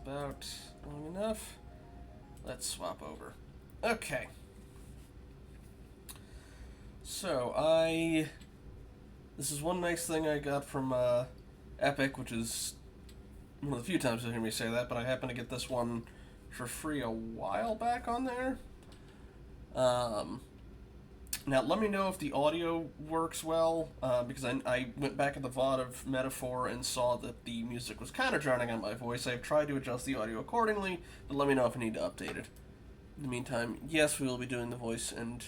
about long enough. Let's swap over. Okay. So, this is one nice thing I got from Epic, which is one of the few times you'll hear me say that, but I happened to get this one for free a while back on there. Now, let me know if the audio works well, because I went back at the VOD of Metaphor and saw that the music was kind of drowning out my voice. I've tried to adjust the audio accordingly, but let me know if I need to update it. In the meantime, yes, we will be doing the voice and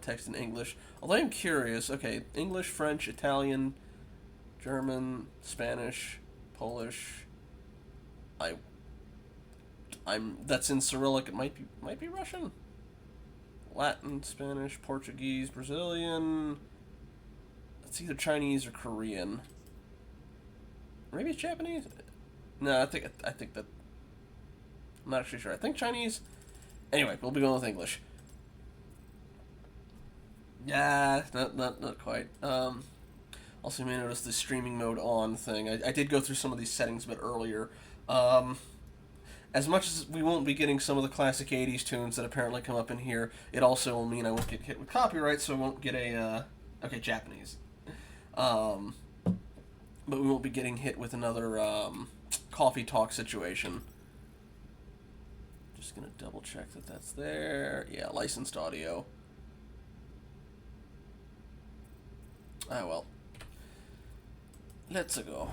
text in English. Although I'm curious, okay, English, French, Italian, German, Spanish, Polish. That's in Cyrillic. It might be Russian. Latin, Spanish, Portuguese, Brazilian. It's either Chinese or Korean. Maybe it's Japanese. No, I think that. I'm not actually sure. I think Chinese. Anyway, we'll be going with English. Yeah, not quite. Also, you may notice the streaming mode on thing. I did go through some of these settings a bit earlier. As much as we won't be getting some of the classic 80s tunes that apparently come up in here, it also will mean I won't get hit with copyright, so I won't get okay, Japanese. But we won't be getting hit with another coffee talk situation. Just gonna double check that that's there. Yeah, licensed audio. Ah, well. Let's go.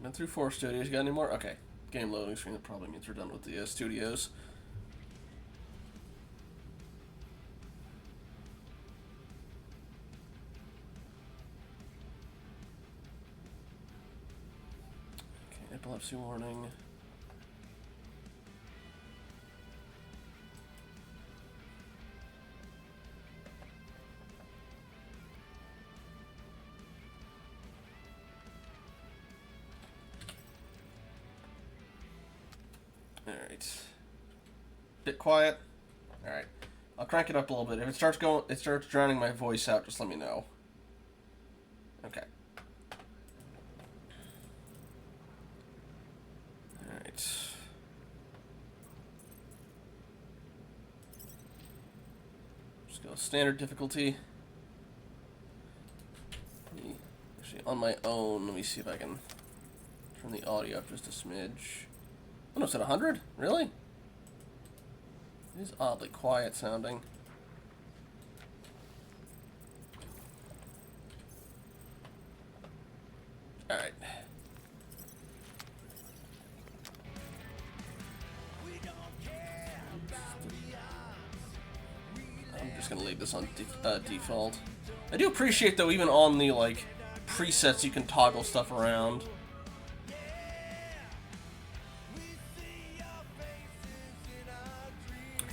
Been through 4 studios. You got any more? Okay. Game loading screen. That probably means we're done with the studios. Okay, epilepsy warning. Alright. Bit quiet. Alright. I'll crank it up a little bit. If it starts drowning my voice out, just let me know. Okay. Alright. Just go standard difficulty. Actually, on my own, let me see if I can turn the audio up just a smidge. Oh no, it's at 100? Really? It is oddly quiet sounding. Alright. I'm just gonna leave this on default. I do appreciate, though, even on the, like, presets, you can toggle stuff around.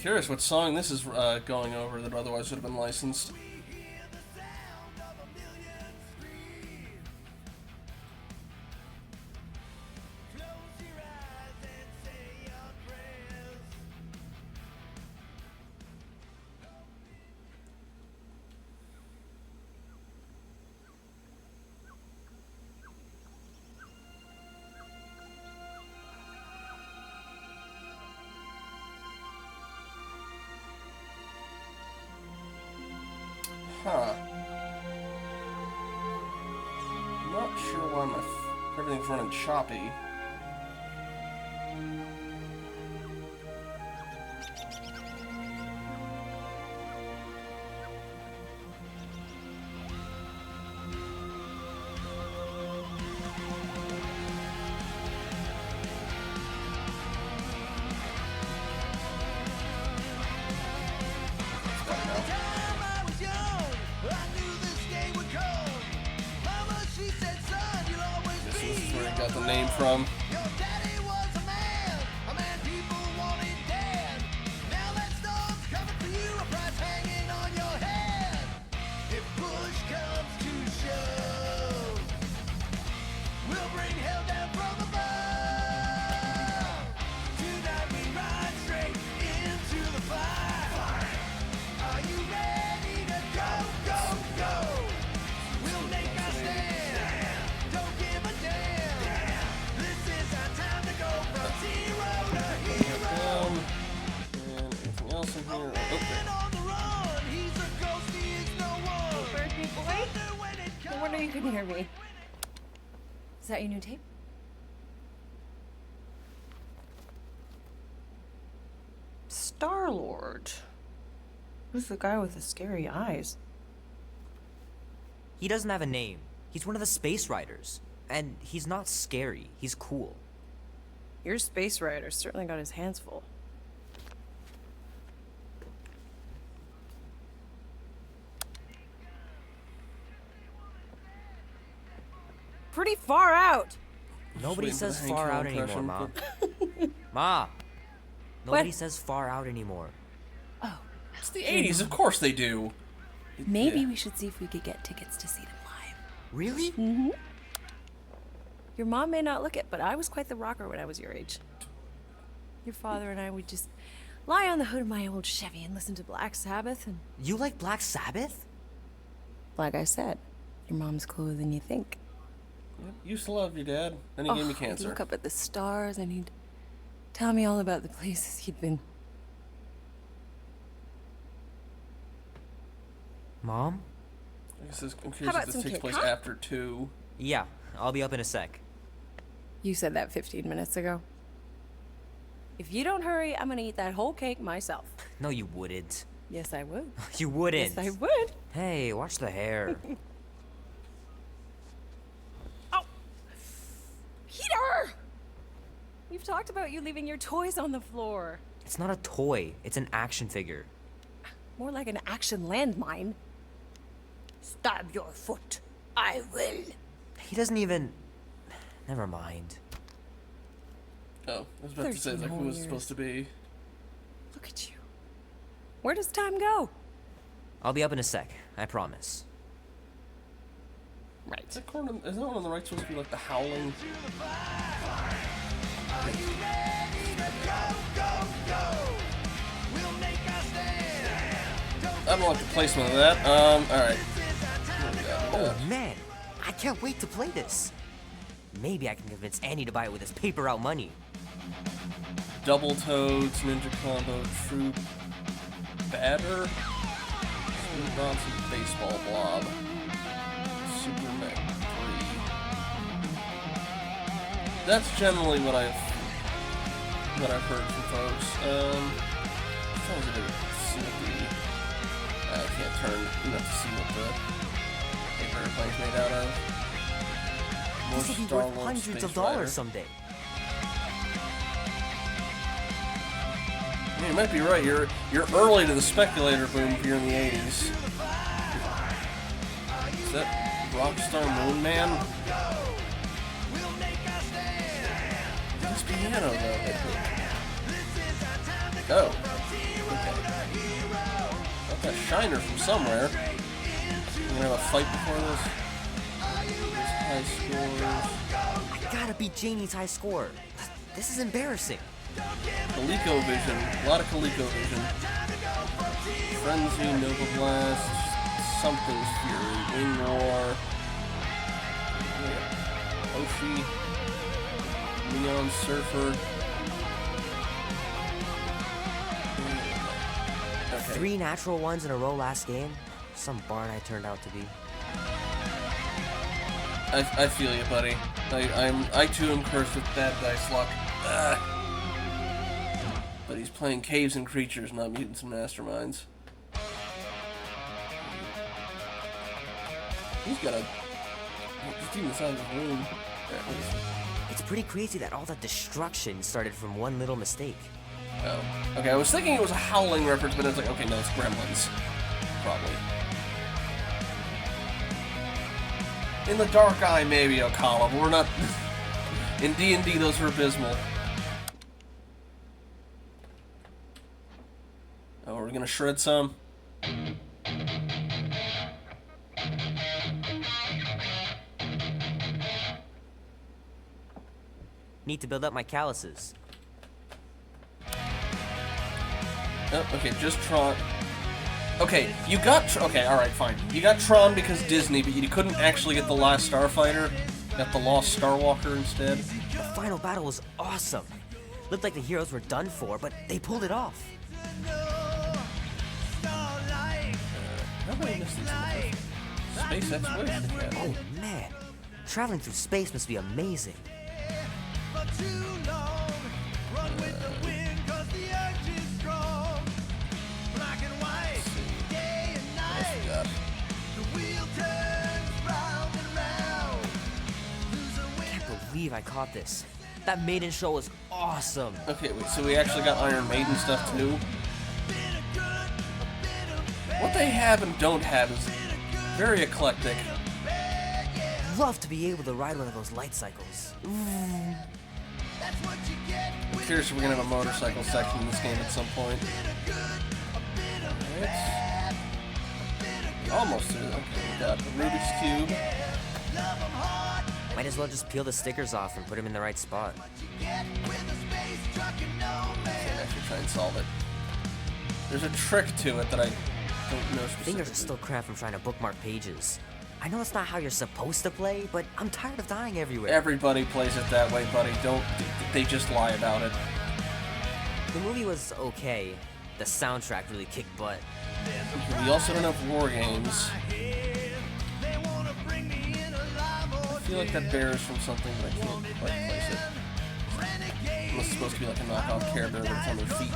Curious what song this is going over that otherwise would have been licensed. Huh. I'm not sure why everything's running choppy. Got the name from. you couldn't hear me. Is that your new tape? Star-Lord. Who's the guy with the scary eyes? He doesn't have a name. He's one of the Space Riders. And he's not scary. He's cool. Your Space Rider certainly got his hands full. Pretty far out. Nobody Just waiting says for the far Hank out Hill anymore, Ma. impression. Ma! Nobody says far out anymore. Oh, It's the 80s, of course they do. maybe Yeah. we should see if we could get tickets to see them live. Really? Mm-hmm. Your mom may not look it, but I was quite the rocker when I was your age. Your father and I would just lie on the hood of my old Chevy and listen to Black Sabbath and... You like Black Sabbath? Like I said, your mom's cooler than you think. Used to love your dad, then he gave me He'd cancer. look up at the stars and he'd tell me all about the places he'd been. Mom? I guess I'm How curious about if this some takes cake, place huh? after 2. Yeah, I'll be up in a sec. You said that 15 minutes ago. If you don't hurry, I'm gonna eat that whole cake myself. No, you wouldn't. Yes, I would. You wouldn't. Yes, I would. Hey, watch the hair. Peter! We've talked about you leaving your toys on the floor. It's not a toy. It's an action figure. More like an action landmine. Stab your foot. I will. He doesn't even... Never mind. Oh, I was about to say, 13 like, who whole was it supposed to be? Look at you. Where does time go? I'll be up in a sec. I promise. Right. Is that one on the right supposed to be like the Howling? I don't like the placement of that. Alright. Oh, man. I can't wait to play this. Maybe I can convince Annie to buy it with his paper out money. Double Toads, Ninja Combo, True Batter, Smooth Bronson, Baseball Blob, Superman 3. That's generally what I've heard from folks. Trying to see what the I can't turn enough to see what the paper airplane's made out of. More This will be Star worth Wars hundreds Space of dollars Rider. someday. Yeah, you might be right. You're early to the speculator boom here in the 80s. Is that Rockstar Moon Man? This piano though. Oh. Okay. Got that shiner from somewhere. We're gonna have a fight before this. High scores. I gotta beat Janie's high score. This is embarrassing. ColecoVision, a lot of ColecoVision. Frenzy, Nova Blast, Something's Fury, Wing War, Oshi, Neon Surfer. Okay. 3 natural ones in a row last game. Some barn I turned out to be. I feel you, buddy. I too am cursed with bad dice luck. Ugh. But he's playing Caves and Creatures, not Mutants and Masterminds. He's got a... Just even the size of the room. There, what is it? It's pretty crazy that all that destruction started from one little mistake. Oh. Okay, I was thinking it was a Howling reference, but I was like, okay, no, it's Gremlins. Probably. In the Dark Eye, maybe, Okala, but we're not... In D&D, those are abysmal. Oh, we're gonna shred some? Need to build up my calluses. Oh, okay, just Tron. Okay, you got... Okay, alright, fine. You got Tron because Disney, but you couldn't actually get the last Starfighter. Got the Lost Starwalker instead. The final battle was awesome. Looked like the heroes were done for, but they pulled it off. How did I miss these in the first? Space Exploration Academy. Oh man, traveling through space must be amazing. Can't believe I caught this. That Maiden show was awesome. Okay, wait, so we actually got Iron Maiden stuff too? What they have and don't have is very eclectic. Love to be able to ride one of those light cycles. I'm curious if we're gonna have a motorcycle section in this game at some point. Alright. Almost through. Okay, we got the Rubik's Cube. Might as well just peel the stickers off and put them in the right spot. Can't actually try and solve it. There's a trick to it that I don't know specifically. Fingers are still cramped from trying to bookmark pages. I know it's not how you're supposed to play, but I'm tired of dying everywhere. Everybody plays it that way, buddy. They just lie about it. The movie was okay. The soundtrack really kicked butt. We also don't have war games. I feel like that bears from something, but I can't quite place it. Unless it's supposed to be like a knockoff Care Bear that's on their feet.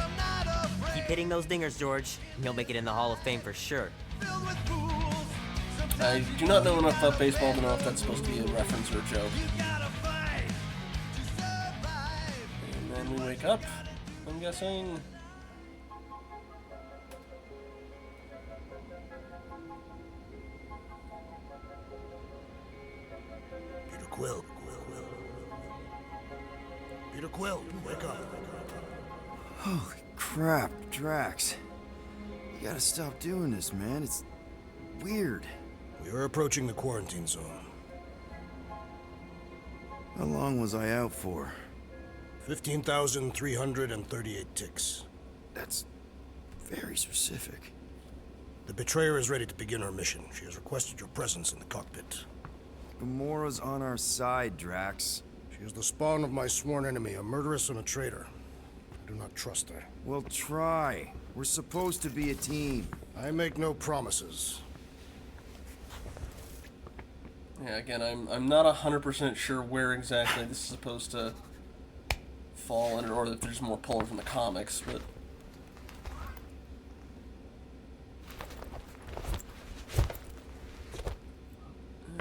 Keep hitting those dingers, George. You'll make it in the Hall of Fame for sure. I do not know enough about baseball to know if that's supposed to be a reference or a joke. And then we wake up, I'm guessing. Peter Quill. Peter Quill, wake up. Holy crap, Drax. You gotta stop doing this, man. It's weird. We are approaching the quarantine zone. How long was I out for? 15,338 ticks. That's very specific. The Betrayer is ready to begin her mission. She has requested your presence in the cockpit. Gamora's on our side, Drax. She is the spawn of my sworn enemy, a murderess and a traitor. I do not trust her. Well, try. We're supposed to be a team. I make no promises. Yeah, again, I'm not 100% sure where exactly this is supposed to fall under, or if there's more pulling from the comics, but...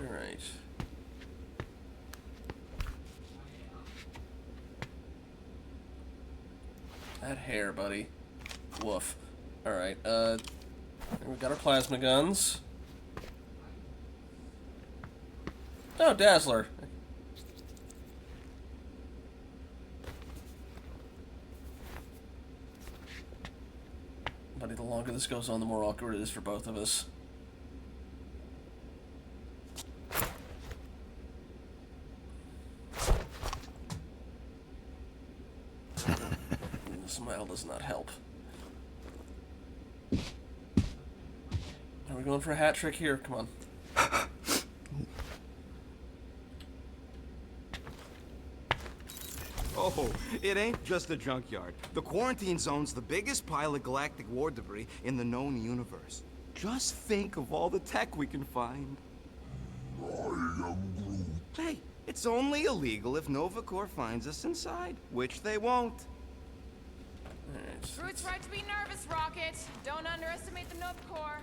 Alright. That hair, buddy. Woof. Alright, we got our plasma guns. Oh, Dazzler. Buddy, the longer this goes on, the more awkward it is for both of us. The smile does not help. Are we going for a hat trick here? Come on. Oh, it ain't just a junkyard. The quarantine zone's the biggest pile of galactic war debris in the known universe. Just think of all the tech we can find. Hey, it's only illegal if Nova Corps finds us inside, which they won't. Groot's right to be nervous, Rocket. Don't underestimate the Nova Corps.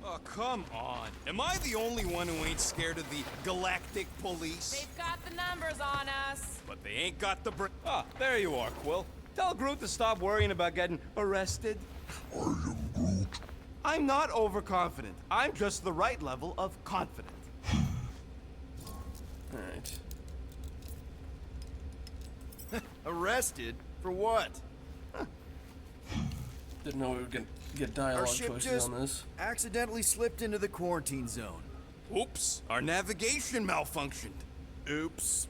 Oh, come on. Am I the only one who ain't scared of the Galactic Police? They've got the numbers on us. But they ain't got the Ah, there you are, Quill. Tell Groot to stop worrying about getting arrested. I'm not overconfident. I'm just the right level of confident. Alright. Arrested? For what? Didn't know we would get Our dialogue ship choices just on this. accidentally slipped into the quarantine zone. Oops, our navigation malfunctioned. Oops.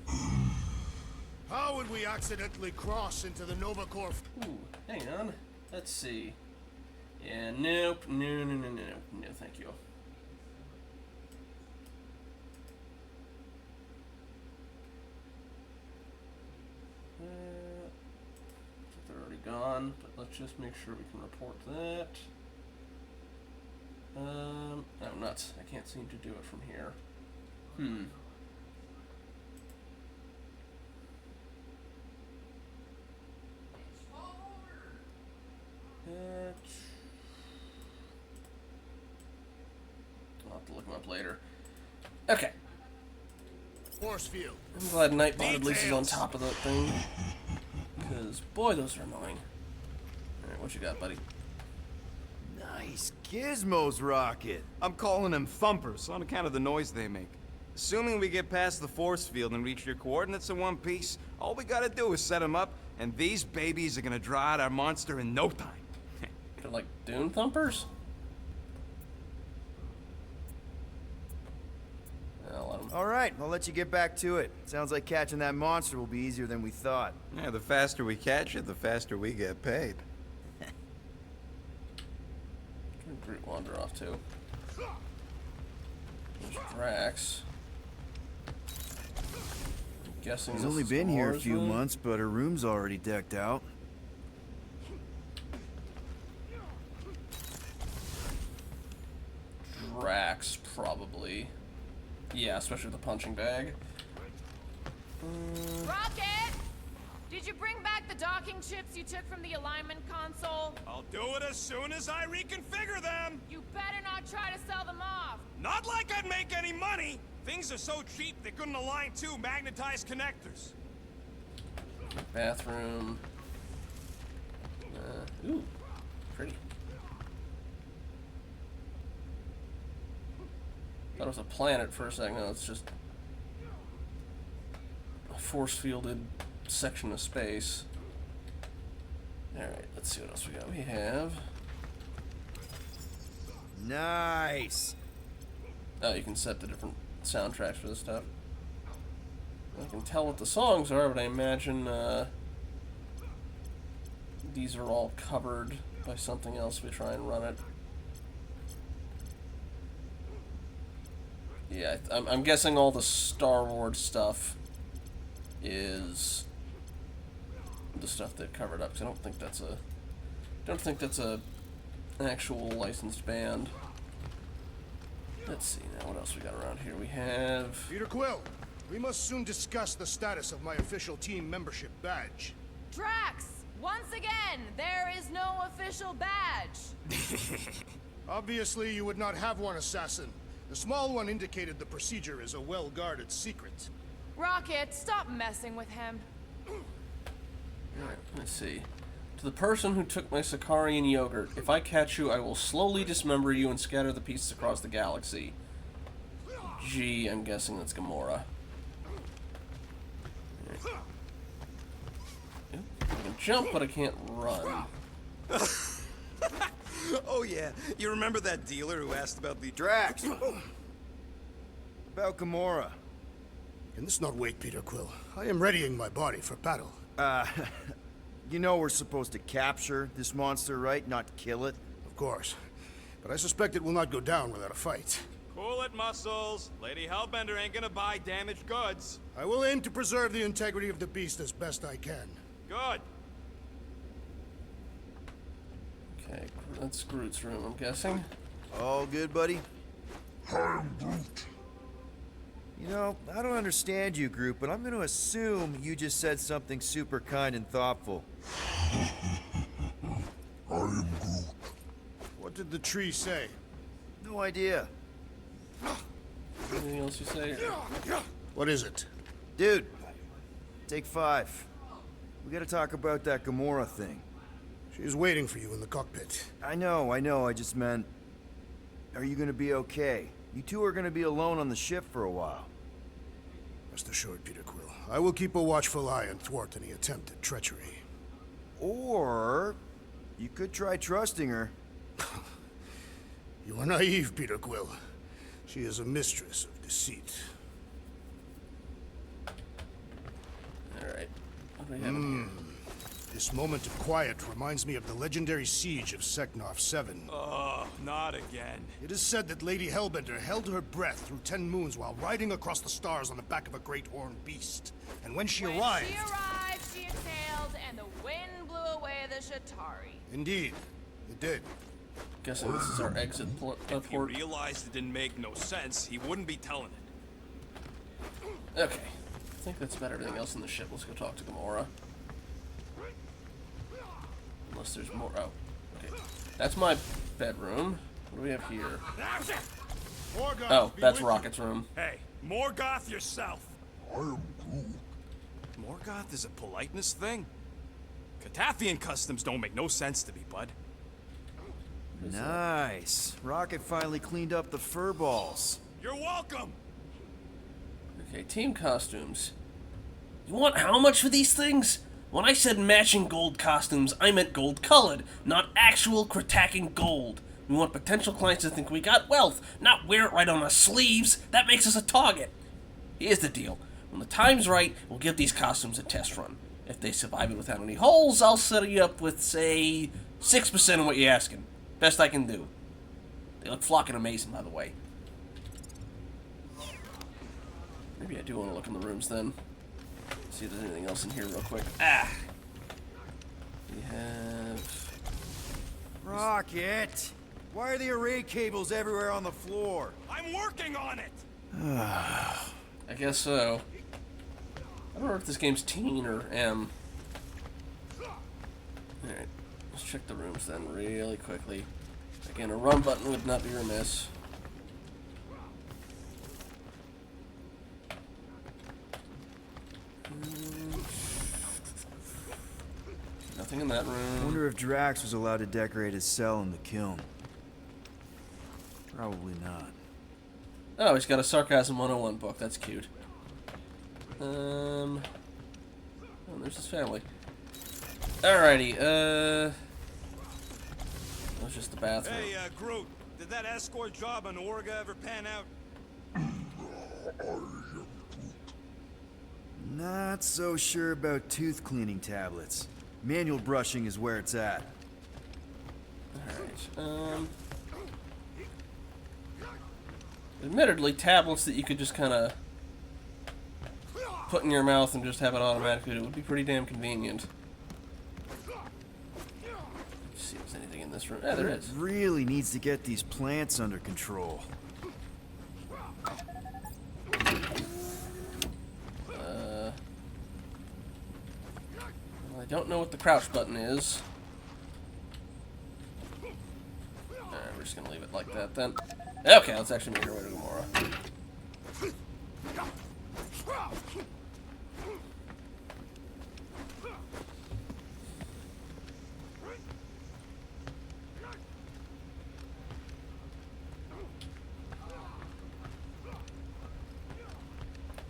How would we accidentally cross into the Nova Corps? Ooh, hang on. Let's see. Yeah, nope. No, thank you. They're already gone, but let's just make sure we can report that. Oh, nuts. I can't seem to do it from here. I'll have to look them up later. Okay. Force field. I'm glad Nightbot at least is on top of that thing. Because, boy, those are annoying. Alright, what you got, buddy? Nice gizmos, Rocket. I'm calling them thumpers on account of the noise they make. Assuming we get past the force field and reach your coordinates in one piece, all we gotta do is set them up, and these babies are gonna draw out our monster in no time. They're like Dune Thumpers? I'll let 'em. All right, I'll let you get back to it. Sounds like catching that monster will be easier than we thought. Yeah, the faster we catch it, the faster we get paid. Groot wander off too. There's Drax. I'm guessing He's this only is been here a Gamora's few room? months, but her room's already decked out. Drax, probably. Yeah, especially with the punching bag. Rocket! Did you bring back the docking chips you took from the alignment console? I'll do it as soon as I reconfigure them. You better not try to sell them off. Not like I'd make any money. Things are so cheap they couldn't align two magnetized connectors. Bathroom. Ooh, pretty. Thought it was a planet for a second. No, it's just a force-fielded section of space. Alright, let's see what else we got. We have... Nice. Oh, you can set the different soundtracks for this stuff. I can tell what the songs are, but I imagine these are all covered by something else. We try and run it. Yeah, I'm guessing all the Star Wars stuff is the stuff that covered up. Cause I don't think that's an actual licensed band. Let's see now what else we got around here. We have Peter Quill, we must soon discuss the status of my official team membership badge. Drax! Once again, there is no official badge. Obviously, you would not have one, Assassin. The small one indicated the procedure is a well-guarded secret. Rocket, stop messing with him. Alright, let's see. To the person who took my Sakarian yogurt, if I catch you, I will slowly dismember you and scatter the pieces across the galaxy. Gee, I'm guessing that's Gamora. Right. Oop, I can jump, but I can't run. Oh yeah, you remember that dealer who asked about the... Drax. About Gamora. Can this not wait, Peter Quill? I am readying my body for battle. You know we're supposed to capture this monster, right? Not kill it? Of course. But I suspect it will not go down without a fight. Cool it, Muscles. Lady Hellbender ain't gonna buy damaged goods. I will aim to preserve the integrity of the beast as best I can. Good. Okay, that's Groot's room, I'm guessing. All good, buddy? You know, I don't understand you, Groot, but I'm gonna assume you just said something super kind and thoughtful. What did the tree say? No idea. Anything else you say? What is it? Dude, take 5. We gotta talk about that Gamora thing. She is waiting for you in the cockpit. I know, I just meant... Are you gonna be okay? You two are gonna be alone on the ship for a while. Rest assured, Peter Quill. I will keep a watchful eye and thwart any attempt at treachery. Or... you could try trusting her. You are naive, Peter Quill. She is a mistress of deceit. Alright. What do we have in here? This moment of quiet reminds me of the legendary siege of Seknarf 7. Oh, not again. It is said that Lady Hellbender held her breath through 10 moons while riding across the stars on the back of a great horned beast. And when she arrived... She exhaled, and the wind blew away the Shatari. Indeed, it did. Guessing this is our exit If he port. realized it didn't make no sense, he wouldn't be telling it. Okay. I think that's about everything else in the ship. Let's go talk to Gamora. Unless there's more. Oh, okay. That's my bedroom. What do we have here? Morgoth, Oh, be that's with Rocket's room. Hey, Morgoth yourself. Morgoth is a politeness thing? Catathian customs don't make no sense to me, bud. Nice. Rocket finally cleaned up the fur balls. You're welcome! Okay, team costumes. You want how much for these things? When I said matching gold costumes, I meant gold colored, not actual Kratakan gold. We want potential clients to think we got wealth, not wear it right on our sleeves. That makes us a target. Here's the deal. When the time's right, we'll give these costumes a test run. If they survive it without any holes, I'll set you up with, say, 6% of what you're asking. Best I can do. They look flocking amazing, by the way. Maybe I do want to look in the rooms then. See if there's anything else in here real quick. Ah! We have... Rocket! Why are the array cables everywhere on the floor? I'm working on it! I guess so. I don't know if this game's teen or M. Alright, let's check the rooms then really quickly. Again, a run button would not be remiss. Nothing in that I room. wonder if Drax was allowed to decorate his cell in the kiln. Probably not. Oh, he's got a Sarcasm 101 book. That's cute. Oh, there's his family. Alrighty, that was just the bathroom. Hey, Groot, did that escort job on Orga ever pan out? Not so sure about tooth cleaning tablets. Manual brushing is where it's at. Alright, admittedly, tablets that you could just kind of put in your mouth and just have it automatically, it would be pretty damn convenient. Let's see if there's anything in this room. Yeah, there is. Really needs to get these plants under control. Well, I don't know what the crouch button is. We're just gonna leave it like that then. Okay, let's actually make our way to Gamora.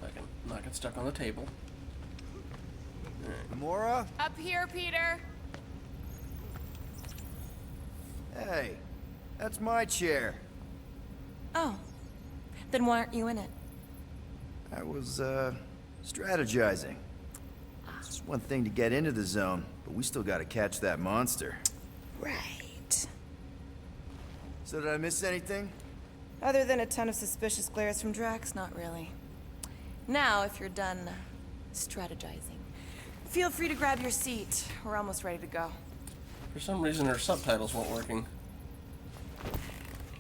I can not get stuck on the table. Gamora? Up here, Peter. Hey, that's my chair. Oh. Then why aren't you in it? I was, strategizing. It's one thing to get into the zone, but we still gotta catch that monster. Right. So did I miss anything? Other than a ton of suspicious glares from Drax, not really. Now, if you're done strategizing, feel free to grab your seat. We're almost ready to go. For some reason, her subtitles weren't working.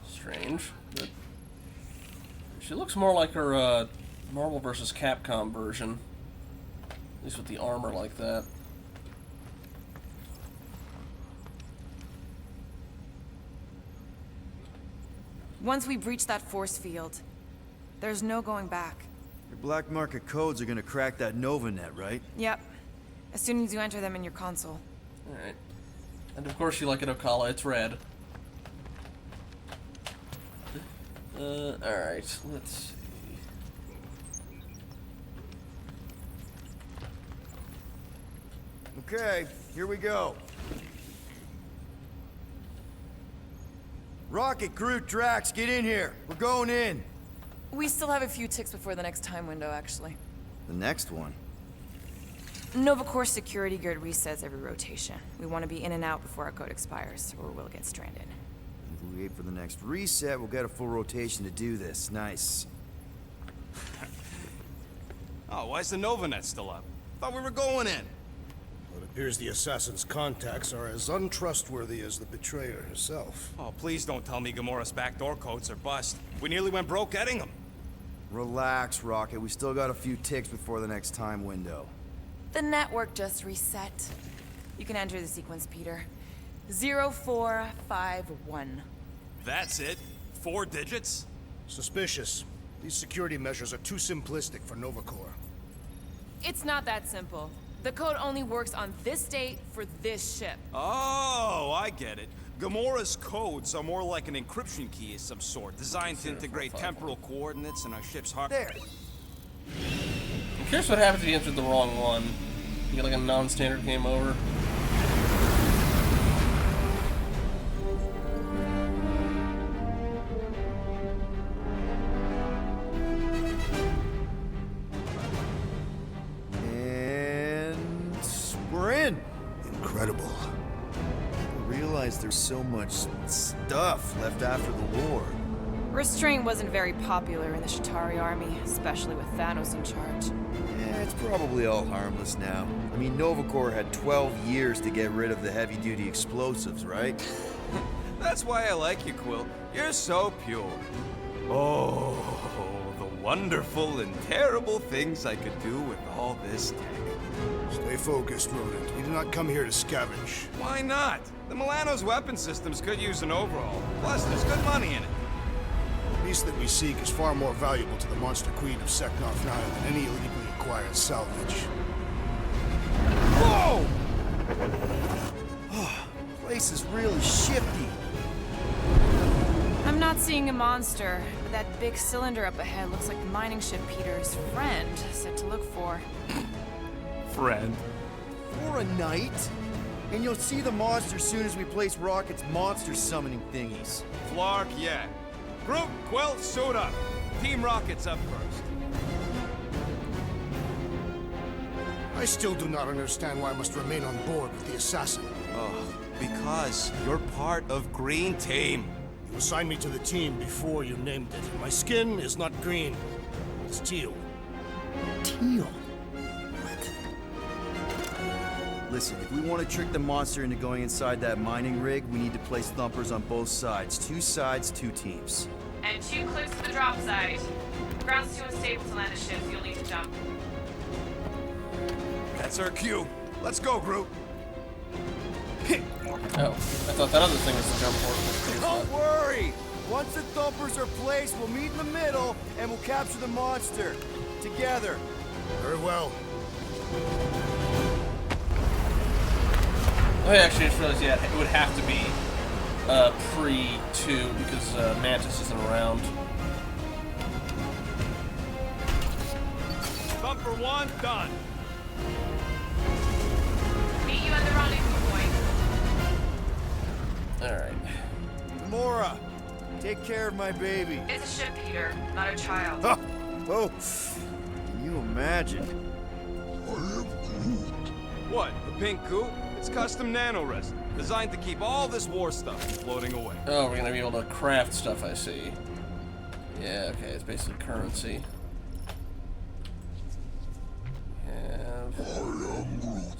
Strange, but she looks more like her Marvel vs. Capcom version. At least with the armor like that. Once we breach that force field, there's no going back. Your black market codes are gonna crack that Nova net, right? Yep. As soon as you enter them in your console. Alright. And of course you like it, Okala, it's red. Alright, let's see. Okay, here we go. Rocket, Groot, Drax, get in here. We're going in. We still have a few ticks before the next time window, actually. The next one. Nova Corps security grid resets every rotation. We want to be in and out before our code expires, or we'll get stranded. If we wait for the next reset, we'll get a full rotation to do this. Nice. Oh, why's the Nova net still up? Thought we were going in. Well, the Here's the assassin's contacts are as untrustworthy as the betrayer herself. Oh, please don't tell me Gamora's backdoor codes are bust. We nearly went broke getting them. Relax, Rocket. We still got a few ticks before the next time window. The network just reset. You can enter the sequence, Peter. 0451. That's it? 4 digits? Suspicious. These security measures are too simplistic for Nova Corps. It's not that simple. The code only works on this date for this ship. Oh, I get it. Gamora's codes are more like an encryption key of some sort, designed to integrate temporal coordinates in our ship's heart. There. I'm curious what happens if you entered the wrong one. You get like a non-standard game over. And we're in. Incredible. I realize there's so much stuff left after the war. Restraint wasn't very popular in the Shatari army, especially with Thanos in charge. Yeah, it's probably all harmless now. I mean, Nova Corps had 12 years to get rid of the heavy-duty explosives, right? That's why I like you, Quill. You're so pure. Oh, the wonderful and terrible things I could do with all this tech. Stay focused, Rodent. We do not come here to scavenge. Why not? The Milano's weapon systems could use an overhaul. Plus, there's good money in it. The beast that we seek is far more valuable to the Monster Queen of Seknarf 9 than any illegally acquired salvage. Whoa! Place is really shifty. I'm not seeing a monster, but that big cylinder up ahead looks like the mining ship Peter's friend said to look for. Friend. For a night? And you'll see the monster soon as we place Rocket's monster summoning thingies. Flark, yeah. Groot, Quill, suit up. Team Rocket's up first. I still do not understand why I must remain on board with the assassin. Oh, because you're part of Green Team. You assigned me to the team before you named it. My skin is not green. It's teal. Teal? Listen, if we want to trick the monster into going inside that mining rig, we need to place thumpers on both sides. 2 sides, 2 teams. And 2 clips to the drop site. Ground's too unstable to land the ship, so you'll need to jump. That's our cue. Let's go, Groot. Oh, I thought that other thing was the jump port. Don't worry! Once the thumpers are placed, we'll meet in the middle, and we'll capture the monster. Together. Very well. I actually just realized, yeah, it would have to be pre-2 because Mantis isn't around. Thumper 1, done. Meet you at the rendezvous point. Alright. Gamora, take care of my baby. It's a ship, Peter, not a child. Oh, can you imagine? What, the pink coupe? It's custom nano-resin, designed to keep all this war stuff from floating away. Oh, we're gonna be able to craft stuff, I see. Yeah, okay, it's basically currency.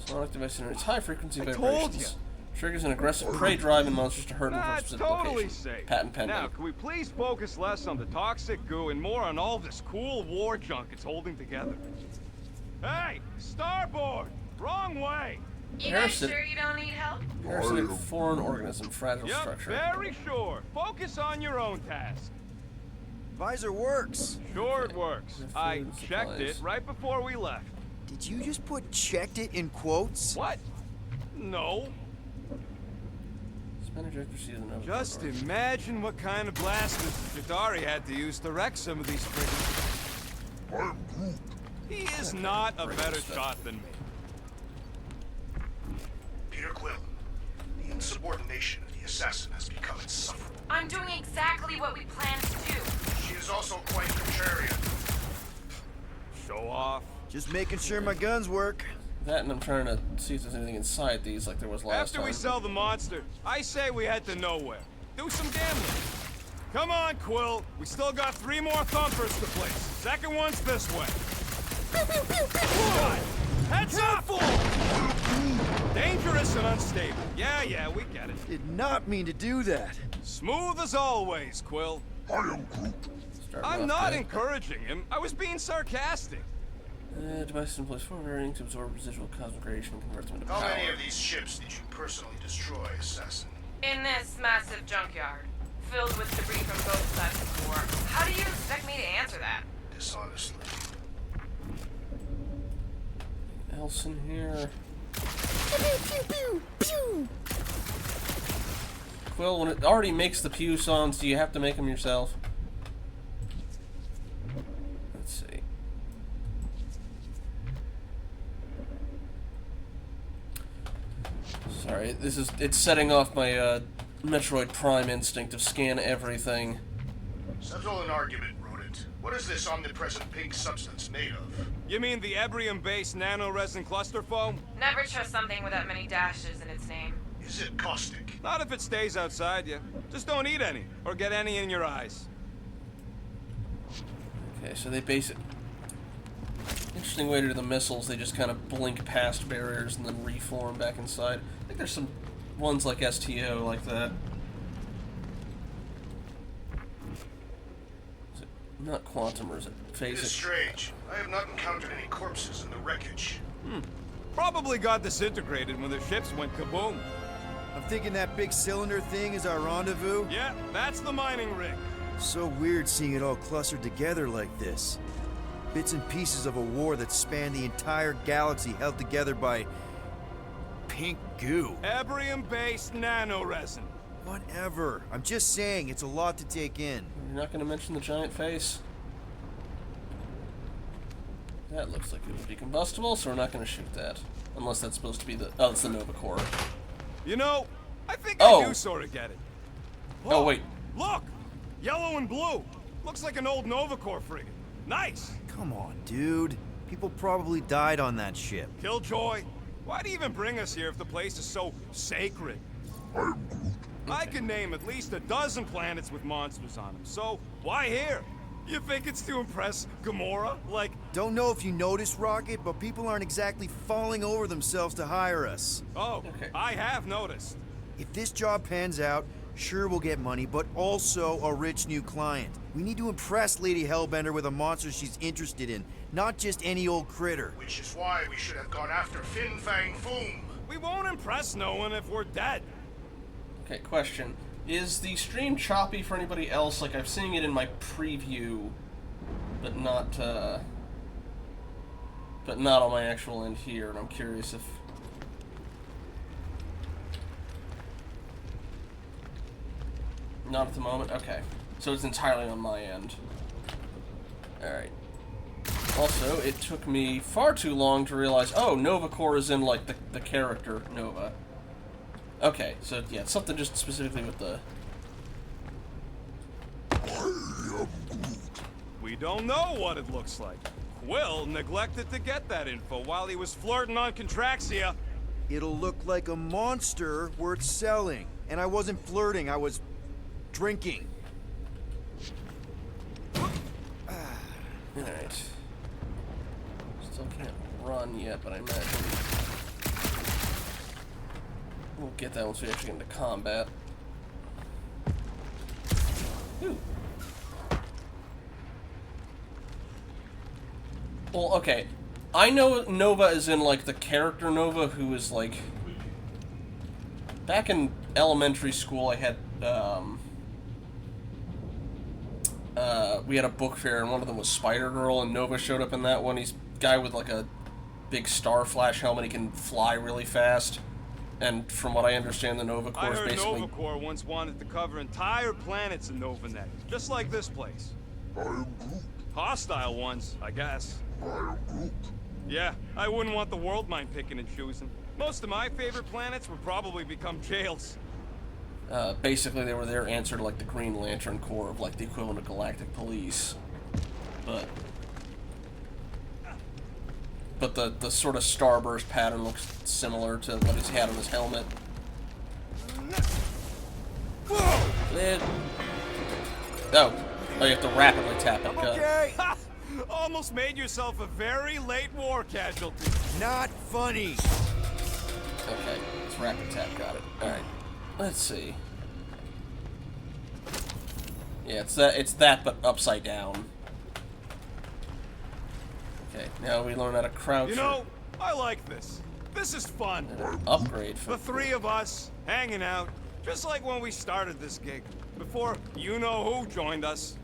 Sonic device generates high-frequency vibrations. Triggers an aggressive prey driving monsters to hurt them from a That's specific totally location. safe. Patent pending. Now, can we please focus less on the toxic goo and more on all this cool war junk it's holding together? Hey, starboard! Wrong way! You guys sure you don't need help? Parasitic foreign organism, fragile Yep, structure. very sure. Focus on your own task. Visor works. Sure it works. Food I and checked supplies. it right before we left. Did you just put checked it in quotes? What? No. Just imagine what kind of blasters the Jadari had to use to wreck some of these frigates. He is not a better shot than me. Peter Quill, the insubordination of the assassin has become insufferable. I'm doing exactly what we planned to do. She is also quite contrarian. Show off. Just making sure my guns work. That, and I'm trying to see if there's anything inside these like there was last After time. we sell the monster, I say we head to nowhere. Do some gambling. Come on, Quill. We still got 3 more thumpers to place. Second one's this way. God, Heads up! Dangerous and unstable. Yeah, we get it. Did not mean to do that. Smooth as always, Quill. I'm not encouraging him. I was being sarcastic. Device employs 4 variants to absorb residual cosmic radiation and convert them into How power. many of these ships did you personally destroy, Assassin? In this massive junkyard, filled with debris from both sides of the war. How do you expect me to answer that? Dishonestly. Else in here? Quill, when it already makes the pew sounds, do you have to make them yourself? Let's see. Sorry, it's setting off my Metroid Prime instinct of scan everything. Settle an argument, rodent. What is this omnipresent pink substance made of? You mean the Ebrium-based nanoresin cluster foam? Never trust something with that many dashes in its name. Is it caustic? Not if it stays outside you. Just don't eat any, or get any in your eyes. Okay, so they base it. Interesting way to do the missiles, they just kind of blink past barriers and then reform back inside. I think there's some ones like STO like that. Is it not quantum or is it It is phasic? strange. I have not encountered any corpses in the wreckage. Probably got disintegrated when the ships went kaboom. I'm thinking that big cylinder thing is our rendezvous. Yeah, that's the mining rig. So weird seeing it all clustered together like this. Bits and pieces of a war that spanned the entire galaxy held together by pink goo. Ebrium-based nanoresin. Whatever. I'm just saying, it's a lot to take in. You're not going to mention the giant face? That looks like it would be combustible, so we're not going to shoot that. Unless that's supposed to be the... Oh, it's the Nova Core. You know, I think Oh. I do sort of get it. Oh, wait. Look! Yellow and blue. Looks like an old Nova Corps frigate. Nice! Come on, dude. People probably died on that ship. Killjoy, why'd he even bring us here if the place is so sacred? I can name at least a dozen planets with monsters on them, so why here? You think it's to impress Gamora? Like, Don't know if you noticed, Rocket, but people aren't exactly falling over themselves to hire us. oh, Okay. I have noticed. If this job pans out, sure we'll get money, but also a rich new client. We need to impress Lady Hellbender with a monster she's interested in, not just any old critter. Which is why we should have gone after Fin Fang Foom. We won't impress no one if we're dead. Okay, question. Is the stream choppy for anybody else? Like, I'm seeing it in my preview, but not on my actual end here, and I'm curious if... Not at the moment? Okay. So it's entirely on my end. Alright. Also, it took me far too long to realize, oh, Nova Corps is in, like, the character Nova. Okay, so, yeah, it's something just specifically with the... We don't know what it looks like. Quill neglected to get that info while he was flirting on Contraxia. It'll look like a monster worth selling. And I wasn't flirting, I was drinking. Alright. Still can't run yet, but I imagine we'll get that once we actually get into combat. Ooh. Well, okay. I know Nova is in, like, the character Nova, who is, like... Back in elementary school, I had, we had a book fair, and one of them was Spider-Girl, and Nova showed up in that one. He's a guy with, like, a big Star Flash helmet. He can fly really fast. And from what I understand, the Nova I Corps is heard basically... Nova Corps once wanted to cover entire planets in NovaNet, just like this place. Hostile ones, I guess. Yeah, I wouldn't want the world mind picking and choosing. Most of my favorite planets would probably become jails. Basically, they were their answer to, like, the Green Lantern Corps of, like, the equivalent of Galactic Police. But the sort of starburst pattern looks similar to what he's had on his helmet. Oh, you have to rapidly tap it. Okay. Oh almost made yourself a very late war casualty. Not funny. Okay, it's rapid tap. Got it. All right. Let's see. Yeah, it's that, but upside down. Okay, now we learn how to crouch. You know, I like this. This is fun. Upgrade. The three of us, hanging out, just like when we started this gig. Before you-know-who joined us.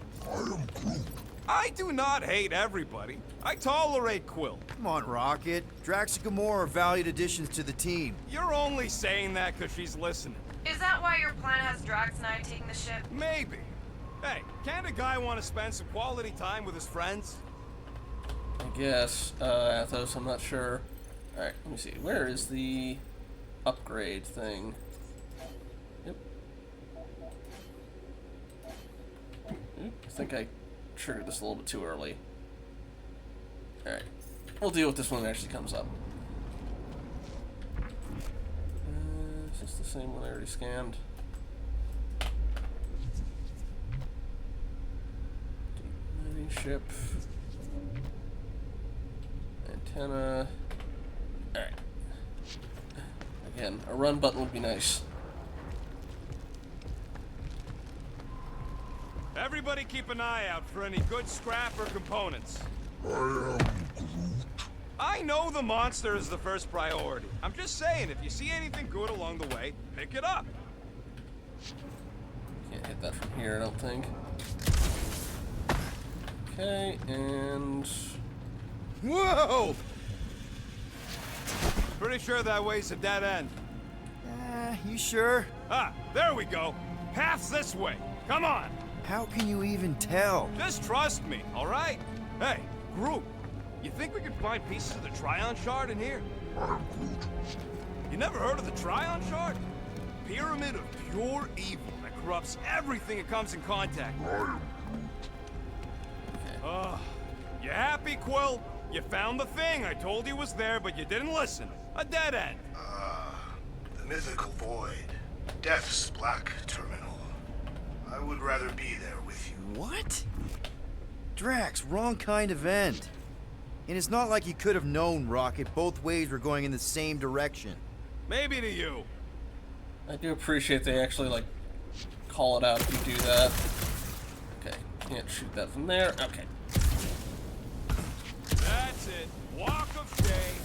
I do not hate everybody. I tolerate Quill. Come on, Rocket. Drax and Gamora are valued additions to the team. You're only saying that because she's listening. Is that why your plan has Drax and I taking the ship? Maybe. Hey, can't a guy want to spend some quality time with his friends? I guess. Athos, I'm not sure. Alright, let me see. Where is the upgrade thing? Yep. I think I triggered this a little bit too early. Alright. We'll deal with this when it actually comes up. Is this the same one I already scanned? Mining ship. Antenna. Alright. Again, a run button would be nice. Everybody keep an eye out for any good scrap or components. I know the monster is the first priority. I'm just saying, if you see anything good along the way, pick it up. Can't hit that from here, I don't think. Okay, and... Whoa! Pretty sure that way's a dead end. You sure? Ah, there we go. Path's this way. Come on. How can you even tell? Just trust me, all right? Hey, Groot, you think we could find pieces of the Trion Shard in here? You never heard of the Trion Shard? Pyramid of pure evil that corrupts everything it comes in contact with. You happy, Quill? You found the thing I told you was there, but you didn't listen. A dead end. The mythical void. Death's black terminal. I would rather be there with you. What? Drax, wrong kind of end. And it's not like you could have known, Rocket. Both ways were going in the same direction. Maybe to you. I do appreciate they actually, like, call it out if you do that. Okay, can't shoot that from there. Okay. That's it. Walk of shame.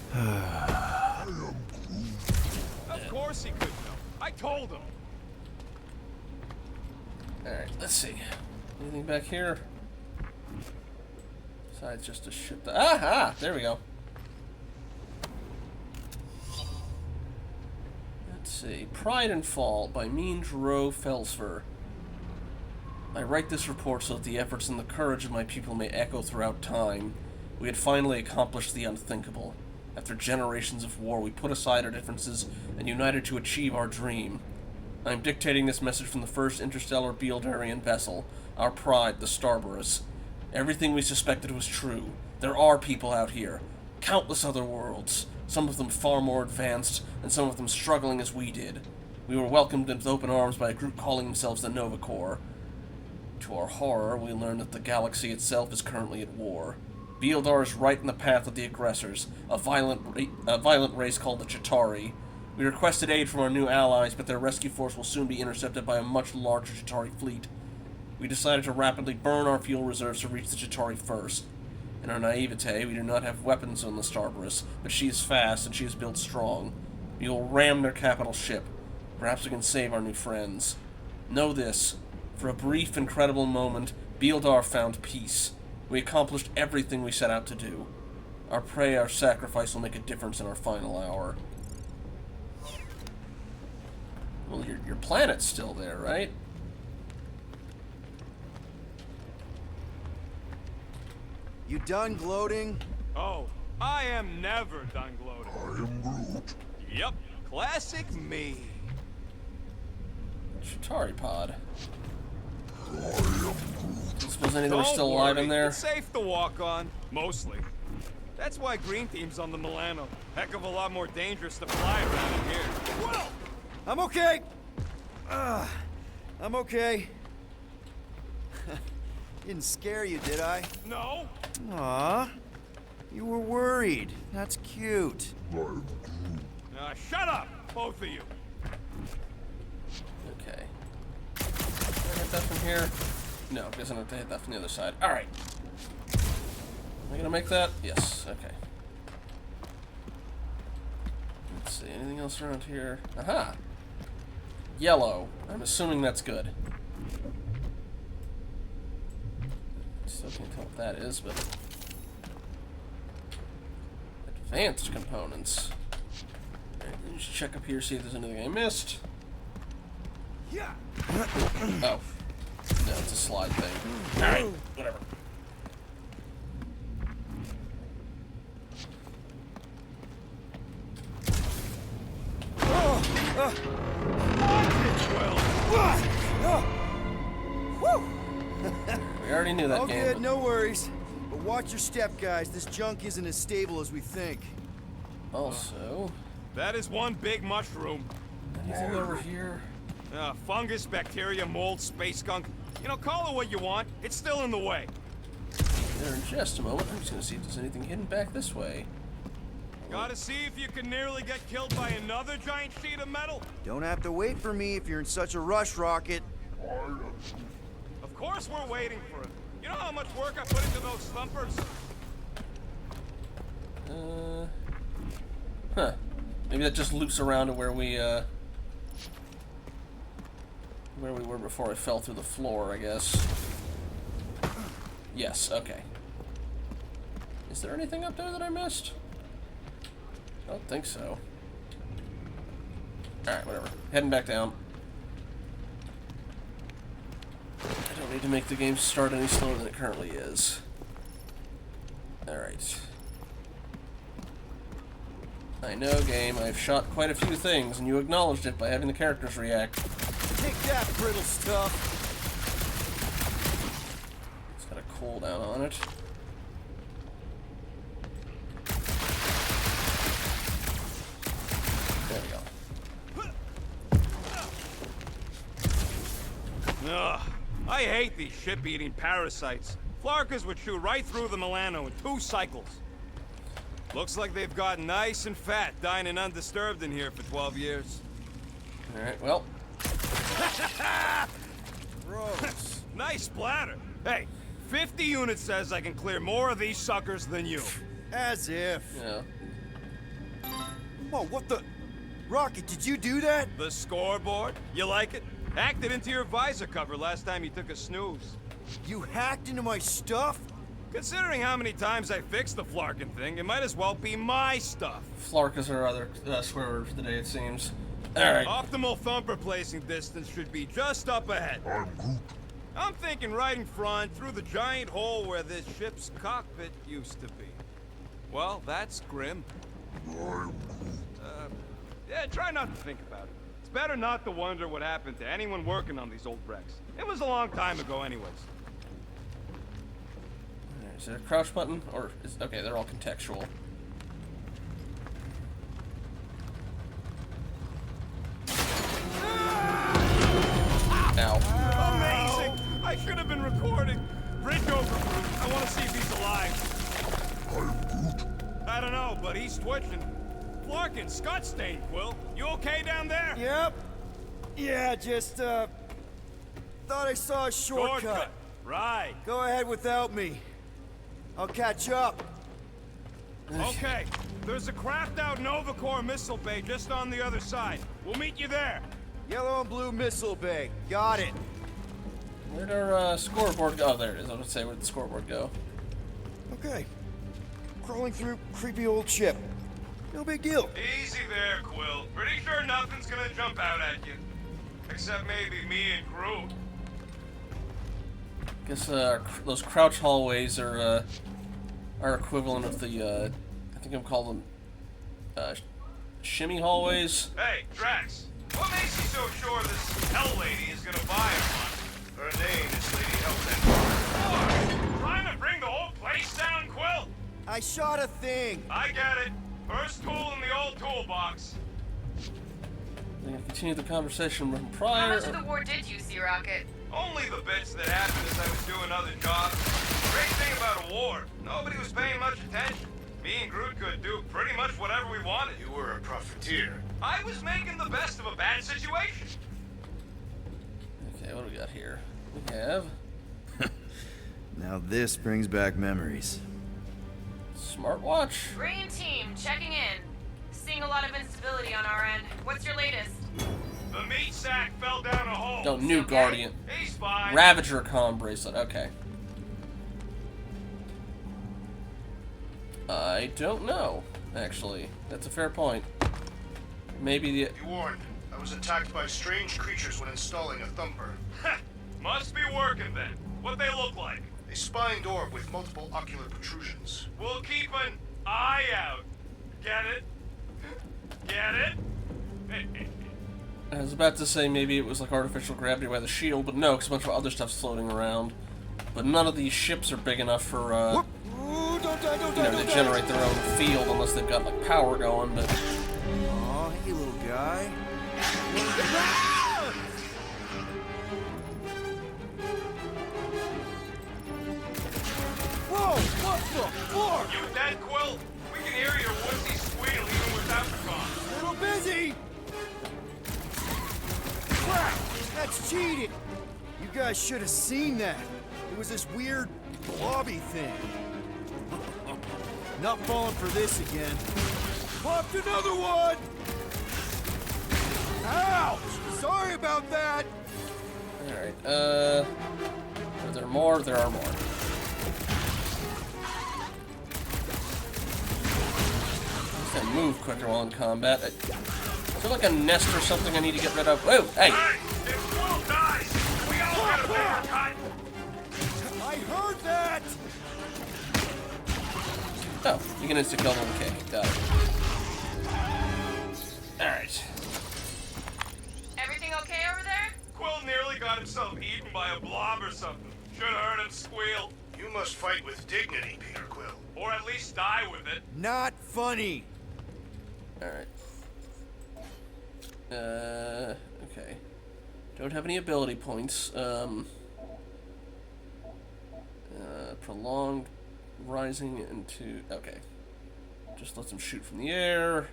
Of course he could know. I told him. Alright, let's see. Anything back here? Besides just a ship that... Aha! There we go. Let's see. Pride and Fall by Mean Ro Felsver. I write this report so that the efforts and the courage of my people may echo throughout time. We had finally accomplished the unthinkable. After generations of war, we put aside our differences and united to achieve our dream. I am dictating this message from the first interstellar Beeldarian vessel, our pride, the Starburus. Everything we suspected was true. There are people out here. Countless other worlds. Some of them far more advanced, and some of them struggling as we did. We were welcomed with open arms by a group calling themselves the Nova Corps. To our horror, we learned that the galaxy itself is currently at war. Beeldar is right in the path of the aggressors, a violent race called the Chitauri. We requested aid from our new allies, but their rescue force will soon be intercepted by a much larger Chitauri fleet. We decided to rapidly burn our fuel reserves to reach the Chitauri first. In our naivete, we do not have weapons on the Starburus, but she is fast and she is built strong. We will ram their capital ship. Perhaps we can save our new friends. Know this. For a brief, incredible moment, Beeldar found peace. We accomplished everything we set out to do. Our prey, our sacrifice will make a difference in our final hour. Well, your planet's still there, right? You done gloating? Oh, I am never done gloating. I am Groot. Yep, classic me. Chitauri pod. I am Groot. Suppose any that were still alive in there? It's safe to walk on, mostly. That's why Green Team's on the Milano. Heck of a lot more dangerous to fly around in here. Whoa! I'm okay. I'm okay. Didn't scare you, did I? No? Aw. You were worried. That's cute. Shut up, both of you. Okay. Can I hit that from here? No, guess I have to hit that from the other side. Alright. Am I gonna make that? Yes, okay. Let's see, anything else around here? Aha! Yellow. I'm assuming that's good. Still can't tell what that is, but... Advanced components. Alright, let's check up here, see if there's anything I missed. Yeah. Oh. No, it's a slide thing. Alright, whatever. We already knew that All game. good, but- no worries. But watch your step, guys. This junk isn't as stable as we think. Also, That is one big mushroom. anything over here? Fungus, bacteria, mold, space skunk. You know, call it what you want. It's still in the way. There in just a moment. I'm just gonna see if there's anything hidden back this way. Gotta see if you can nearly get killed by another giant sheet of metal. Don't have to wait for me if you're in such a rush, Rocket. Of course we're waiting for it. You know how much work I put into those thumpers? Huh. Maybe that just loops around to where we were before I fell through the floor, I guess. Yes, okay. Is there anything up there that I missed? I don't think so. Alright, whatever. Heading back down. I don't need to make the game start any slower than it currently is. Alright. I know, game. I've shot quite a few things, and you acknowledged it by having the characters react. Take that, brittle stuff. It's got a cooldown on it. There we go. Ugh. I hate these ship-eating parasites. Flarkas would chew right through the Milano in 2 cycles. Looks like they've gotten nice and fat, dining undisturbed in here for 12 years. Alright, well. Gross. Nice splatter. Hey, 50 units says I can clear more of these suckers than you. As if. Yeah. Whoa, what the? Rocket, did you do that? The scoreboard? You like it? Hacked it into your visor cover last time you took a snooze. You hacked into my stuff? Considering how many times I fixed the Flarkin thing, it might as well be my stuff. Flark is our other swear word for the day, it seems. Alright. Optimal thumper placing distance should be just up ahead. I'm thinking right in front, through the giant hole where this ship's cockpit used to be. Well, that's grim. Yeah, try not to think about it. It's better not to wonder what happened to anyone working on these old wrecks. It was a long time ago anyways. Is there a crouch button? Or is, okay, they're all contextual. Ow. Amazing! I should have been recording. Bridge over, Groot. I want to see if he's alive. I don't know, but he's twitching. Flarkin, Scott Stain, Quill. You okay down there? Yep. Yeah, just, thought I saw a shortcut. Right. Go ahead without me. I'll catch up. Okay. There's a craft out Nova Corps missile bay just on the other side. We'll meet you there. Yellow and blue missile bay. Got it. Where'd our scoreboard go? Oh, there it is. I was going to say, where'd the scoreboard go? Okay. Crawling through creepy old ship. No big deal. Easy there, Quill. Pretty sure nothing's gonna jump out at you. Except maybe me and Groot. Guess those crouch hallways are equivalent of the I think I'm calling them shimmy hallways. Hey, Drax. What makes you so sure this Hell Lady is gonna buy one? Her name is Lady Hellbender. Trying to bring the whole place down, Quill? I shot a thing. I get it. First tool in the old toolbox. We're gonna continue the conversation from How prior. much of the war did you see, Rocket? Only the bits that happened as I was doing other jobs. Great thing about a war, nobody was paying much attention. Me and Groot could do pretty much whatever we wanted. You were a profiteer. I was making the best of a bad situation. Okay, what do we got here? We have Now this brings back memories. smartwatch. Green team, checking in. Seeing a lot of instability on our end. What's your latest? The meat sack fell down a hole. Oh, new Okay. Guardian. He's fine. Ravager comm bracelet. Okay. I don't know, actually. That's a fair point. Maybe the... Be warned, I was attacked by strange creatures when installing a thumper. Must be working then. What they look like? A spined orb with multiple ocular protrusions. We'll keep an eye out. Get it? Get it? I was about to say maybe it was like artificial gravity by the shield, but no, because a bunch of other stuff's floating around. But none of these ships are big enough for, to generate their own field unless they've got, like, power going, but... Aw, hey, little guy. Whoa! What the fuck? You dead, Quill? We can hear your woodsy squeal even without the comm. Little busy! Crap! That's cheating! You guys should have seen that. It was this weird blobby thing. Not falling for this again. Popped another one! Ouch! Sorry about that! Alright, are there more? There are more. I move quicker while in combat. Is there like a nest or something I need to get rid of? Whoa, hey! Hey! If Quill dies, we all get a bigger cut! I heard that! Oh, you can insta-kill one kick. Got it. Alright. Everything okay over there? Quill nearly got himself eaten by a blob or something. Should have heard him squeal. You must fight with dignity, Peter Quill. Or at least die with it. Not funny. Alright. Okay. Don't have any ability points. Prolonged rising into... Okay. Just lets them shoot from the air.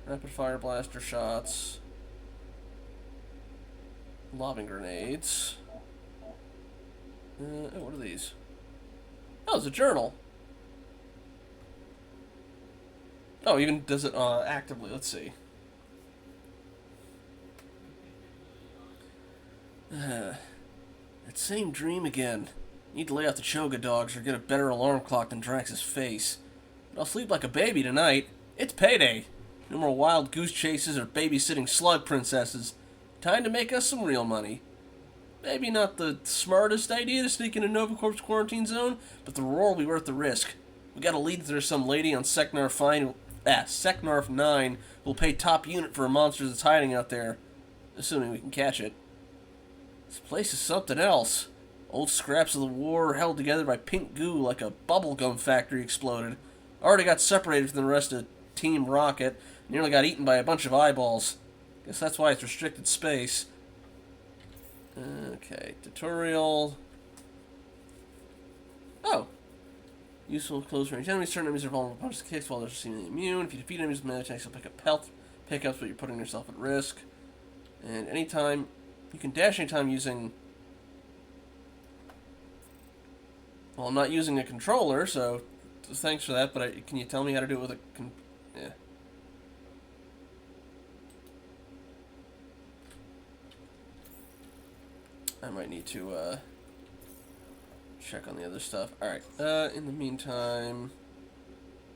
Rapid fire blaster shots. Lobbing grenades. Oh, what are these? Oh, it's a journal. Oh, even does it actively. Let's see. That same dream again. Need to lay out the Choga dogs or get a better alarm clock than Drax's face. But I'll sleep like a baby tonight. It's payday. No more wild goose chases or babysitting slug princesses. Time to make us some real money. Maybe not the smartest idea to sneak into Nova Corp's quarantine zone, but the reward will be worth the risk. We gotta lead that there's some lady on Seknarf 9 who'll pay top unit for a monster that's hiding out there. Assuming we can catch it. This place is something else. Old scraps of the war held together by pink goo like a bubblegum factory exploded. Already got separated from the rest of Team Rocket. Nearly got eaten by a bunch of eyeballs. Guess that's why it's restricted space. Okay, tutorial. Oh. Useful close range enemies. Certain enemies are vulnerable to punches and kicks while they're seemingly immune. If you defeat enemies with melee attacks, you'll pick up health pickups, but you're putting yourself at risk. And anytime, you can dash anytime using... Well, I'm not using a controller, so thanks for that, but can you tell me how to do it with a... Yeah. I might need to, check on the other stuff. Alright, in the meantime...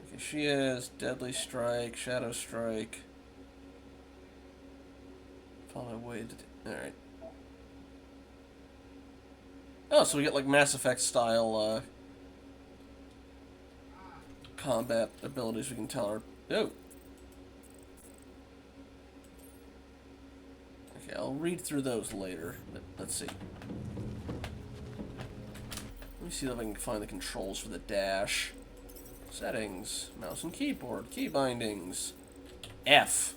Okay, she has Deadly Strike, Shadow Strike... Follow way to... Alright. Oh, so we get, like, Mass Effect style, combat abilities we can tell her. Oh! Okay, I'll read through those later, but let's see. Let me see if I can find the controls for the dash. Settings, mouse and keyboard, key bindings. F.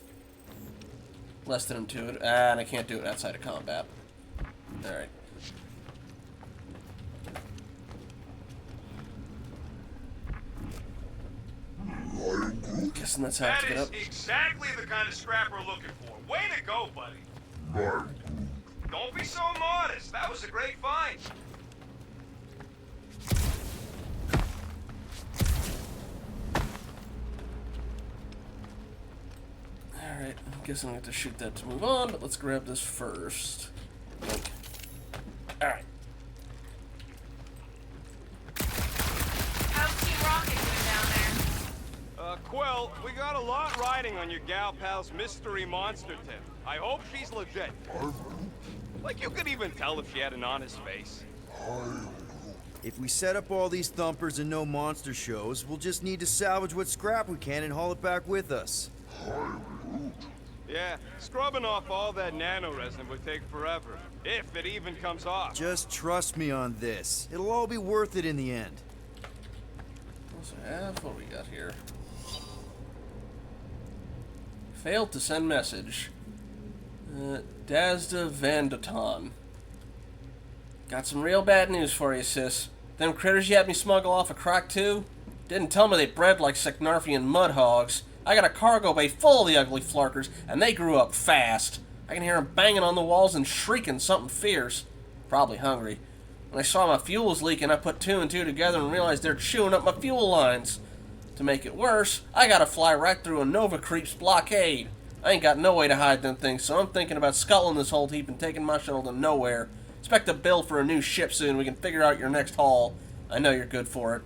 Less than intuitive. And I can't do it outside of combat. Alright. Guessing that's how I have That to get is up. exactly the kind of scrap we're looking for. Way to go, buddy. Don't be so modest. That was a great find. Alright, I guess I'm gonna have to shoot that to move on, but let's grab this first. Alright. How's Team Rocket doing down there? Quill, we got a lot riding on your gal pal's mystery monster tip. I hope she's legit. Like, you could even tell if she had an honest face. If we set up all these thumpers and no monster shows, we'll just need to salvage what scrap we can and haul it back with us. Yeah, scrubbing off all that nanoresin would take forever, if it even comes off. Just trust me on this. It'll all be worth it in the end. Also have what we got here. Failed to send message. Dazda Vandoton. Got some real bad news for you, sis. Them critters you had me smuggle off a crack too? Didn't tell me they bred like Seknarfian mud hogs. I got a cargo bay full of the ugly flarkers, and they grew up fast. I can hear them banging on the walls and shrieking something fierce. Probably hungry. When I saw my fuel was leaking, I put 2 and 2 together and realized they're chewing up my fuel lines. To make it worse, I gotta fly right through a Nova Creeps blockade. I ain't got no way to hide them things, so I'm thinking about scuttling this whole heap and taking my shuttle to nowhere. Expect a bill for a new ship soon. We can figure out your next haul. I know you're good for it.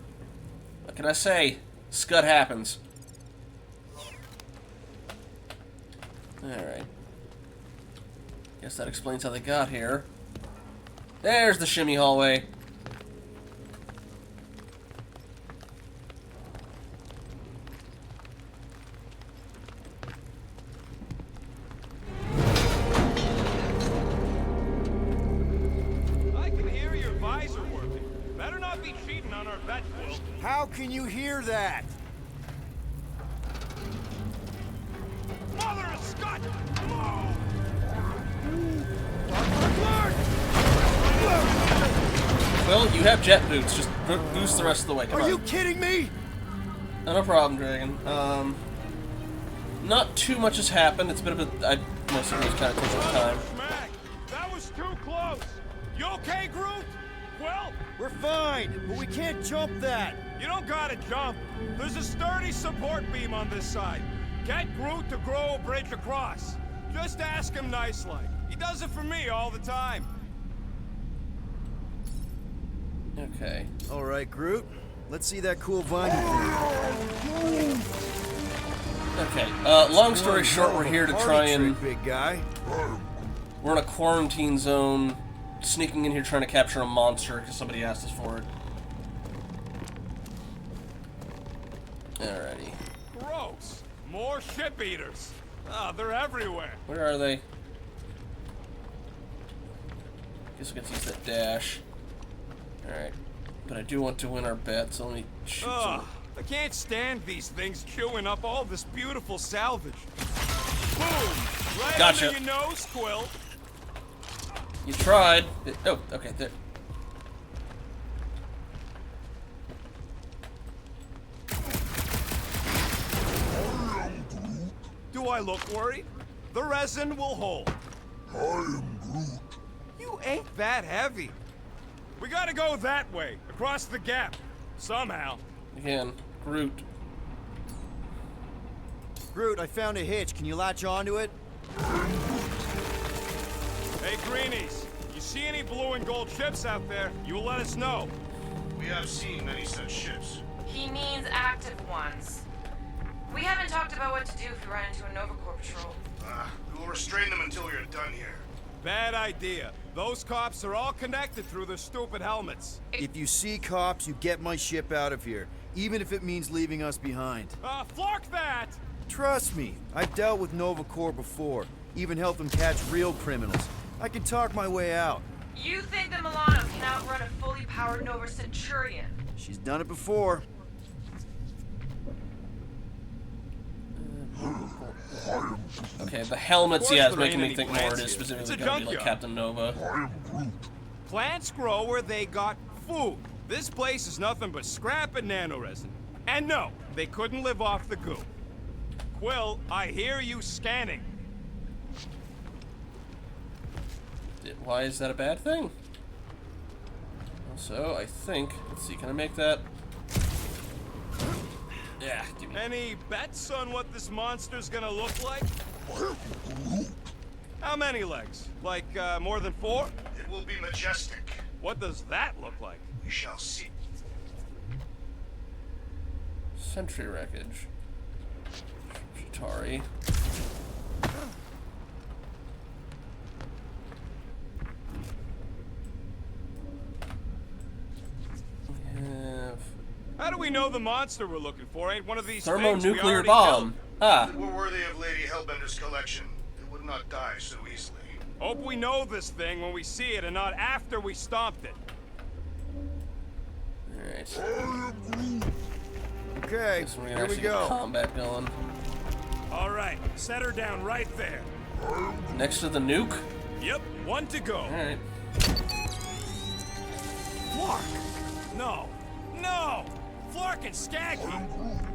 What can I say? Scud happens. Alright. Guess that explains how they got here. There's the shimmy hallway. I can hear your visor working. Better not be cheating on our bet, Quill. How can you hear that? Mother of Scott! No! Well, you have jet boots. Just boost the rest of the way. Come Are on. you kidding me? No problem, Dragon. Not too much has happened. It's been a bit. Most of it was kind of taking time. Smack! That was too close! You okay, Groot? Well, We're fine, but we can't jump that. you don't gotta jump. There's a sturdy support beam on this side. Get Groot to grow a bridge across. Just ask him nice-like. He does it for me all the time. Okay. All right, Groot. Let's see that cool vine. Okay. Long story short, we're here to try and. Big guy. We're in a quarantine zone, sneaking in here trying to capture a monster because somebody asked us for it. Alrighty. Gross. More ship eaters. Ah, they're everywhere. Where are they? Guess we get to use that dash. Alright. But I do want to win our bet, so let me shoot Ugh, some. I can't stand these things chewing up all this beautiful salvage. Boom! Right Gotcha. under your nose, Quill. You tried. Oh, okay, there. Do I look worried? The resin will hold. I am Groot. You ain't that heavy. We gotta go that way, across the gap. Somehow. Again, Groot. Groot, I found a hitch. Can you latch onto it? Hey, Greenies. You see any blue and gold ships out there, you will let us know. We have seen many such ships. He means active ones. We haven't talked about what to do if we run into a Nova Corps patrol. We will restrain them until we are done here. Bad idea. Those cops are all connected through their stupid helmets. If you see cops, you get my ship out of here, even if it means leaving us behind. Flark that! Trust me, I've dealt with Nova Corps before, even helped them catch real criminals. I can talk my way out. You think that Milano can outrun a fully powered Nova Centurion? She's done it before. Okay, the helmets, Of course yeah, it's there making ain't me any think more plants it is here. It's specifically a gonna be like junkyard. Captain Nova. I am Groot. Plants grow where they got food. This place is nothing but scrap and nanoresin. And no, they couldn't live off the goo. Quill, I hear you scanning. Why is that a bad thing? Also, I think, let's see, can I make that? Yeah, give me. Any bets on what this monster's gonna look like? How many legs? Like, more than 4? It will be majestic. What does that look like? We shall see. Sentry wreckage. Chitauri. How do we know the monster we're looking for ain't one of these things we Thermonuclear already bomb. Ah. If it were worthy of Lady Hellbender's collection, it would not die so easily. Hope we know this thing when we see it and not after we stomped it. Alright. Okay, Guess we're gonna here we actually get go. combat going. All right, set her down right there. Next to the nuke? Yep, 1 to go. Alright. Flark! No! No! Flark and Skaggy!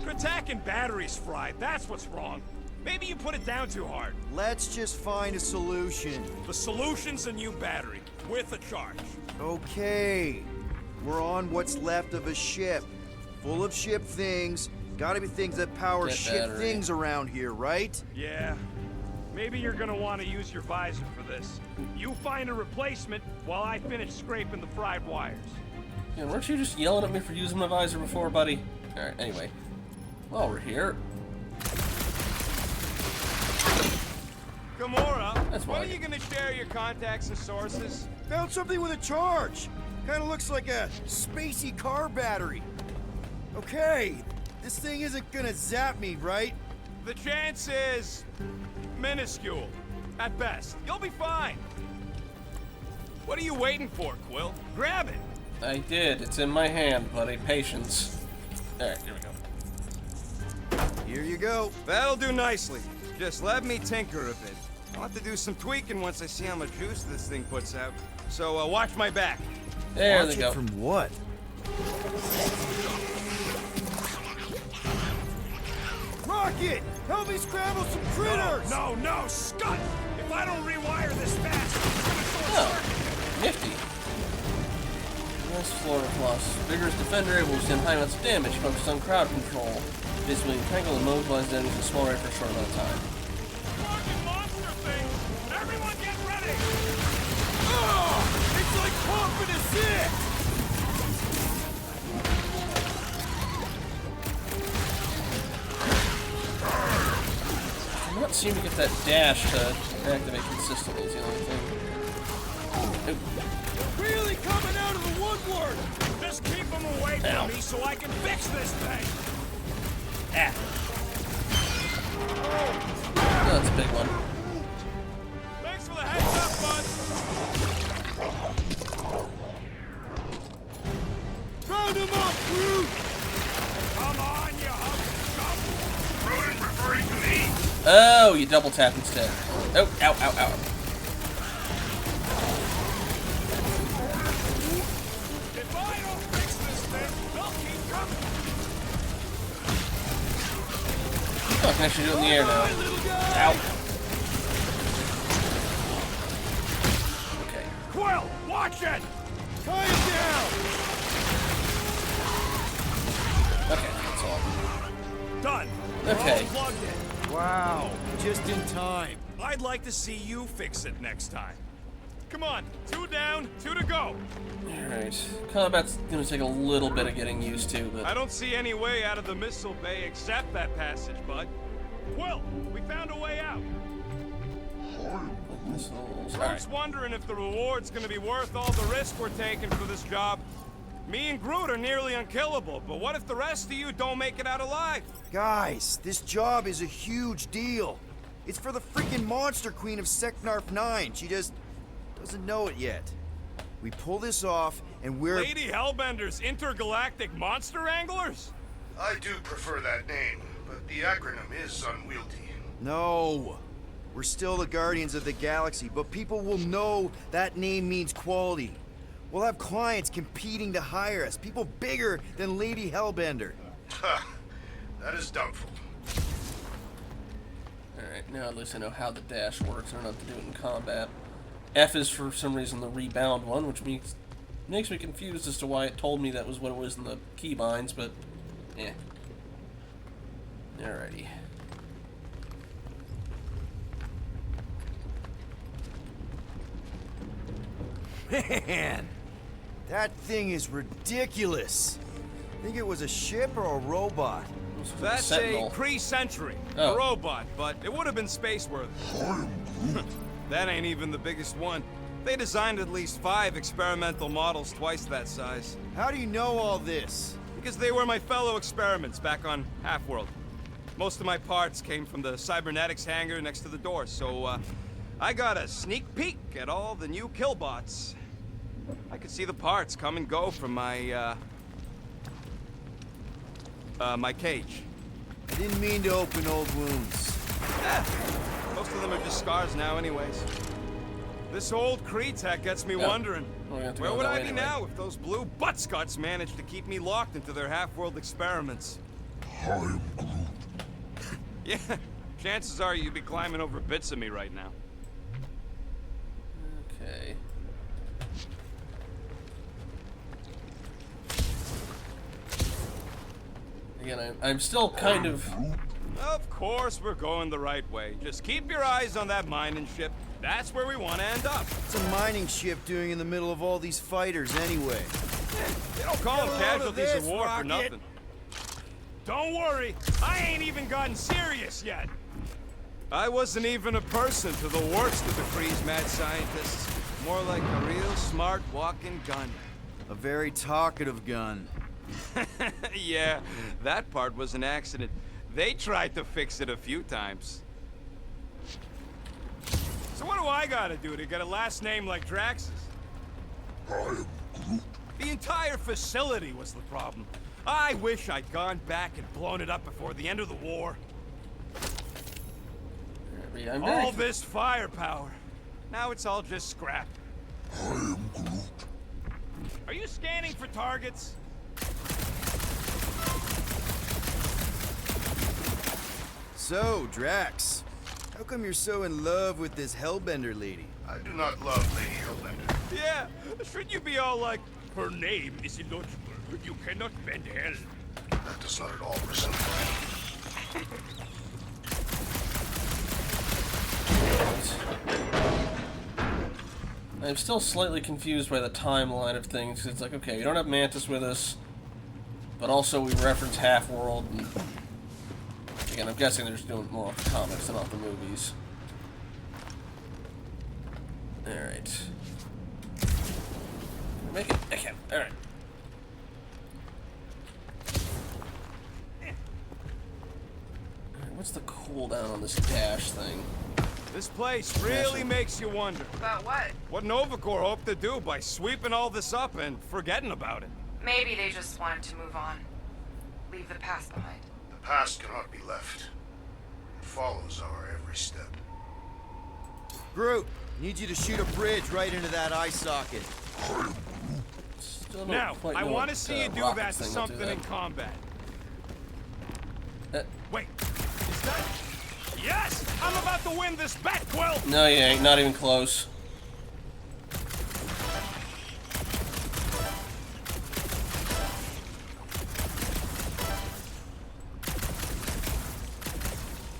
Kratak and batteries fried, that's what's wrong. Maybe you put it down too hard. Let's just find a solution. The solution's a new battery, with a charge. Okay, we're on what's left of a ship. Full of ship things. Gotta be things that power Get ship battery. things around here, right? Yeah. Maybe you're gonna want to use your visor for this. You find a replacement while I finish scraping the fried wires. Yeah, weren't you just yelling at me for using my visor before, buddy? Alright, anyway. While we're here. Gamora, That's when why. are you gonna share your contacts and sources? Found something with a charge. Kinda looks like a spacey car battery. Okay, this thing isn't gonna zap me, right? The chance is minuscule, at best. You'll be fine. What are you waiting for, Quill? Grab it. I did. It's in my hand, buddy. Patience. Alright, here we go. Here you go. That'll do nicely. Just let me tinker a bit. I'll have to do some tweaking once I see how much juice this thing puts out. So, watch my back. There Watch they it go. from what? Rocket! Help me scramble some critters! No, no, Scott! If I don't rewire this fast, it's gonna short Oh, circuit. nifty. Nice Flora Floss. Vigorous defender able to withstand high amounts of damage, focused on crowd control. Basically, entangle and mobilize enemies in a small rate for a short amount of time. Fucking monster thing! Everyone get ready! It's like pumping a zit! I'm not seeming to get that dash to activate consistently is the only thing. Oop. Really coming out of the woodwork! Just keep them away from Ow. me so I can fix this thing! Ah. Oh, that's a big one. Thanks for the heads up, bud! Round him up, Groot! Come on, you hunk of Ronan referring to me. Oh, you double tap instead. Oh, ow, ow, ow. If I don't fix this thing, they'll keep coming! Oh, I can actually do it in the air now. Ow. Okay. Quill, watch it! Tie him down! Okay, that's all. Done. Okay. All plugged in. Wow, just in time. I'd like to see you fix it next time. Come on, 2 down, 2 to go. Alright. Combat's gonna take a little bit of getting used to, I but... don't see any way out of the missile bay except that passage, bud. Quill, we found a way out. Missiles. I'm Alright. just wondering if the reward's gonna be worth all the risk we're taking for this job. Me and Groot are nearly unkillable, but what if the rest of you don't make it out alive? Guys, this job is a huge deal. It's for the freaking monster queen of Seknarf 9. She just doesn't know it yet. We pull this off, and we're... Lady Hellbender's intergalactic monster anglers? I do prefer that name, but the acronym is unwieldy. No. We're still the Guardians of the Galaxy, but people will know that name means quality. We'll have clients competing to hire us, people bigger than Lady Hellbender. Ha! That is doubtful. Alright, now at least I know how the dash works. I don't have to do it in combat. F is for some reason the rebound one, which makes me confused as to why it told me that was what it was in the keybinds, but eh. Alrighty. Man, that thing is ridiculous. Think it was a ship or a robot? That's Sentinel. a Kree-Sentry, Oh. a robot, but it would have been space-worthy. That ain't even the biggest one. They designed at least 5 experimental models twice that size. How do you know all this? Because they were my fellow experiments back on Half-World. Most of my parts came from the cybernetics hangar next to the door, so I got a sneak peek at all the new killbots. I could see the parts come and go from my my cage. I didn't mean to open old wounds. Most of them are just scars now anyways. This old Kree tech gets me wondering, Well, we have to where go would that I way be anyway. now if those blue butt-scuts managed to keep me locked into their half-world experiments? I am Groot. Yeah, chances are you'd be climbing over bits of me right now. Okay. Again, I'm still kind of... Of course we're going the right way. Just keep your eyes on that mining ship. That's where we want to end up. What's a mining ship doing in the middle of all these fighters anyway? They don't call them Get a load of casualties of this, war for Rocket. nothing. Don't worry, I ain't even gotten serious yet. I wasn't even a person to the worst of the Free's mad scientists. More like a real smart walking gun. A very talkative gun. Yeah, that part was an accident. They tried to fix it a few times. So what do I gotta do to get a last name like Drax's? I am Groot. The entire facility was the problem. I wish I'd gone back and blown it up before the end of the war. I'm All very... this firepower. Now it's all just scrap. I am Groot. Are you scanning for targets? So, Drax, how come you're so in love with this Hellbender lady? I do not love Lady Hellbender. Yeah, shouldn't you be all like, her name is illogical. You cannot bend hell. That does not at all resemble her. I'm still slightly confused by the timeline of things. It's like, okay, we don't have Mantis with us, but also we reference Half-World. And again, I'm guessing they're just doing more off the comics than off the movies. Alright. Make it. Okay, alright. What's the cooldown on this dash thing? This place really makes you wonder. About what? What Nova Corps hoped to do by sweeping all this up and forgetting about it. Maybe they just wanted to move on. Leave the past behind. The past cannot be left. It follows our every step. Groot, need you to shoot a bridge right into that eye socket. Still don't Now, quite I know want to what, see you do Rocket's that to thing will do something in combat. Wait, is that... Yes! I'm about to win this bet, Quill! No, you ain't. Not even close.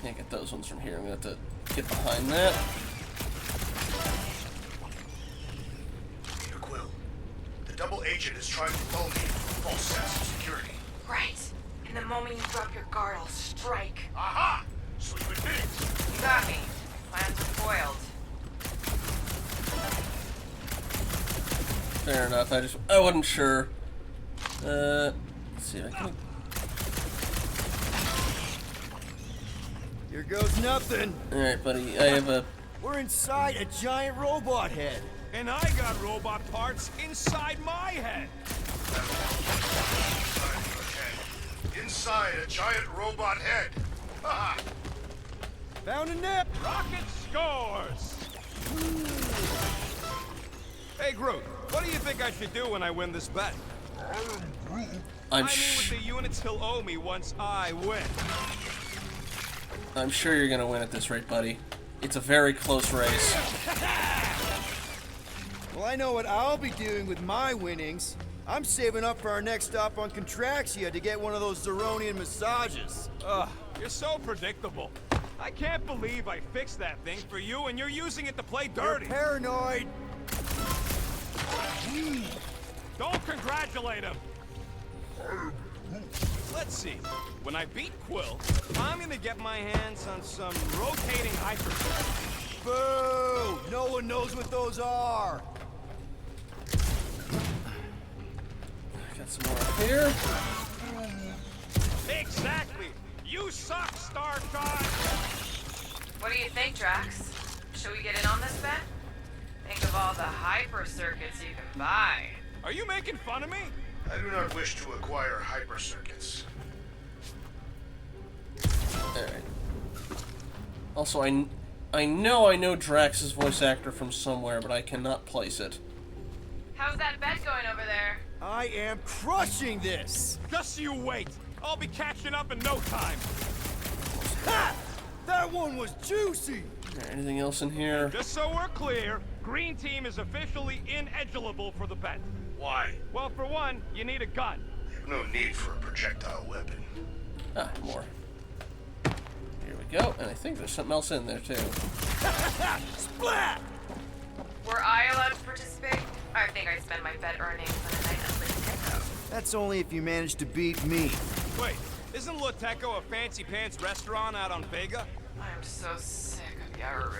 Can't get those ones from here. I'm gonna have to get behind that. Peter Quill, the double agent is trying to lull me into a false sense of security. Right. And the moment you drop your guard, I'll strike. Aha! So you admit it? You got me. Plans are foiled. Fair enough. I wasn't sure. Let's see. I can. Here goes nothing. All right, buddy. I have a. We're inside a giant robot head. And I got robot parts inside my head. Inside a giant robot head. Haha! Found a nip. Rocket scores! Hey, Groot, what do you think I should do when I win this bet? I'm with the units he'll owe me once I win. I'm sure you're gonna win at this rate, buddy. It's a very close race. Well, I know what I'll be doing with my winnings. I'm saving up for our next stop on Contraxia to get one of those Zeronian massages. Ugh, you're so predictable. I can't believe I fixed that thing for you and you're using it to play dirty. You're paranoid. Don't congratulate him. Let's see. When I beat Quill, I'm gonna get my hands on some rotating hyper. Boo! No one knows what those are. Got some more up here. Exactly. You suck, Starshot. What do you think, Drax? Should we get in on this bet? Think of all the hyper circuits you can buy. Are you making fun of me? I do not wish to acquire hyper circuits. Alright. Also, I know Drax's voice actor from somewhere, but I cannot place it. How's that bet going over there? I am crushing this. Just you wait. I'll be catching up in no time. Ha! That one was juicy. Alright, anything else in here? Just so we're clear, Green Team is officially ineligible for the bet. Why? Well, for one, you need a gun. No need for a projectile weapon. Ah, more. Here we go, and I think there's something else in there too. Splat! Were I allowed to participate? I think I spend my bet earnings on a night at Lick. That's only if you manage to beat me. Wait, isn't Lateco a fancy pants restaurant out on Vega? I'm so sick of Yarrow.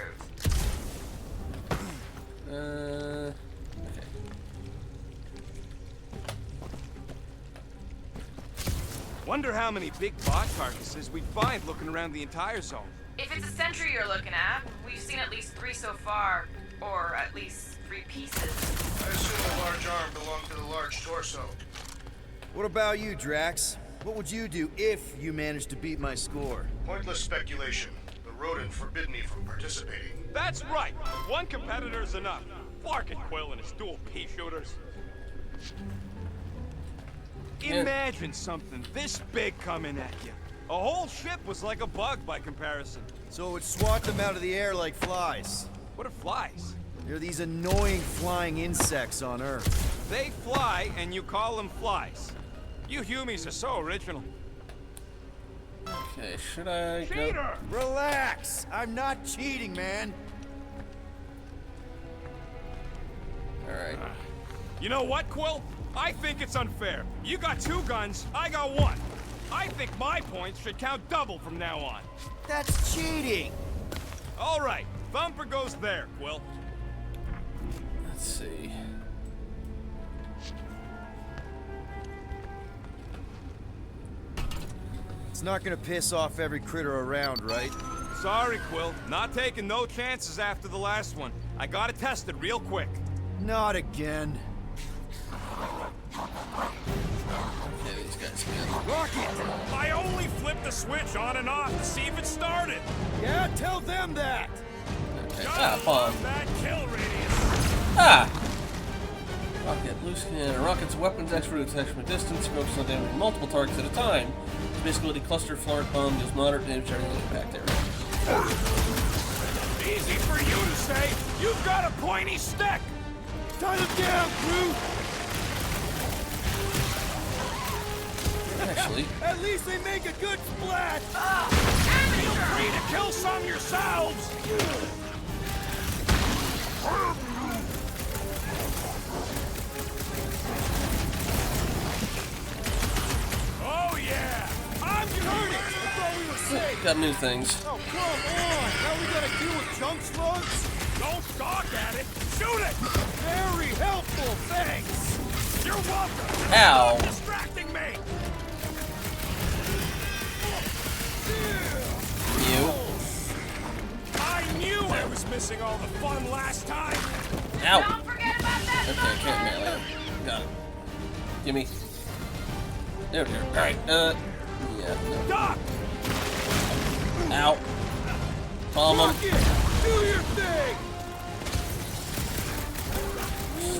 Okay. Wonder how many big bot carcasses we'd find looking around the entire zone. If it's a sentry you're looking at, we've seen at least 3 so far. Or at least 3 pieces. I assume the large arm belonged to the large torso. What about you, Drax? What would you do if you managed to beat my score? Pointless speculation. The rodent forbid me from participating. That's right. One competitor's enough. Clark and Quill and his dual pea shooters. Imagine something this big coming at you. A whole ship was like a bug by comparison. So it would swat them out of the air like flies. What are flies? They're these annoying flying insects on Earth. They fly and you call them flies. You Humies are so original. Okay, should I go? Cheater! Relax! I'm not cheating, man! Alright. You know what, Quill? I think it's unfair. You got 2 guns, I got 1. I think my points should count double from now on. That's cheating! All right, Thumper goes there, Quill. Let's see. It's not gonna piss off every critter around, right? Sorry, Quill. Not taking no chances after the last one. I got it tested real quick. Not again. Okay, these guys again. Rocket! I only flipped the switch on and off to see if it started. Yeah, tell them that! Okay. Ah, bomb. That kill radius. Ah! Rocket, loose cannon. A rocket's weapons expert detection from a distance, focus on damaging multiple targets at a time. Its basically cluster floor bomb deals moderate damage to every impact area. Easy for you to say. You've got a pointy stick. Tie them down, crew! Actually, At least they make a good splat! Feel free to kill some yourselves. Oh yeah, I'm hurting. I thought we were safe! got new things. Oh, come on! Now we gotta deal with junk slugs? Don't gawk at it. Shoot it. Very helpful, thanks! You're welcome. Ow. Stop distracting me. You. I knew I was missing all the fun last time. Ow. Don't forget about that Okay, I can't melee him. Got it. Gimme. There we go. Alright, yeah. No. Doc! Ow. Bomb him. Rocket! Do your thing!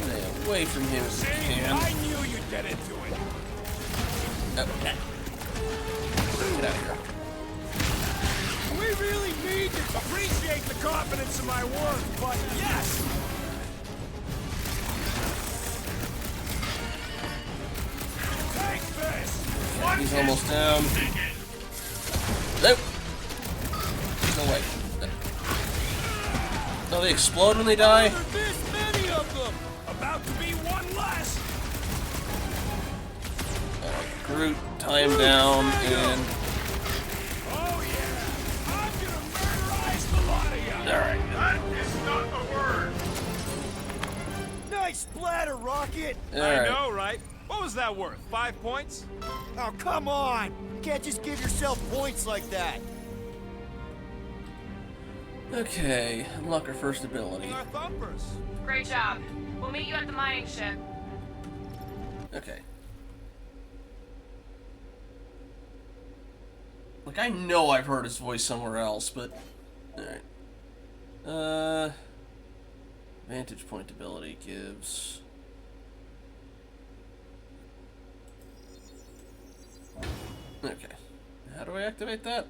Stay away from him if See, you can. I knew you'd get into it. Get out of here. We confidence in my work, but yes! Take this! He's almost down. Nope. No way. No, they explode when they die? There's this many of them! About to be one less! Groot, tie him down, and... Oh yeah! I'm gonna murderize the lot of you! Alright. That is not a word! Nice splatter, Rocket! I Alright. know, right? What was that worth? 5 points? Oh, come on! You can't just give yourself points like that. Okay, unlock our first ability. Our thumpers. Great job. We'll meet you at the mining ship. Okay. Like, I know I've heard his voice somewhere else, but... Alright. Vantage point ability gives... Okay. How do I activate that?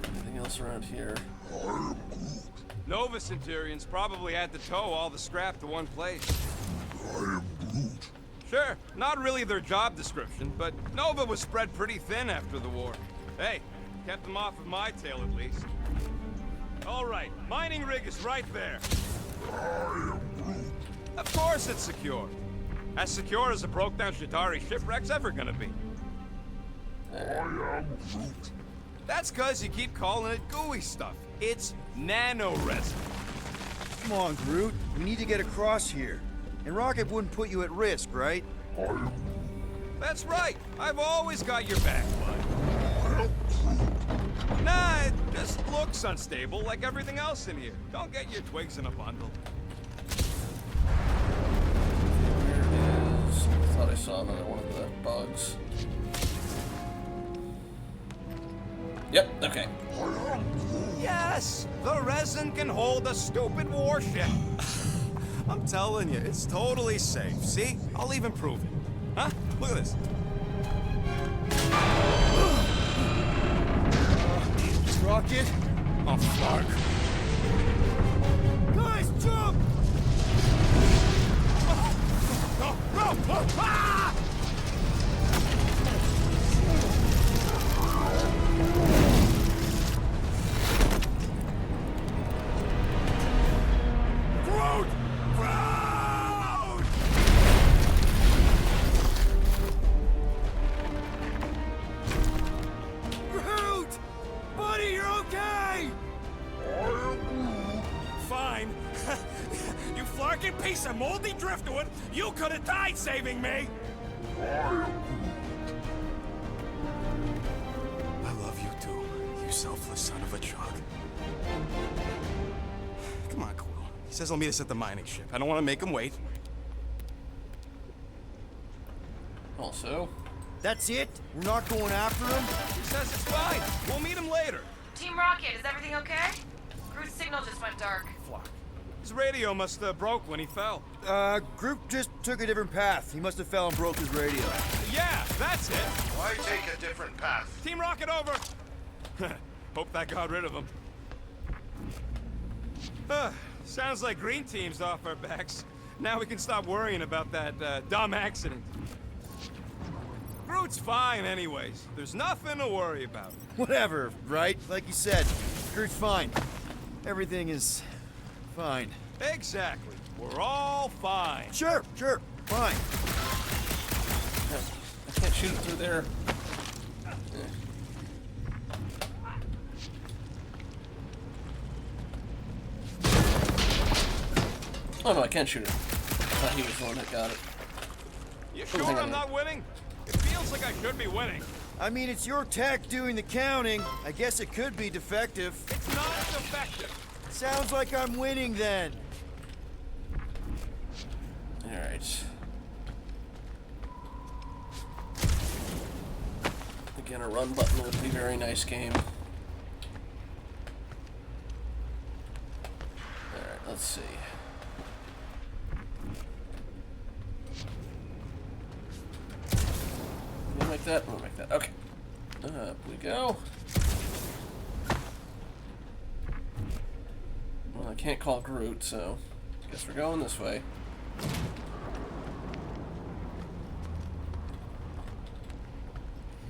Anything else around here? Nova Centurions probably had to tow all the scrap to one place. I am Groot. Sure, not really their job description, but Nova was spread pretty thin after the war. Hey, kept them off of my tail at least. All right, mining rig is right there. I am Groot. Of course it's secure. As secure as a broke-down Chitauri shipwreck's ever gonna be. I am Groot. That's cause you keep calling it gooey stuff. It's nano-resin. Come on, Groot. We need to get across here. And Rocket wouldn't put you at risk, right? I am That's right. I've always got your back, bud. I am Groot. Nah, it just looks unstable like everything else in here. Don't get your twigs in a bundle. There it is. I thought I saw another one of the bugs. Yep, okay. Yes! The resin can hold a stupid warship. I'm telling you, it's totally safe. See? I'll even prove it. Huh? Look at this. Rocket? Oh, fuck. Guys, jump! No, no! Ah! Groot! Groot! Groot! Buddy, you're okay! Fine. You flarkin' piece of moldy driftwood! You could have died saving me! I love you too, you selfless son of a truck. Come on, Quill. He says he'll meet us at the mining ship. I don't want to make him wait. Also, That's it? We're not going after him? He says it's fine. We'll meet him later. Team Rocket, is everything okay? Groot's signal just went dark. His radio must have broke when he fell. Groot just took a different path. He must have fell and broke his radio. Yeah, that's it. Why take a different path? Team Rocket over. Hope that got rid of him. Sounds like Green Team's off our backs. Now we can stop worrying about that dumb accident. Groot's fine anyways. There's nothing to worry about. Whatever, right? Like you said, Groot's fine. Everything is fine. Exactly. We're all fine. Sure, fine. I can't shoot it through there. Oh no, I can't shoot it. I thought he was the one that got it. You sure hang on I'm a not winning? It feels like I should be winning. I mean, it's your tech doing the counting. I guess it could be defective. It's not defective. Sounds like I'm winning then. Alright. Again, a run button would be very nice game. Alright, let's see. that. We'll make that. Okay. Up we go. Well, I can't call Groot, so I guess we're going this way.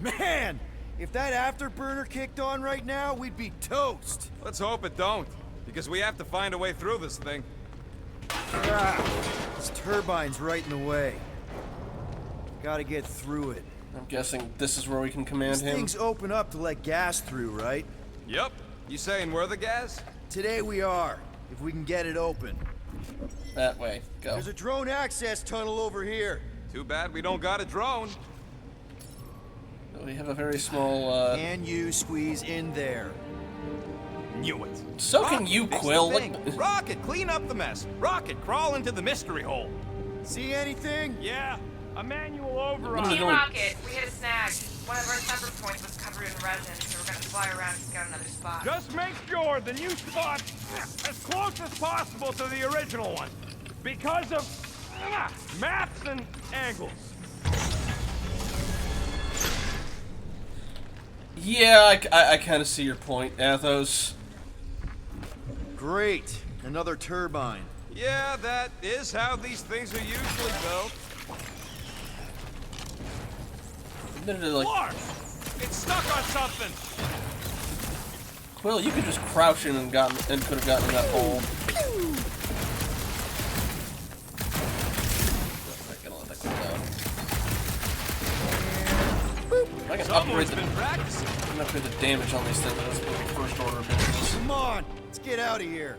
Man! If that afterburner kicked on right now, we'd be toast! Let's hope it don't, because we have to find a way through this thing. This turbine's right in the way. Gotta get through it. I'm guessing this is where we can command These him. things open up to let gas through, right? Yep. You saying we're the gas? Today we are, if we can get it open. That way. Go. There's a drone access tunnel over here. Too bad we don't got a drone. We have a very small, Can you squeeze in there? Knew it. So can you, fix the Quill. thing. What- Rocket, clean up the mess. Rocket, crawl into the mystery hole. See anything? Yeah, a manual override. What are we Team doing? Rocket, we hit a snag. One of our sensor points was covered in resin, so we're gonna fly around and scout another spot. Just make sure the new spot as close as possible to the original one, because of maps and angles. Yeah, I kind of see your point, Athos. Great. Another turbine. Yeah, that is how these things are usually built. Literally, like, Clark, it's stuck on something. Quill, you could just crouch in and could have gotten in that hole. I'm gonna let that go down. I can upgrade Someone's the been practicing. I can upgrade the damage on these things. That's the first order of business. Come on, let's get out of here.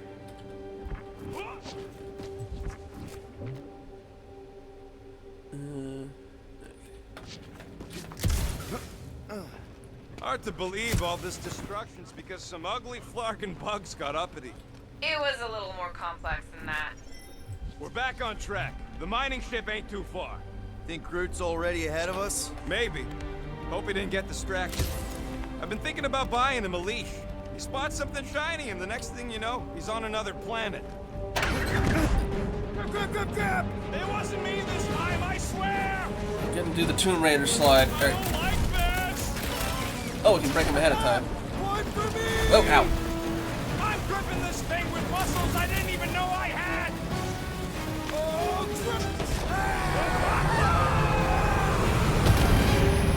Hard to believe all this destruction's because some ugly flarkin' bugs got uppity. It was a little more complex than that. We're back on track. The mining ship ain't too far. Think Groot's already ahead of us? Maybe. Hope he didn't get distracted. I've been thinking about buying him a leash. He spots something shiny, and the next thing you know, he's on another planet. Grab! It wasn't me this time, I swear. Get him do the Tomb Raider slide. I don't like this. Oh, we can break him ahead of time. One for me! Oh, ow. I'm gripping this thing with muscles I didn't even know I had. Oh,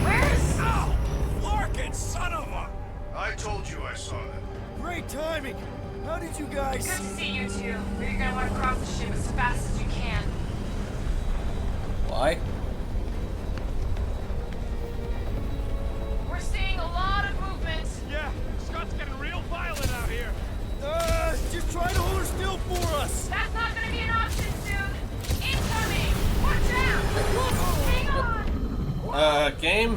Where's... Ow! Larkin, son of a... I told you I saw that. great timing! How did you guys... Good to see you two. But you're gonna want to cross the ship as fast as you can. Why? We're seeing a lot of movement. Yeah, Scott's getting real violent out here. Just try to hold her still for us! That's not gonna be an option soon. Incoming! Watch out! Hang on! Game?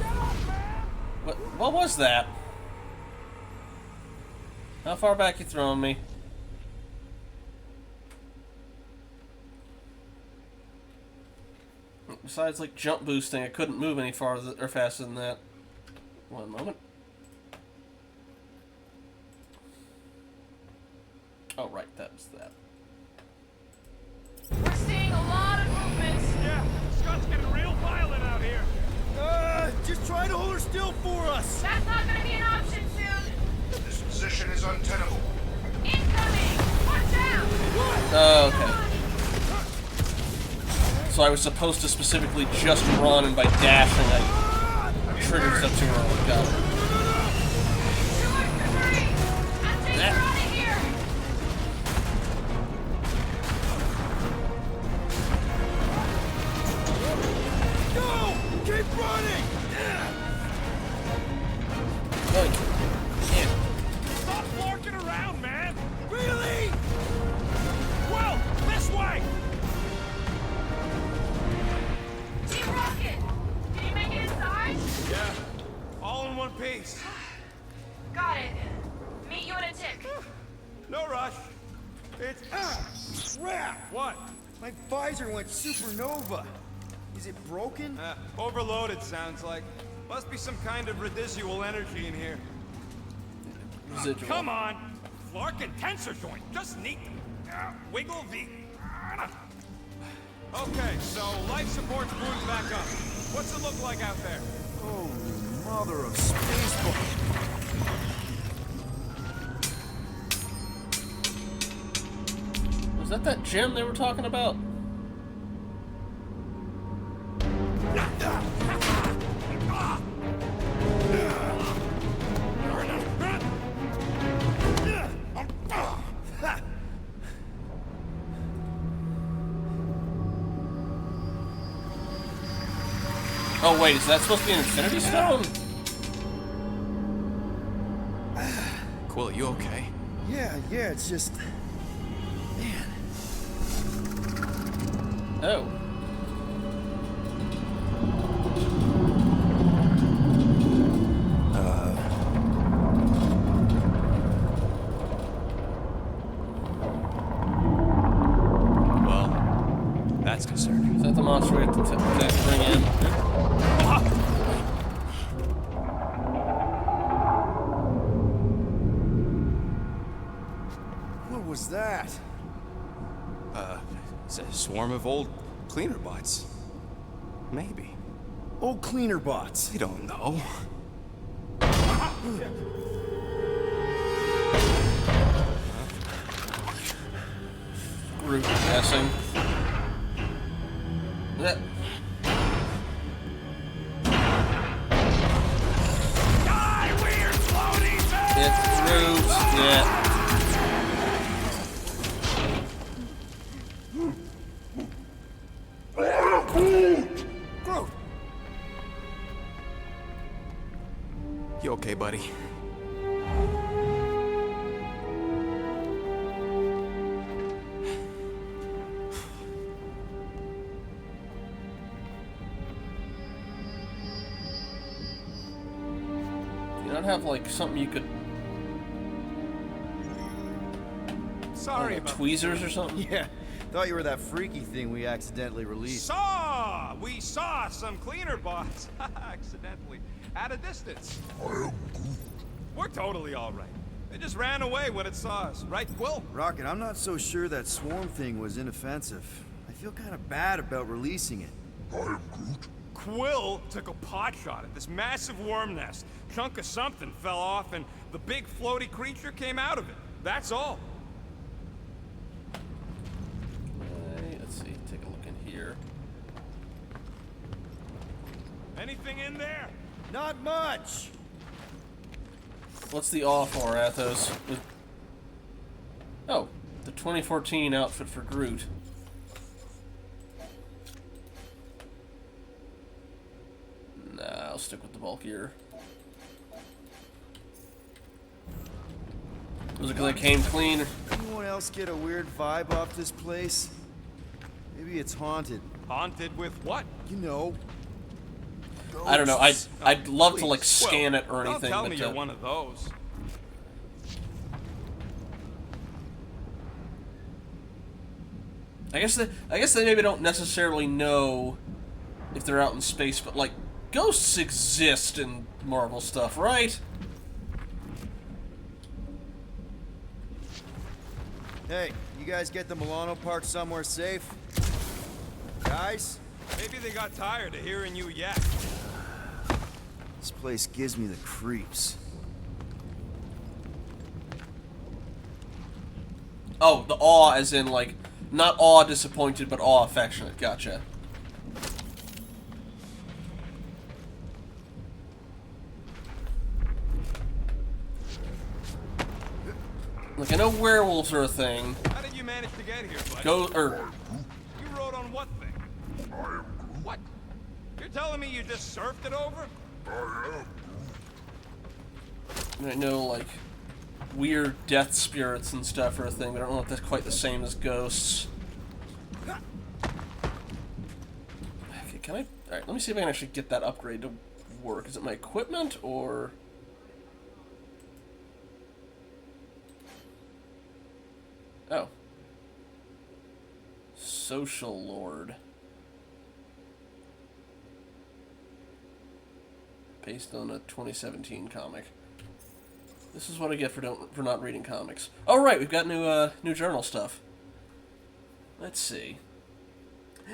What was that? How far back you throwing me? Besides, like, jump boosting, I couldn't move any farther or faster than that. One moment. Oh, right, that was that. We're seeing a lot of movement. Yeah, Scott's getting real violent out here. Just try to hold her still for us! That's not gonna be an option soon. This position is untenable. Incoming! Watch out! Oh, okay. So I was supposed to specifically just run, and by dashing, I triggered stuff too early. Got it. I'm taking her out of here! Go! Keep running! Good. Yeah. Stop flarking around, man. Really? Well, this way. Team Rocket! Can you make it inside? Yeah, all in one piece. Got it. Meet you in a tick. No rush. It's... Crap! What? My visor went supernova. Is it broken? Overloaded, sounds like. Must be some kind of residual energy in here. Residual. Come on. Flarkin tensor joint. Just neat them. Wiggle V. Okay, so life support's booted back up. What's it look like out there? Oh, mother of spaceballs. Was that gem they were talking about? Oh wait, is that supposed to be an Infinity Stone? Quill, you okay? Yeah, it's just... Man. Oh. Well, that's concerning. Is that the monster we have to bring in? What was that? It's a swarm of old cleaner bots. Maybe. Old cleaner bots. I don't know. Groot, I'm guessing. That. It's Groot, yeah. Groot! You okay, buddy? You don't have like something you could Sorry about tweezers or something? Yeah, thought you were that freaky thing we accidentally released. We saw some cleaner bots accidentally at a distance. We're totally all right. They just ran away when it saw us, right, Quill? Rocket, I'm not so sure that swarm thing was inoffensive. I feel kind of bad about releasing it. Quill took a pot shot at this massive worm nest. Chunk of something fell off, and the big floaty creature came out of it. That's all. Let's see, take a look in here. Anything in there? Not much! What's the awe for, Athos? Oh, the 2014 outfit for Groot. Nah, I'll stick with the bulkier. Was it because I came clean? Anyone else get a weird vibe off this place? Maybe it's haunted. Haunted with what? You know. I don't know. I'd love to like Please. scan Well, it or anything. Don't tell but, me you're one of those. I guess they maybe don't necessarily know if they're out in space, but like ghosts exist in Marvel stuff, right? Hey, you guys get the Milano parked somewhere safe? Guys? Maybe they got tired of hearing you yak. This place gives me the creeps. Oh, the awe as in like not awe disappointed, but awe affectionate. Gotcha. Like I know werewolves are a thing. How did you manage to get here, buddy? You rode on what thing? What? You're telling me you just surfed it over? I know like weird death spirits and stuff are a thing, but I don't know if that's quite the same as ghosts. Okay, can I? Alright, let me see if I can actually get that upgrade to work. Is it my equipment or? Oh. Social Lord. Based on a 2017 comic. This is what I get for not reading comics. Oh right, we've got new journal stuff. Let's see.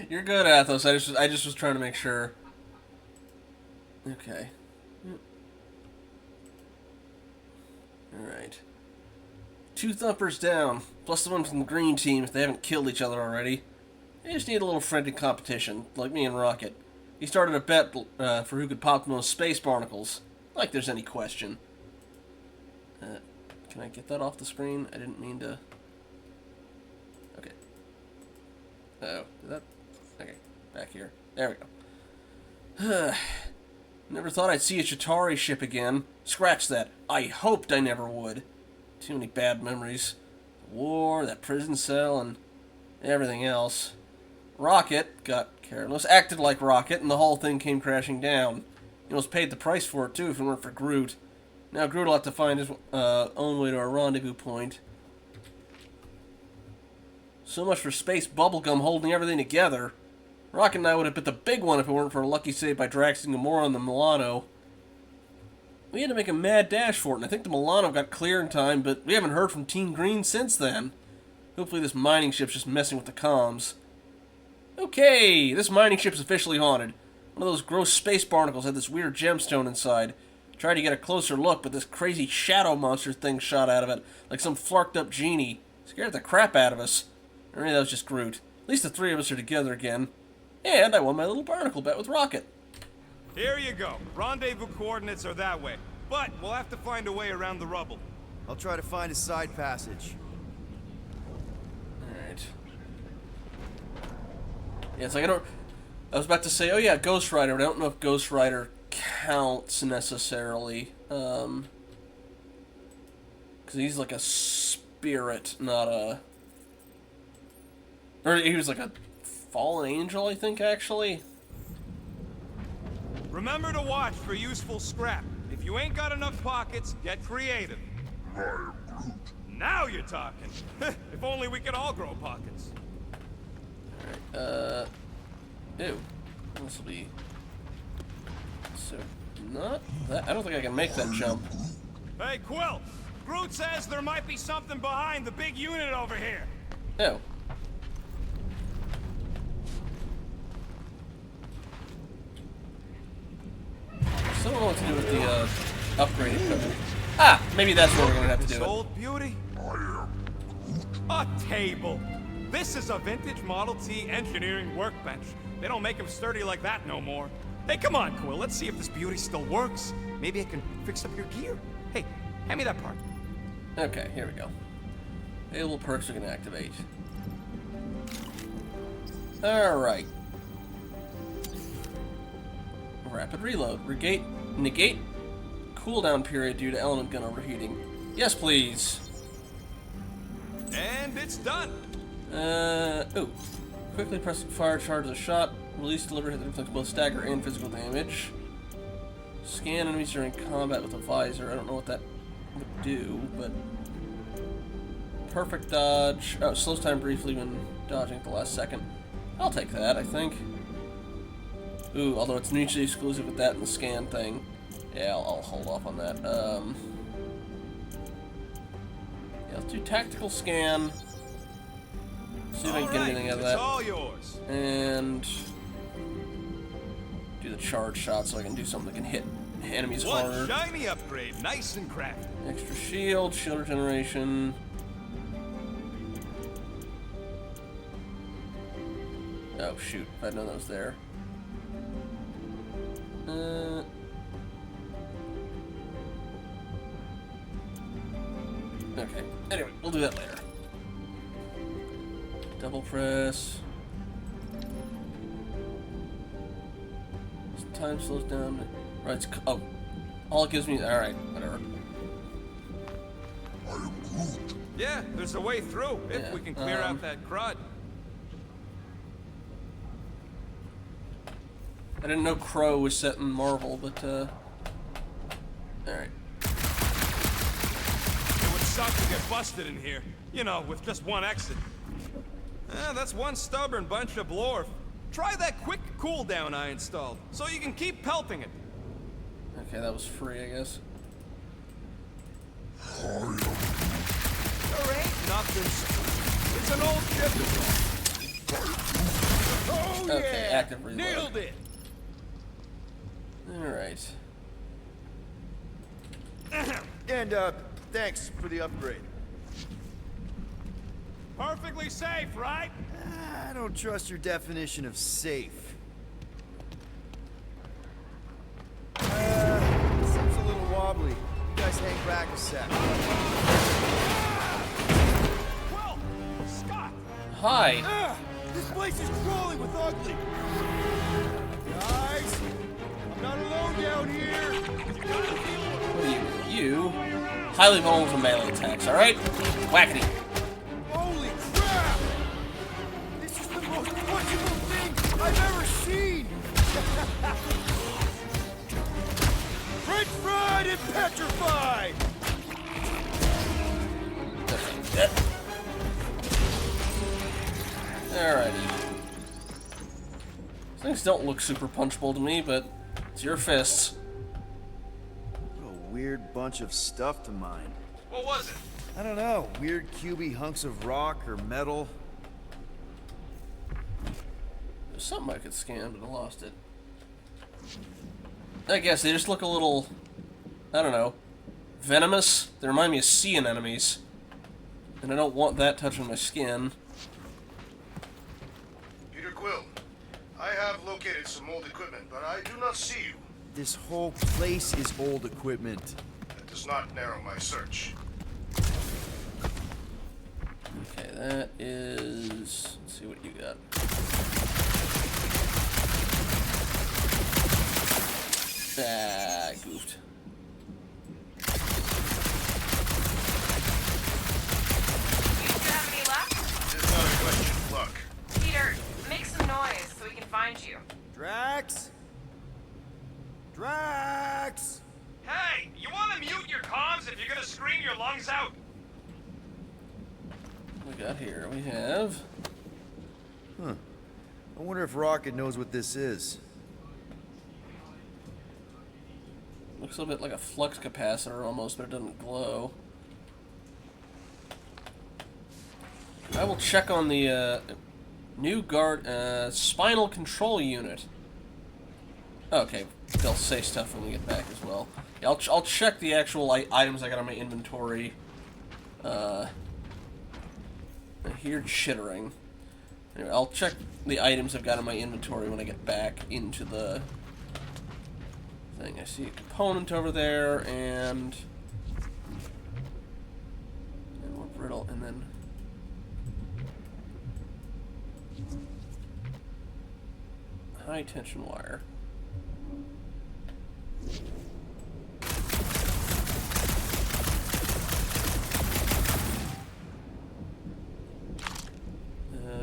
You're good, Athos. I just was trying to make sure. Okay. Alright. 2 thumpers down, plus the one from the green team if they haven't killed each other already. They just need a little friendly competition, like me and Rocket. He started a bet for who could pop the most space barnacles. Like there's any question. Can I get that off the screen? I didn't mean to... Okay. Uh-oh. Did that... Okay. Back here. There we go. Never thought I'd see a Chitauri ship again. Scratch that. I hoped I never would. Too many bad memories. The war, that prison cell, and everything else. Rocket got careless, acted like Rocket, and the whole thing came crashing down. He almost paid the price for it, too, if it weren't for Groot. Now Groot will have to find his own way to our rendezvous point. So much for space bubblegum holding everything together. Rocket and I would have bit the big one if it weren't for a lucky save by Drax and Gamora on the Milano. We had to make a mad dash for it, and I think the Milano got clear in time, but we haven't heard from Team Green since then. Hopefully this mining ship's just messing with the comms. Okay, this mining ship's officially haunted. One of those gross space barnacles had this weird gemstone inside. Tried to get a closer look, but this crazy shadow monster thing shot out of it, like some flarked up genie. Scared the crap out of us. Or maybe that was just Groot. At least the 3 of us are together again. And I won my little barnacle bet with Rocket. Here you go. Rendezvous coordinates are that way. But we'll have to find a way around the rubble. I'll try to find a side passage. Alright. Yeah, it's like I was about to say, oh yeah, Ghost Rider, but I don't know if Ghost Rider counts necessarily. Because he's like a spirit, not a... Or he was like a fallen angel, I think, actually. Remember to watch for useful scrap. If you ain't got enough pockets, get creative. I am Groot. Now you're talking. If only we could all grow pockets. Alright, ew. This will be... So, not that... I don't think I can make that jump. Hey, Quill! Groot says there might be something behind the big unit over here. Ew. I don't know what to do with the, upgrade equipment. Ah! Maybe that's where we're gonna have to do This it. old beauty? A table. This is a vintage Model T engineering workbench. They don't make them sturdy like that no more. Hey, come on, Quill. Let's see if this beauty still works. Maybe I can fix up your gear. Hey, hand me that part. Okay, here we go. Available perks we can activate. Alright. Rapid reload. Negate cooldown period due to element gun overheating. Yes, please. And it's done. Ooh. Quickly press fire, charge a shot. Release, deliver, hit that inflicts both stagger and physical damage. Scan enemies during combat with a visor. I don't know what that would do, but... Perfect dodge. Oh, slows time briefly when dodging at the last second. I'll take that, I think. Ooh, although it's mutually exclusive with that and the scan thing. Yeah, I'll hold off on that. Yeah, let's do tactical scan. See if I can get anything out of that. It's all yours. And do the charge shot so I can do something that can hit enemies One harder. shiny upgrade, nice and crafty. Extra shield, shield regeneration. Oh shoot, if I'd known that was there. Okay, anyway, we'll do that later. Double press. Time slows down. Right, it's, oh. All it gives me, alright, whatever. I am Groot. Yeah, there's a way through if Yeah, we can clear out that crud. I didn't know Crow was set in Marvel, but, alright. It would suck to get busted in here. You know, with just one exit. That's one stubborn bunch of blorf. Try that quick cooldown I installed, so you can keep pelting it. Okay, that was free, I guess. There ain't nothing. It's an old ship. Oh Okay, yeah! active reload. Nailed it! Alright. And, thanks for the upgrade. Perfectly safe, right? I don't trust your definition of safe. Seems a little wobbly. You guys hang back a sec. Well, Scott! Hi! This place is crawling with ugly. Guys, I'm not alone down here. What are you? You? Highly vulnerable to melee attacks, alright? Whackity. Holy crap! This is the most punchable thing I've ever seen! French fried and petrified! Alrighty. Things don't look super punchable to me, but it's your fists. What a weird bunch of stuff to mine. What was it? I don't know. Weird cubey hunks of rock or metal. There's something I could scan, but I lost it. I guess they just look a little, I don't know, venomous. They remind me of sea anemones. And I don't want that touching my skin. Peter Quill, I have located some old equipment, but I do not see you. This whole place is old equipment. That does not narrow my search. Okay, that is... Let's see what you got. Ah, I goofed. You two have any left? It is not a question of luck. Peter, make some noise so we can find you. Drax? Drax! Hey, you want to mute your comms if you're gonna scream your lungs out? What we got here? We have... Huh. I wonder if Rocket knows what this is. Looks a little bit like a flux capacitor almost, but it doesn't glow. I will check on the new guard spinal control unit. Okay, they'll say stuff when we get back as well. Yeah, I'll check the actual items I got on my inventory. I hear chittering. Anyway, I'll check the items I've got in my inventory when I get back into the thing. I see a component over there, and more brittle, and then high tension wire.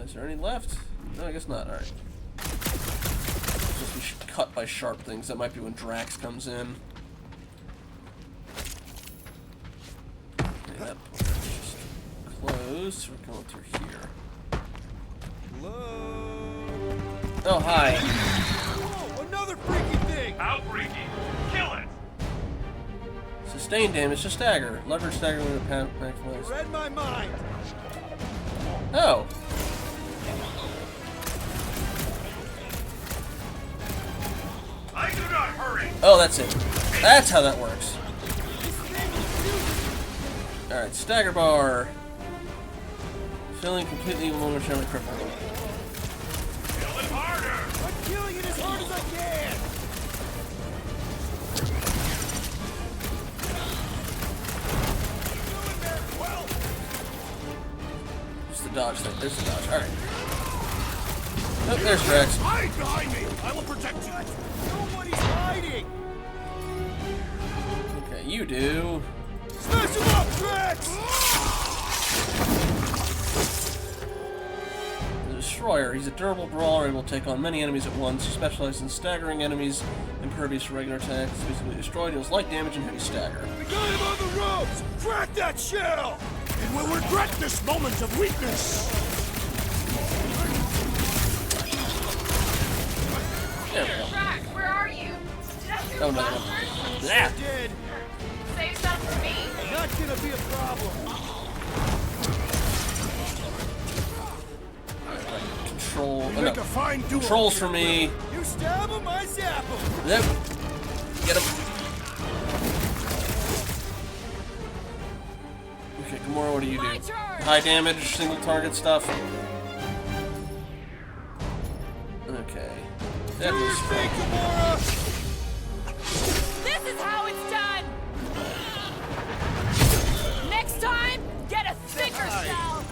Is there any left? No, I guess not. Alright. Just we should cut by sharp things. That might be when Drax comes in. Okay, that port's just closed, so we're going through here. Hello? Oh, hi. Whoa, another freaky thing! Outbreaking. Kill it. Sustained damage to stagger. Leverage stagger when it maximizes. Read my mind! Oh. I do not hurry. Oh, that's it. That's how that works. Alright, stagger bar. Feeling completely momentarily crippled. Kill it harder. I'm killing it as hard as I can! Just the dodge thing. There's the dodge. Alright. Oh, there's Drax. Hide behind me! I will protect you! Nobody's hiding! Okay, you do. Smash him up, Drax! The Destroyer. He's a durable brawler able to take on many enemies at once. He specializes in staggering enemies, impervious to regular attacks. Basically destroyed, deals light damage and heavy stagger. We got him on the ropes! Crack that shell! And will regret this moment of weakness! There we go. Drax, where are you? Did I do Oh, no. backwards? Yeah. Dead. Save some for me. Not gonna be a problem. Control. You Oh, no. make a fine duo. Controls for me. You stab him, I zap him. Yep. Get him. Okay, Gamora, what do you do? High damage, single target stuff. Okay. Deadly strike. This is how it's done! Next time, get a thicker cell!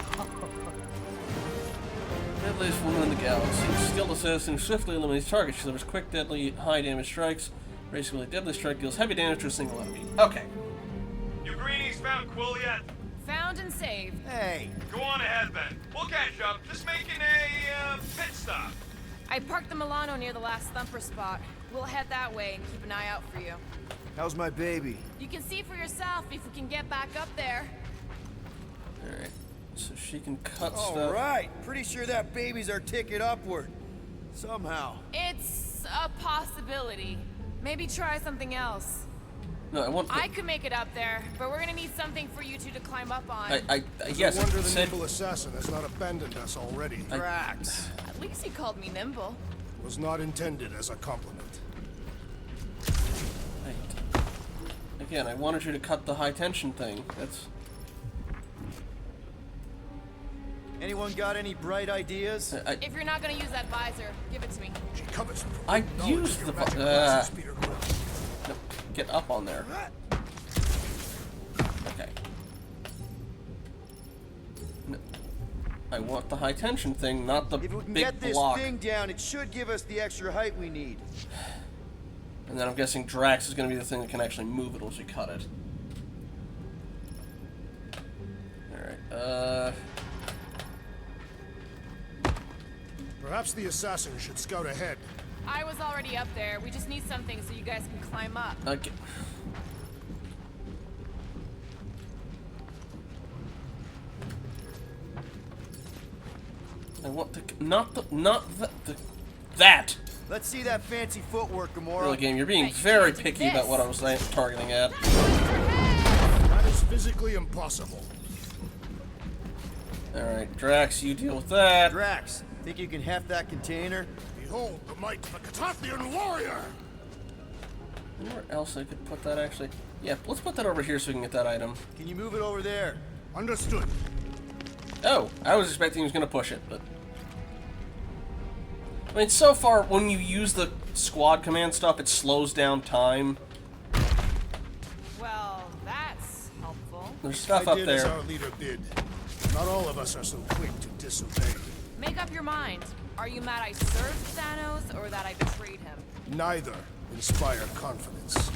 Deadliest woman in the galaxy. Skilled assassin who swiftly eliminates targets. She delivers quick, deadly, high damage strikes. Basically, deadly strike deals heavy damage to a single enemy. Okay. You greenies found Quill yet? Found and saved. Hey, Go on ahead then. We'll catch up. Just making a pit stop. I parked the Milano near the last thumper spot. We'll head that way and keep an eye out for you. how's my baby? You can see for yourself if we can get back up there. Alright. So she can cut All stuff. right, pretty sure that baby's our ticket upward. Somehow. It's a possibility. Maybe try something else. No, I want. I could make it up there, but we're gonna need something for you two to climb up on. Yes. No wonder I the said, nimble assassin has not abandoned us already. Drax. At least he called me nimble. Was not intended as a compliment. again, I wanted you to cut the high tension thing. That's. Anyone got any bright ideas? If you're not gonna use that visor, give it to me. She covets from I knowledge used of the your magic vi- glasses, Peter Quill. No, get up on there. Okay. No, I want the high tension thing, not the If we can big get this block. thing down, it should give us the extra height we need. And then I'm guessing Drax is going to be the thing that can actually move it once you cut it. Alright, Perhaps the assassin should scout ahead. I was already up there. We just need something so you guys can climb up. okay. I want the, that! Let's see that fancy footwork, Gamora. Really, game, you're being Bet you very can't do picky about this. what I was targeting at. That is physically impossible. Alright, Drax, you deal with that. Drax, think you can heft that container? Behold the might of a Catathian warrior! Anywhere else I could put that, actually? Yeah, let's put that over here so we can get that item. Can you move it over there? Understood. Oh, I was expecting he was going to push it, but... I mean, so far, when you use the squad command stuff, it slows down time. Well, that's helpful. There's stuff I up did as there. our leader bid. Not all of us are so quick to disobey. Make up your mind. Are you mad I served Thanos or that I betrayed him? Neither inspire confidence.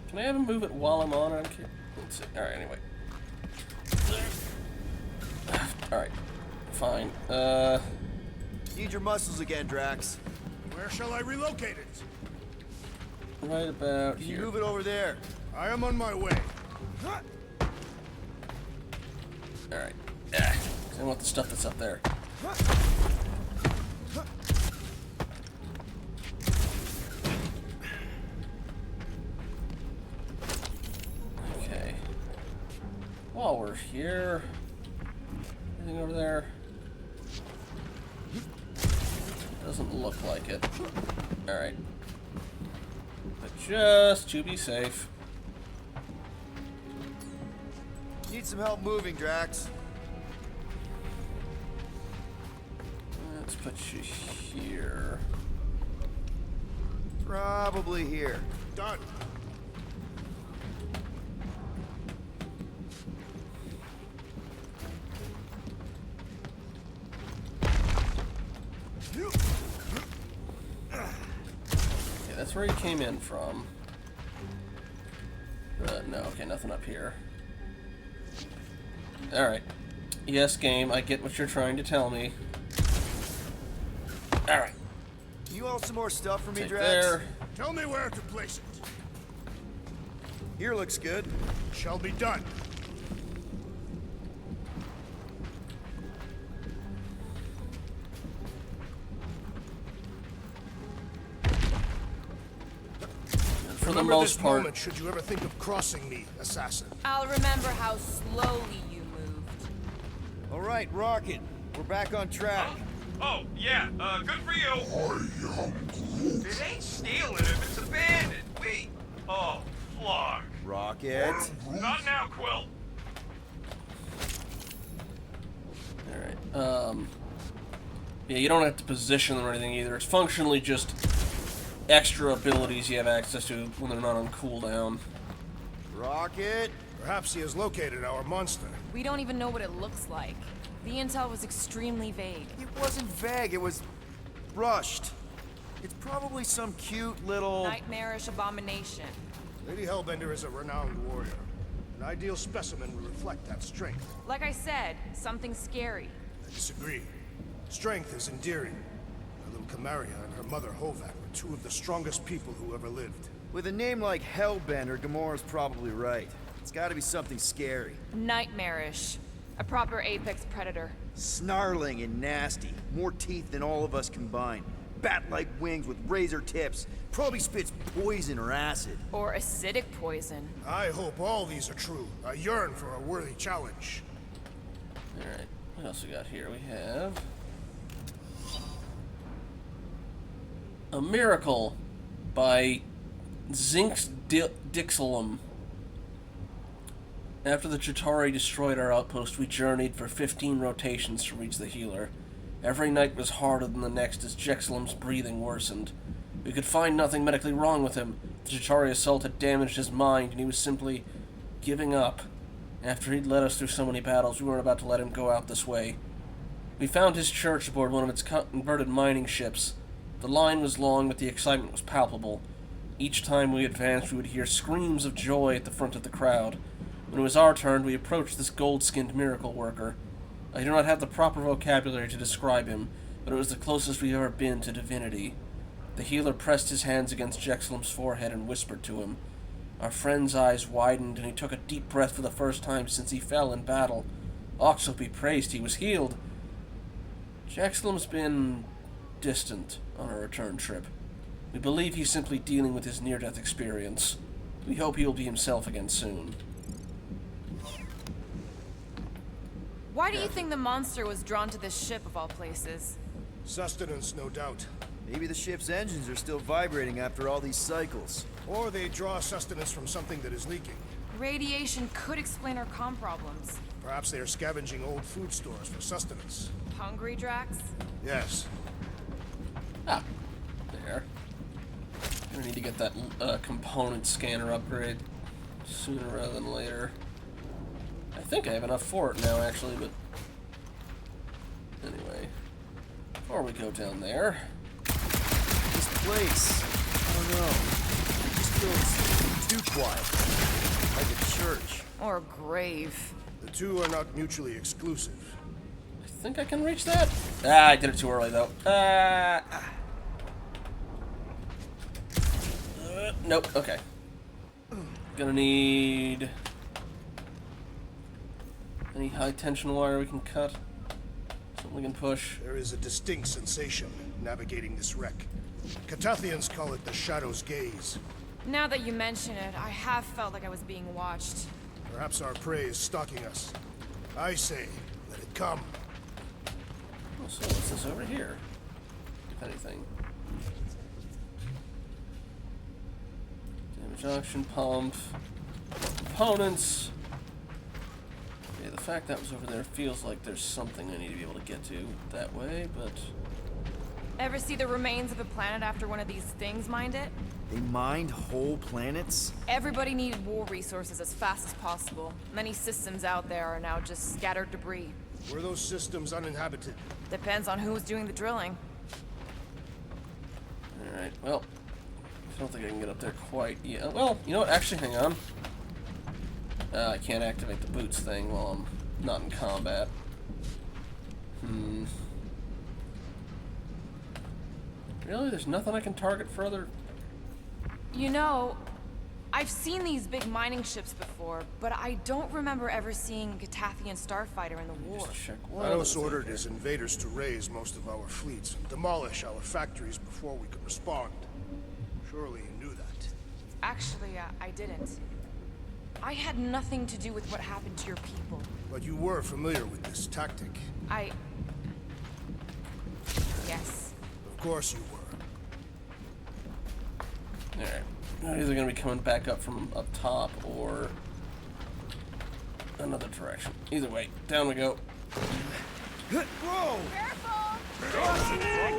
Can I have him move it while I'm on it? Let's see. Alright, anyway. Alright. Fine. Need your muscles again, Drax. Where shall I relocate it? Right about Can you here. move it over there? I am on my way. Alright. Yeah. I want the stuff that's up there. Okay. While we're here, anything over there? Doesn't look like it. Alright. But just to be safe. Need some help moving, Drax. Let's put you here. Probably here. Done. Okay, that's where he came in from. No, okay, nothing up here. Alright. Yes, game, I get what you're trying to tell me. Alright. You all some more stuff for me, Take Drax? there. Tell me where to place it. Here looks good. Shall be done. For the Remember most this part. moment should you ever think of crossing me, assassin. I'll remember how slowly you moved. All right, Rocket. We're back on track. Oh, yeah, good for you. I am Groot. It ain't stealing if it's abandoned. Oh, Flark. Rocket. Not now, Quill. Alright, yeah, you don't have to position them or anything either. It's functionally just extra abilities you have access to when they're not on cooldown. Rocket. Perhaps he has located our monster. We don't even know what it looks like. The intel was extremely vague. It wasn't vague, it was rushed. It's probably some cute little... Nightmarish abomination. Lady Hellbender is a renowned warrior. An ideal specimen would reflect that strength. Like I said, something scary. I disagree. Strength is endearing. Our little Camaria and her mother Hovac were two of the strongest people who ever lived. With a name like Hellbender, Gamora's probably right. It's gotta be something scary. Nightmarish. A proper apex predator. Snarling and nasty. More teeth than all of us combined. Bat-like wings with razor tips. Probably spits poison or acid. Or acidic poison. I hope all these are true. I yearn for a worthy challenge. Alright, what else we got here? We have... A Miracle by Zinx Dixilum. After the Chitauri destroyed our outpost, we journeyed for 15 rotations to reach the healer. Every night was harder than the next as Jexilum's breathing worsened. We could find nothing medically wrong with him. The Chitauri assault had damaged his mind, and he was simply giving up. After he'd led us through so many battles, we weren't about to let him go out this way. We found his church aboard one of its converted mining ships. The line was long, but the excitement was palpable. Each time we advanced, we would hear screams of joy at the front of the crowd. When it was our turn, we approached this gold-skinned miracle worker. I do not have the proper vocabulary to describe him, but it was the closest we've ever been to divinity. The healer pressed his hands against Jexilum's forehead and whispered to him. Our friend's eyes widened, and he took a deep breath for the first time since he fell in battle. Oxo be praised, he was healed. Jexilum's been distant on our return trip. We believe he's simply dealing with his near-death experience. We hope he will be himself again soon. Why do you think the monster was drawn to this ship of all places? Sustenance, no doubt. Maybe the ship's engines are still vibrating after all these cycles. Or they draw sustenance from something that is leaking. Radiation could explain our comm problems. Perhaps they are scavenging old food stores for sustenance. Hungry, Drax? Yes. Ah, there. We need to get that component scanner upgrade sooner rather than later. I think I have enough for it now, actually, but... Anyway. Before we go down there... This place, I don't know. It just feels too quiet. Like a church. Or a grave. The two are not mutually exclusive. I think I can reach that? Ah, I did it too early, though. Nope, okay. Gonna need... Any high-tension wire we can cut? Something we can push? There is a distinct sensation navigating this wreck. Catathians call it the Shadow's Gaze. Now that you mention it, I have felt like I was being watched. Perhaps our prey is stalking us. I say, let it come. Oh, so what's this over here? If anything. Damage auction pump. Components. Yeah, the fact that was over there feels like there's something I need to be able to get to that way, but... Ever see the remains of a planet after one of these things mined it? They mined whole planets? Everybody needed war resources as fast as possible. Many systems out there are now just scattered debris. Were those systems uninhabited? Depends on who was doing the drilling. Alright, well... I don't think I can get up there quite yet. Well, you know what? Actually, hang on. I can't activate the boots thing while I'm not in combat. Really? There's nothing I can target further? You know, I've seen these big mining ships before, but I don't remember ever seeing a Catathian starfighter in the war. Just check Vanos ordered his invaders to raise most of our fleets and demolish our factories before we could respond. Surely you knew that. Actually, I didn't. I had nothing to do with what happened to your people. But you were familiar with this tactic. Yes. Of course you were. Alright. They're either going to be coming back up from up top or another direction. Either way, down we go. Whoa!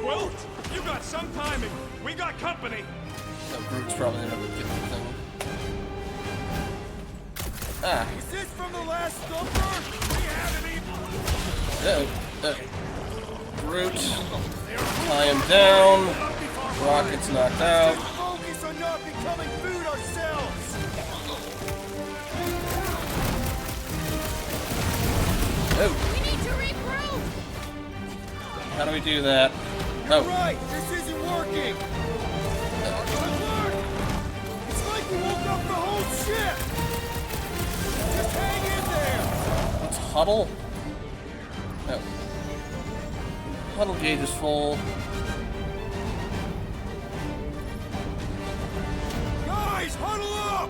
Quill, you got some timing. We got company. So Groot's probably going to get the thing. Ah. Is this from the last thumper? We haven't even... Okay. Groot. Tie him down. Rocket's knocked out. Focus on not becoming food ourselves. Oh. We need to regroup! How do we do that? You're right. This isn't working. Look! It's like we woke up the whole ship. Just hang in there. Let's huddle. No. Huddle gauge is full. Guys, huddle up.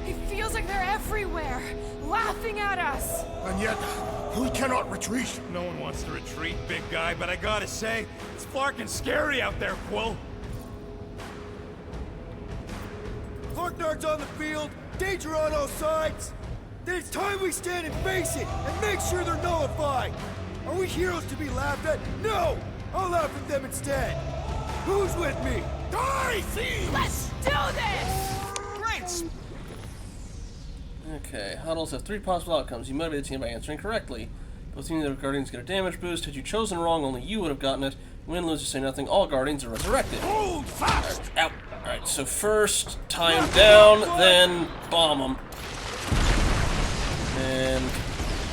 It feels like they're everywhere, laughing at us. And yet, we cannot retreat. No one wants to retreat, big guy, but I gotta say, it's flarkin' scary out there, Quill. Farknard's on the field. Danger on all sides. Then it's time we stand and face it and make sure they're nullified. Are we heroes to be laughed at? No! I'll laugh at them instead. Who's with me? Die, thieves! Let's do this! Great! Okay, huddles have 3 possible outcomes. You motivate the team by answering correctly. Both teams of Guardians get a damage boost. Had you chosen wrong, only you would have gotten it. Win, lose, or say nothing. All Guardians are resurrected. Hold fast! Out. Alright, so first, tie him down, then bomb him. And...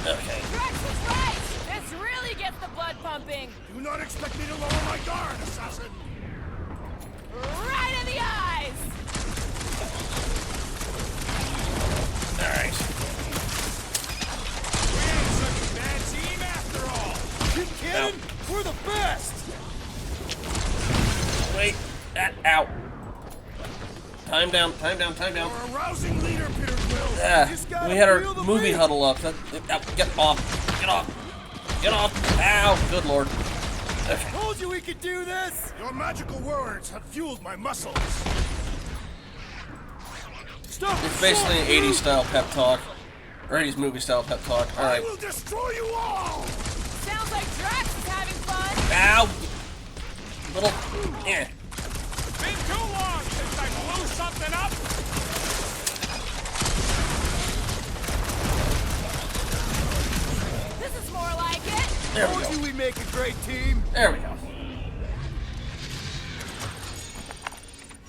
okay. Drax was right! This really gets the blood pumping. Do not expect me to lower my guard, assassin! Right in the eyes! Alright. We ain't such a bad team after all. You kidding? We're the best! Wait. Ow. Time down, time down, time down. You're a rousing leader, Peter Quill! We had our movie huddle up. Get off. Get off. Get off. Ow. Good lord. Okay. Told you we could do this! Your magical words have fueled my muscles. Stop! It's basically an 80s style pep talk. Or 80s movie style pep talk. I Alright. will destroy you all! Sounds like Drax is having fun. Ow. Little... eh. Been too long since I blew something up. This is more like it. There we Told go. you we make a great team. There we go.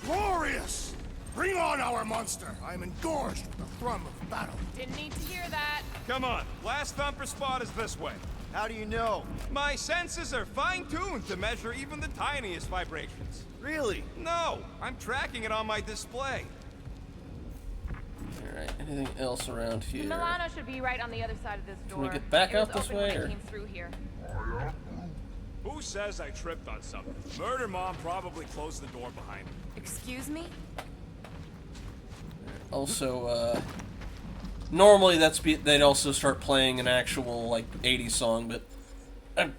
Glorious! Bring on our monster! I am engorged with the thrum of battle. Didn't need to hear that. Come on, last thumper spot is this way. How do you know? My senses are fine-tuned to measure even the tiniest vibrations. Really? No, I'm tracking it on my display. Alright, anything else around here? Milano should be right on the other side of this door. Can we get back It was out this open way, when I or- came through here. Who says I tripped on something? Murder Mom probably closed the door behind me. Excuse me? Also, normally they'd also start playing an actual, like, 80s song, but I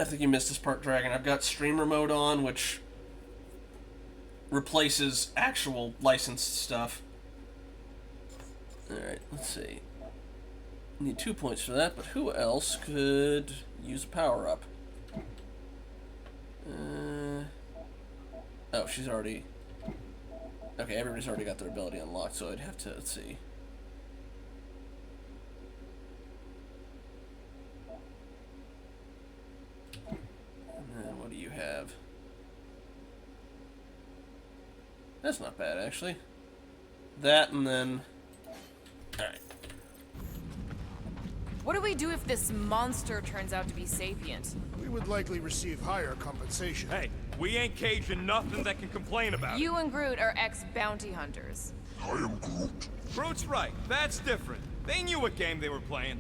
think you missed this part, Dragon. I've got streamer mode on, which replaces actual licensed stuff. Alright, let's see. Need 2 points for that, but who else could use a power-up? Oh, she's already... Okay, everybody's already got their ability unlocked, so I'd have to, let's see. And then what do you have? That's not bad, actually. That, and then... Alright. What do we do if this monster turns out to be sapient? We would likely receive higher compensation. Hey, we ain't caging nothing that can complain about it. You and Groot are ex-bounty hunters. I am Groot. Groot's right, that's different. They knew what game they were playing.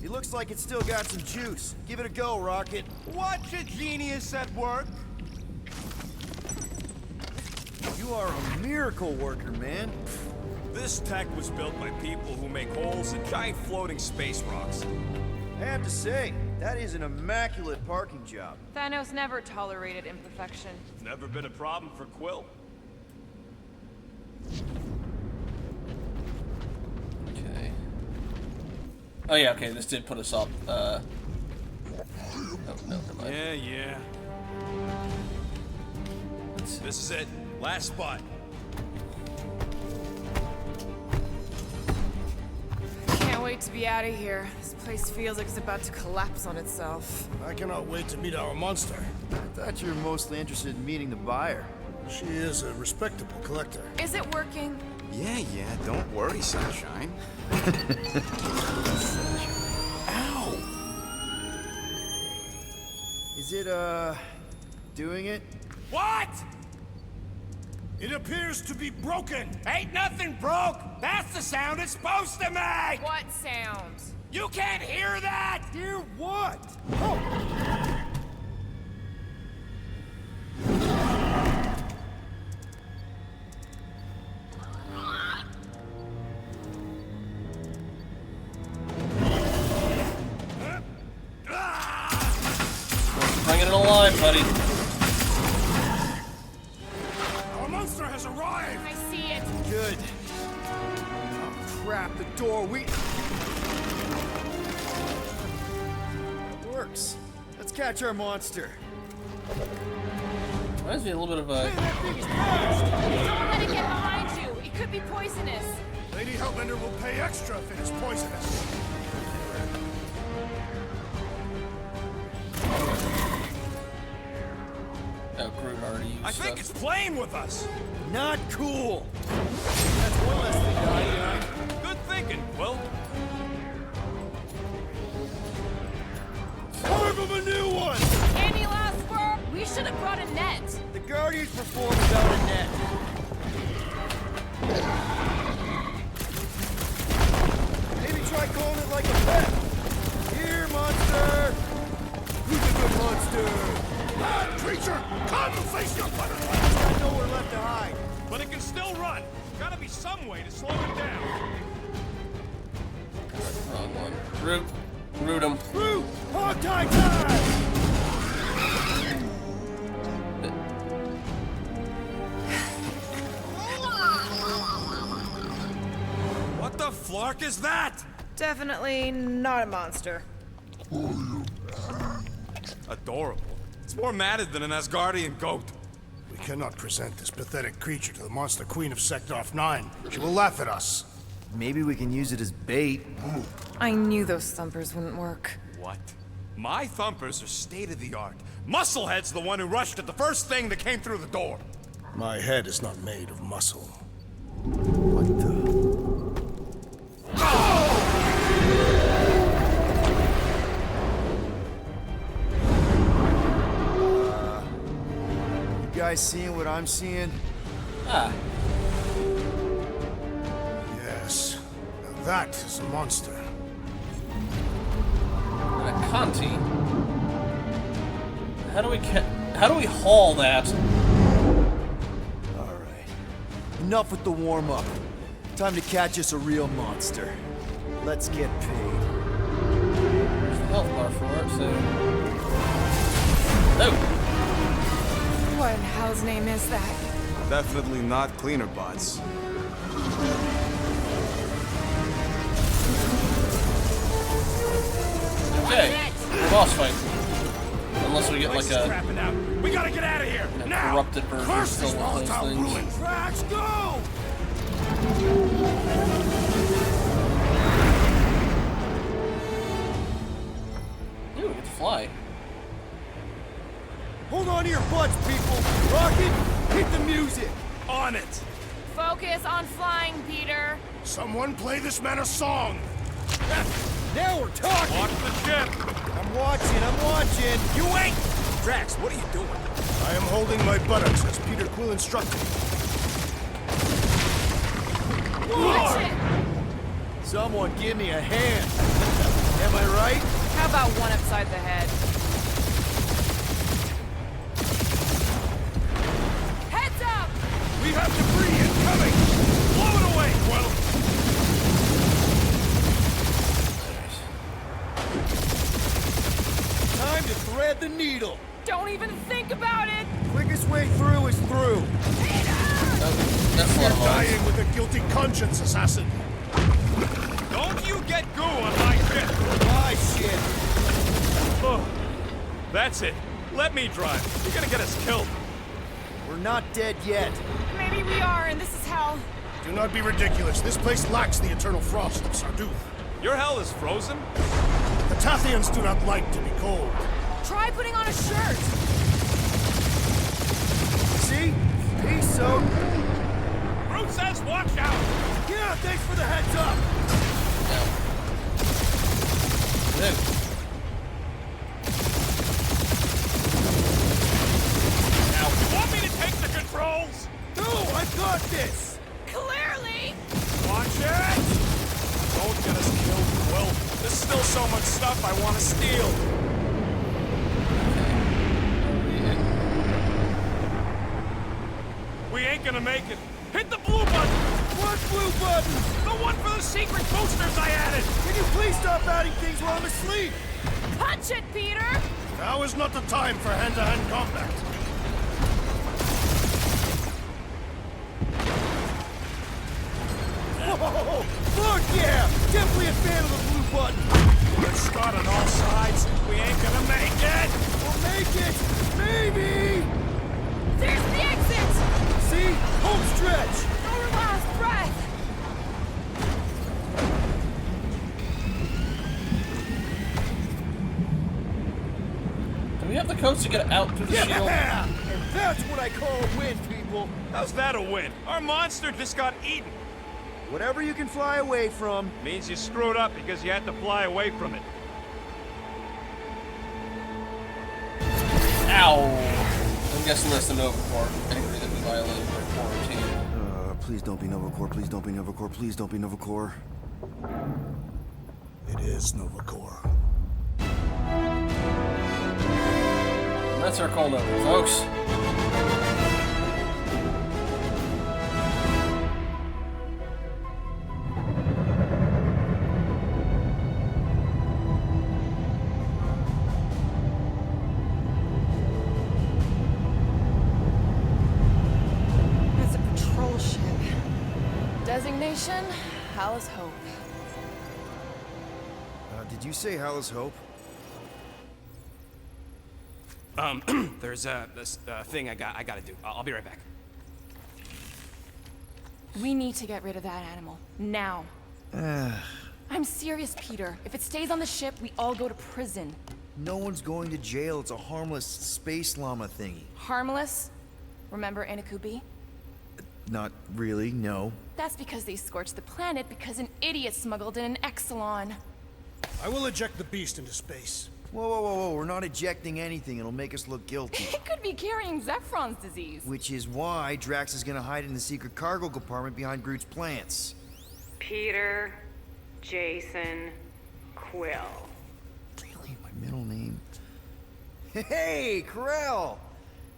It looks like it's still got some juice. Give it a go, Rocket. Watch a genius at work. You are a miracle worker, man. This tech was built by people who make holes in giant floating space rocks. I have to say, that is an immaculate parking job. Thanos never tolerated imperfection. Never been a problem for Quill. Okay. Oh yeah, okay, this did put us up. Oh, no, never mind. Yeah. This is it. Last spot. Can't wait to be out of here. This place feels like it's about to collapse on itself. I cannot wait to meet our monster. I thought you were mostly interested in meeting the buyer. She is a respectable collector. Is it working? Yeah, don't worry, Sunshine. Ow! Is it, doing it? What? It appears to be broken. Ain't nothing broke! That's the sound it's supposed to make! What sound? You can't hear that! Hear what? Bringing it alive, buddy. Our monster has arrived. I see it. Good. Oh, crap, the door, It works. Let's catch our monster. Reminds me a little bit of a... Don't let it get behind you. It could be poisonous. Lady Hellbender will pay extra if it is poisonous. Oh, Groot already used I think stuff. it's playing with us! Not cool. That's one less thing to hide behind. Good thinking, Quill. Carve him a new one! Any last word? We should have brought a net. The Guardians perform without a net. Maybe try calling it like a pet. Here, monster! Who's a good monster? Bad creature, come face your butterfly. It's got nowhere left to hide. But it can still run. Gotta be some way to slow it down. Wrong one. Root him. Root! Hog tie time! What the flark is that? Definitely not a monster. Adorable. It's more matted than an Asgardian goat. We cannot present this pathetic creature to the monster queen of Sector 9. She will laugh at us. Maybe we can use it as bait. I knew those thumpers wouldn't work. What? My thumpers are state-of-the-art. Musclehead's the one who rushed at the first thing that came through the door. My head is not made of muscle. What the? You guys seeing what I'm seeing? Ah. Yes. Now that is a monster. A Conti. How do we haul that? All right. Enough with the warm-up. Time to catch us a real monster. Let's get paid. There's the health bar for it, so... Oh! What in hell's name is that? Definitely not cleaner bots. Okay, boss fight. Unless we get like a Crapping out. We gotta get out of here now. corrupted version Curse still this with those volatile things. ruin. Drax, go! Ooh, we get to fly. Hold on to your butts, people! Rocket, hit the music! On it. Focus on flying, Peter. Someone play this man a song. Now we're talking! Watch the ship. I'm watching! You wait. Drax, what are you doing? I am holding my buttocks as Peter Quill instructed. Watch it! Someone give me a hand. Am I right? How about one upside the head? Heads up! We have debris incoming. Blow it away. way, Quill! Time to thread the needle. Don't even think about it! Quickest way through is through. That's a lot of lines. Dying with a guilty conscience, assassin. Don't you get goo on my ship! My shit. Oh, that's it. Let me drive. You're gonna get us killed. We're not dead yet. Maybe we are, and this is hell. Do not be ridiculous. This place lacks the eternal frost of Sarduth. Your hell is frozen? The Tathians do not like to be cold. Try putting on a shirt. See? Peace out. Brute says watch out! Yeah, thanks for the heads up. Good. Now, you want me to take the controls? No, I've got this. Clearly! Watch it! Don't get us killed, Quill. There's still so much stuff I want to steal. We ain't gonna make it. Hit the blue button! What blue button? The one for the secret boosters I added! Can you please stop adding things while I'm asleep? Punch it, Peter! Now is not the time for hand-to-hand combat. Whoa! Fuck yeah! Definitely a fan of the blue button. We're shot on all sides. We ain't gonna make it! We'll make it! Maybe! There's the exit! See? Home stretch! Our last breath! Do we have the codes to get out through the shield? Yeah! And that's what I call a win, people. How's that a win? Our monster just got eaten. Whatever you can fly away from. Means you screwed up because you had to fly away from it. Ow! I'm guessing that's the Nova Corps. Angry that we violated their quarantine. Please don't be Nova Corps. Please don't be Nova Corps. Please don't be Nova Corps. It is Nova Corps. And that's our cold open, folks. It's a patrol ship. Designation, Hallis Hope. Did you say Hallis Hope? There's this thing I gotta do. I'll be right back. We need to get rid of that animal. Now. I'm serious, Peter. If it stays on the ship, we all go to prison. No one's going to jail. It's a harmless space llama thingy. Harmless? Remember Inakubi? Not really, no. That's because they scorched the planet because an idiot smuggled in an Exelon. I will eject the beast into space. Whoa, whoa, whoa, whoa. We're not ejecting anything. It'll make us look guilty. It could be carrying Zephron's disease. Which is why Drax is gonna hide in the secret cargo compartment behind Groot's plants. Peter, Jason, Quill. Really? My middle name? Hey, Corell!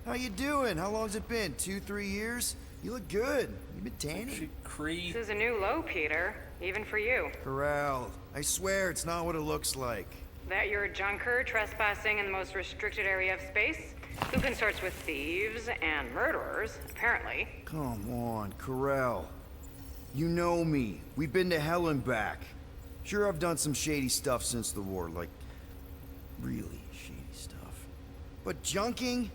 How you doing? How long's it been? 2-3 years? You look good. You been tanning? Cree. This is a new low, Peter. Even for you. Corell, I swear it's not what it looks like. That you're a junker trespassing in the most restricted area of space? Who consorts with thieves and murderers, apparently. Come on, Corell. You know me. We've been to hell and back. Sure, I've done some shady stuff since the war, like really shady stuff. But junking?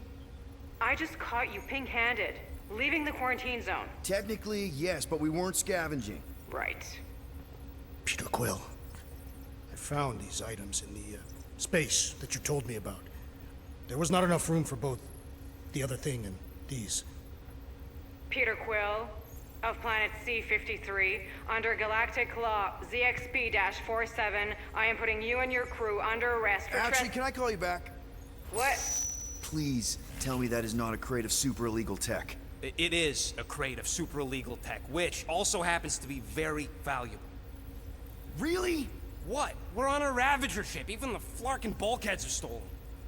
I just caught you pink-handed, leaving the quarantine zone. Technically, yes, but we weren't scavenging. Right. Peter Quill. I found these items in the space that you told me about. There was not enough room for both the other thing and these. Peter Quill, of planet C-53, under Galactic Law ZXP-47, I am putting you and your crew under arrest for Actually, can I call you back? What? Please tell me that is not a crate of super illegal tech. It is a crate of super illegal tech, which also happens to be very valuable. Really? What? We're on a Ravager ship. Even the Flarkin bulkheads are stolen.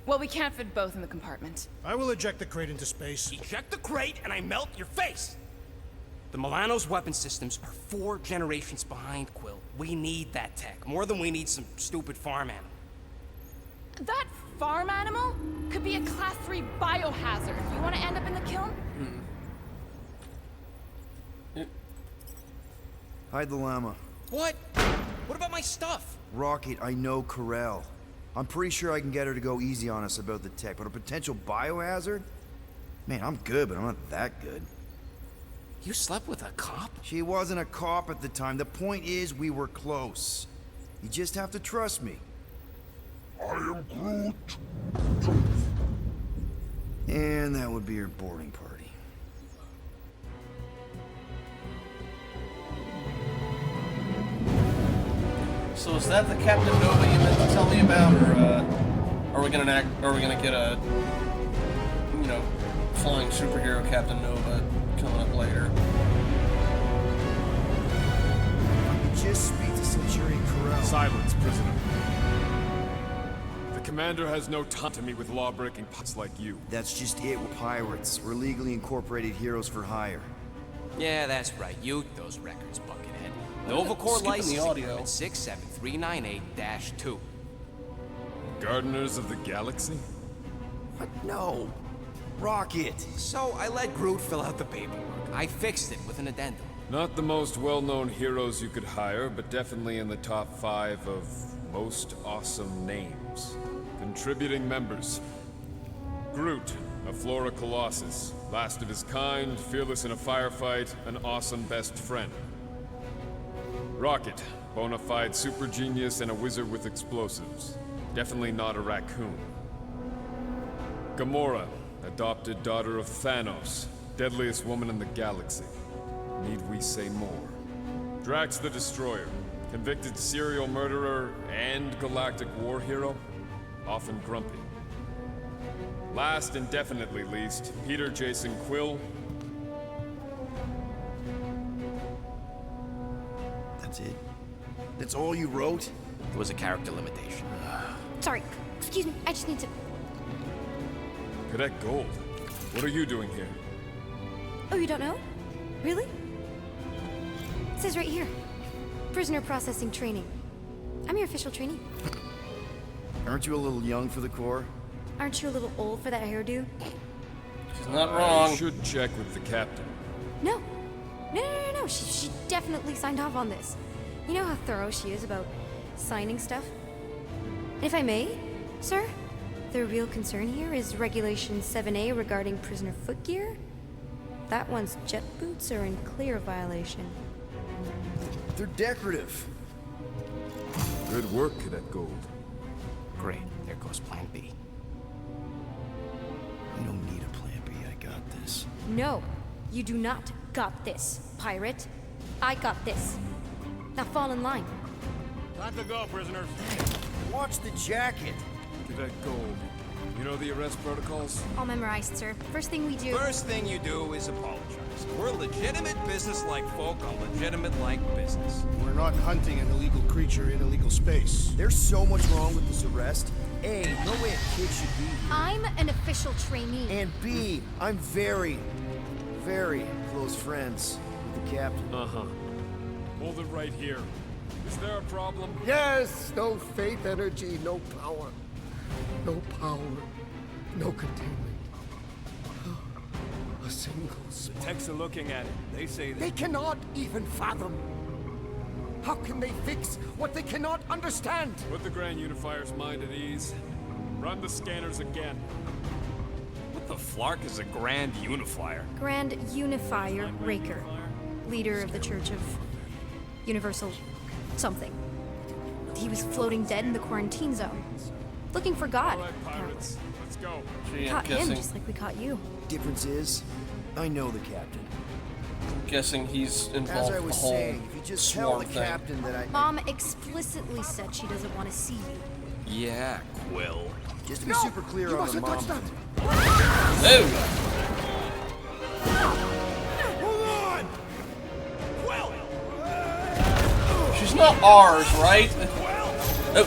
Well, we can't fit both in the compartment. I will eject the crate into space. Eject the crate and I melt your face! The Milano's weapon systems are 4 generations behind, Quill. We need that tech, more than we need some stupid farm animal. That farm animal could be a Class 3 biohazard. You want to end up in the kiln? Hide the llama. What? What about my stuff? Rocket, I know Corel. I'm pretty sure I can get her to go easy on us about the tech, but a potential biohazard? Man, I'm good, but I'm not that good. You slept with a cop? She wasn't a cop at the time. The point is, we were close. You just have to trust me. I am Groot. And that would be your boarding party. So is that the Captain Nova you meant to tell me about, or are we gonna get a, you know, flying superhero Captain Nova coming up later? Just speak to Centurion Corel. Silence, prisoner. The commander has no time to meet with law-breaking puts like you. That's just it. We're pirates. We're legally incorporated heroes for hire. Yeah, that's right. You those records, Buckethead. Nova Corps Skipping the license audio. agreement 67398-2. Gardeners of the Galaxy? What? No. Rocket. So I let Groot fill out the paperwork. I fixed it with an addendum. Not the most well-known heroes you could hire, but definitely in the top 5 of most awesome names. Contributing members. Groot, a Flora Colossus. Last of his kind, fearless in a firefight, an awesome best friend. Rocket, bona fide super genius and a wizard with explosives. Definitely not a raccoon. Gamora, adopted daughter of Thanos, deadliest woman in the galaxy. Need we say more? Drax the Destroyer, convicted serial murderer and galactic war hero, often grumpy. Last and definitely least, Peter Jason Quill. That's it? That's all you wrote? It was a character limitation. Sorry, excuse me, I just need to... Cadet Gold, what are you doing here? Oh, you don't know? Really? It says right here. Prisoner processing training. I'm your official trainee. Aren't you a little young for the Corps? Aren't you a little old for that hairdo? She's not wrong. You should check with the captain. No. No. She definitely signed off on this. You know how thorough she is about signing stuff? And if I may, sir, the real concern here is Regulation 7A regarding prisoner footgear. That one's jet boots are in clear violation. They're decorative. Good work, Cadet Gold. Great. There goes Plan B. You don't need a plan B. I got this. No, you do not got this, pirate. I got this. Now fall in line. Time to go, prisoners. Watch the jacket. Cadet Gold, you know the arrest protocols? All memorized, sir. First thing we do... First thing you do is apologize. We're legitimate business-like folk on legitimate-like business. We're not hunting an illegal creature in illegal space. There's so much wrong with this arrest. A, no way a kid should be here. I'm an official trainee. And B, I'm very, very close friends with the captain. Uh-huh. Hold it right here. Is there a problem? Yes! No faith energy, no power. No power. No containment. A single spark. Techs are looking at it. They say that... They cannot even fathom. How can they fix what they cannot understand? Put the Grand Unifier's mind at ease. Run the scanners again. What the flark is a Grand Unifier? Grand Unifier Raker, leader of the Church of Universal something. He was floating dead in the quarantine zone, looking for God. All right, pirates, let's go. Gee, I'm Caught him guessing, just like we caught you. Difference is, I know the captain. guessing he's involved As I in the was whole saying, if you just tell swarm the thing. captain that I... Mom explicitly said she doesn't want to see you. Yeah, Quill. Just to be super clear on the mom. Dude! Hold on! Quill! She's not ours, right? Oh.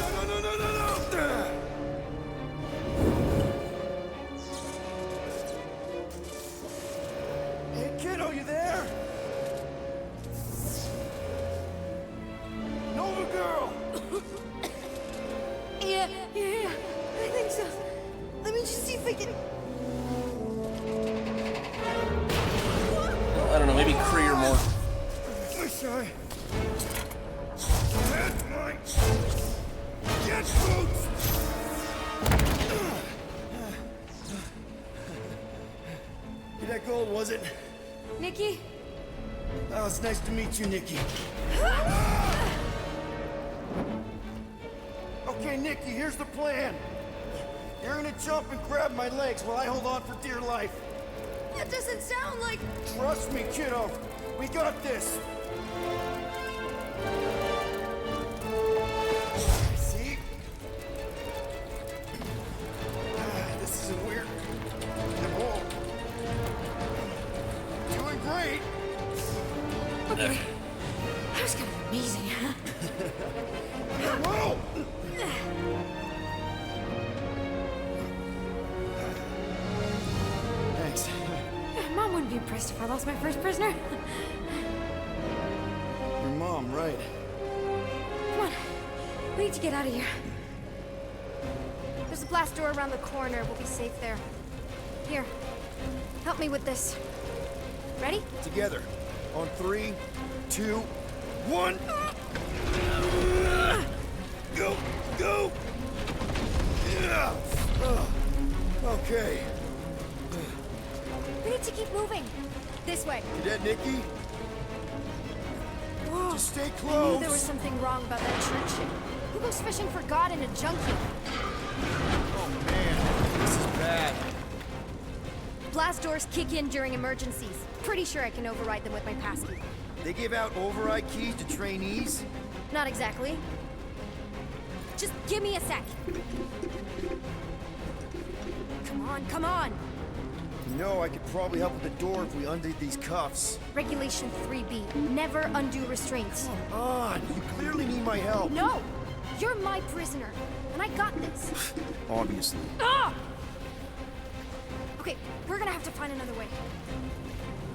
Hey, kiddo, you there? Oh, it's nice to meet you, Nikki. Okay, Nikki, here's the plan. You're gonna jump and grab my legs while I hold on for dear life. That doesn't sound like... Trust me, kiddo. We got this. See? This isn't weird. No. Doing great. Okay. That was kind of amazing, huh? Whoa! Thanks. Mom wouldn't be impressed if I lost my first prisoner. Your mom, right? Come on. We need to get out of here. There's a blast door around the corner. We'll be safe there. Here. Help me with this. Ready? Together. On 3, 2, 1. Go! Go! Yeah. Okay. We need to keep moving. This way. Cadet Nikki? Whoa. Just stay I close. knew there was something wrong about that church shit. Who goes fishing for God in a junkie? Oh man, this is bad. Blast doors kick in during emergencies. Pretty sure I can override them with my passkey. They give out override keys to trainees? Not exactly. Just give me a sec. Come on, come on. You know, I could probably help with the door if we undid these cuffs. Regulation 3B. Never undo restraints. Come on, you clearly need my help. No! You're my prisoner, and I got this. Obviously. Ah! Okay, we're gonna have to find another way.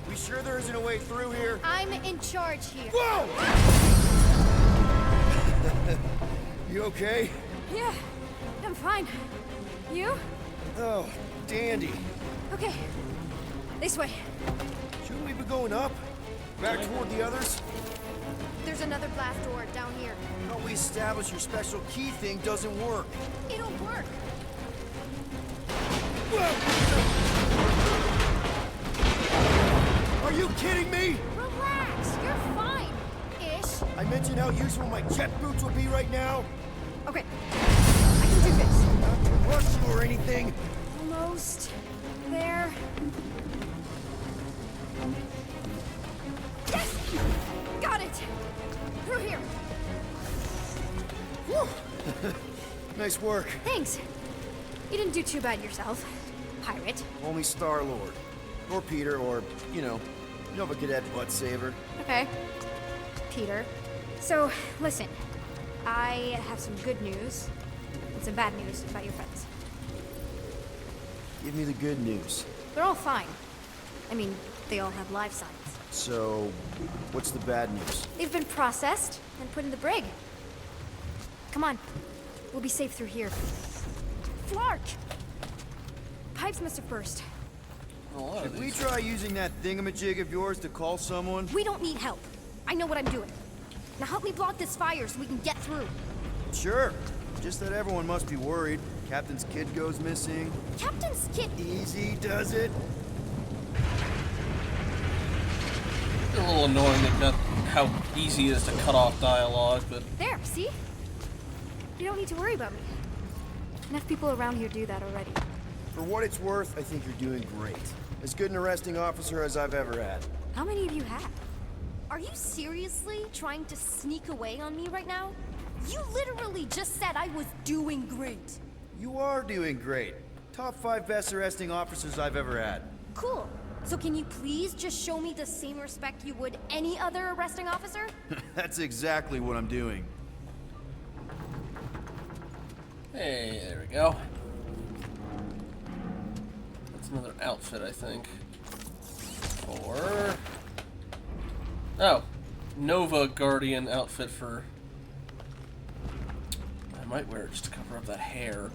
We sure there isn't a way through here? I'm in charge here. Whoa! You okay? Yeah, I'm fine. You? Oh, dandy. Okay. This way. Shouldn't we be going up? Back toward the others? There's another blast door down here. How we establish your special key thing doesn't work. It'll work. Are you kidding me? Relax, you're fine. Ish. I mentioned how useful my jet boots will be right now. Okay, I can do this. Not to rush you or anything. Almost there. Yes! Got it! Through here. Whew. Nice work. Thanks. You didn't do too bad yourself, pirate. Only Star-Lord. Or Peter, or, you know Nova Cadet Butt Saver. Okay. Peter. So, listen. I have some good news and some bad news about your friends. Give me the good news. They're all fine. I mean, they all have life signs. So, what's the bad news? They've been processed and put in the brig. Come on. We'll be safe through here. Flark! Pipes must have burst. Should we try using that thingamajig of yours to call someone? We don't need help. I know what I'm doing. Now help me block this fire so we can get through. Sure. Just that everyone must be worried. Captain's kid goes missing. Captain's kid? Easy does it. It's a little annoying about how easy it is to cut off dialogue, but... There, see? You don't need to worry about me. Enough people around here do that already. For what it's worth, I think you're doing great. As good an arresting officer as I've ever had. How many of you have? Are you seriously trying to sneak away on me right now? You literally just said I was doing great. You are doing great. Top 5 best arresting officers I've ever had. Cool. So can you please just show me the same respect you would any other arresting officer? That's exactly what I'm doing. Hey, there we go. That's another outfit, I think. For... Oh. Nova Guardian outfit for... I might wear it just to cover up that hair.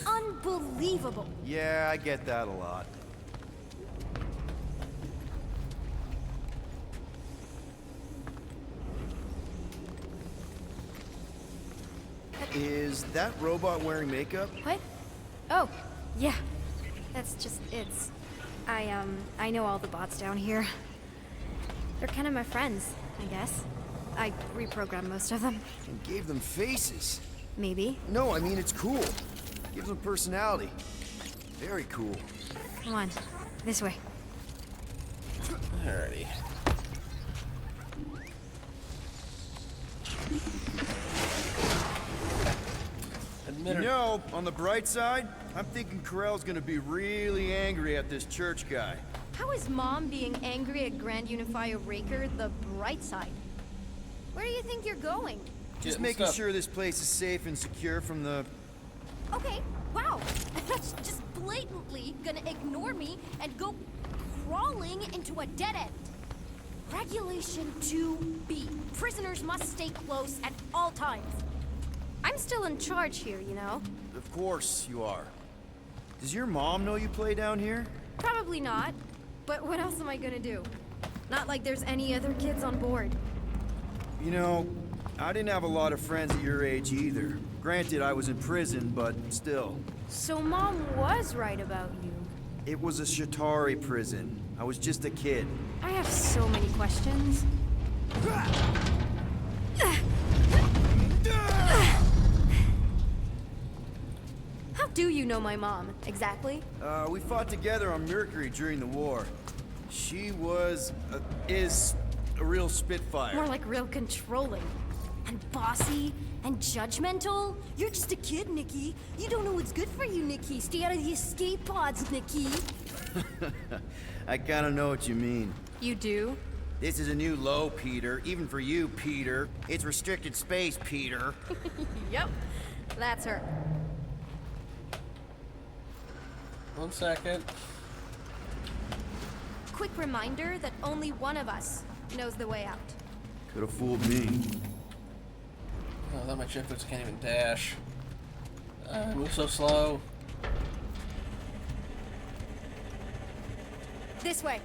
Unbelievable. Yeah, I get that a lot. Is that robot wearing makeup? What? Oh, yeah. That's just, it's... I know all the bots down here. They're kind of my friends, I guess. I reprogrammed most of them. And gave them faces. Maybe. No, I mean, it's cool. Gives them personality. Very cool. Come on, this way. Alrighty. You know, on the bright side, I'm thinking Corell's gonna be really angry at this church guy. How is Mom being angry at Grand Unifier Raker the bright side? Where do you think you're going? Just making sure this place is safe and secure from the... Okay, wow. That's just blatantly gonna ignore me and go crawling into a dead end. Regulation 2B. Prisoners must stay close at all times. I'm still in charge here, you know? Of course you are. Does your mom know you play down here? Probably not. But what else am I gonna do? Not like there's any other kids on board. You know, I didn't have a lot of friends at your age either. Granted, I was in prison, but still. So Mom was right about you. It was a Shatari prison. I was just a kid. I have so many questions. How do you know my mom, exactly? We fought together on Mercury during the war. She was, is a real spitfire. More like real controlling. And bossy and judgmental. You're just a kid, Nikki. You don't know what's good for you, Nikki. Stay out of the escape pods, Nikki. I kinda know what you mean. You do? This is a new low, Peter. Even for you, Peter. It's restricted space, Peter. Yep, that's her. 1 second. Quick reminder that only one of us knows the way out. Could have fooled me. Oh, that my jet boots can't even dash. Move so slow. This way.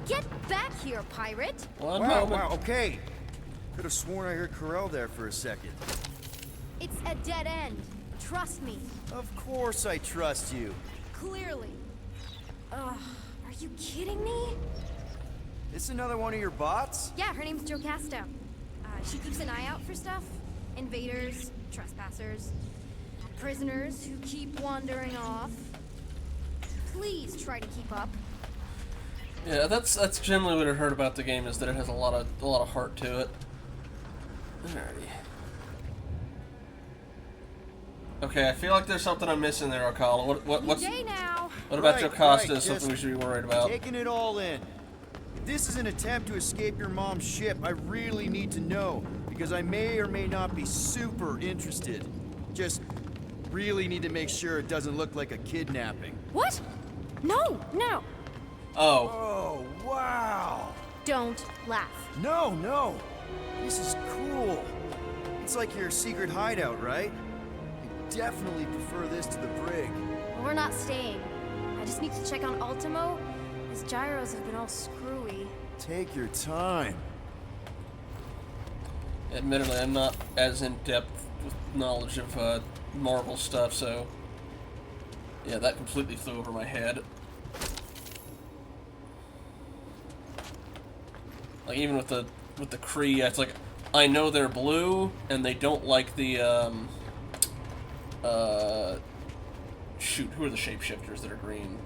Get back here, pirate! Wow, okay. Could have sworn I heard Corell there for a second. It's a dead end. Trust me. Of course I trust you. Clearly. Ugh, are you kidding me? This another one of your bots? Yeah, her name's Jocasta. She keeps an eye out for stuff. Invaders, trespassers, prisoners who keep wandering off. Please try to keep up. Yeah, that's generally what I heard about the game, is that it has a lot of heart to it. Alrighty. Okay, I feel like there's something I'm missing there, Akala. What's now. What about Right, Jocasta? right, Is something we just should be worried about? Taking it all in. If this is an attempt to escape your mom's ship, I really need to know, because I may or may not be super interested. Just really need to make sure it doesn't look like a kidnapping. What? No, no. Oh. Oh, wow. Don't laugh. No. This is cool. It's like your secret hideout, right? I definitely prefer this to the brig. Well, we're not staying. I just need to check on Ultimo. His gyros have been all screwy. Take your time. Admittedly, I'm not as in-depth with knowledge of Marvel stuff, so yeah, that completely flew over my head. Like even with the Kree, it's like I know they're blue and they don't like the shoot, who are the shapeshifters that are green?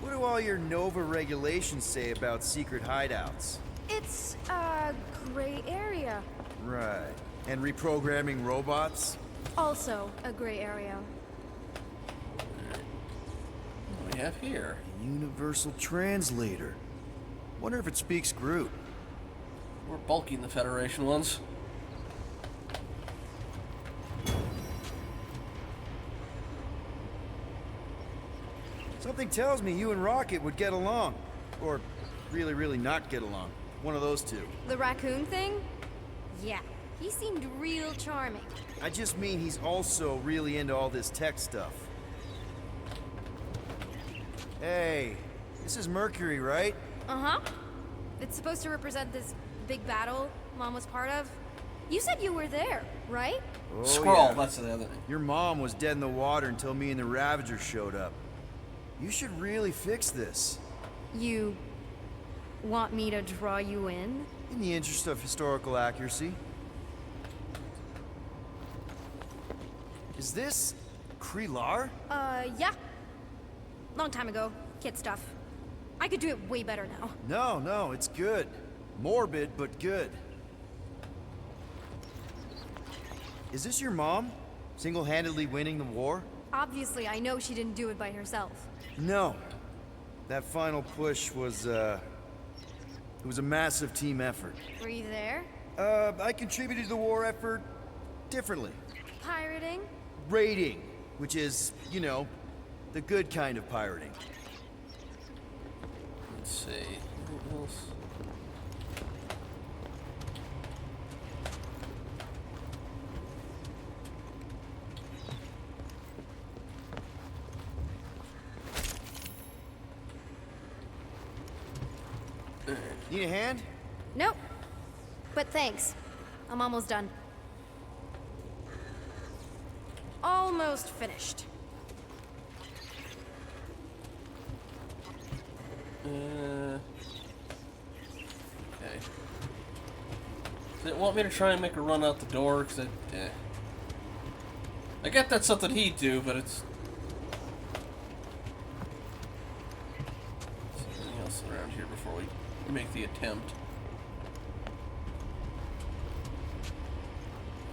What do all your Nova regulations say about secret hideouts? It's a gray area. Right. And reprogramming robots? Also a gray area. What do we have here? A universal translator. Wonder if it speaks Groot. We're bulky in the Federation ones. Something tells me you and Rocket would get along. Or really, really not get along. One of those two. The raccoon thing? Yeah, he seemed real charming. I just mean he's also really into all this tech stuff. Hey, this is Mercury, right? Uh-huh. It's supposed to represent this big battle Mom was part of. You said you were there, right? Oh, Skrull, yeah. that's the other name. Your mom was dead in the water until me and the Ravagers showed up. You should really fix this. You Want me to draw you in? In the interest of historical accuracy. Is this Krelar? Yeah. Long time ago. Kid stuff. I could do it way better now. No, it's good. Morbid, but good. Is this your mom? Single-handedly winning the war? Obviously, I know she didn't do it by herself. No. That final push was, it was a massive team effort. Were you there? I contributed to the war effort differently. Pirating? Raiding, which is, you know, the good kind of pirating. Let's see. What else? Need a hand? Nope. But thanks. I'm almost done. Almost finished. Okay. Does it want me to try and make a run out the door? Cause I get that's something he'd do, but it's... Something else around here before we make the attempt.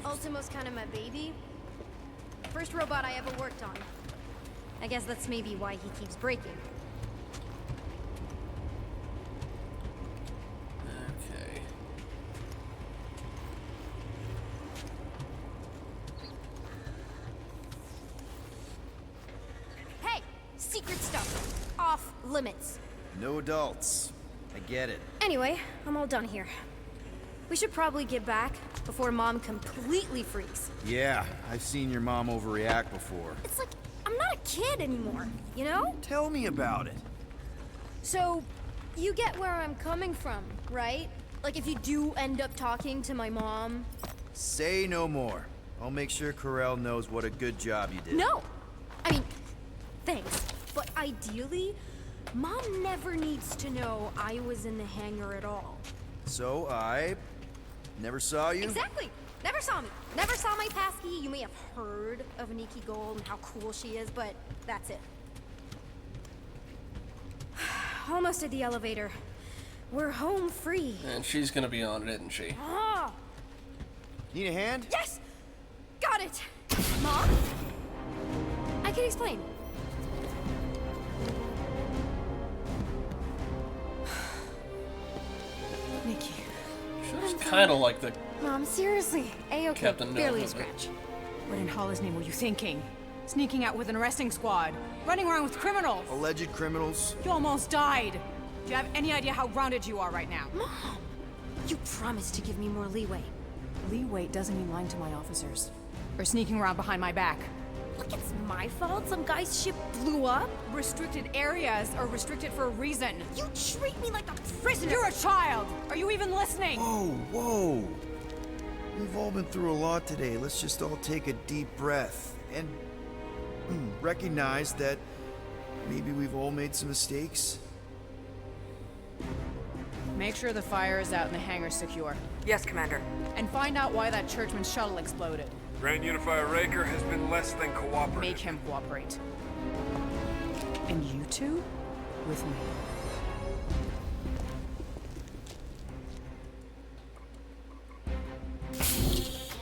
Ultimo's kind of my baby. First robot I ever worked on. I guess that's maybe why he keeps breaking. Okay. Hey! Secret stuff. Off limits. No adults. I get it. Anyway, I'm all done here. We should probably get back before Mom completely freaks. Yeah, I've seen your mom overreact before. It's like, I'm not a kid anymore, you know? Tell me about it. So, you get where I'm coming from, right? Like if you do end up talking to my mom. Say no more. I'll make sure Corell knows what a good job you did. No! I mean, thanks. But ideally, Mom never needs to know I was in the hangar at all. So I never saw you? Exactly! Never saw me. Never saw my passkey. You may have heard of Nikki Gold and how cool she is, but that's it. Almost at the elevator. We're home free. And she's gonna be on it, isn't she? Ah! Need a hand? Yes! Got it! Mom? I can explain. Nikki. She's kind of like the Mom, seriously. A-okay. Captain Barely a Nova, but- scratch. What in Hollis' name were you thinking? Sneaking out with an arresting squad, running around with criminals. Alleged criminals? You almost died. Do you have any idea how grounded you are right now? Mom! You promised to give me more leeway. Leeway doesn't mean lying to my officers. Or sneaking around behind my back. Look, it's my fault some guy's ship blew up. Restricted areas are restricted for a reason. You treat me like a prisoner. You're a child. Are you even listening? Whoa. We've all been through a lot today. Let's just all take a deep breath and recognize that maybe we've all made some mistakes. Make sure the fire is out and the hangar's secure. Yes, Commander. And find out why that churchman's shuttle exploded. Grand Unifier Raker has been less than cooperative. Make him cooperate. And you two? With me.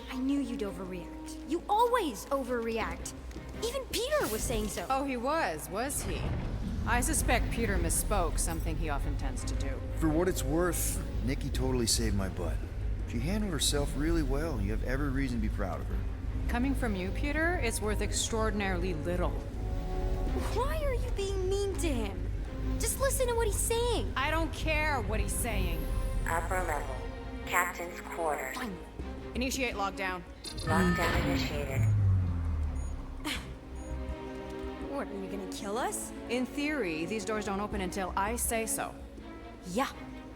I knew you'd overreact. You always overreact. Even Peter was saying so. Oh, he was he? I suspect Peter misspoke, something he often tends to do. For what it's worth, Nikki totally saved my butt. She handled herself really well. You have every reason to be proud of her. Coming from you, Peter, it's worth extraordinarily little. Why are you being mean to him? Just listen to what he's saying. I don't care what he's saying. Upper level. Captain's quarters. Fine. Initiate lockdown. Lockdown initiated. What, are you gonna kill us? In theory, these doors don't open until I say so. Yeah,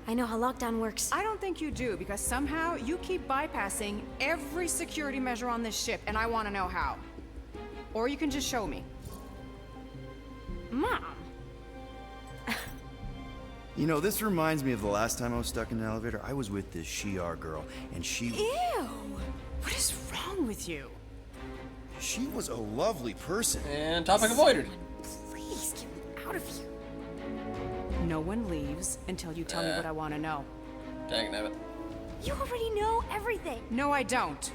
I know how lockdown works. I don't think you do, because somehow you keep bypassing every security measure on this ship, and I want to know how. Or you can just show me. Mom! You know, this reminds me of the last time I was stuck in an elevator. I was with this Shi'ar girl, and she... Ew! What is wrong with you? She was a lovely person. And topic avoided. Please, get me out of here. No one leaves until you tell me what I want to know. Dang it. You already know everything. No, I don't.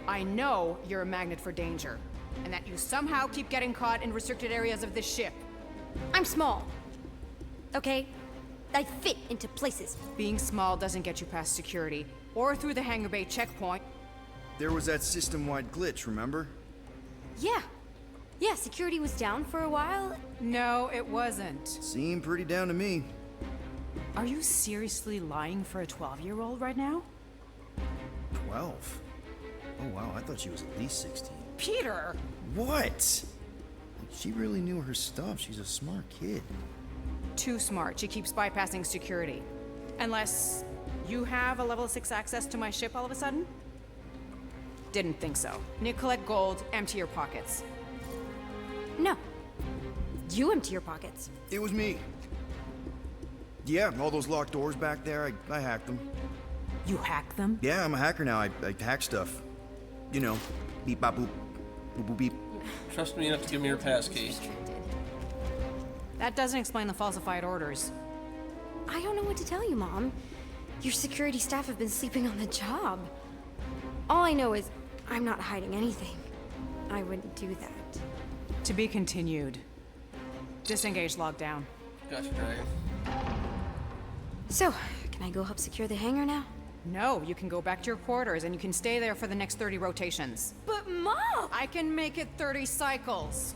I know you're a magnet for danger, and that you somehow keep getting caught in restricted areas of this ship. I'm small. Okay? I fit into places. Being small doesn't get you past security, or through the hangar bay checkpoint. There was that system-wide glitch, remember? Yeah. Yeah, security was down for a while. No, it wasn't. Seemed pretty down to me. Are you seriously lying for a 12-year-old right now? 12? Oh wow, I thought she was at least 16. Peter! What? She really knew her stuff. She's a smart kid. Too smart. She keeps bypassing security. Unless you have a level 6 access to my ship all of a sudden? Didn't think so. Need to collect gold, empty your pockets. No. You empty your pockets. It was me. Yeah, all those locked doors back there, I hacked them. You hacked them? Yeah, I'm a hacker now. I hack stuff. You know, beep bop boop, boop boop beep. Trust me enough to give me your passkey. That doesn't explain the falsified orders. I don't know what to tell you, Mom. Your security staff have been sleeping on the job. All I know is I'm not hiding anything. I wouldn't do that. To be continued. Disengage lockdown. Gotcha, Dragon. So, can I go help secure the hangar now? No, you can go back to your quarters and you can stay there for the next 30 rotations. But Mom! I can make it 30 cycles.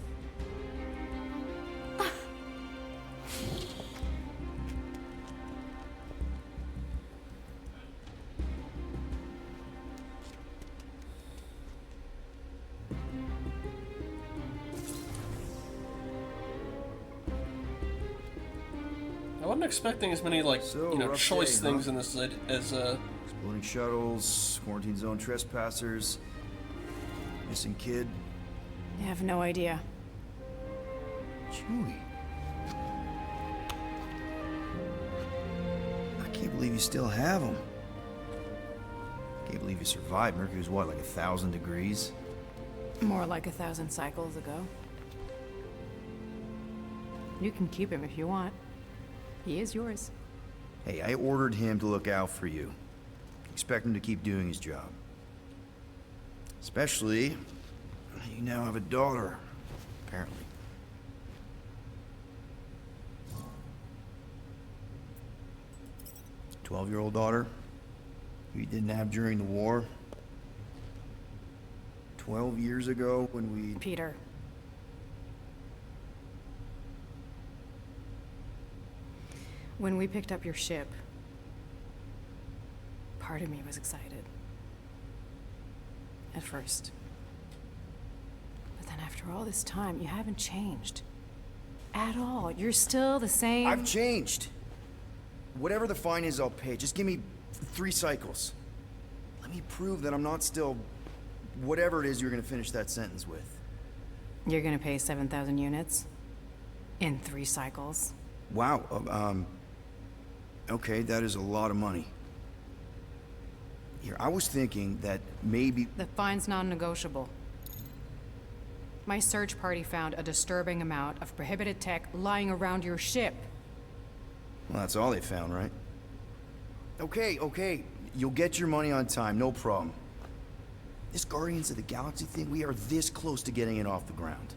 I wasn't expecting as many, like, rough choice day, things huh? in this as, Exploding shuttles, quarantine zone trespassers, missing kid. I have no idea. Chewie. I can't believe you still have them. Can't believe you survived. Mercury was what, like 1,000 degrees? More like 1,000 cycles ago. You can keep him if you want. He is yours. Hey, I ordered him to look out for you. Expect him to keep doing his job. Especially, you now have a daughter, apparently. A 12-year-old daughter who you didn't have during the war. 12 years ago when we... Peter. When we picked up your ship, part of me was excited. At first. But then after all this time, you haven't changed. At all. You're still the same... I've changed. Whatever the fine is, I'll pay. Just give me 3 cycles. Let me prove that I'm not still... whatever it is you're gonna finish that sentence with. You're gonna pay 7,000 units? In 3 cycles? Wow, okay, that is a lot of money. Here, I was thinking that maybe... The fine's non-negotiable. My search party found a disturbing amount of prohibited tech lying around your ship. Well, that's all they found, right? Okay, you'll get your money on time, no problem. This Guardians of the Galaxy thing, we are this close to getting it off the ground.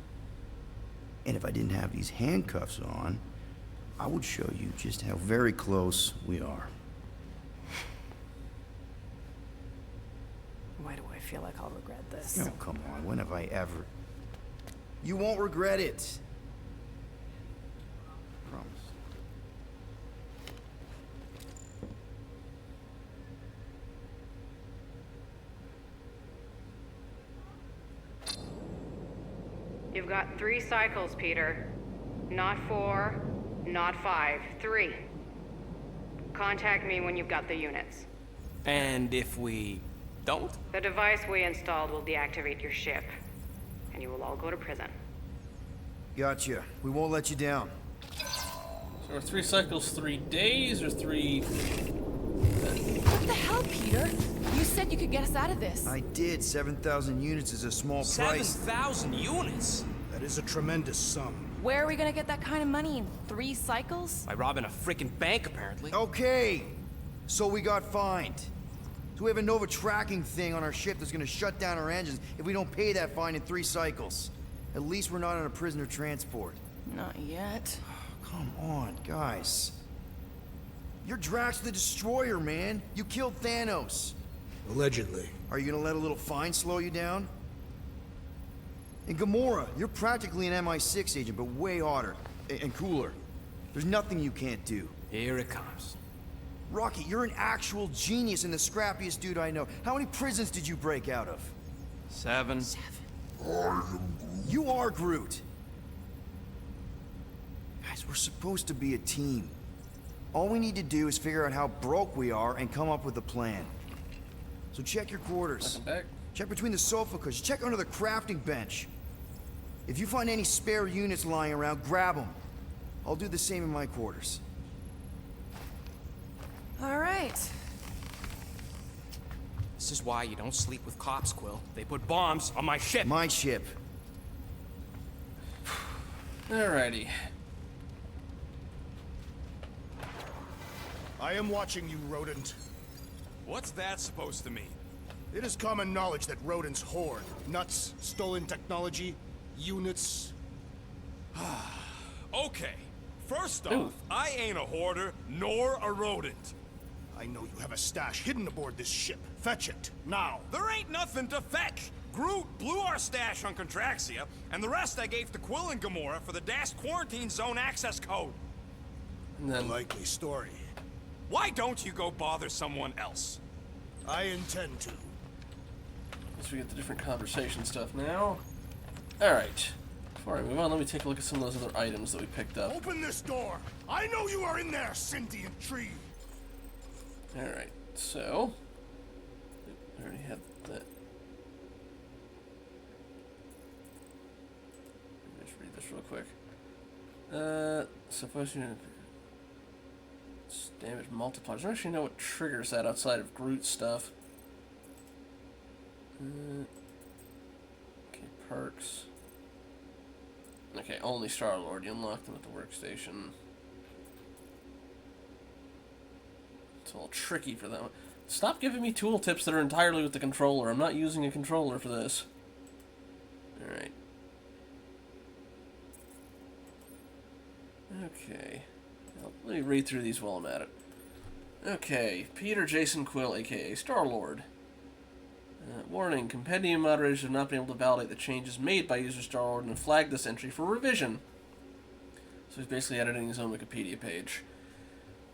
And if I didn't have these handcuffs on, I would show you just how very close we are. Why do I feel like I'll regret this? Oh, come on, when have I ever... You won't regret it. Promise. You've got 3 cycles, Peter. Not 4, not 5, 3. Contact me when you've got the units. And if we don't? The device we installed will deactivate your ship, and you will all go to prison. Gotcha. We won't let you down. So Or 3 cycles, 3 days, or 3... What the hell, Peter? You said you could get us out of this. I did. 7,000 units is a small price. 7,000 units? That is a tremendous sum. Where are we gonna get that kind of money in 3 cycles? By robbing a freaking bank, apparently. Okay, so we got fined. So we have a Nova tracking thing on our ship that's gonna shut down our engines if we don't pay that fine in 3 cycles. At least we're not on a prisoner transport. Not yet. Come on, guys. You're Drax the Destroyer, man. You killed Thanos. Allegedly. Are you gonna let a little fine slow you down? And Gamora, you're practically an MI6 agent, but way hotter and cooler. There's nothing you can't do. Here it comes. Rocky, you're an actual genius and the scrappiest dude I know. How many prisons did you break out of? 7. You are Groot. Guys, we're supposed to be a team. All we need to do is figure out how broke we are and come up with a plan. So check your quarters. Check between the sofa cushions. Check under the crafting bench. If you find any spare units lying around, grab them. I'll do the same in my quarters. All right. This is why you don't sleep with cops, Quill. They put bombs on my ship. My ship. Alrighty. I am watching you, rodent. What's that supposed to mean? It is common knowledge that rodents hoard nuts, stolen technology, units. Okay. First off, I ain't a hoarder nor a rodent. I know you have a stash hidden aboard this ship. Fetch it, now. There ain't nothing to fetch. Groot blew our stash on Contraxia, and the rest I gave to Quill and Gamora for the DAS quarantine zone access code. A likely story. Why don't you go bother someone else? I intend to. Guess we get the different conversation stuff now. Alright. Before I move on, let me take a look at some of those other items that we picked up. Open this door! I know you are in there, sentient tree! Alright, so... I already had that. Let me just read this real quick. Supposed to... Damage multipliers. I don't actually know what triggers that outside of Groot stuff. Okay, perks. Okay, only Star-Lord. You unlock them at the workstation. It's a little tricky for that one. Stop giving me tooltips that are entirely with the controller. I'm not using a controller for this. Alright. Okay. Well, let me read through these while I'm at it. Okay. Peter Jason Quill, a.k.a. Star-Lord. Warning. Compendium moderators have not been able to validate the changes made by user Star-Lord and have flagged this entry for revision. So he's basically editing his own Wikipedia page.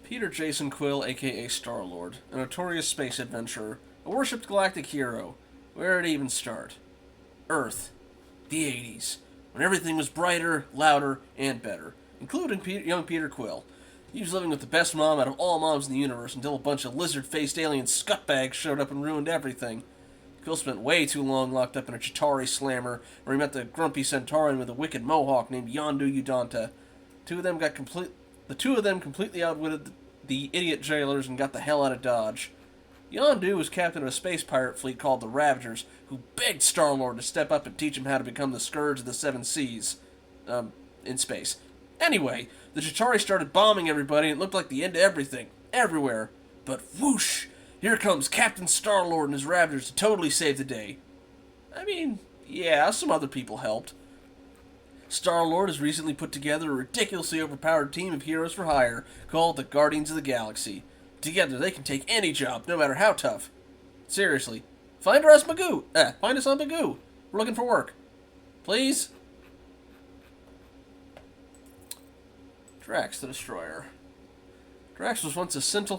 Peter Jason Quill, a.k.a. Star-Lord, a notorious space adventurer, a worshipped galactic hero. Where did it even start? Earth. The 80s. When everything was brighter, louder, and better. Including young Peter Quill. He was living with the best mom out of all moms in the universe until a bunch of lizard-faced alien scutbags showed up and ruined everything. Quill spent way too long locked up in a Chitauri slammer, where he met the grumpy Centaurian with a wicked mohawk named Yondu Udonta. The two of them completely outwitted the idiot jailers and got the hell out of Dodge. Yondu was captain of a space pirate fleet called the Ravagers, who begged Star-Lord to step up and teach him how to become the Scourge of the Seven Seas. In space. Anyway, the Chitauri started bombing everybody and it looked like the end of everything. Everywhere. But whoosh! Here comes Captain Star-Lord and his Ravagers to totally save the day. I mean, yeah, some other people helped. Star-Lord has recently put together a ridiculously overpowered team of heroes for hire called the Guardians of the Galaxy. Together, they can take any job, no matter how tough. Seriously. Find us Magoo! Find us on Magoo! We're looking for work. Please? Drax the Destroyer. Drax was once a simple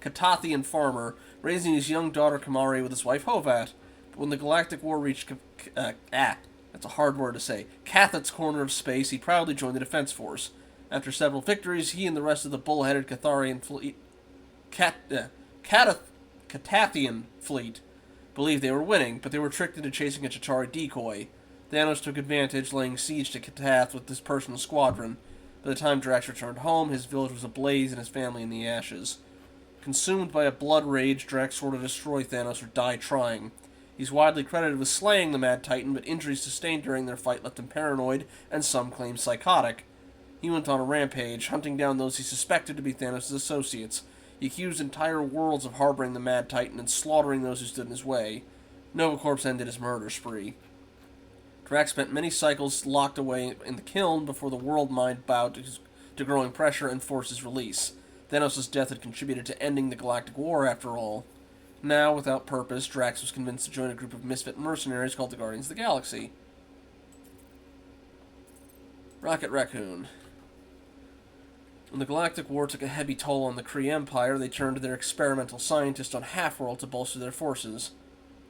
Catathian farmer, raising his young daughter Kamari with his wife Hovat. But when the Galactic War reached that's a hard word to say, Cathet's corner of space, he proudly joined the Defense Force. After several victories, he and the rest of the bull-headed Catharian fleet, Catathian fleet believed they were winning, but they were tricked into chasing a Chitauri decoy. Thanos took advantage, laying siege to Katath with his personal squadron. By the time Drax returned home, his village was ablaze and his family in the ashes. Consumed by a blood rage, Drax swore to destroy Thanos or die trying. He's widely credited with slaying the Mad Titan, but injuries sustained during their fight left him paranoid, and some claim psychotic. He went on a rampage, hunting down those he suspected to be Thanos' associates. He accused entire worlds of harboring the Mad Titan and slaughtering those who stood in his way. Nova Corps ended his murder spree. Drax spent many cycles locked away in the kiln before the world mind bowed to growing pressure and forced his release. Thanos' death had contributed to ending the Galactic War, after all. Now, without purpose, Drax was convinced to join a group of misfit mercenaries called the Guardians of the Galaxy. Rocket Raccoon. When the Galactic War took a heavy toll on the Kree Empire, they turned to their experimental scientist on Half-World to bolster their forces.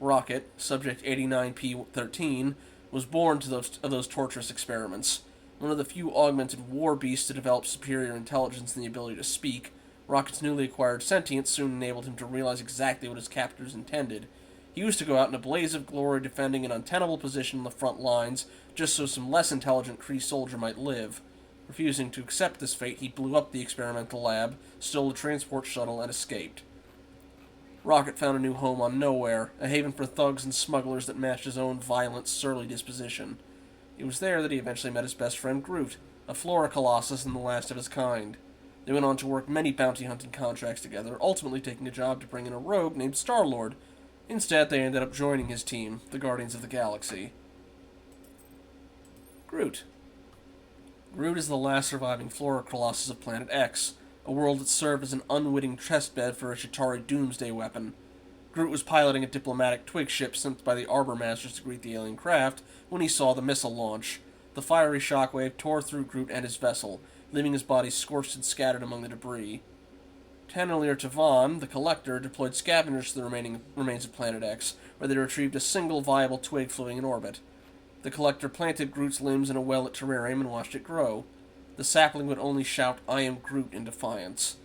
Rocket, Subject 89P-13, was born to those torturous experiments. One of the few augmented war beasts to develop superior intelligence and the ability to speak, Rocket's newly acquired sentience soon enabled him to realize exactly what his captors intended. He used to go out in a blaze of glory defending an untenable position on the front lines, just so some less intelligent Kree soldier might live. Refusing to accept this fate, he blew up the experimental lab, stole the transport shuttle, and escaped. Rocket found a new home on Nowhere, a haven for thugs and smugglers that matched his own violent, surly disposition. It was there that he eventually met his best friend Groot, a Flora Colossus and the last of his kind. They went on to work many bounty-hunting contracts together, ultimately taking a job to bring in a rogue named Star-Lord. Instead, they ended up joining his team, the Guardians of the Galaxy. Groot. Groot is the last surviving Flora Colossus of Planet X, a world that served as an unwitting testbed for a Chitauri doomsday weapon. Groot was piloting a diplomatic twig ship sent by the Arbor Masters to greet the alien craft when he saw the missile launch. The fiery shockwave tore through Groot and his vessel, leaving his body scorched and scattered among the debris. Tannelir Tavan, the Collector, deployed scavengers to the remains of Planet X, where they retrieved a single viable twig floating in orbit. The Collector planted Groot's limbs in a well-lit terrarium and watched it grow. The sapling would only shout, "I am Groot," in defiance.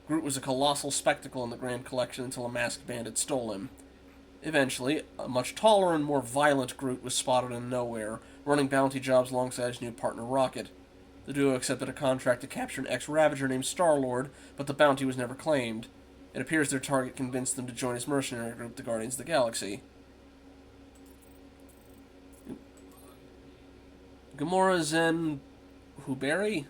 Groot was a colossal spectacle in the Grand Collection until a masked bandit stole him. Eventually, a much taller and more violent Groot was spotted in Nowhere, running bounty jobs alongside his new partner Rocket. The duo accepted a contract to capture an ex-Ravager named Star-Lord, but the bounty was never claimed. It appears their target convinced them to join his mercenary group, the Guardians of the Galaxy. Gamora Zen Wooberry?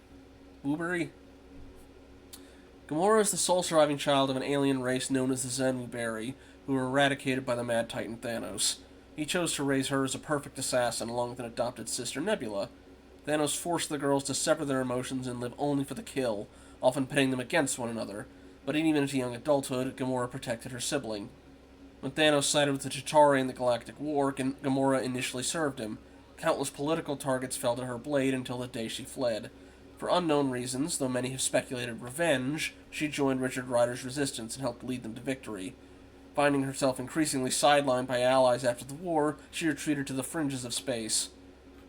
Gamora is the sole surviving child of an alien race known as the Zen Wooberry, who were eradicated by the Mad Titan Thanos. He chose to raise her as a perfect assassin along with an adopted sister, Nebula. Thanos forced the girls to sever their emotions and live only for the kill, often pitting them against one another, but even into young adulthood, Gamora protected her sibling. When Thanos sided with the Chitauri in the Galactic War, Gamora initially served him. Countless political targets fell to her blade until the day she fled. For unknown reasons, though many have speculated revenge, she joined Richard Rider's resistance and helped lead them to victory. Finding herself increasingly sidelined by allies after the war, she retreated to the fringes of space.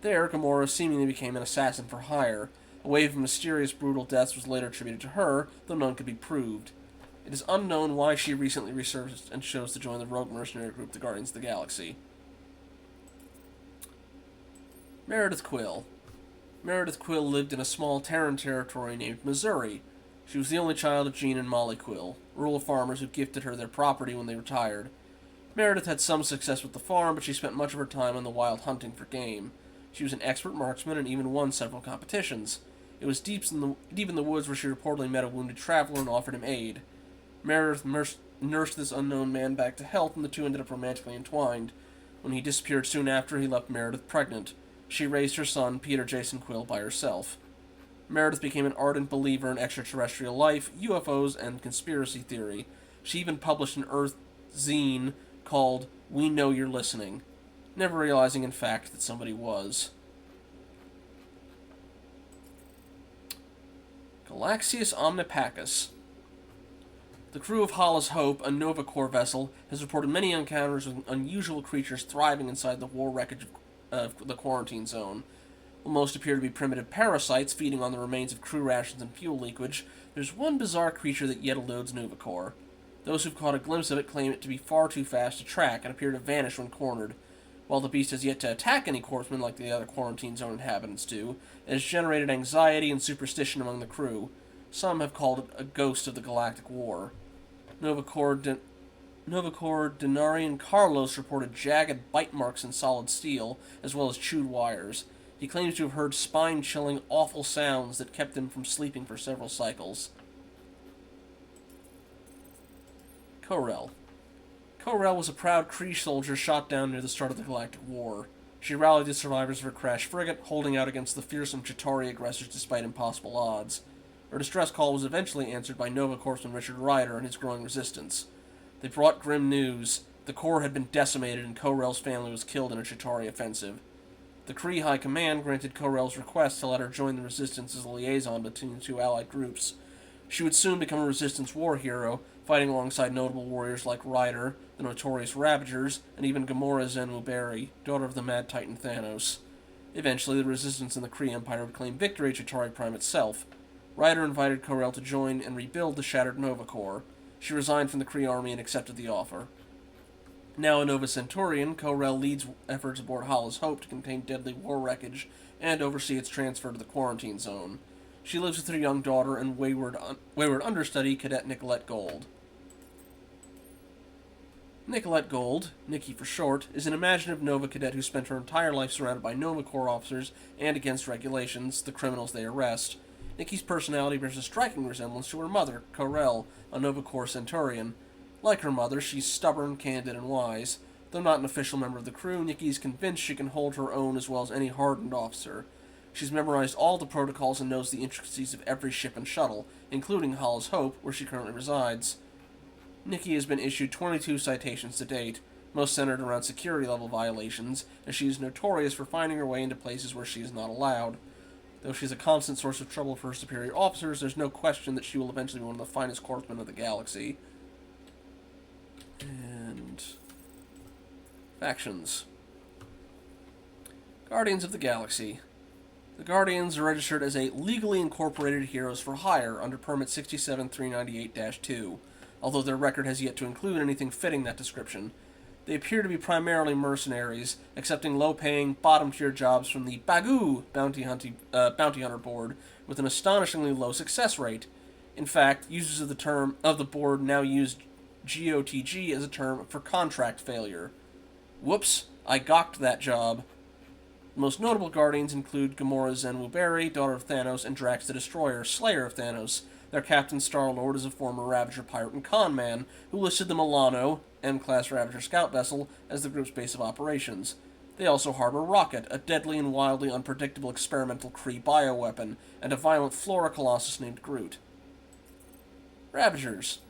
There, Gamora seemingly became an assassin for hire. A wave of mysterious, brutal deaths was later attributed to her, though none could be proved. It is unknown why she recently resurfaced and chose to join the rogue mercenary group, the Guardians of the Galaxy. Meredith Quill. Meredith Quill lived in a small Terran territory named Missouri. She was the only child of Gene and Molly Quill, rural farmers who gifted her their property when they retired. Meredith had some success with the farm, but she spent much of her time on the wild hunting for game. She was an expert marksman and even won several competitions. It was deep in the woods where she reportedly met a wounded traveler and offered him aid. Meredith nursed this unknown man back to health, and the two ended up romantically entwined. When he disappeared soon after, he left Meredith pregnant. She raised her son, Peter Jason Quill, by herself. Meredith became an ardent believer in extraterrestrial life, UFOs, and conspiracy theory. She even published an Earth zine called We Know You're Listening, never realizing in fact that somebody was. Galaxius Omnipacus. The crew of Hala's Hope, a Nova Corps vessel, has reported many encounters with unusual creatures thriving inside the war wreckage of the quarantine zone. While most appear to be primitive parasites feeding on the remains of crew rations and fuel leakage, there's one bizarre creature that yet eludes Nova Corps. Those who've caught a glimpse of it claim it to be far too fast to track and appear to vanish when cornered. While the beast has yet to attack any corpsmen like the other quarantine zone inhabitants do, it has generated anxiety and superstition among the crew. Some have called it a ghost of the Galactic War. Nova Corps Denarian Carlos reported jagged bite marks in solid steel, as well as chewed wires. He claims to have heard spine-chilling, awful sounds that kept him from sleeping for several cycles. Ko-Rel. Ko-Rel was a proud Kree soldier shot down near the start of the Galactic War. She rallied the survivors of her crashed frigate, holding out against the fearsome Chitauri aggressors despite impossible odds. Her distress call was eventually answered by Nova Corpsman Richard Ryder and his growing resistance. They brought grim news. The Corps had been decimated and Ko-Rel's family was killed in a Chitauri offensive. The Kree High Command granted Ko-Rel's request to let her join the resistance as a liaison between the two allied groups. She would soon become a resistance war hero, fighting alongside notable warriors like Ryder, the notorious Ravagers, and even Gamora Zen Wuberi, daughter of the Mad Titan Thanos. Eventually, the resistance in the Kree Empire would claim victory at Chitauri Prime itself. Ryder invited Ko-Rel to join and rebuild the shattered Nova Corps. She resigned from the Kree army and accepted the offer. Now a Nova Centurion, Ko-Rel leads efforts aboard Hala's Hope to contain deadly war wreckage and oversee its transfer to the quarantine zone. She lives with her young daughter and wayward understudy, Cadet Nicolette Gold. Nicolette Gold, Nikki for short, is an imaginative Nova cadet who spent her entire life surrounded by Nova Corps officers and against regulations, the criminals they arrest. Nikki's personality bears a striking resemblance to her mother, Ko-Rel, a Nova Corps Centurion. Like her mother, she's stubborn, candid, and wise. Though not an official member of the crew, Nikki is convinced she can hold her own as well as any hardened officer. She's memorized all the protocols and knows the intricacies of every ship and shuttle, including Hala's Hope, where she currently resides. Nikki has been issued 22 citations to date, most centered around security-level violations, as she is notorious for finding her way into places where she is not allowed. Though she's a constant source of trouble for her superior officers, there's no question that she will eventually be one of the finest corpsmen of the galaxy. And factions. Guardians of the Galaxy. The Guardians are registered as a legally incorporated heroes for hire under Permit 67398-2, although their record has yet to include anything fitting that description. They appear to be primarily mercenaries, accepting low-paying, bottom-tier jobs from the Bagoo bounty hunter board with an astonishingly low success rate. In fact, users of the board now use GOTG as a term for contract failure. Whoops, I gawked that job. The most notable Guardians include Gamora Zen Wuberi, daughter of Thanos, and Drax the Destroyer, slayer of Thanos. Their captain, Star-Lord, is a former Ravager pirate and con man, who listed the Milano, M-class Ravager scout vessel, as the group's base of operations. They also harbor Rocket, a deadly and wildly unpredictable experimental Kree bioweapon, and a violent Flora Colossus named Groot. Ravagers.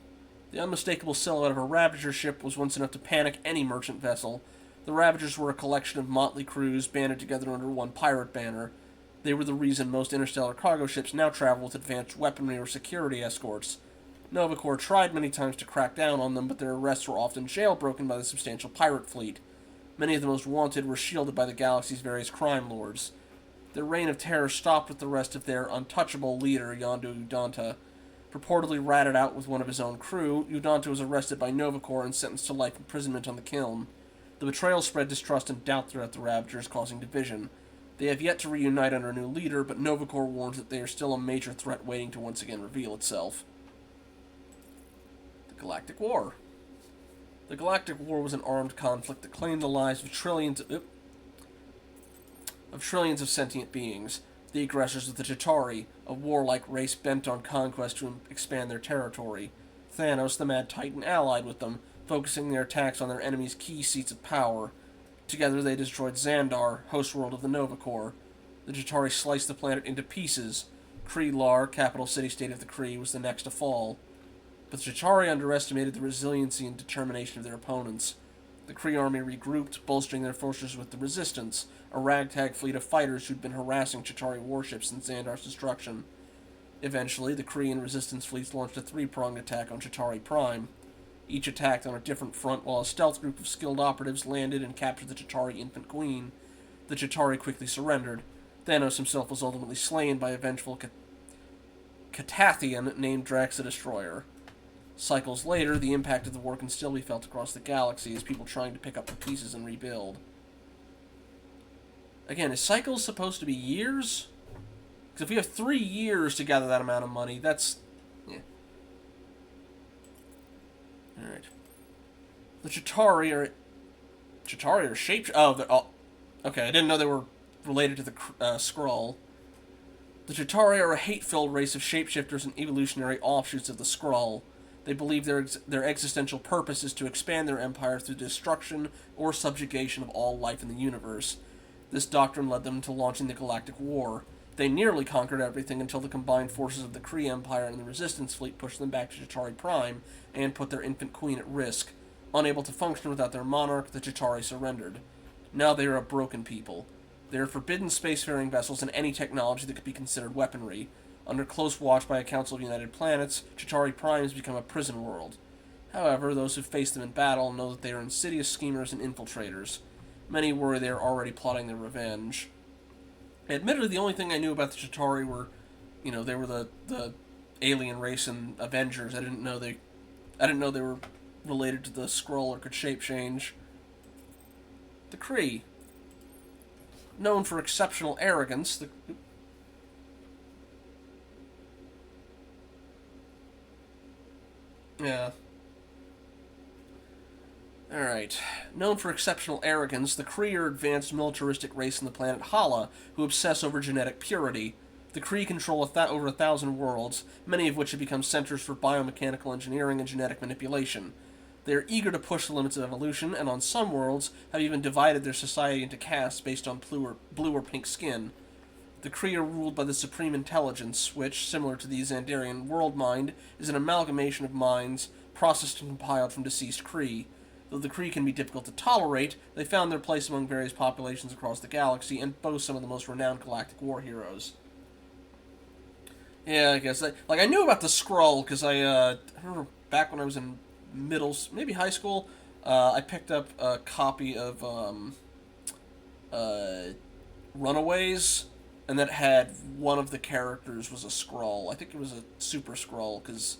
The unmistakable silhouette of a Ravager ship was once enough to panic any merchant vessel. The Ravagers were a collection of motley crews banded together under one pirate banner. They were the reason most interstellar cargo ships now travel with advanced weaponry or security escorts. Nova Corps tried many times to crack down on them, but their arrests were often jailbroken by the substantial pirate fleet. Many of the most wanted were shielded by the galaxy's various crime lords. Their reign of terror stopped with the arrest of their untouchable leader, Yondu Udonta. Purportedly ratted out with one of his own crew, Udonta was arrested by Nova Corps and sentenced to life imprisonment on the kiln. The betrayal spread distrust and doubt throughout the Ravagers, causing division. They have yet to reunite under a new leader, but Nova Corps warns that they are still a major threat waiting to once again reveal itself. The Galactic War. The Galactic War was an armed conflict that claimed the lives of trillions of sentient beings. The aggressors of the Chitauri, a warlike race bent on conquest to expand their territory. Thanos, the Mad Titan, allied with them, focusing their attacks on their enemies' key seats of power. Together they destroyed Xandar, host world of the Nova Corps. The Chitauri sliced the planet into pieces. Kree-Lar, capital city-state of the Kree, was the next to fall. But the Chitauri underestimated the resiliency and determination of their opponents. The Kree army regrouped, bolstering their forces with the Resistance, a ragtag fleet of fighters who'd been harassing Chitauri warships since Xandar's destruction. Eventually, the Kree and Resistance fleets launched a three-pronged attack on Chitauri Prime. Each attacked on a different front, while a stealth group of skilled operatives landed and captured the Chitauri Infant Queen. The Chitauri quickly surrendered. Thanos himself was ultimately slain by a vengeful Catathian named Drax the Destroyer. Cycles later, the impact of the war can still be felt across the galaxy as people trying to pick up the pieces and rebuild. Again, is cycles supposed to be years? Because if we have 3 years to gather that amount of money, that's... yeah. Alright. The Chitauri are... Chitauri are shape... oh, they're all... okay, I didn't know they were related to the Skrull. The Chitauri are a hate-filled race of shapeshifters and evolutionary offshoots of the Skrull. They believe their existential purpose is to expand their empire through destruction or subjugation of all life in the universe. This doctrine led them to launching the Galactic War. They nearly conquered everything until the combined forces of the Kree Empire and the Resistance Fleet pushed them back to Chitauri Prime and put their infant queen at risk. Unable to function without their monarch, the Chitauri surrendered. Now they are a broken people. They are forbidden spacefaring vessels and any technology that could be considered weaponry. Under close watch by a Council of United Planets, Chitauri Prime has become a prison world. However, those who face them in battle know that they are insidious schemers and infiltrators. Many worry they are already plotting their revenge. Admittedly, the only thing I knew about the Chitauri were, you know, they were the alien race in Avengers. I didn't know they were related to the Skrull or could shape change. The Kree, known for exceptional arrogance, yeah. Alright. Known for exceptional arrogance, the Kree are advanced militaristic race on the planet Hala, who obsess over genetic purity. The Kree control over 1,000 worlds, many of which have become centers for biomechanical engineering and genetic manipulation. They are eager to push the limits of evolution, and on some worlds have even divided their society into castes based on blue or pink skin. The Kree are ruled by the Supreme Intelligence, which, similar to the Xandarian world mind, is an amalgamation of minds processed and compiled from deceased Kree. Though the Kree can be difficult to tolerate, they found their place among various populations across the galaxy and boast some of the most renowned galactic war heroes. Yeah, I guess. I knew about the Skrull, because I remember back when I was in maybe high school, I picked up a copy of Runaways, and that had one of the characters was a Skrull. I think it was a Super Skrull, because,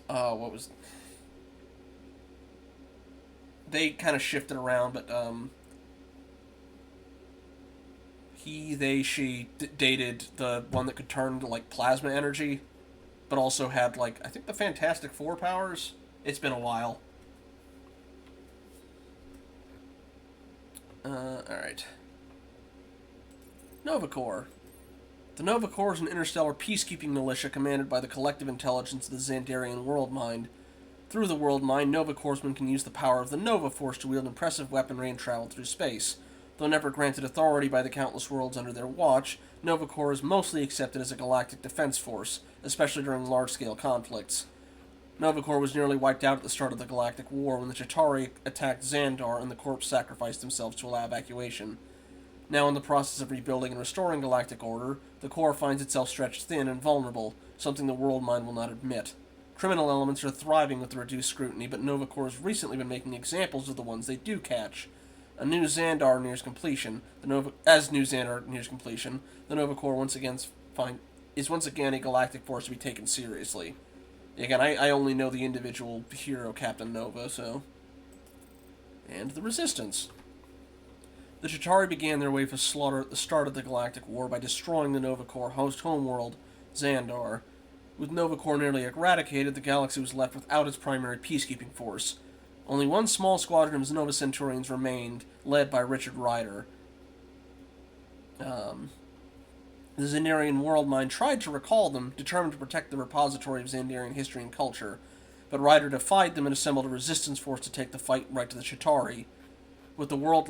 what was... they kind of shifted around, but, she dated the one that could turn to, like, plasma energy, but also had, like, I think the Fantastic Four powers. It's been a while. Alright. Nova Corps. The Nova Corps is an interstellar peacekeeping militia commanded by the collective intelligence of the Xandarian World Mind. Through the World Mind, Nova Corpsmen can use the power of the Nova Force to wield impressive weaponry and travel through space. Though never granted authority by the countless worlds under their watch, Nova Corps is mostly accepted as a galactic defense force, especially during large-scale conflicts. Nova Corps was nearly wiped out at the start of the Galactic War when the Chitauri attacked Xandar and the Corps sacrificed themselves to allow evacuation. Now in the process of rebuilding and restoring galactic order, the Corps finds itself stretched thin and vulnerable, something the World Mind will not admit. Criminal elements are thriving with the reduced scrutiny, but Nova Corps has recently been making examples of the ones they do catch. As New Xandar nears completion, the Nova Corps is once again a galactic force to be taken seriously. Again, I only know the individual hero, Captain Nova, so... And the Resistance. The Chitauri began their wave of slaughter at the start of the Galactic War by destroying the Nova Corps homeworld, Xandar. With Nova Corps nearly eradicated, the galaxy was left without its primary peacekeeping force. Only one small squadron of Nova Centurions remained, led by Richard Rider. The Xandarian World Mind tried to recall them, determined to protect the repository of Xandarian history and culture, but Rider defied them and assembled a resistance force to take the fight right to the Chitauri. With the World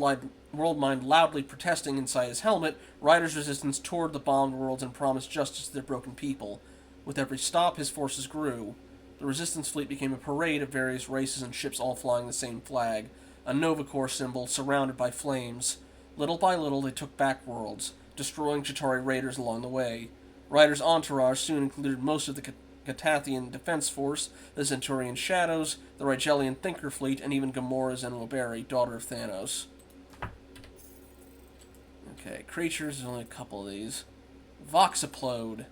Mind loudly protesting inside his helmet, Rider's resistance toured the bombed worlds and promised justice to their broken people. With every stop, his forces grew. The Resistance fleet became a parade of various races and ships all flying the same flag, a Nova Corps symbol surrounded by flames. Little by little, they took back worlds, destroying Chitauri raiders along the way. Rider's entourage soon included most of the Catathian Defense Force, the Centurion Shadows, the Rigelian Thinker Fleet, and even Gamora Zenoberi, daughter of Thanos. Okay, creatures, there's only a couple of these. Voxoplode.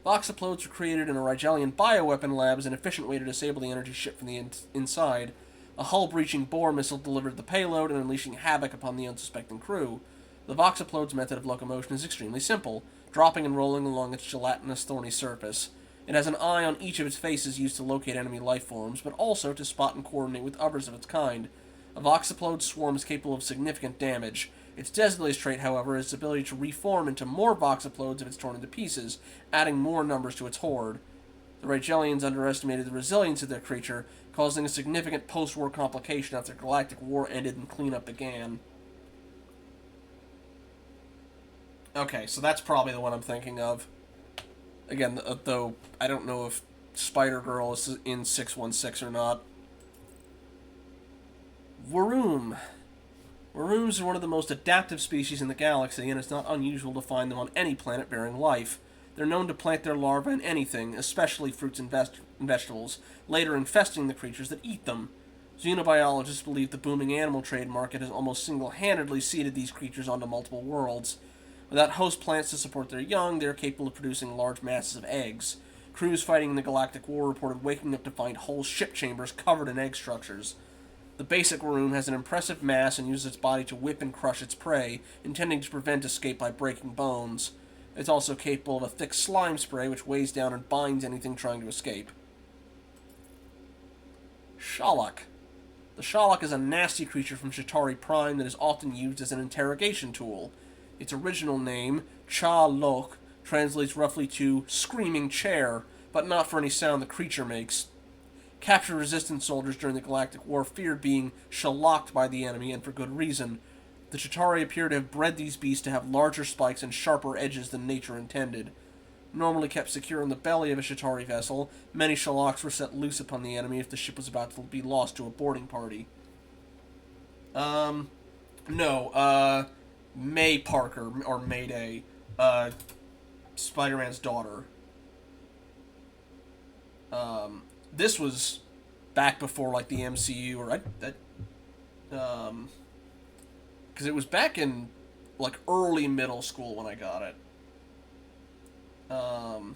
Voxoplodes were created in a Rigelian bioweapon lab as an efficient way to disable the energy shipped from the inside. A hull-breaching Bohr missile delivered the payload and unleashing havoc upon the unsuspecting crew. The Voxoplode's method of locomotion is extremely simple, dropping and rolling along its gelatinous, thorny surface. It has an eye on each of its faces used to locate enemy life forms, but also to spot and coordinate with others of its kind. A Voxoplode swarm is capable of significant damage. Its deadliest trait, however, is its ability to reform into more Voxoplodes if it's torn into pieces, adding more numbers to its horde. The Rigelians underestimated the resilience of their creature, causing a significant post-war complication after Galactic War ended and cleanup began. Okay, so that's probably the one I'm thinking of. Again, though, I don't know if Spider-Girl is in 616 or not. Waroom. Warooms are one of the most adaptive species in the galaxy, and it's not unusual to find them on any planet bearing life. They're known to plant their larvae in anything, especially fruits and vegetables, later infesting the creatures that eat them. Xenobiologists believe the booming animal trade market has almost single-handedly seeded these creatures onto multiple worlds. Without host plants to support their young, they are capable of producing large masses of eggs. Crews fighting in the Galactic War reported waking up to find whole ship chambers covered in egg structures. The basic Waroom has an impressive mass and uses its body to whip and crush its prey, intending to prevent escape by breaking bones. It's also capable of a thick slime spray which weighs down and binds anything trying to escape. Shalak. The Shalak is a nasty creature from Chitauri Prime that is often used as an interrogation tool. Its original name, Cha-Lok, translates roughly to screaming chair, but not for any sound the creature makes. Captured resistance soldiers during the Galactic War feared being shellacked by the enemy, and for good reason. The Chitauri appear to have bred these beasts to have larger spikes and sharper edges than nature intended. Normally kept secure in the belly of a Chitauri vessel, many shellacks were set loose upon the enemy if the ship was about to be lost to a boarding party. May Parker, or Mayday, Spider-Man's daughter. This was back before, like, the MCU, or because it was back in, like, early middle school when I got it. But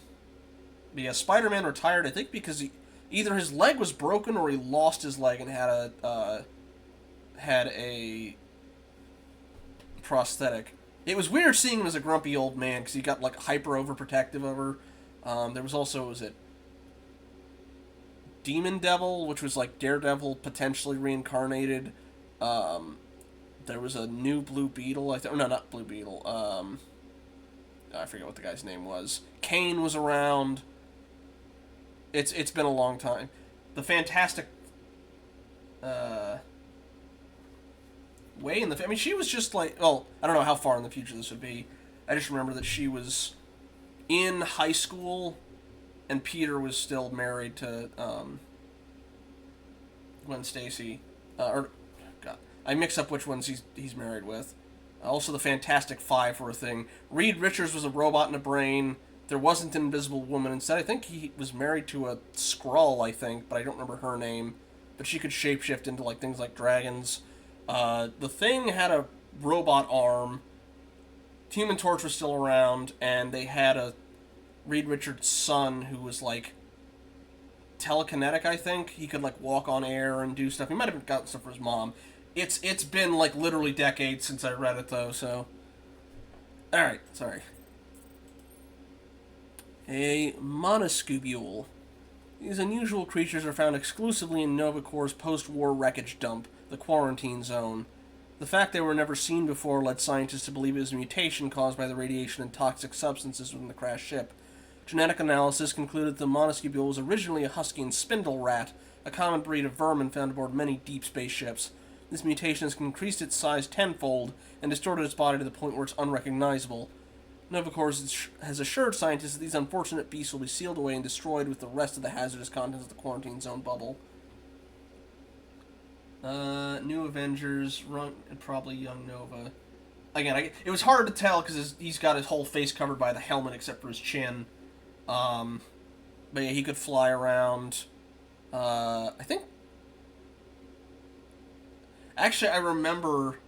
yeah, Spider-Man retired, I think, because either his leg was broken or he lost his leg and had a prosthetic. It was weird seeing him as a grumpy old man, because he got, like, hyper overprotective of her. There was also, was it Demon Devil, which was like Daredevil potentially reincarnated. There was a new Blue Beetle, no, not Blue Beetle. I forget what the guy's name was. Kane was around. It's been a long time. The Fantastic way in the... I mean, she was just like... Well, I don't know how far in the future this would be. I just remember that she was in high school, and Peter was still married to Gwen Stacy. God, I mix up which ones he's married with. Also, the Fantastic Five were a thing. Reed Richards was a robot in a brain. There wasn't an Invisible Woman. Instead, I think he was married to a Skrull, I think, but I don't remember her name. But she could shapeshift into like things like dragons. The Thing had a robot arm. Human Torch was still around, and they had a Reed Richards' son who was like telekinetic, I think. He could like walk on air and do stuff. He might have gotten stuff for his mom. It's been like literally decades since I read it though, so. Alright, sorry. A monoscubule. These unusual creatures are found exclusively in Nova Corps' post-war wreckage dump, the Quarantine Zone. The fact they were never seen before led scientists to believe it was a mutation caused by the radiation and toxic substances within the crashed ship. Genetic analysis concluded the monoscubule was originally a Huskian spindle rat, a common breed of vermin found aboard many deep space ships. This mutation has increased its size tenfold and distorted its body to the point where it's unrecognizable. Nova Corps has assured scientists that these unfortunate beasts will be sealed away and destroyed with the rest of the hazardous contents of the Quarantine Zone bubble. New Avengers, and probably Young Nova. Again, it was hard to tell because he's got his whole face covered by the helmet except for his chin. But yeah, he could fly around. I think... Actually, I remember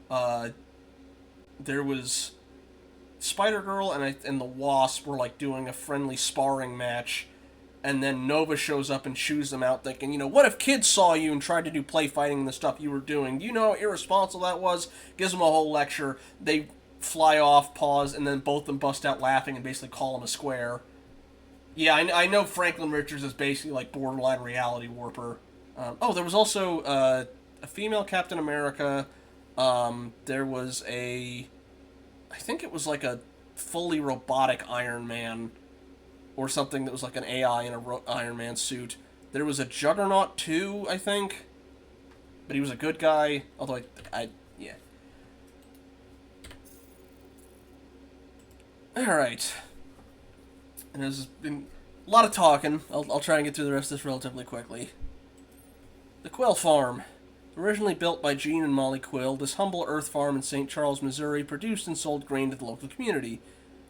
there was Spider-Girl and the Wasp were like doing a friendly sparring match, and then Nova shows up and chews them out, thinking, you know, what if kids saw you and tried to do play fighting and the stuff you were doing? Do you know how irresponsible that was? Gives them a whole lecture. They fly off, pause, and then both of them bust out laughing and basically call him a square. Yeah, I know Franklin Richards is basically like borderline reality warper. There was also a female Captain America. There was I think it was like a fully robotic Iron Man, or something that was like an AI in a Iron Man suit. There was a Juggernaut too, I think, but he was a good guy. Although yeah. All right. And there's been a lot of talking. I'll try and get through the rest of this relatively quickly. The Quill Farm. Originally built by Gene and Molly Quill, this humble earth farm in St. Charles, Missouri, produced and sold grain to the local community.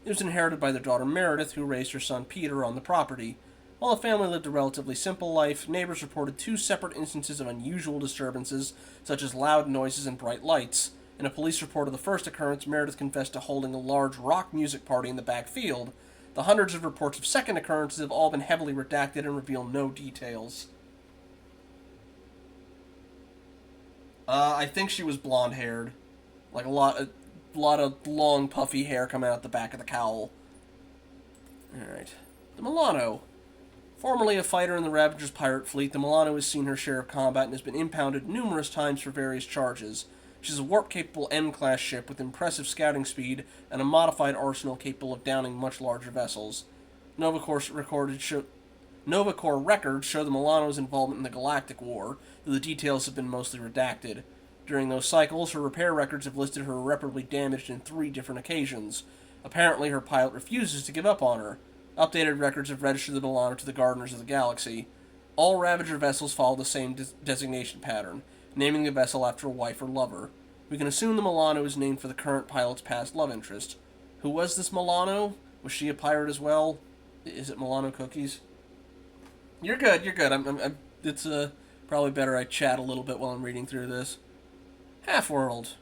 It was inherited by their daughter Meredith, who raised her son Peter on the property. While the family lived a relatively simple life, neighbors reported 2 separate instances of unusual disturbances, such as loud noises and bright lights. In a police report of the first occurrence, Meredith confessed to holding a large rock music party in the back field. The hundreds of reports of second occurrences have all been heavily redacted and reveal no details. I think she was blonde-haired. Like a lot of long, puffy hair coming out the back of the cowl. Alright. The Milano. Formerly a fighter in the Ravager's pirate fleet, the Milano has seen her share of combat and has been impounded numerous times for various charges. She's a warp-capable M-class ship with impressive scouting speed and a modified arsenal capable of downing much larger vessels. Nova Corps records show the Milano's involvement in the Galactic War, though the details have been mostly redacted. During those cycles, her repair records have listed her irreparably damaged in 3 different occasions. Apparently, her pilot refuses to give up on her. Updated records have registered the Milano to the Gardeners of the Galaxy. All Ravager vessels follow the same designation pattern, naming the vessel after a wife or lover. We can assume the Milano is named for the current pilot's past love interest. Who was this Milano? Was she a pirate as well? Is it Milano Cookies? You're good. It's probably better I chat a little bit while I'm reading through this. Half-World.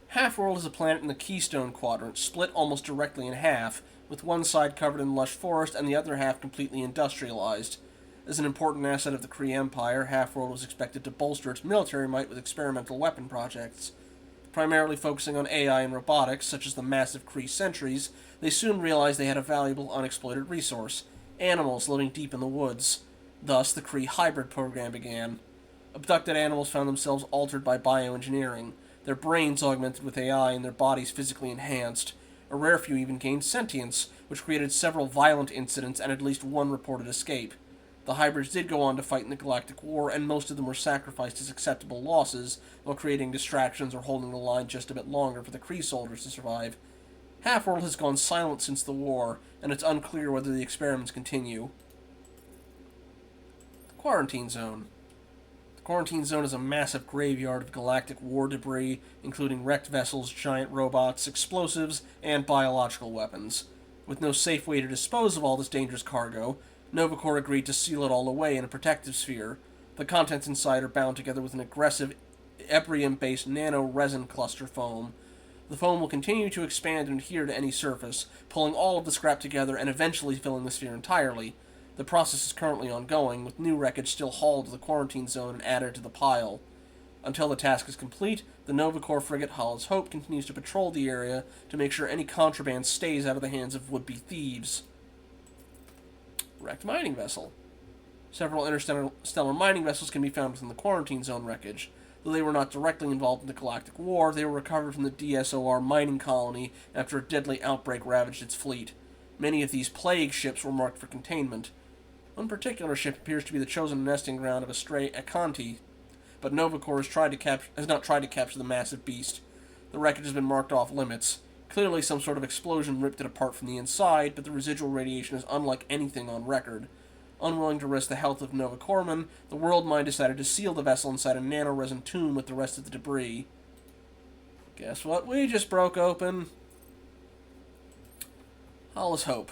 Half-World is a planet in the Keystone Quadrant, split almost directly in half, with one side covered in lush forest and the other half completely industrialized. As an important asset of the Kree Empire, Half-World was expected to bolster its military might with experimental weapon projects. Primarily focusing on AI and robotics, such as the massive Kree sentries, they soon realized they had a valuable unexploited resource: animals living deep in the woods. Thus, the Kree hybrid program began. Abducted animals found themselves altered by bioengineering, their brains augmented with AI and their bodies physically enhanced. A rare few even gained sentience, which created several violent incidents and at least one reported escape. The hybrids did go on to fight in the Galactic War, and most of them were sacrificed as acceptable losses, while creating distractions or holding the line just a bit longer for the Kree soldiers to survive. Half-World has gone silent since the war, and it's unclear whether the experiments continue. The Quarantine Zone. The Quarantine Zone is a massive graveyard of galactic war debris, including wrecked vessels, giant robots, explosives, and biological weapons. With no safe way to dispose of all this dangerous cargo, Nova Corps agreed to seal it all away in a protective sphere. The contents inside are bound together with an aggressive Ebrium-based nano-resin cluster foam. The foam will continue to expand and adhere to any surface, pulling all of the scrap together and eventually filling the sphere entirely. The process is currently ongoing, with new wreckage still hauled to the quarantine zone and added to the pile. Until the task is complete, the Nova Corps frigate Hollis Hope continues to patrol the area to make sure any contraband stays out of the hands of would-be thieves. Wrecked mining vessel. Several interstellar mining vessels can be found within the quarantine zone wreckage. Though they were not directly involved in the Galactic War, they were recovered from the DSOR mining colony after a deadly outbreak ravaged its fleet. Many of these plague ships were marked for containment. One particular ship appears to be the chosen nesting ground of a stray Akanti, but Nova Corps has not tried to capture the massive beast. The wreckage has been marked off limits. Clearly some sort of explosion ripped it apart from the inside, but the residual radiation is unlike anything on record. Unwilling to risk the health of Nova Corpsmen, the World Mind decided to seal the vessel inside a nano-resin tomb with the rest of the debris. Guess what we just broke open? Hollis Hope.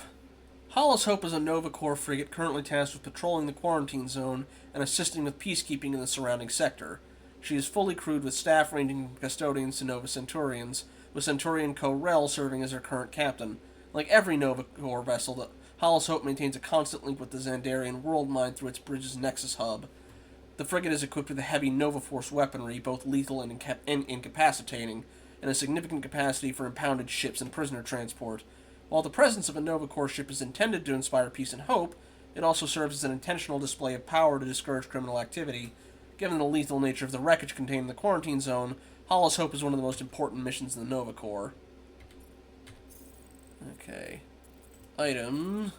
Hollis Hope is a Nova Corps frigate currently tasked with patrolling the quarantine zone and assisting with peacekeeping in the surrounding sector. She is fully crewed with staff ranging from custodians to Nova Centurions, with Centurion Co. Rel serving as her current captain. Like every Nova Corps vessel, the Hollis Hope maintains a constant link with the Xandarian world mind through its bridge's Nexus hub. The frigate is equipped with a heavy Nova Force weaponry, both lethal and incapacitating, and a significant capacity for impounded ships and prisoner transport. While the presence of a Nova Corps ship is intended to inspire peace and hope, it also serves as an intentional display of power to discourage criminal activity. Given the lethal nature of the wreckage contained in the quarantine zone, Hollis Hope is one of the most important missions in the Nova Corps. Okay. Item...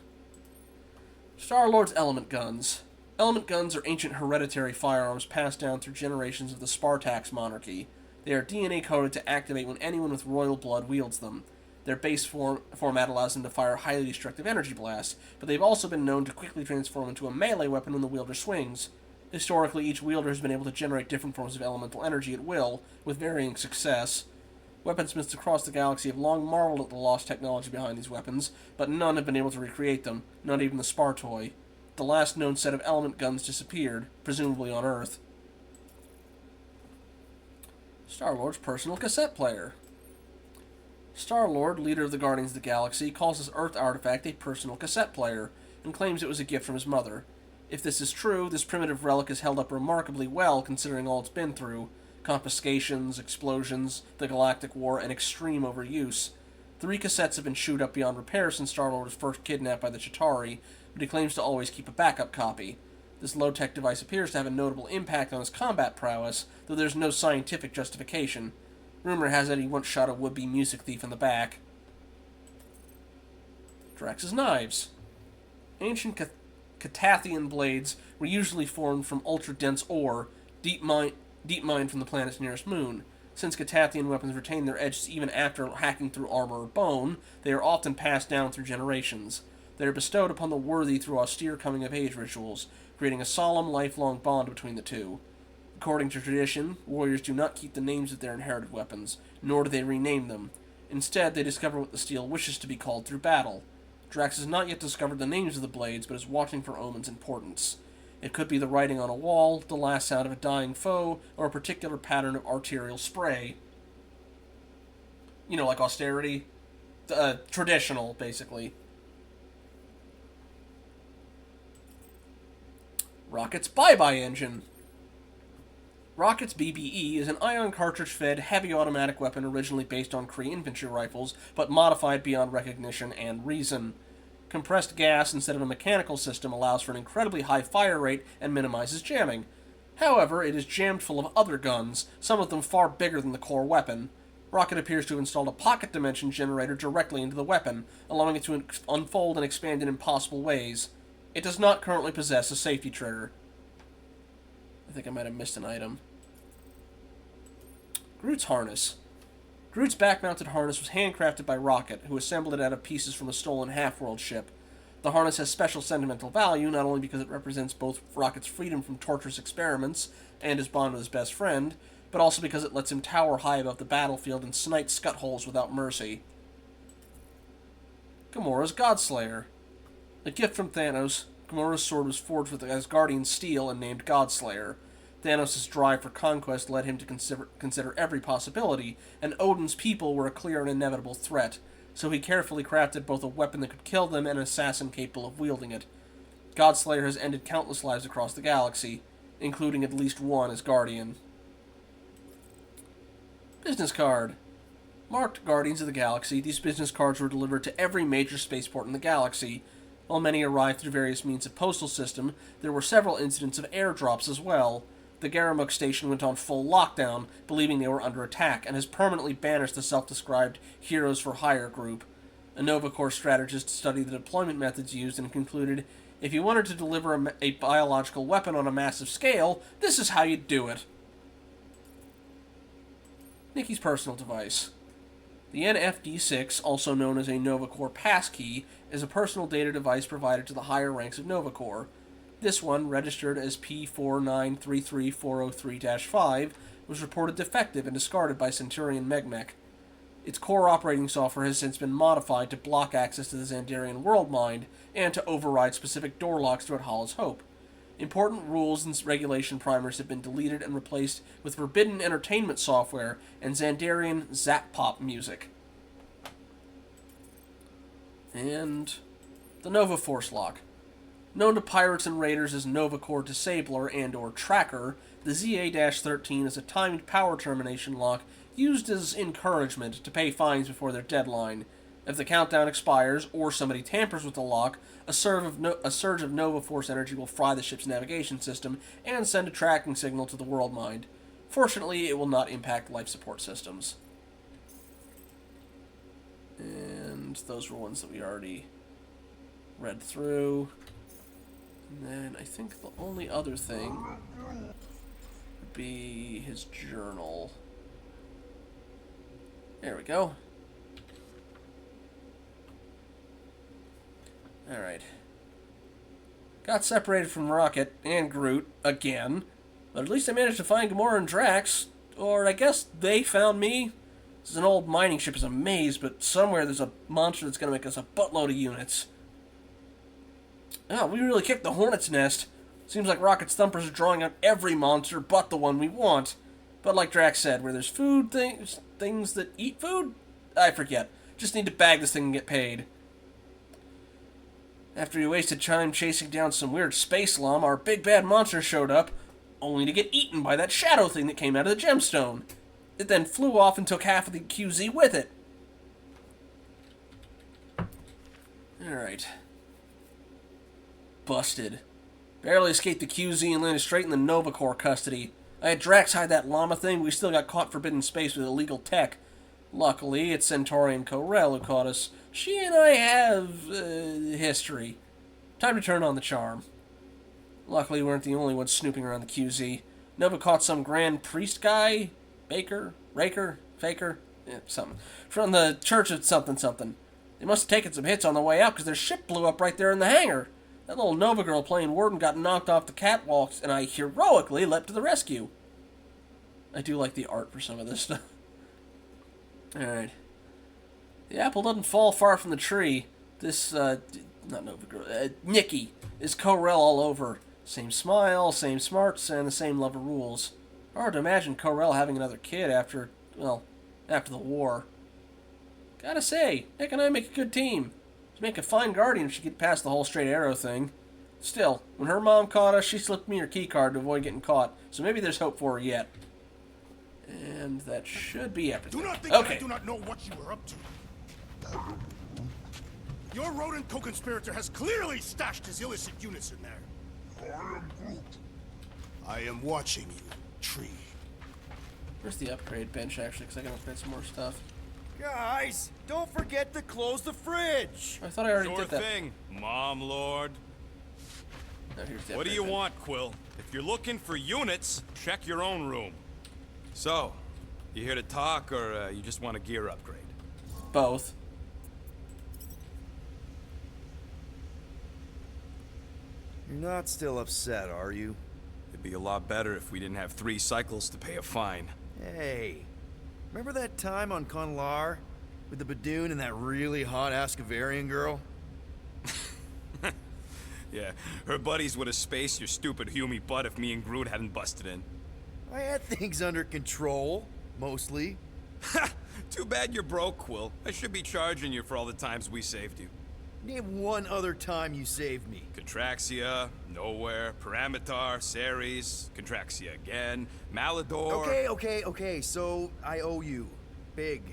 Star-Lord's Element Guns. Element guns are ancient hereditary firearms passed down through generations of the Spartax monarchy. They are DNA-coded to activate when anyone with royal blood wields them. Their base format allows them to fire highly destructive energy blasts, but they've also been known to quickly transform into a melee weapon when the wielder swings. Historically, each wielder has been able to generate different forms of elemental energy at will, with varying success. Weaponsmiths across the galaxy have long marveled at the lost technology behind these weapons, but none have been able to recreate them, not even the Spartoi. The last known set of element guns disappeared, presumably on Earth. Star-Lord's personal cassette player. Star-Lord, leader of the Guardians of the Galaxy, calls his Earth artifact a personal cassette player, and claims it was a gift from his mother. If this is true, this primitive relic has held up remarkably well considering all it's been through. Confiscations, explosions, the Galactic War, and extreme overuse. 3 cassettes have been chewed up beyond repair since Star-Lord was first kidnapped by the Chitauri, but he claims to always keep a backup copy. This low-tech device appears to have a notable impact on his combat prowess, though there's no scientific justification. Rumor has it he once shot a would-be music thief in the back. Drax's knives. Ancient Catathian blades were usually formed from ultra-dense ore, deep mined from the planet's nearest moon. Since Catathian weapons retain their edges even after hacking through armor or bone, they are often passed down through generations. They are bestowed upon the worthy through austere coming-of-age rituals, creating a solemn, lifelong bond between the two. According to tradition, warriors do not keep the names of their inherited weapons, nor do they rename them. Instead, they discover what the steel wishes to be called through battle. Drax has not yet discovered the names of the blades, but is watching for omen's importance. It could be the writing on a wall, the last sound of a dying foe, or a particular pattern of arterial spray. You know, like austerity. Traditional, basically. Rocket's Bye-Bye Engine. Rocket's BBE is an ion cartridge-fed, heavy automatic weapon originally based on Kree infantry rifles, but modified beyond recognition and reason. Compressed gas instead of a mechanical system allows for an incredibly high fire rate and minimizes jamming. However, it is jammed full of other guns, some of them far bigger than the core weapon. Rocket appears to have installed a pocket dimension generator directly into the weapon, allowing it to unfold and expand in impossible ways. It does not currently possess a safety trigger. I think I might have missed an item. Groot's harness. Groot's back-mounted harness was handcrafted by Rocket, who assembled it out of pieces from a stolen Half-World ship. The harness has special sentimental value, not only because it represents both Rocket's freedom from torturous experiments and his bond with his best friend, but also because it lets him tower high above the battlefield and snipe scut-holes without mercy. Gamora's Godslayer. A gift from Thanos, Gamora's sword was forged with Asgardian steel and named Godslayer. Thanos' drive for conquest led him to consider every possibility, and Odin's people were a clear and inevitable threat, so he carefully crafted both a weapon that could kill them and an assassin capable of wielding it. Godslayer has ended countless lives across the galaxy, including at least one Asgardian. Business card. Marked Guardians of the Galaxy, these business cards were delivered to every major spaceport in the galaxy. While many arrived through various means of postal system, there were several incidents of airdrops as well. The Garamuk station went on full lockdown, believing they were under attack, and has permanently banished the self-described Heroes for Hire group. A Nova Corps strategist studied the deployment methods used and concluded, if you wanted to deliver a biological weapon on a massive scale, this is how you'd do it. Nikki's personal device. The NFD6, also known as a Nova Corps passkey, is a personal data device provided to the higher ranks of Nova Corps. This one, registered as P4933403-5, was reported defective and discarded by Centurion Megmech. Its core operating software has since been modified to block access to the Xandarian world mind and to override specific door locks throughout Hollis Hope. Important rules and regulation primers have been deleted and replaced with forbidden entertainment software and Xandarian Zap Pop music. And The Nova Force Lock. Known to pirates and raiders as Nova Corps Disabler and or Tracker, the ZA-13 is a timed power termination lock used as encouragement to pay fines before their deadline. If the countdown expires, or somebody tampers with the lock, a surge of Nova Force energy will fry the ship's navigation system and send a tracking signal to the world mind. Fortunately, it will not impact life support systems. And those were ones that we already read through. And then I think the only other thing would be his journal. There we go. Alright. Got separated from Rocket and Groot again, but at least I managed to find Gamora and Drax, or I guess they found me. This is an old mining ship, is a maze, but somewhere there's a monster that's going to make us a buttload of units. Oh, we really kicked the hornet's nest. Seems like Rocket's Thumpers are drawing out every monster but the one we want. But like Drax said, where there's food, things that eat food? I forget. Just need to bag this thing and get paid. After we wasted time chasing down some weird space lum, our big bad monster showed up, only to get eaten by that shadow thing that came out of the gemstone. It then flew off and took half of the QZ with it. Alright. Busted. Barely escaped the QZ and landed straight in the Nova Corps custody. I had Drax hide that llama thing, but we still got caught forbidden space with illegal tech. Luckily, it's Centaurian Corel who caught us. She and I have, history. Time to turn on the charm. Luckily, we weren't the only ones snooping around the QZ. Nova caught some Grand Priest guy? Baker? Raker? Faker? Yeah, something. From the Church of something. They must have taken some hits on the way out because their ship blew up right there in the hangar. That little Nova girl playing Warden got knocked off the catwalks, and I heroically leapt to the rescue. I do like the art for some of this stuff. Alright. The apple doesn't fall far from the tree. This, not Nova girl, Nikki is Corel all over. Same smile, same smarts, and the same love of rules. Hard to imagine Corel having another kid after the war. Gotta say, Nick and I make a good team. To make a fine guardian if she get past the whole straight arrow thing. Still, when her mom caught us, she slipped me her keycard to avoid getting caught, so maybe there's hope for her yet. And that should be everything. Do not think okay. that I do not know what you were up to. Your rodent co-conspirator has clearly stashed his illicit units in there. I am watching you, Tree. Where's the upgrade bench, actually, because I can upgrade some more stuff. Guys, don't forget to close the fridge. I thought I already Sure did that. thing, Mom Lord. Here's the What do upgrade you bench. want, Quill? If you're looking for units, check your own room. So, you here to talk, or you just want a gear upgrade? Both. You're not still upset, are you? It'd be a lot better if we didn't have 3 cycles to pay a fine. Hey, remember that time on Conlar? With the Badoon and that really hot Ascavarian girl? Yeah, her buddies would have spaced your stupid Humy butt if me and Groot hadn't busted in. I had things under control, mostly. Too bad you're broke, Quill. I should be charging you for all the times we saved you. Name one other time you saved me. Contraxia, Nowhere, Paramitar, Ceres, Contraxia again, Malador... Okay, so I owe you. Big.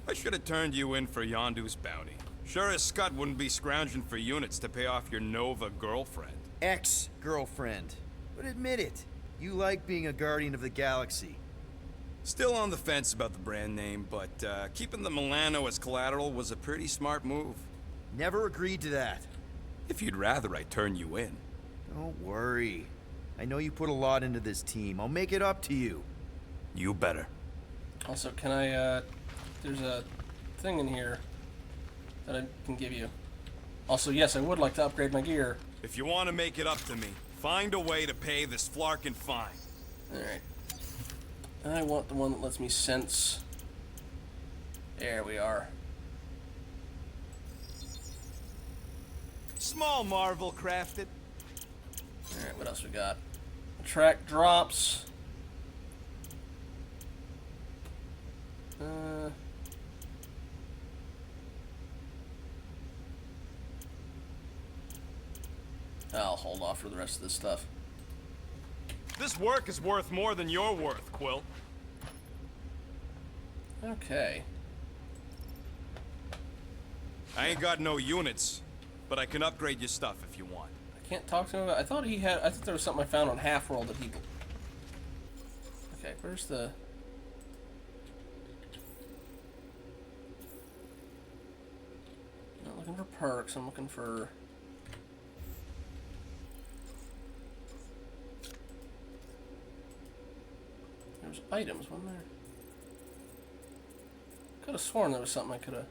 I should have turned you in for Yondu's bounty. Sure as Scott wouldn't be scrounging for units to pay off your Nova girlfriend. Ex-girlfriend. But admit it, you like being a Guardian of the Galaxy. Still on the fence about the brand name, but keeping the Milano as collateral was a pretty smart move. Never agreed to that. If you'd rather, I'd turn you in. Don't worry. I know you put a lot into this team. I'll make it up to you. You better. Also, can I, there's a thing in here that I can give you. Also, yes, I would like to upgrade my gear. If you want to make it up to me, find a way to pay this Flarkin fine. Alright. I want the one that lets me sense. There we are. Small marvel crafted. Alright, what else we got? Track drops. I'll hold off for the rest of this stuff. This work is worth more than you're worth, Quill. Okay. I ain't got no units, but I can upgrade your stuff if you want. I can't talk to him about. I thought there was something I found on Half-World that he. Okay, where's the? I'm not looking for perks. I'm looking for. There's items, wasn't there? Could have sworn there was something I could have.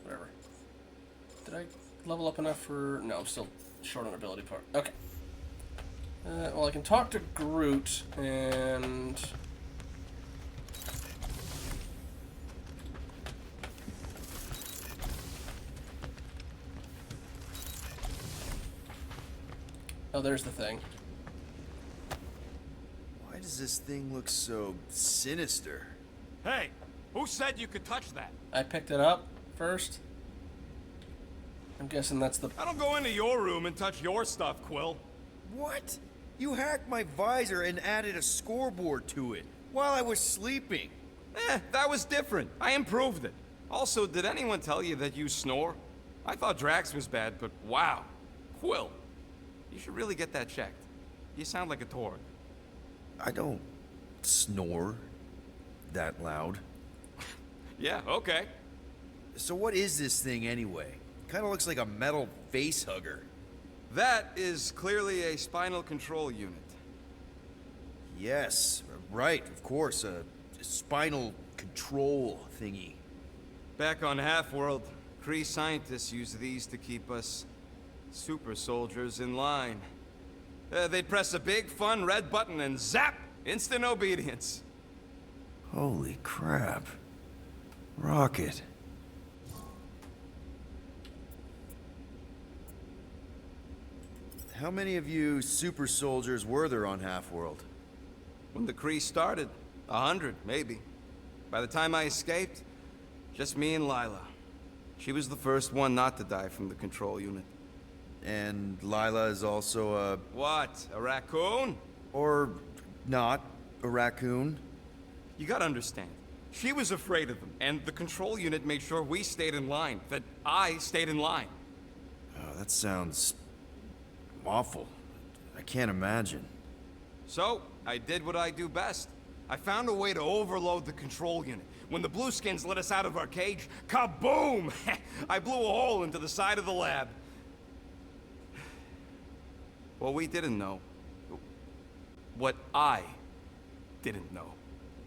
Whatever. Did I level up enough for... No, I'm still short on ability part. Okay. Well, I can talk to Groot, and... Oh, there's the thing. Why does this thing look so sinister? Hey, who said you could touch that? I picked it up first. I'm guessing that's the... I don't go into your room and touch your stuff, Quill. What? You hacked my visor and added a scoreboard to it while I was sleeping. That was different. I improved it. Also, did anyone tell you that you snore? I thought Drax was bad, but wow. Quill, you should really get that checked. You sound like a Torg. I don't snore that loud. Yeah, okay. So what is this thing anyway? Kind of looks like a metal face hugger. That is clearly a spinal control unit. Yes, right, of course, a spinal control thingy. Back on Half-World, Kree scientists use these to keep us super soldiers in line. They'd press a big, fun red button and zap! Instant obedience. Holy crap. Rocket. How many of you super soldiers were there on Half-World? When the Kree started, 100, maybe. By the time I escaped, just me and Lila. She was the first one not to die from the control unit. And Lila is also a... What? A raccoon? Or not a raccoon? You gotta understand. She was afraid of them, and the control unit made sure we stayed in line. That I stayed in line. Oh, that sounds... awful. I can't imagine. So, I did what I do best. I found a way to overload the control unit. When the Blueskins let us out of our cage, kaboom! I blew a hole into the side of the lab. What we didn't know, what I didn't know,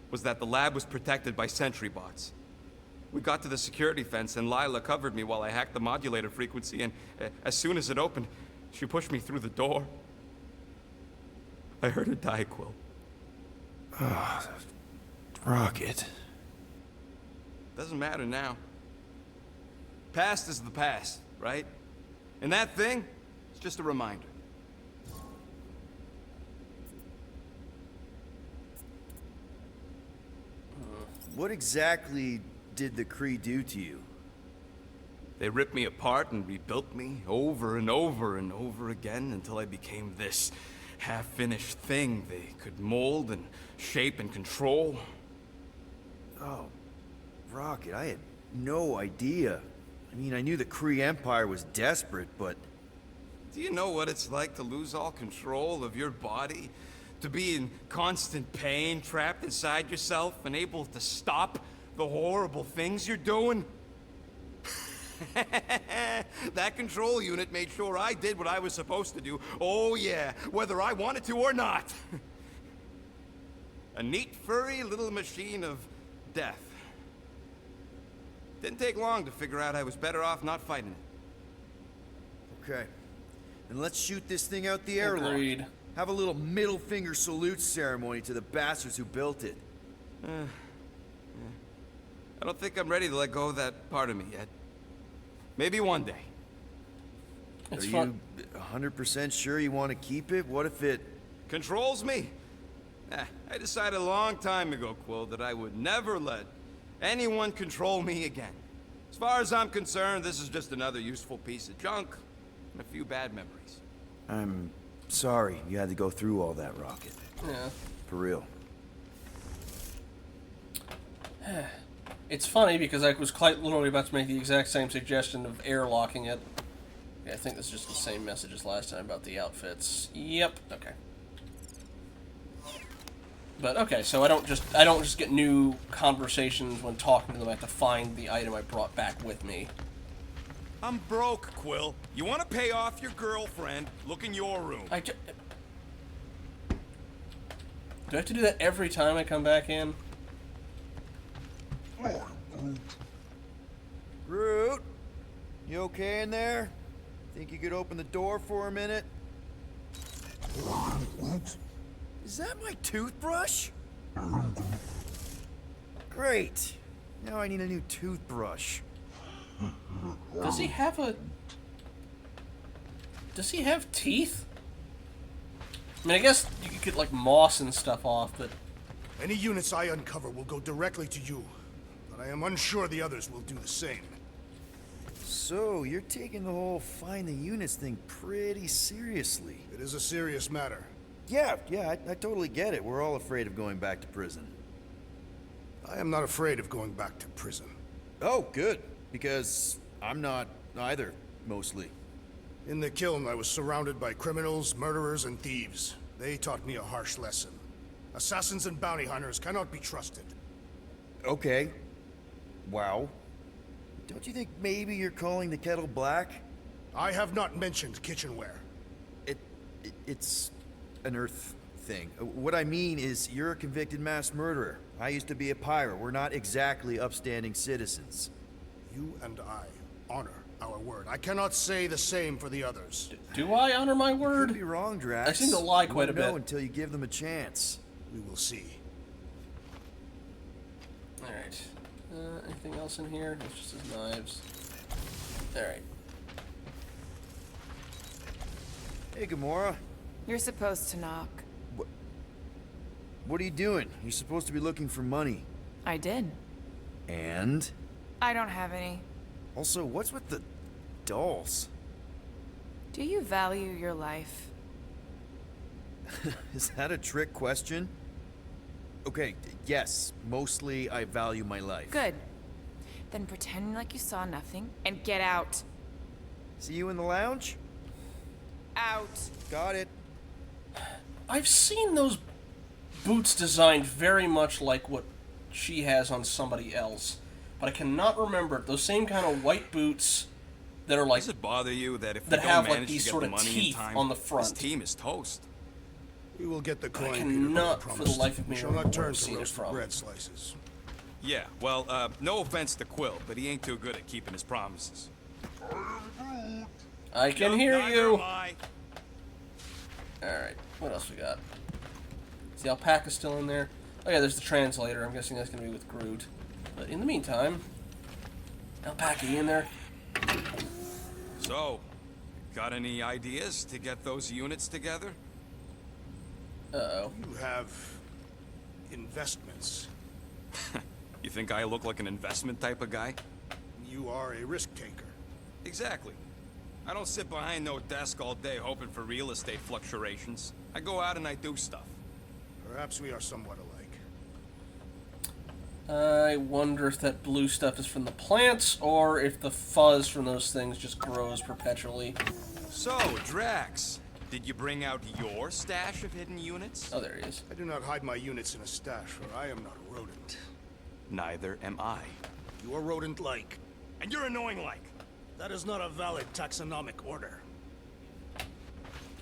was that the lab was protected by sentry bots. We got to the security fence and Lila covered me while I hacked the modulator frequency, and as soon as it opened, she pushed me through the door. I heard her die, Quill. Ah, Rocket. Doesn't matter now. Past is the past, right? And that thing, it's just a reminder. What exactly did the Kree do to you? They ripped me apart and rebuilt me over and over and over again until I became this half-finished thing they could mold and shape and control. Oh, Rocket, I had no idea. I mean, I knew the Kree Empire was desperate, but... Do you know what it's like to lose all control of your body? To be in constant pain, trapped inside yourself, unable to stop the horrible things you're doing? That control unit made sure I did what I was supposed to do. Oh yeah, whether I wanted to or not. A neat, furry little machine of death. Didn't take long to figure out I was better off not fighting it. Okay. Then let's shoot this thing out the airlock. Agreed. Have a little middle finger salute ceremony to the bastards who built it. I don't think I'm ready to let go of that part of me yet. Maybe one day. Are you 100% sure you want to keep it? What if it... Controls me? I decided a long time ago, Quill, that I would never let anyone control me again. As far as I'm concerned, this is just another useful piece of junk and a few bad memories. I'm sorry you had to go through all that, Rocket. Yeah. For real. It's funny because I was quite literally about to make the exact same suggestion of airlocking it. Yeah, I think that's just the same message as last time about the outfits. Yep. Okay. But okay, so I don't just get new conversations when talking to them. I have to find the item I brought back with me. I'm broke, Quill. You want to pay off your girlfriend? Look in your room. Do I have to do that every time I come back in? Groot, you okay in there? Think you could open the door for a minute? Is that my toothbrush? Great. Now I need a new toothbrush. Does he have a... Does he have teeth? I mean, I guess you could get, like, moss and stuff off, but... Any units I uncover will go directly to you, but I am unsure the others will do the same. So, you're taking the whole find the units thing pretty seriously. It is a serious matter. Yeah, I totally get it. We're all afraid of going back to prison. I am not afraid of going back to prison. Oh, good. Because I'm not either, mostly. In the kiln, I was surrounded by criminals, murderers, and thieves. They taught me a harsh lesson. Assassins and bounty hunters cannot be trusted. Okay. Wow. Don't you think maybe you're calling the kettle black? I have not mentioned kitchenware. It's an Earth thing. What I mean is, you're a convicted mass murderer. I used to be a pirate. We're not exactly upstanding citizens. You and I honor our word. I cannot say the same for the others. Do I honor my word? You could be wrong, Drax. I seem to lie You quite a won't know bit. until you give them a chance. We will see. Alright. Anything else in here? It's just his knives. Alright. Hey, Gamora. You're supposed to knock. What are you doing? You're supposed to be looking for money. I did. And? I don't have any. Also, what's with the dolls? Do you value your life? Is that a trick question? Okay, yes, mostly I value my life. Good. Then pretend like you saw nothing and get out. See you in the lounge? Out. Got it. I've seen those boots designed very much like what she has on somebody else, but I cannot remember those same kind of white boots that are like. Does it bother you that if we that don't have manage like these to get sort the of money in teeth time, on the front? this team is toast. We will get the coin, I Peter, cannot, Quill for the promised. life of me, We shall remember not where turn I've seen to it roasted from. bread slices. Yeah, well, no offense to Quill, but he ain't too good at keeping his promises. I can Nope, hear neither you. am I. Alright, what else we got? Is the alpaca still in there? Oh yeah, there's the translator. I'm guessing that's going to be with Groot. But in the meantime, alpaca, you in there? So, got any ideas to get those units together? Uh-oh. You have investments. You think I look like an investment type of guy? You are a risk taker. Exactly. I don't sit behind no desk all day hoping for real estate fluctuations. I go out and I do stuff. Perhaps we are somewhat alike. I wonder if that blue stuff is from the plants, or if the fuzz from those things just grows perpetually. So, Drax, did you bring out your stash of hidden units? Oh, there he is. I do not hide my units in a stash, for I am not a rodent. Neither am I. You are rodent-like. And you're annoying like. That is not a valid taxonomic order.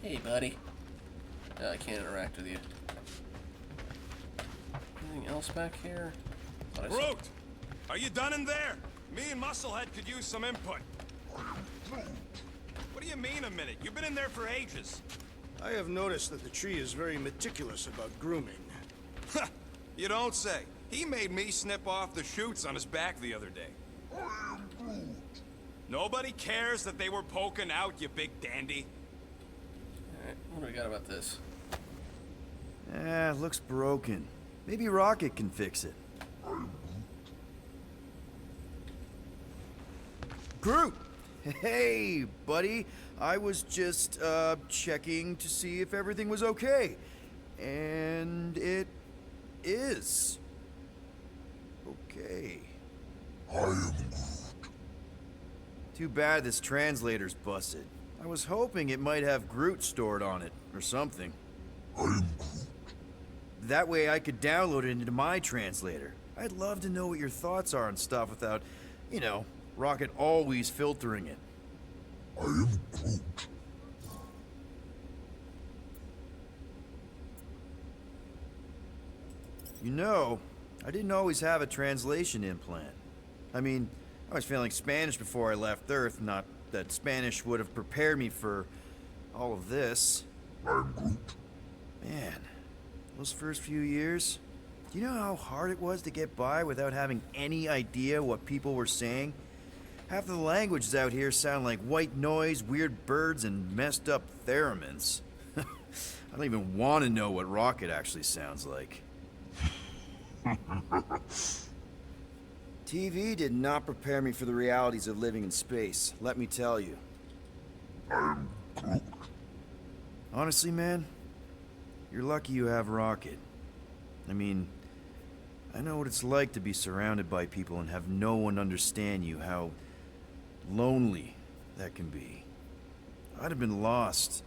Hey, buddy. I can't interact with you. Anything else back here? Thought I saw- Groot! Are you done in there? Me and Musclehead could use some input. What do you mean a minute? You've been in there for ages. I have noticed that the tree is very meticulous about grooming. You don't say. He made me snip off the shoots on his back the other day. Nobody cares that they were poking out, you big dandy. Alright, what do we got about this? Looks broken. Maybe Rocket can fix it. Groot! Hey, buddy. I was just, checking to see if everything was okay. And it is. Okay. I am Groot. Too bad this translator's busted. I was hoping it might have Groot stored on it, or something. I am Groot. That way I could download it into my translator. I'd love to know what your thoughts are on stuff without, you know, Rocket always filtering it. I am Groot. You know, I didn't always have a translation implant. I mean, I was feeling Spanish before I left Earth, not that Spanish would have prepared me for all of this. I'm Groot. Man, those first few years, do you know how hard it was to get by without having any idea what people were saying? Half of the languages out here sound like white noise, weird birds, and messed up theremins. I don't even want to know what Rocket actually sounds like. TV did not prepare me for the realities of living in space, let me tell you. I'm Groot. Honestly, man, you're lucky you have Rocket. I mean, I know what it's like to be surrounded by people and have no one understand you, how lonely that can be. I'd have been lost.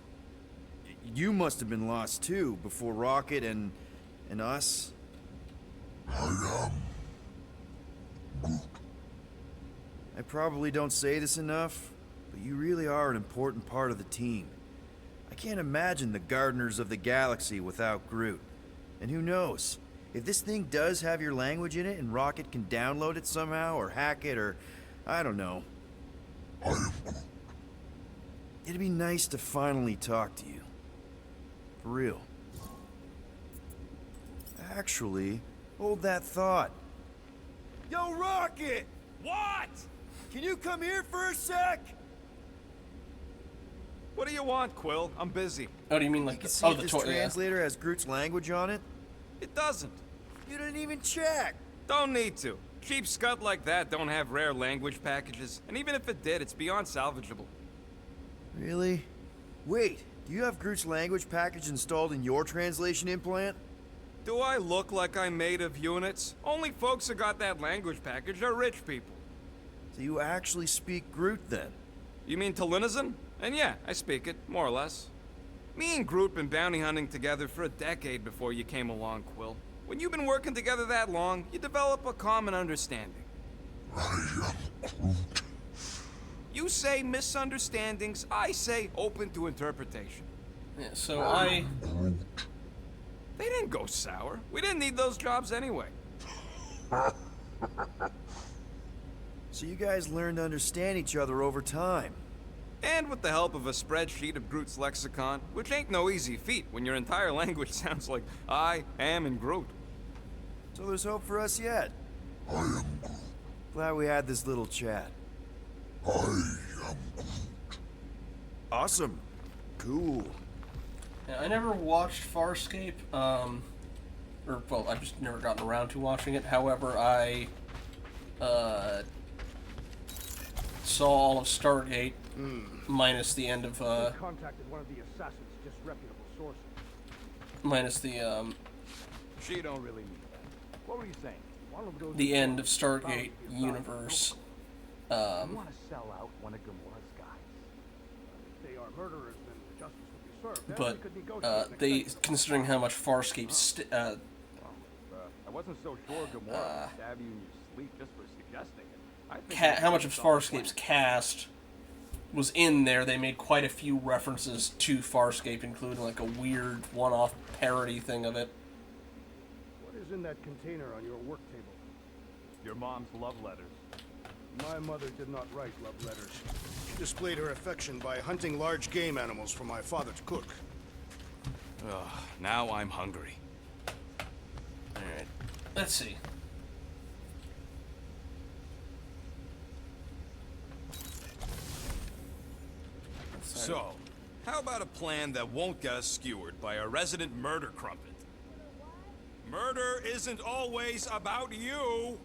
You must have been lost too, before Rocket and us. I am Groot. I probably don't say this enough, but you really are an important part of the team. I can't imagine the Gardeners of the Galaxy without Groot. And who knows, if this thing does have your language in it and Rocket can download it somehow, or hack it, or I don't know. I am Groot. It'd be nice to finally talk to you. For real. Actually, hold that thought. Yo, Rocket! What? Can you come here for a sec? What do you want, Quill? I'm busy. Oh, do you mean like You can see oh if the this toy? Yeah. translator has Groot's language on it? It doesn't. You didn't even check. Don't need to. Cheap scut like that don't have rare language packages, and even if it did, it's beyond salvageable. Really? Wait, do you have Groot's language package installed in your translation implant? Do I look like I'm made of units? Only folks who got that language package are rich people. So you actually speak Groot then? You mean Talinisan? And yeah, I speak it, more or less. Me and Groot been bounty hunting together for a decade before you came along, Quill. When you've been working together that long, you develop a common understanding. I am Groot. You say misunderstandings, I say open to interpretation. Yeah, so Groot. They didn't go sour. We didn't need those jobs anyway. So you guys learned to understand each other over time. And with the help of a spreadsheet of Groot's lexicon, which ain't no easy feat when your entire language sounds like I am and Groot. So there's hope for us yet. I am Groot. Glad we had this little chat. I am Groot. Awesome. Cool. Yeah, I never watched Farscape, or, well, I've just never gotten around to watching it. However, I, saw all of Stargate, minus the end of, Contacted one of the assassins' disreputable sources. minus the, She don't really mean that. What were you saying? One of those the end of Stargate universe. You want to sell out one of Gamora's guys? If they are murderers, then justice will be served. Then we But could negotiate an they, extension. considering how much Farscape, I wasn't so sure Gamora would stab you in your sleep just for suggesting it. I think how much of Farscape's cast was in there, they made quite a few references to Farscape, including like a weird one-off parody thing of it. What is in that container on your work table? Your mom's love letters. My mother did not write love letters. She displayed her affection by hunting large game animals for my father to cook. Ugh, now I'm hungry. Alright, let's see. So, how about a plan that won't get us skewered by a resident murder crumpet? Murder isn't always about you!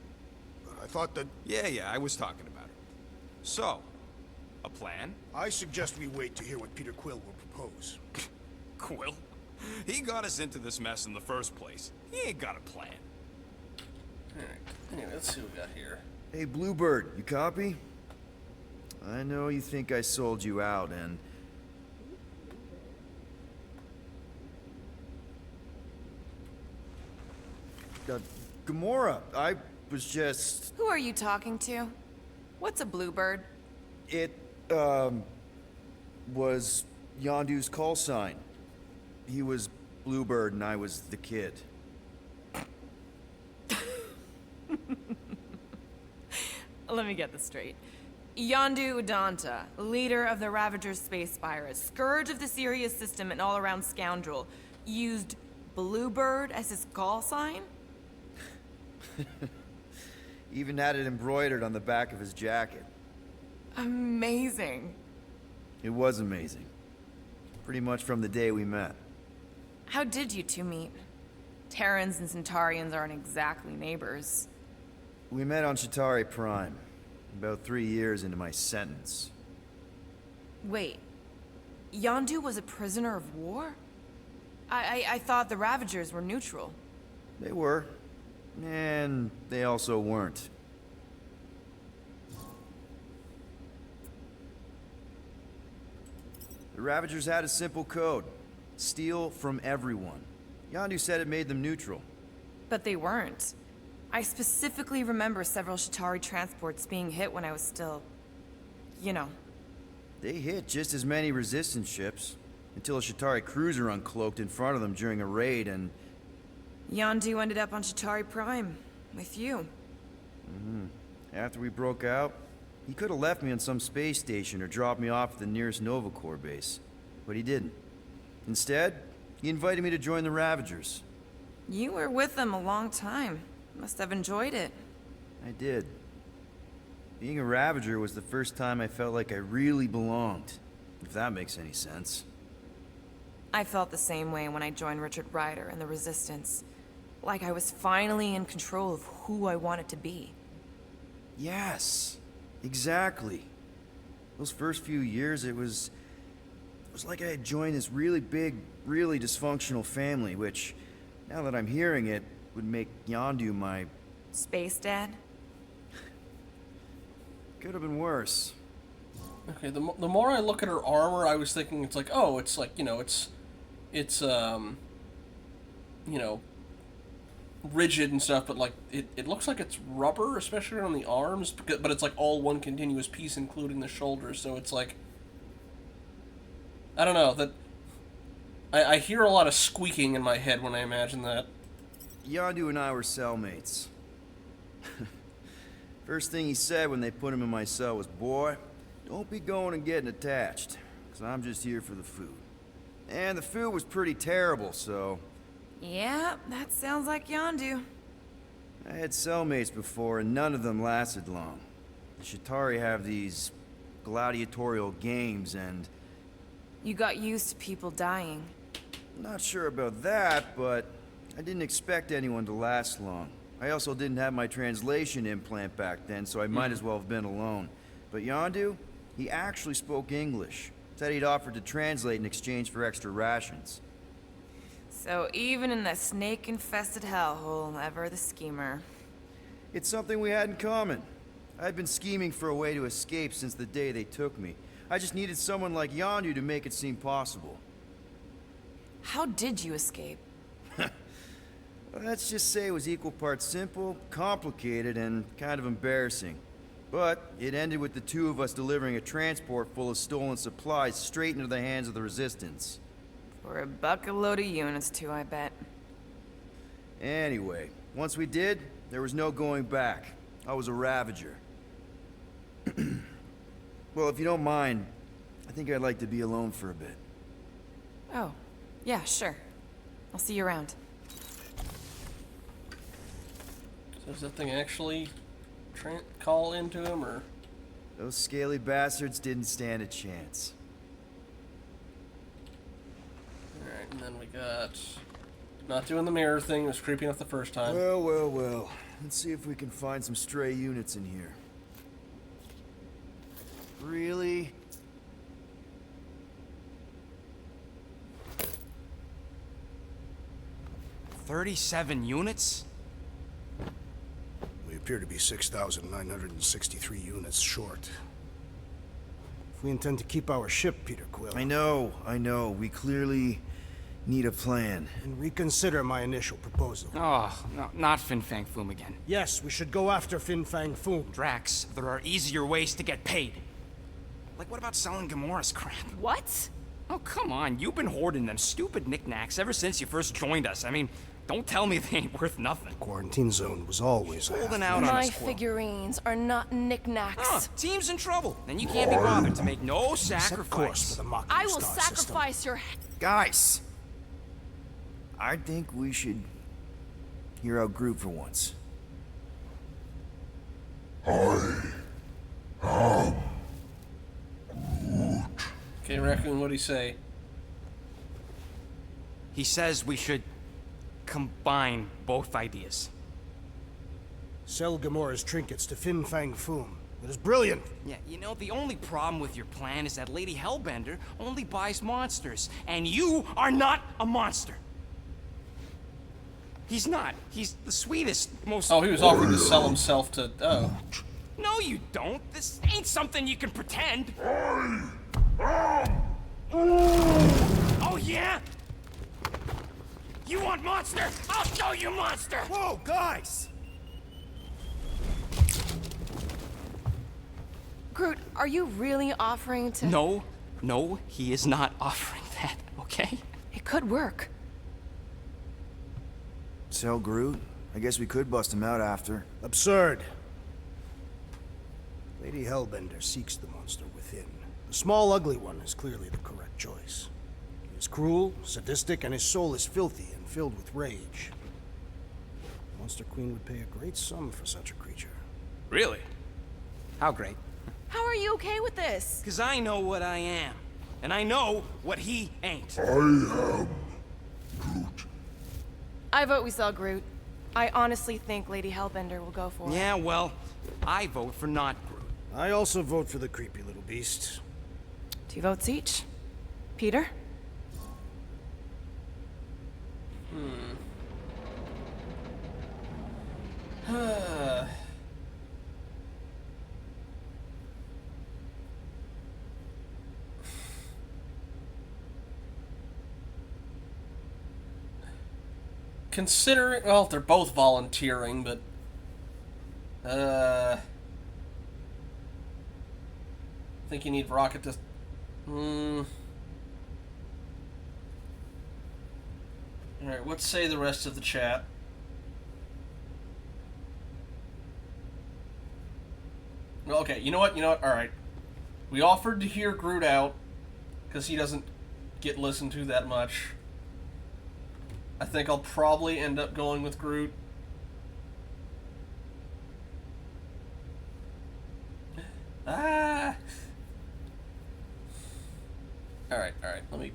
I thought that... Yeah, I was talking about it. So, a plan? I suggest we wait to hear what Peter Quill will propose. Quill? He got us into this mess in the first place. He ain't got a plan. Alright, anyway, let's see what we got here. Hey, Bluebird, you copy? I know you think I sold you out, and... Gamora, I was just... Who are you talking to? What's a bluebird? It, was Yondu's call sign. He was Bluebird and I was the kid. Let me get this straight. Yondu Udonta, leader of the Ravager Space Pirates, scourge of the Sirius system and all-around scoundrel, used Bluebird as his call sign? Even had it embroidered on the back of his jacket. Amazing. It was amazing. Pretty much from the day we met. How did you two meet? Terrans and Centaurians aren't exactly neighbors. We met on Chitauri Prime, about 3 years into my sentence. Wait, Yondu was a prisoner of war? I thought the Ravagers were neutral. They were. And they also weren't. The Ravagers had a simple code. Steal from everyone. Yondu said it made them neutral. But they weren't. I specifically remember several Chitauri transports being hit when I was still... you know. They hit just as many resistance ships, until a Chitauri cruiser uncloaked in front of them during a raid and... Yondu ended up on Chitauri Prime, with you. After we broke out, he could have left me on some space station or dropped me off at the nearest Nova Corps base. But he didn't. Instead, he invited me to join the Ravagers. You were with them a long time. Must have enjoyed it. I did. Being a Ravager was the first time I felt like I really belonged, if that makes any sense. I felt the same way when I joined Richard Rider and the Resistance. Like I was finally in control of who I wanted to be. Yes, exactly. Those first few years, it was like I had joined this really big, really dysfunctional family, which, now that I'm hearing it, would make Yondu my... Space Dad? Could have been worse. Okay, the more I look at her armor, I was thinking it's like, oh, it's like, you know, it's you know, rigid and stuff, but like, it looks like it's rubber, especially on the arms, but it's like all one continuous piece, including the shoulders, so it's like, I don't know, that, I hear a lot of squeaking in my head when I imagine that. Yondu and I were cellmates. First thing he said when they put him in my cell was, "Boy, don't be going and getting attached, because I'm just here for the food." And the food was pretty terrible, so... Yeah, that sounds like Yondu. I had cellmates before, and none of them lasted long. The Chitauri have these gladiatorial games, and... You got used to people dying. Not sure about that, but I didn't expect anyone to last long. I also didn't have my translation implant back then, so I might as well have been alone. But Yondu, he actually spoke English. Said he'd offered to translate in exchange for extra rations. So even in that snake-infested hellhole, ever the schemer. It's something we had in common. I'd been scheming for a way to escape since the day they took me. I just needed someone like Yondu to make it seem possible. How did you escape? Let's just say it was equal parts simple, complicated, and kind of embarrassing. But it ended with the two of us delivering a transport full of stolen supplies straight into the hands of the Resistance. For a bucket-load of units, too, I bet. Anyway, once we did, there was no going back. I was a Ravager. Well, if you don't mind, I think I'd like to be alone for a bit. Oh, yeah, sure. I'll see you around. So does that thing actually call into him, or...? Those scaly bastards didn't stand a chance. Alright, and then we got... Not doing the mirror thing, it was creepy enough the first time. Well. Let's see if we can find some stray units in here. really? $37 units? We appear to be 6,963 units short. If we intend to keep our ship, Peter Quill... I know. We clearly need a plan. And reconsider my initial proposal. Oh, no, not Fin Fang Foom again. Yes, we should go after Fin Fang Foom. Drax, there are easier ways to get paid. Like, what about selling Gamora's crap? What? Oh, come on. You've been hoarding them stupid knickknacks ever since you first joined us. I mean, don't tell me they ain't worth nothing. Quarantine zone was always holding out on My us, Quill. figurines are not knickknacks. Team's in trouble, and you can't be bothered to make no sacrifice. I will sacrifice your head. Guys! I think we should hear out Groot for once. Okay, Raccoon, what'd he say? He says we should combine both ideas. Sell Gamora's trinkets to Fin Fang Foom. It is brilliant. Yeah, you know, the only problem with your plan is that Lady Hellbender only buys monsters, and you are not a monster. He's not. He's the sweetest, most... Oh, he was offering to sell himself to... Oh. No, you don't. This ain't something you can pretend. Oh, yeah? You want monster? I'll show you monster! Whoa, guys! Groot, are you really offering to... No, he is not offering that, okay? It could work. Sell Groot? I guess we could bust him out after. Absurd. Lady Hellbender seeks the monster within. The small, ugly one is clearly the correct choice. He is cruel, sadistic, and his soul is filthy and filled with rage. Monster Queen would pay a great sum for such a creature. Really? How great? How are you okay with this? Because I know what I am. And I know what he ain't. I vote we sell Groot. I honestly think Lady Hellbender will go for it. Yeah, well, I vote for not Groot. I also vote for the creepy little beast. 2 votes each. Peter? Considering, well, they're both volunteering, but I think you need Rocket to. Alright, let's say the rest of the chat. Okay, you know what? Alright. We offered to hear Groot out, because he doesn't get listened to that much. I think I'll probably end up going with Groot. Alright, let me...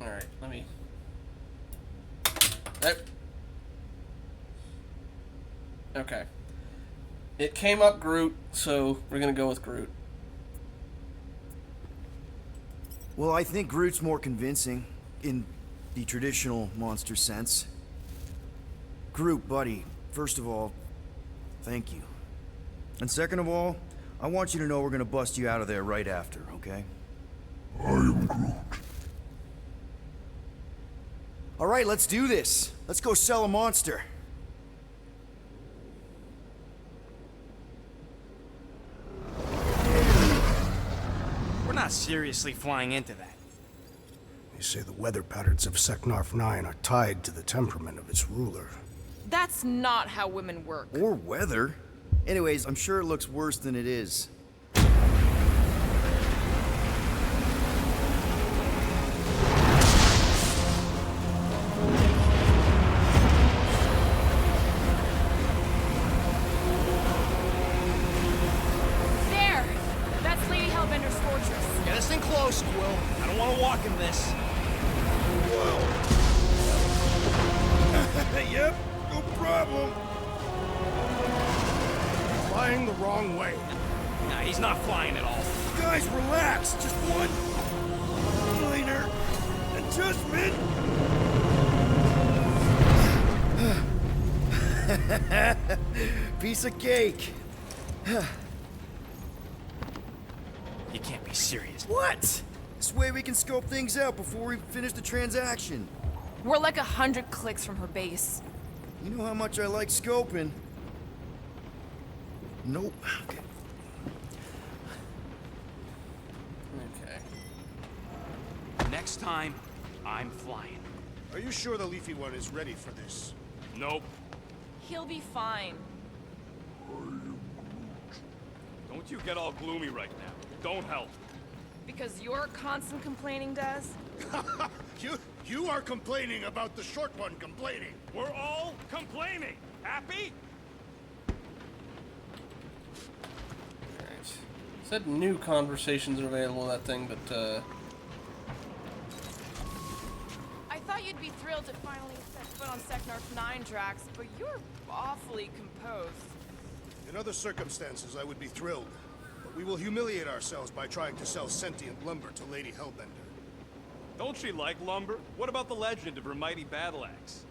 Alright, let me... Okay. It came up Groot, so we're gonna go with Groot. Well, I think Groot's more convincing, in the traditional monster sense. Groot, buddy, first of all, thank you. And second of all, I want you to know we're gonna bust you out of there right after, okay? I am Groot. Alright, let's do this. Let's go sell a monster. We're not seriously flying into that. They say the weather patterns of Seknarf 9 are tied to the temperament of its ruler. That's not how women work. Or weather. Anyways, I'm sure it looks worse than it is. There! That's Lady Hellbender's fortress. Get us in close, Quill. I don't want to problem. Flying the wrong way. Nah, he's not flying at all. Guys, relax. Just one minor adjustment. Piece of cake. You can't be serious. What? This way we can scope things out before we finish the transaction. We're like 100 clicks from her base. You know how much I like scoping. Nope. Okay. Next time, I'm flying. Are you sure the Leafy One is ready for this? Nope. He'll be fine. Don't you get all gloomy right now. Don't help. Because your constant complaining does? You are complaining about the short one complaining. We're all complaining. Happy? Alright. Said new conversations are available that thing, but I thought you'd be thrilled to finally set foot on Seknarf 9, Drax, but you're awfully composed. In other circumstances, I would be thrilled. But we will humiliate ourselves by trying to sell sentient lumber to Lady Hellbender. Don't she like lumber? What about the legend of her mighty battle axe?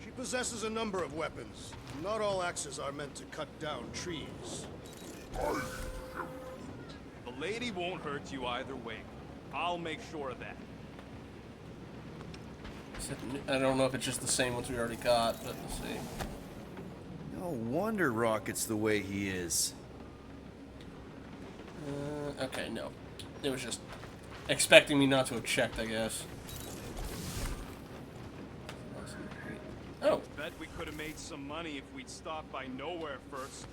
She possesses a number of weapons. Not all axes are meant to cut down trees. The lady won't hurt you either way. I'll make sure of that. I don't know if it's just the same ones we already got, but we'll see. No wonder Rocket's the way he is. Okay, no. It was just expecting me not to have checked, I guess. Oh. Bet we could have made some money if we'd stopped by Nowhere first.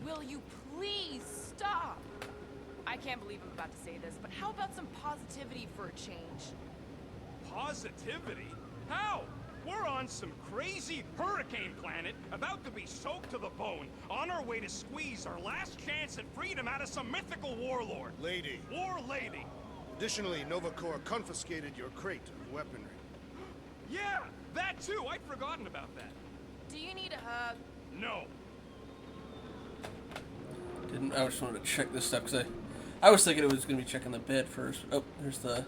Will you please stop? I can't believe I'm about to say this, but how about some positivity for a change? Positivity? How? We're on some crazy hurricane planet, about to be soaked to the bone, on our way to squeeze our last chance at freedom out of some mythical warlord. Lady. War lady. Additionally, Nova Corps confiscated your crate of weaponry. Yeah, that too. I'd forgotten about that. Do you need a hug? No. I just wanted to check this stuff because I was thinking it was going to be checking the bed first. Oh, there's the.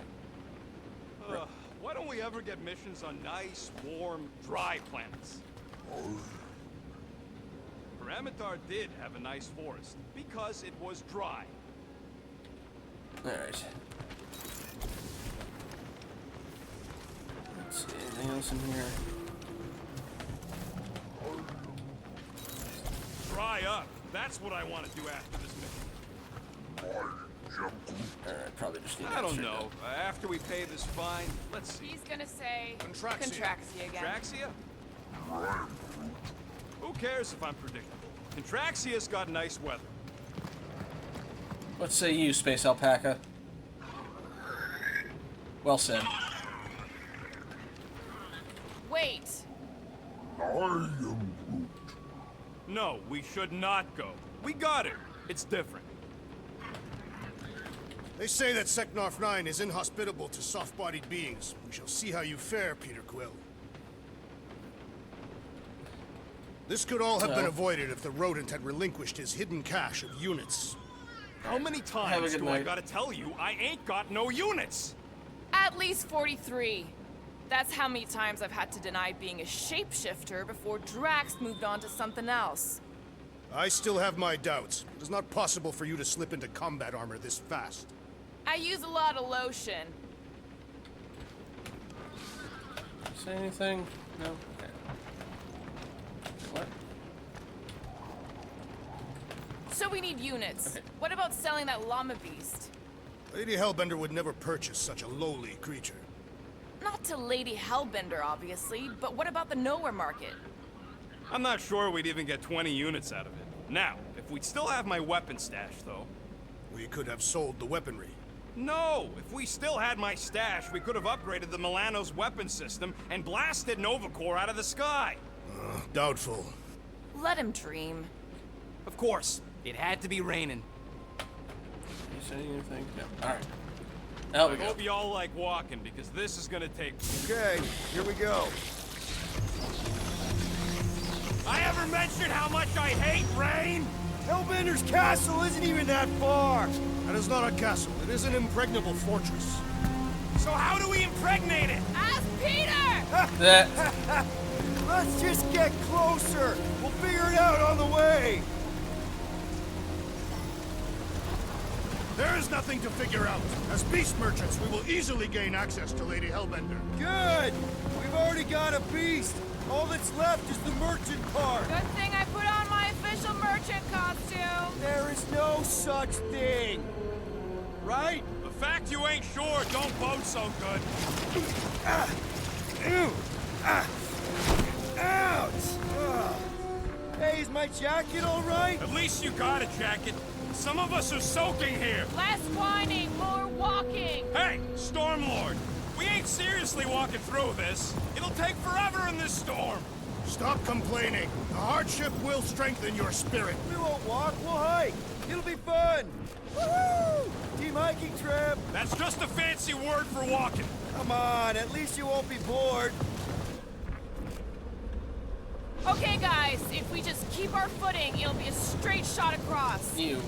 Why don't we ever get missions on nice, warm, dry planets? Paramitar did have a nice forest because it was dry. All right. Let's see, anything else in here? Dry up. That's what I want to do after this mission. Alright, probably just need I don't know. After we pay this fine, let's see. He's gonna say Contraxia again. Contraxia? Who cares if I'm predictable? Contraxia's got nice weather. What say you, Space Alpaca? Well said. Wait. No, we should not go. We got it. It's different. They say that Seknarf 9 is inhospitable to soft-bodied beings. We shall see how you fare, Peter Quill. This could all have been avoided if the rodent had relinquished his hidden cache of units. How many times do I gotta tell you I ain't got no units? At least 43. That's how many times I've had to deny being a shapeshifter before Drax moved on to something else. I still have my doubts. It is not possible for you to slip into combat armor this fast. I use a lot of lotion. Say anything? No? Okay. What? So we need units. Okay. What about selling that llama beast? Lady Hellbender would never purchase such a lowly creature. Not to Lady Hellbender, obviously, but what about the Nowhere market? I'm not sure we'd even get 20 units out of it. Now, if we'd still have my weapon stash, though... We could have sold the weaponry. No! If we still had my stash, we could have upgraded the Milano's weapon system and blasted Nova Corps out of the sky! Doubtful. Let him dream. Of course. It had to be raining. You say anything? No. Alright. Out we I go. hope y'all like walking, because this is gonna take... Okay, here we go. I ever mentioned how much I hate rain? Hellbender's castle isn't even that far. That is not a castle. It is an impregnable fortress. So how do we impregnate it? Ask Peter! Let's just get closer. We'll figure it out on the way. There is nothing to figure out. As beast merchants, we will easily gain access to Lady Hellbender. Good. We've already got a beast. All that's left is the merchant part. Good thing I put on my official merchant costume. There is no such thing. Right? The fact you ain't sure don't bode so good. Ouch! Hey, is my jacket all right? At least you got a jacket. Some of us are soaking here. Less whining, more walking. Hey, Stormlord. We ain't seriously walking through this. It'll take forever in this storm. Stop complaining. The hardship will strengthen your spirit. We won't walk, we'll hike. It'll be fun. Woohoo! Team hiking trip. That's just a fancy word for walking. Come on, at least you won't be bored. Okay, guys, if we just keep our footing, it'll be a straight shot across. You.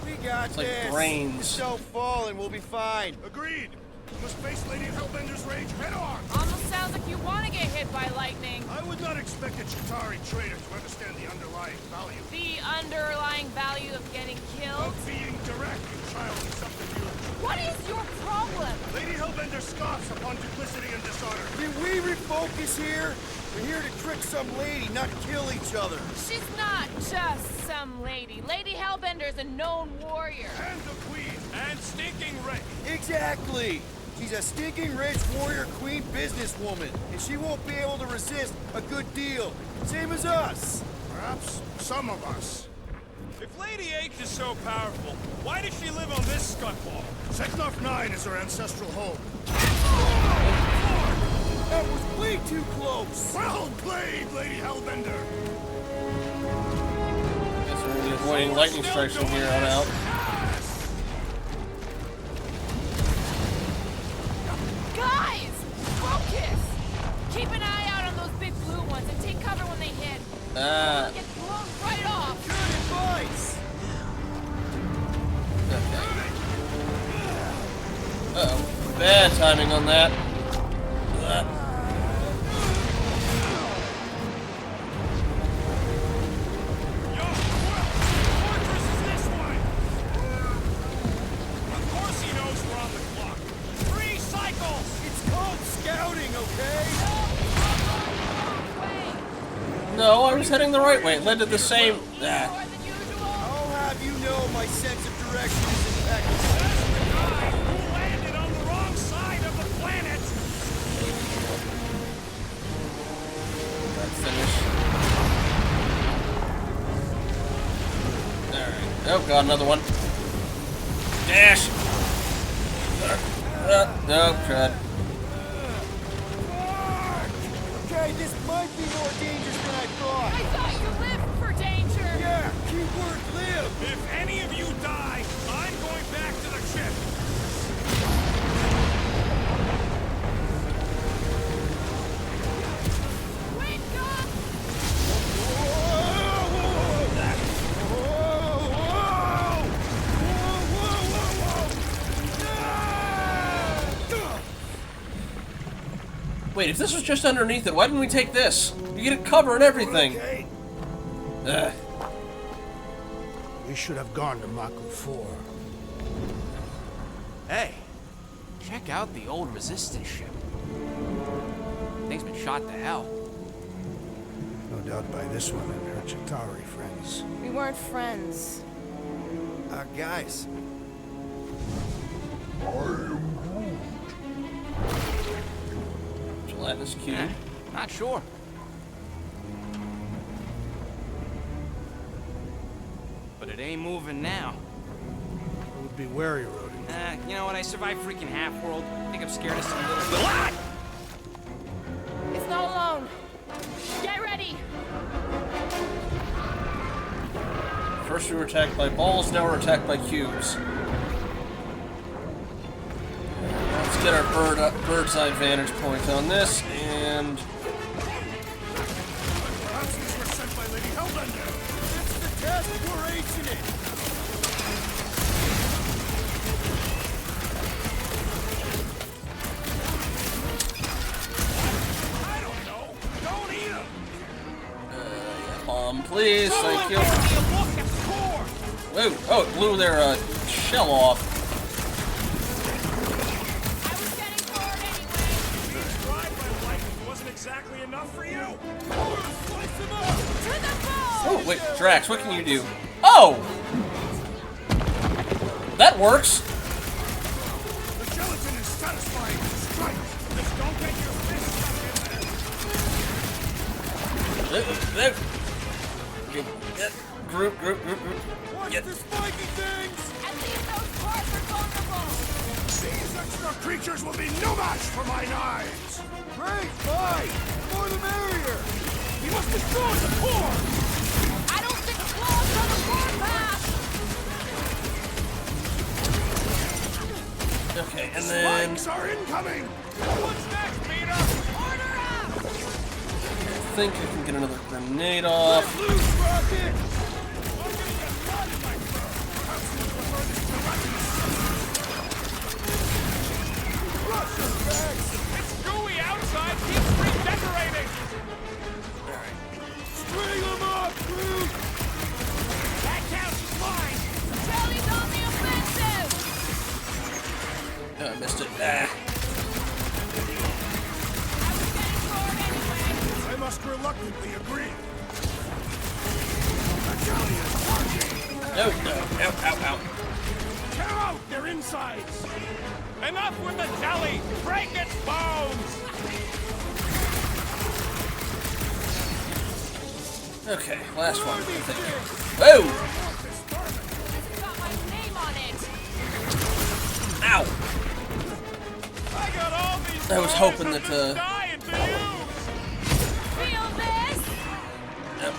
We got It's like this. brains. Just don't fall and we'll be fine. Agreed. You must face Lady Hellbender's rage head-on. Almost sounds like you want to get hit by lightning. I would not expect a Chitauri trader to understand the underlying value. The underlying value of getting killed? Of being direct, you childish subterfuge. What is your problem? Lady Hellbender scoffs upon duplicity and dishonor. Can we refocus here? We're here to trick some lady, not kill each other. She's not just some lady. Lady Hellbender's a known warrior. And the queen. And stinking rich. Exactly. She's a stinking rich warrior queen businesswoman, and she won't be able to resist a good deal. Same as us. Perhaps some of us. If Lady H is so powerful, why does she live on this scutball? Seknarf 9 is her ancestral home. That was way too close. Well played, Lady Hellbender. Guess we're gonna be avoiding lightning strikes from here on out. Guys! Focus! Keep an eye out on those big blue ones and take cover when they hit. They'll get blown right off. Good advice. Uh-oh. Bad timing on that. No, I was heading the right way. It led to the same... I'll have you know my sense of direction is impeccable. Who landed on the wrong side of the planet? That's finished. Alright. Oh, God, another one. Dash! No, crud. Okay, this might be more dangerous than I thought. I thought you lived for danger. Yeah, keyword live. If any of you die, I'm going back to the ship. Wake up! Wait, if this was just underneath it, why didn't we take this? You get a cover and everything. Ugh. We should have gone to Mako 4. Hey, check out the old resistance ship. Thing's been shot to hell. No doubt by this one and her Chitauri friends. We weren't friends. Guys. Gelatinous cube. Not sure. But it ain't moving now. I would be wary, Rodin. You know what? I survived freaking Half-World. I think I'm scared of some little... What? It's not alone. Get ready. First we were attacked by balls, now we're attacked by cubes. Let's get our bird's eye vantage point on this, and... Perhaps these were Please, thank you. Whoa, oh, it blew their shell off. Wasn't exactly enough for you. Oh, wait, Drax, what can you do? Oh! That works. The gelatin is satisfying. Strike. Just don't get your fist stuck in there. Group. Watch the spiky things! At least those parts are vulnerable. These extra creatures will be no match for my knives. Great, fine! More the merrier! He must destroy the core! I don't think claws on the core path. Okay, and then... Spikes are incoming! What's next, Peter? Order up! I think I can get another grenade off. Let loose, Rocket! It's gooey outside, keeps redecorating! String them up, Groot! That counts as mine! Jelly's on the offensive! I missed it. I must reluctantly agree. The jelly is working! No, ow. Tear out their insides! Enough with the jelly! Break its bones! Okay, last one, I think. Whoa! This has got my name on it. Ow! I got all these I was hoping that, dying to use! Feel this? Yep.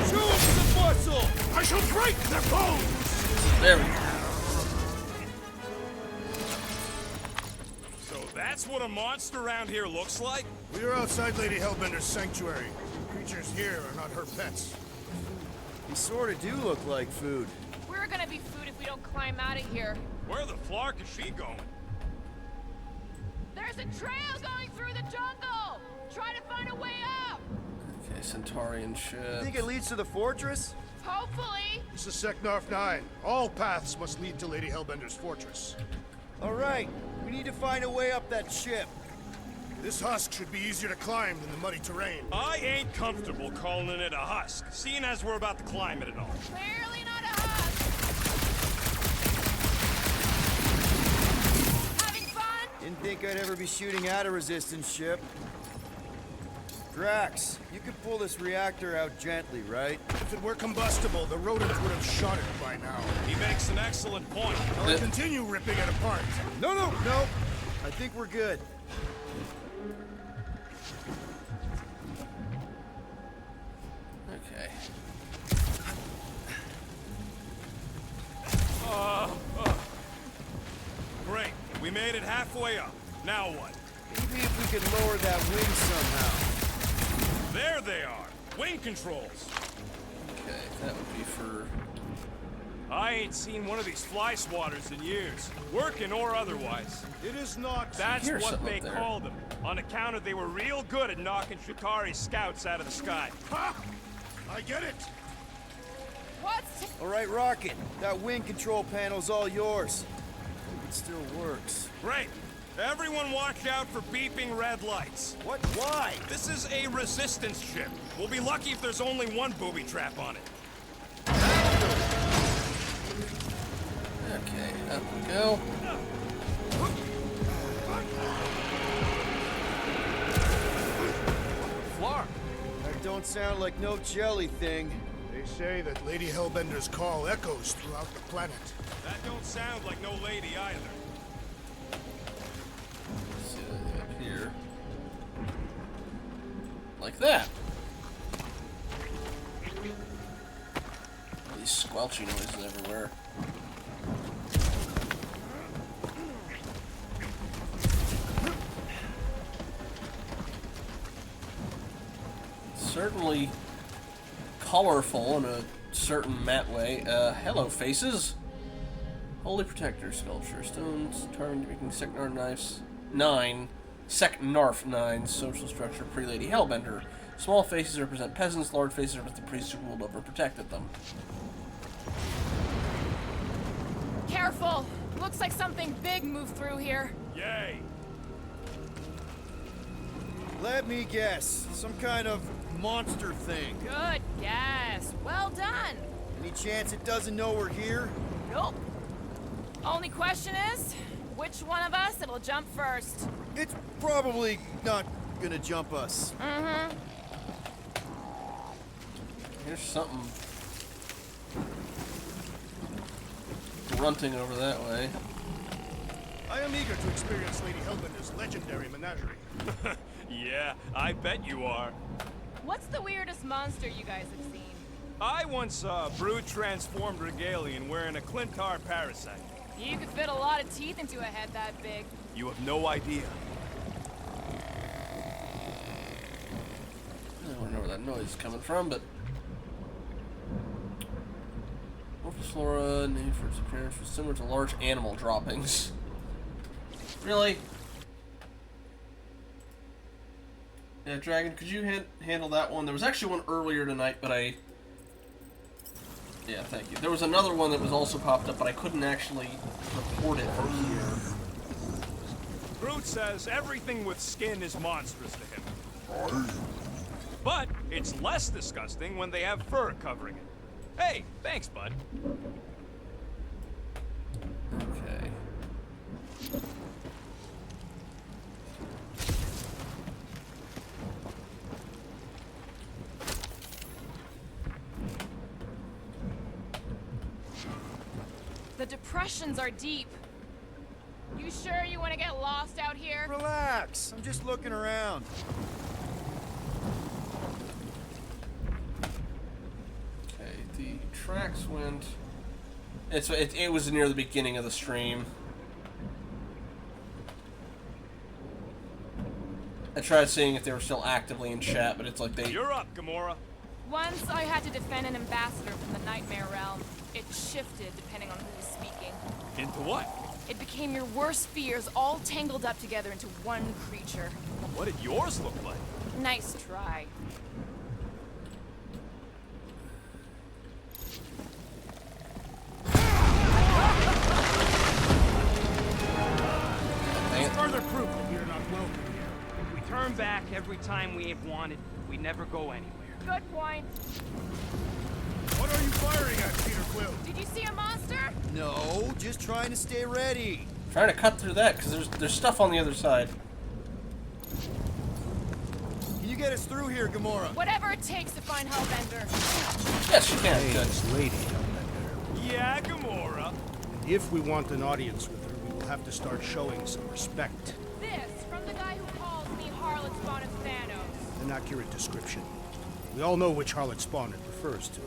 Show them some muscle! I shall break their bones! There we go. So that's what a monster around here looks like? We are outside Lady Hellbender's sanctuary. Creatures here are not her pets. They sort of do look like food. We're gonna be food if we don't climb out of here. Where the flark is she going? There's a trail going through the jungle. Try to find a way up. Okay, Centaurian ship. Think it leads to the fortress? Hopefully. This is Seknarf 9. All paths must lead to Lady Hellbender's fortress. All right, we need to find a way up that ship. This husk should be easier to climb than the muddy terrain. I ain't comfortable calling it a husk, seeing as we're about to climb it and all. Clearly not a husk. Having fun? Didn't think I'd ever be shooting at a resistance ship. Drax, you could pull this reactor out gently, right? If it were combustible, the rodents would have shot it by now. He makes an excellent point. I'll continue ripping it apart. No. I think we're good. Okay. Great. We made it halfway up. Now what? Maybe if we could lower that wing somehow. There they are. Wing controls. Okay, that would be for... I ain't seen one of these fly swatters in years, working or otherwise. It is not. That's Here's what something they up there. called them, on account of they were real good at knocking Chitauri's scouts out of the sky. Ha! I get it. What's... All right, Rocket, that wing control panel's all yours. Hope it still works. Great. Everyone watch out for beeping red lights. What? Why? This is a resistance ship. We'll be lucky if there's only one booby trap on it. Okay, up we go. Flark. That don't sound like no jelly thing. They say that Lady Hellbender's call echoes throughout the planet. That don't sound like no lady either. Let's see anything up here. Like that. All these squelchy noises everywhere. Certainly colorful in a certain matte way. Hello, faces. Holy Protector sculpture. Stones turned making Seknar knives. 9. Sec Narf 9, social structure, pre-Lady Hellbender. Small faces represent peasants, large faces represent the priests who ruled over and protected them. Careful! Looks like something big moved through here. Yay! Let me guess. Some kind of monster thing. Good guess. Well done. Any chance it doesn't know we're here? Nope. Only question is, which one of us it'll jump first? It's probably not gonna jump us. Mm-hmm. Here's something grunting over that way. I am eager to experience Lady Hellbender's legendary menagerie. Yeah, I bet you are. What's the weirdest monster you guys have seen? I once saw a brood transformed regalian wearing a Clintar parasite. You could fit a lot of teeth into a head that big. You have no idea. I don't know where that noise is coming from, but Flora, named for its appearance, was similar to large animal droppings. Really? Yeah, Dragon, could you handle that one? There was actually one earlier tonight, but I... Yeah, thank you. There was another one that was also popped up, but I couldn't actually report it from here. Groot says everything with skin is monstrous to him. But it's less disgusting when they have fur covering it. Hey, thanks, bud. Okay. The depressions are deep. You sure you want to get lost out here? Relax. I'm just looking around. Okay, the tracks went... It was near the beginning of the stream. I tried seeing if they were still actively in chat, but it's like they... You're up, Gamora. Once I had to defend an ambassador from the Nightmare Realm. It shifted depending on who was speaking. Into what? It became your worst fears all tangled up together into one creature. What did yours look like? Nice try. It's further proof that we are not welcome here. If we turn back every time we ain't wanted, we never go anywhere. Good point. What are you firing at, Peter Quill? Did you see a monster? No, just trying to stay ready. Trying to cut through that, because there's stuff on the other side. Can you get us through here, Gamora? Whatever it takes to find Hellbender. Yes, you can. Hey, Good. it's Lady Hellbender. Yeah, Gamora. If we want an audience with her, we will have to start showing some respect. This from the guy who calls me Harlot Spawn of Thanos. An accurate description. We all know which harlot spawn it refers to.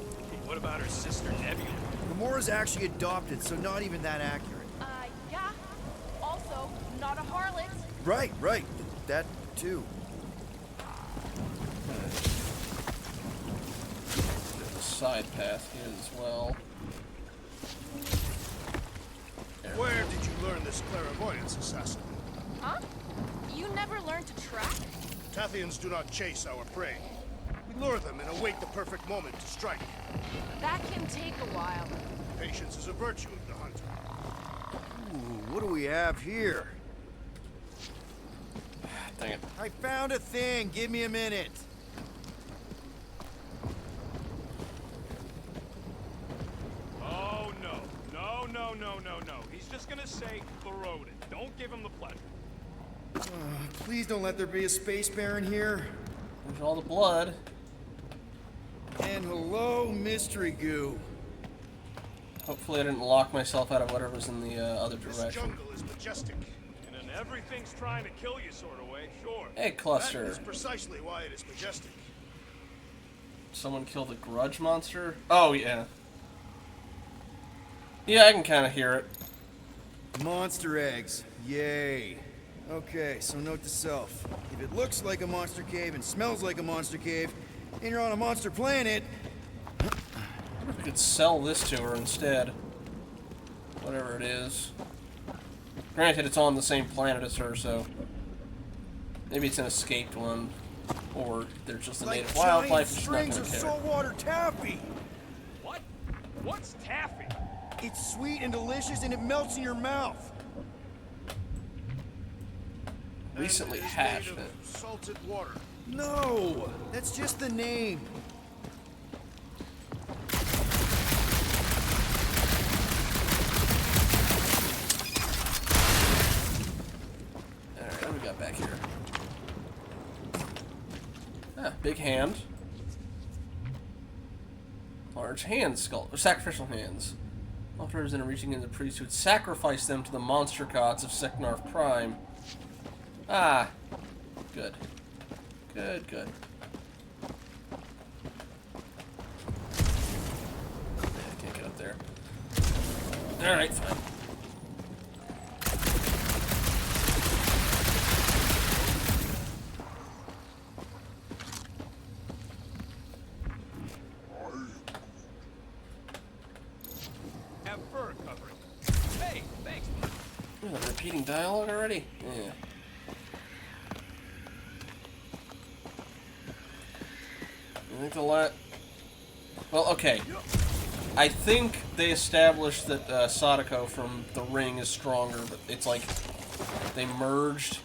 What about her sister Nebula? Gamora's actually adopted, so not even that accurate. Yeah. Also, not a harlot. Right. That too. There's a side path here as well. Where did you learn this clairvoyance, assassin? Huh? You never learned to track? Tathians do not chase our prey. We lure them and await the perfect moment to strike. That can take a while. Patience is a virtue of the hunter. Ooh, what do we have here? Dang it. I found a thing. Give me a minute. Oh, no. No. He's just gonna say, throw it. Don't give him the pleasure. Please don't let there be a space baron here. There's all the blood. And hello, mystery goo. Hopefully I didn't lock myself out of whatever's in the other This direction. jungle is majestic. In an everything's trying to kill you sort of way, sure. Egg cluster. That is precisely why it is majestic. Someone killed a grudge monster? Oh, yeah. Yeah, I can kind of hear it. Monster eggs. Yay. Okay, so note to self. If it looks like a monster cave and smells like a monster cave, and you're on a monster planet... We could sell this to her instead. Whatever it is. Granted, it's on the same planet as her, so... Maybe it's an escaped one, or there's just a Like native giant wildlife that's not strings going of to care. saltwater taffy. What? What's taffy? It's sweet and delicious, and it melts in your mouth. Recently hatched it. Salted water. No, that's just the name. Alright, what do we got back here? Ah, big hand. Large hand skull, or sacrificial hands. Often represented reaching into the priest who would sacrifice them to the monster gods of Seknarf Prime. Ah, good. Good, good. I can't get up there. Alright, fine. Have fur covering. Hey, thanks. Ooh, that repeating dialogue already? Yeah. I think the well, okay. I think they established that Sadako from The Ring is stronger, but it's like they merged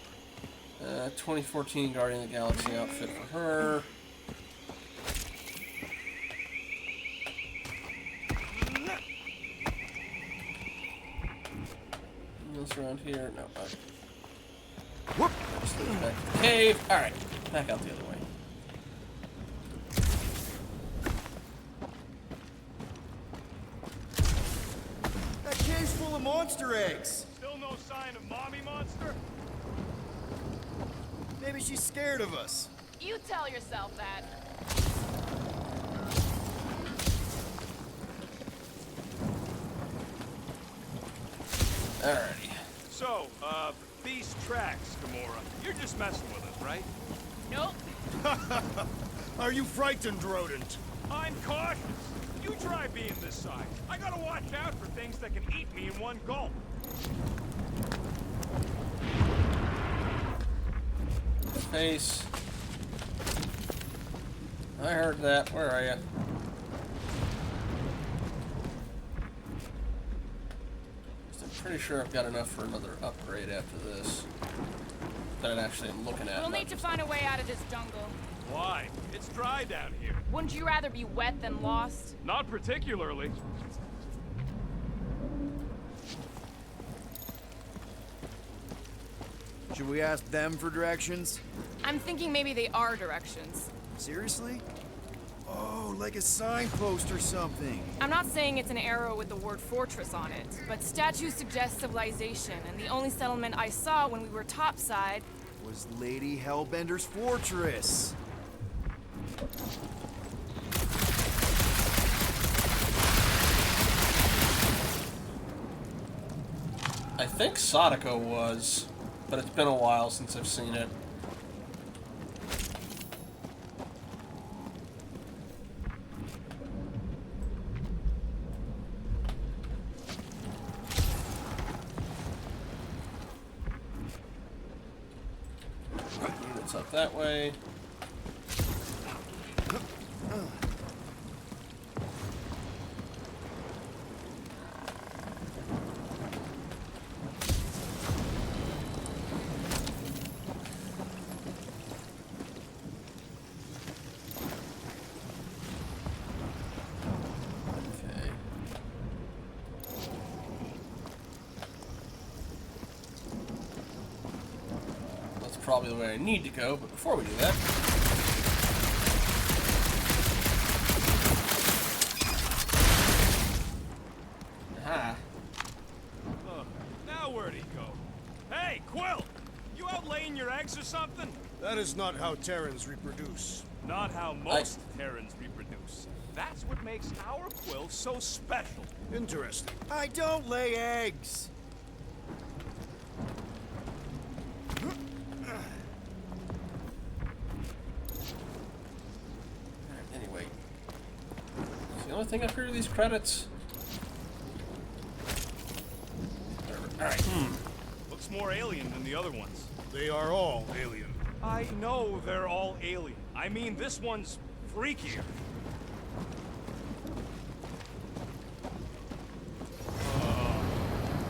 2014 Guardian of the Galaxy outfit for her. Anything else around here? No. Whoop! Just leave it back to the cave. Alright, back out the other way. That cave's full of monster eggs. Still no sign of mommy monster? Maybe she's scared of us. You tell yourself that. Alrighty. So, these tracks, Gamora. You're just messing with us, right? Nope. Are you frightened, rodent? I'm cautious. You try being this side. I gotta watch out for things that can eat me in one gulp. Face. I heard that. Where are you? I'm pretty sure I've got enough for another upgrade after this. That I actually am looking at. We'll need to find a way out of this jungle. Why? It's dry down here. Wouldn't you rather be wet than lost? Not particularly. Should we ask them for directions? I'm thinking maybe they are directions. Seriously? Oh, like a signpost or something. I'm not saying it's an arrow with the word fortress on it, but statues suggest civilization, and the only settlement I saw when we were topside Was Lady Hellbender's fortress. I think Sadako was, but it's been a while since I've seen it. Units up that way. Okay. That's probably the way I need to go, but before we do that, aha. Now where'd he go? Hey, Quill! You out laying your eggs or something? That is not how Terrans reproduce. Not how most Terrans reproduce. That's what makes our Quill so special. Interesting. I don't lay eggs. Anyway, it's the only thing up here are these credits. Alright. Looks more alien than the other ones. They are all alien. I know they're all alien. I mean, this one's freakier.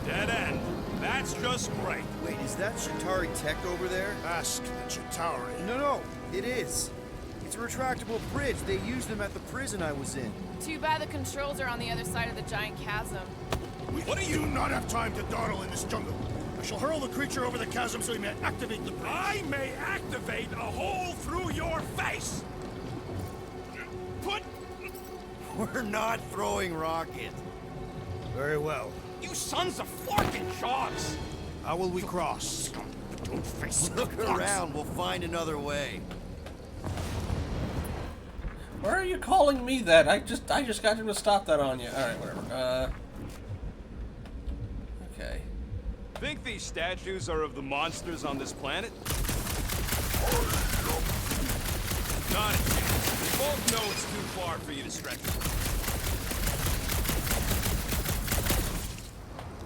Dead end. That's just great. Wait, is that Chitauri tech over there? Ask the Chitauri. No, it is. It's a retractable bridge. They used them at the prison I was in. Too bad the controls are on the other side of the giant chasm. We do not have time to dawdle in this jungle. I shall hurl the creature over the chasm so he may activate the bridge. I may activate a hole through your face! Put... We're not throwing rocket. Very well. You sons of forking shogs! How will we cross? Don't face Look around, we'll find another way. Why are you calling me that? I just got him to stop that on you. Alright, whatever. Okay. Think these statues are of the monsters on this planet? Not a chance. We both know it's too far for you to stretch.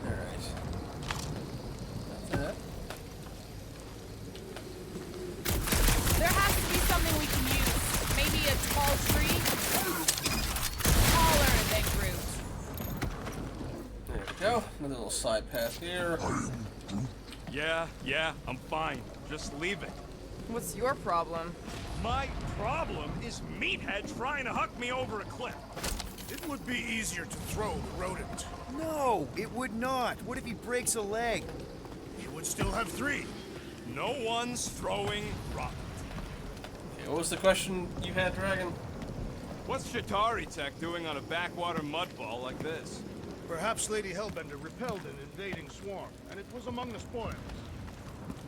Alright. That. There has to be something we can use. Maybe a tall tree? Taller than Groot. There we go. Another little side path here. Yeah, I'm fine. Just leave it. What's your problem? My problem is Meathead trying to huck me over a cliff. It would be easier to throw the rodent. No, it would not. What if he breaks a leg? He would still have 3. No one's throwing rocket. Okay, what was the question you had, Dragon? What's Chitauri Tech doing on a backwater mud ball like this? Perhaps Lady Hellbender repelled an invading swarm, and it was among the spoils.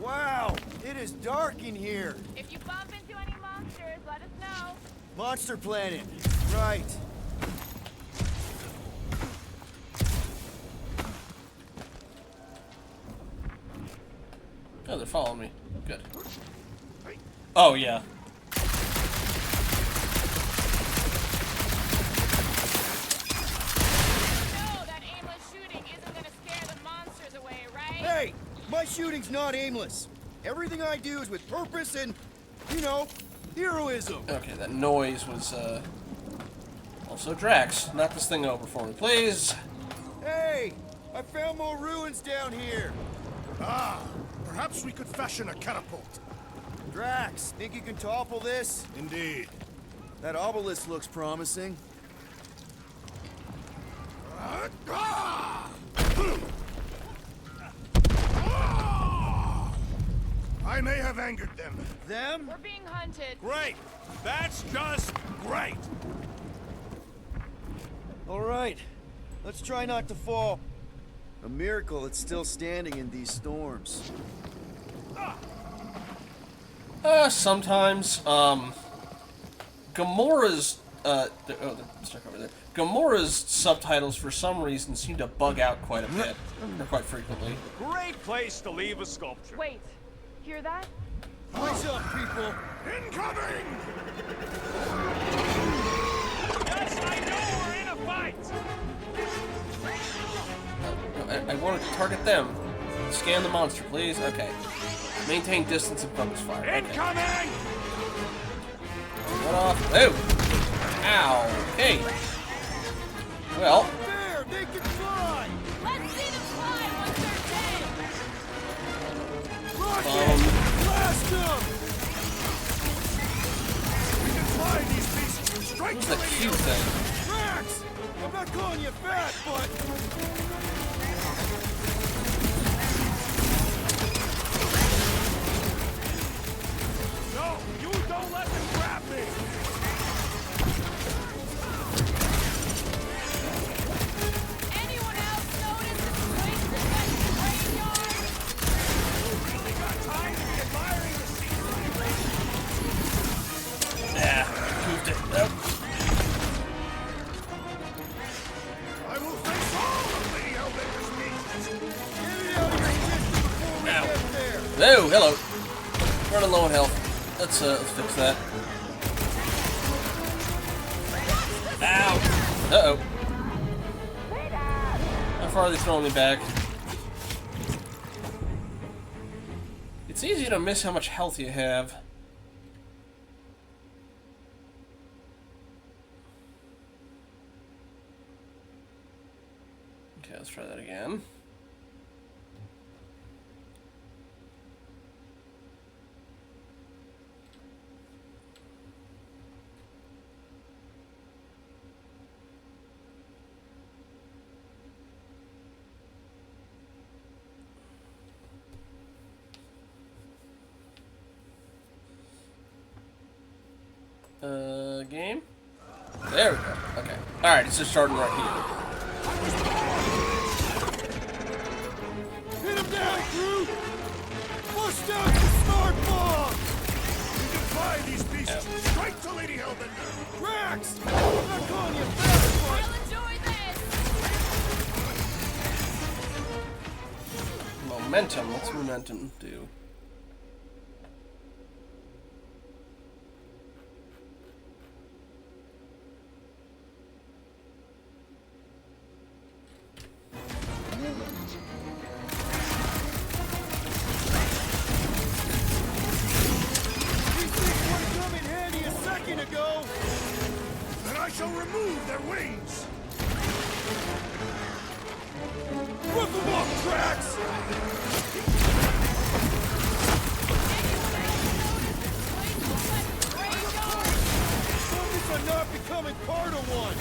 Wow, it is dark in here. If you bump into any monsters, let us know. Monster Planet. Right. Oh, they're following me. Good. Oh, yeah. Hey, my shooting's not aimless. Everything I do is with purpose and, you know, heroism. Okay, that noise was, also Drax. Knock this thing over for me, please. Hey, I found more ruins down here. Ah, perhaps we could fashion a catapult. Drax, think you can topple this? Indeed. That obelisk looks promising. I may have angered them. Them? We're being hunted. Great! That's just great! All right, let's try not to fall. A miracle it's still standing in these storms. Sometimes, Gamora's, they're stuck over there. Gamora's subtitles, for some reason, seem to bug out quite a bit, or quite frequently. Great place to leave a sculpture. Wait, hear that? What's up, people? Incoming! Yes, I know we're in a fight! I want to target them. Scan the monster, please. Okay. Maintain distance and focus fire. Okay. Incoming! Run off. Oh! Ow. Okay. Well. There, they can fly! Let's see them fly once they're dead! Rocket! Blast them! We can fly these beasts and strike What's the cute thing? Drax! I'm not calling you fat, but... No, you don't let them grab me! Anyone else notice this place is like a graveyard? Really got time to be admiring the scenery? Yeah. Moved it. Nope. I will face all of Lady Hellbender's beasts! Get it out of your system before we get there. Oh, hello. Running low on health. Let's fix that. Ow! Uh-oh. How far are they throwing me back? It's easy to miss how much health you have. Okay, let's try that again. Game? There we go. Okay. Alright, it's just starting right here. Hit him down, crew! Bust out the smart bomb! We defy these beasts! Oh. Strike to Lady Hellbender! Drax! I'm not calling you a bad one! I'll enjoy this! Momentum. What's momentum do? Then I shall remove their wings! Rip them off, Drax! Focus on not becoming part of one!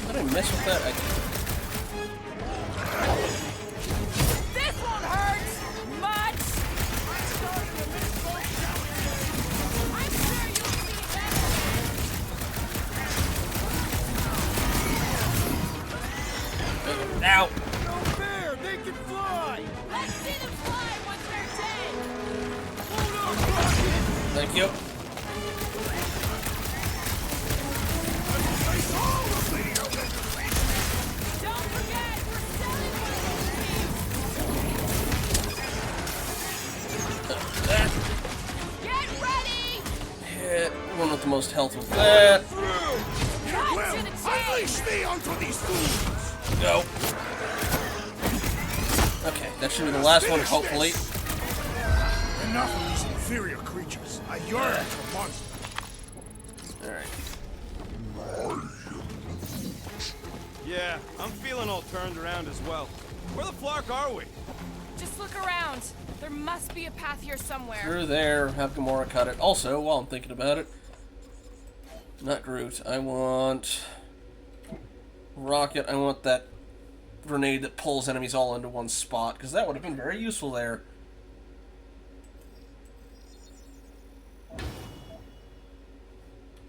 How did I mess with that? This won't hurt much! I'm sure you'll see better! Ow! No fair! They can fly! Let's see them fly once they're dead! Hold on, Rocket! Thank you. Don't forget, we're selling one of these! Get ready! Hit one with the most health with that. Cut to the chase! Unleash me onto these fools! Go. Okay, that should be the last one, hopefully. Enough of these inferior creatures. I yearn for monsters. Alright. Yeah, I'm feeling all turned around as well. Where the flark are we? Just look around. There must be a path here somewhere. Through there, have Gamora cut it. Also, while I'm thinking about it, not Groot, I want Rocket, I want that grenade that pulls enemies all into one spot, because that would have been very useful there.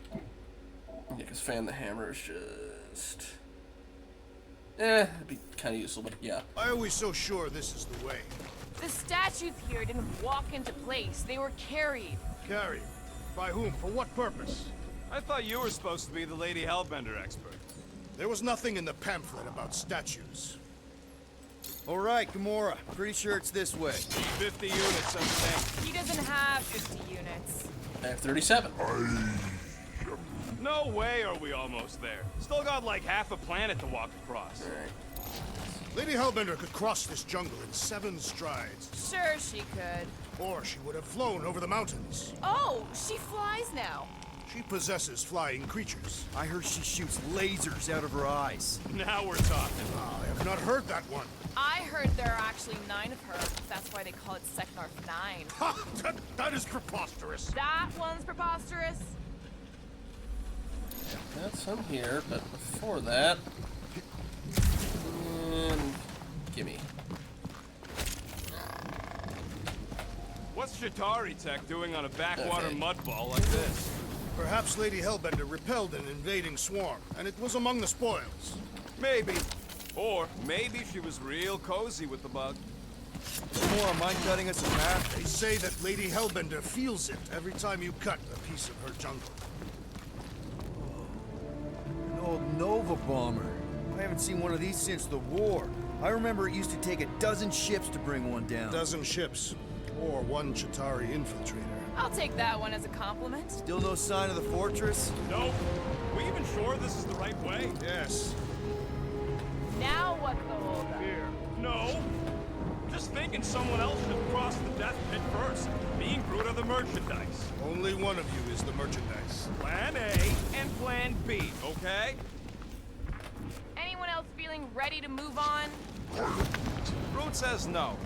Yeah, because Fan the Hammer is just... it'd be kind of useful, but yeah. Why are we so sure this is the way? The statues here didn't walk into place. They were carried. Carried? By whom? For what purpose? I thought you were supposed to be the Lady Hellbender expert. There was nothing in the pamphlet about statues. All right, Gamora. Pretty sure it's this way. 50 units, I'm saying. He doesn't have 50 units. I have 37. No way are we almost there. Still got like half a planet to walk across. Lady Hellbender could cross this jungle in 7 strides. Sure she could. Or she would have flown over the mountains. Oh, she flies now. She possesses flying creatures. I heard she shoots lasers out of her eyes. Now we're talking. I have not heard that one. I heard there are actually 9 of her. That's why they call it Seknarf 9. Ha! That is preposterous. That one's preposterous. Got some here, but before that... gimme. What's Chitauri Tech doing on a backwater Okay. mudball like this? Perhaps Lady Hellbender repelled an invading swarm, and it was among the spoils. Maybe. Or maybe she was real cozy with the bug. Gamora, mind cutting us a path? They say that Lady Hellbender feels it every time you cut a piece of her jungle. An old Nova bomber. I haven't seen one of these since the war. I remember it used to take a dozen ships to bring one down. A dozen ships, or one Chitauri infiltrator. I'll take that one as a compliment. Still no sign of the fortress? Nope. We even sure this is the right way? Yes. Now what's the holdup? Here. No. just thinking someone else should cross the death pit first. Me and Groot are the merchandise. Only one of you is the merchandise. Plan A and Plan B, okay? Anyone else feeling ready to move on? Groot says no.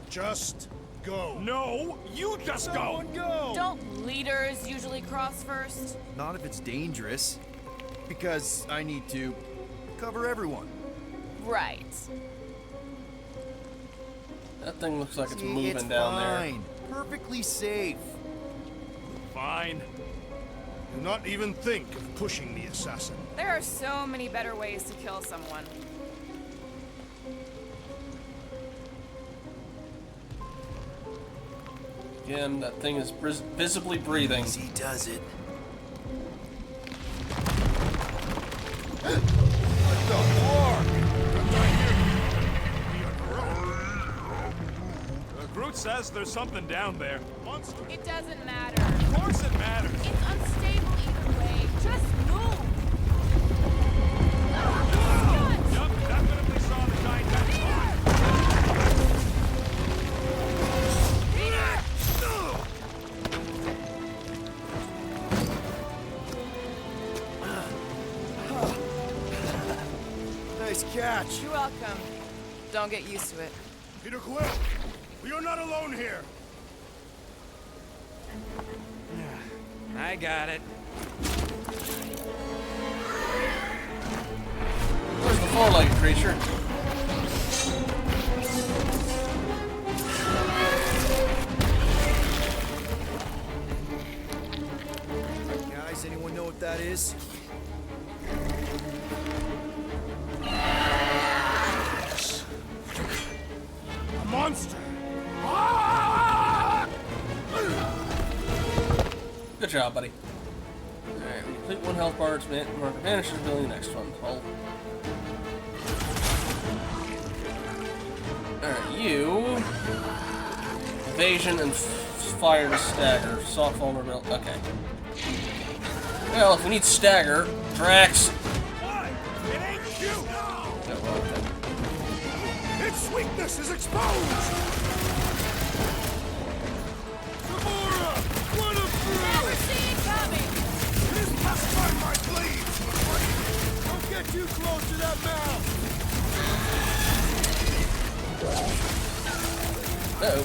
Just go. No, you just go. Go. Don't leaders usually cross first? Not if it's dangerous. Because I need to cover everyone. Right. That thing looks like it's See, moving it's down fine. Perfectly safe. Fine. Do not even think of pushing the assassin. There are so many better ways to kill someone. Again, that thing is visibly breathing. He does it. Groot says there's something down there. Monster. It doesn't matter. Of course it matters. It's unstable either way. Just move. Yup, definitely saw the giant head. Nice catch. You're welcome. Don't get used to it. Peter Quill, we are not alone here. I got it. Where's the four-legged creature? Guys, anyone know what that is? A monster. Good job, buddy. Alright, we complete one health bar, marker vanishes, ability, next one. Alright, you... Evasion and fire to stagger. Soft vulnerability. Okay. Well, if we need stagger, Drax... Why? It ain't you! Yeah, well, okay. Its weakness is exposed! Gamora! Run him through! Never see it coming. It is past time, my bleed! Don't get too close to that mouth! Uh-oh.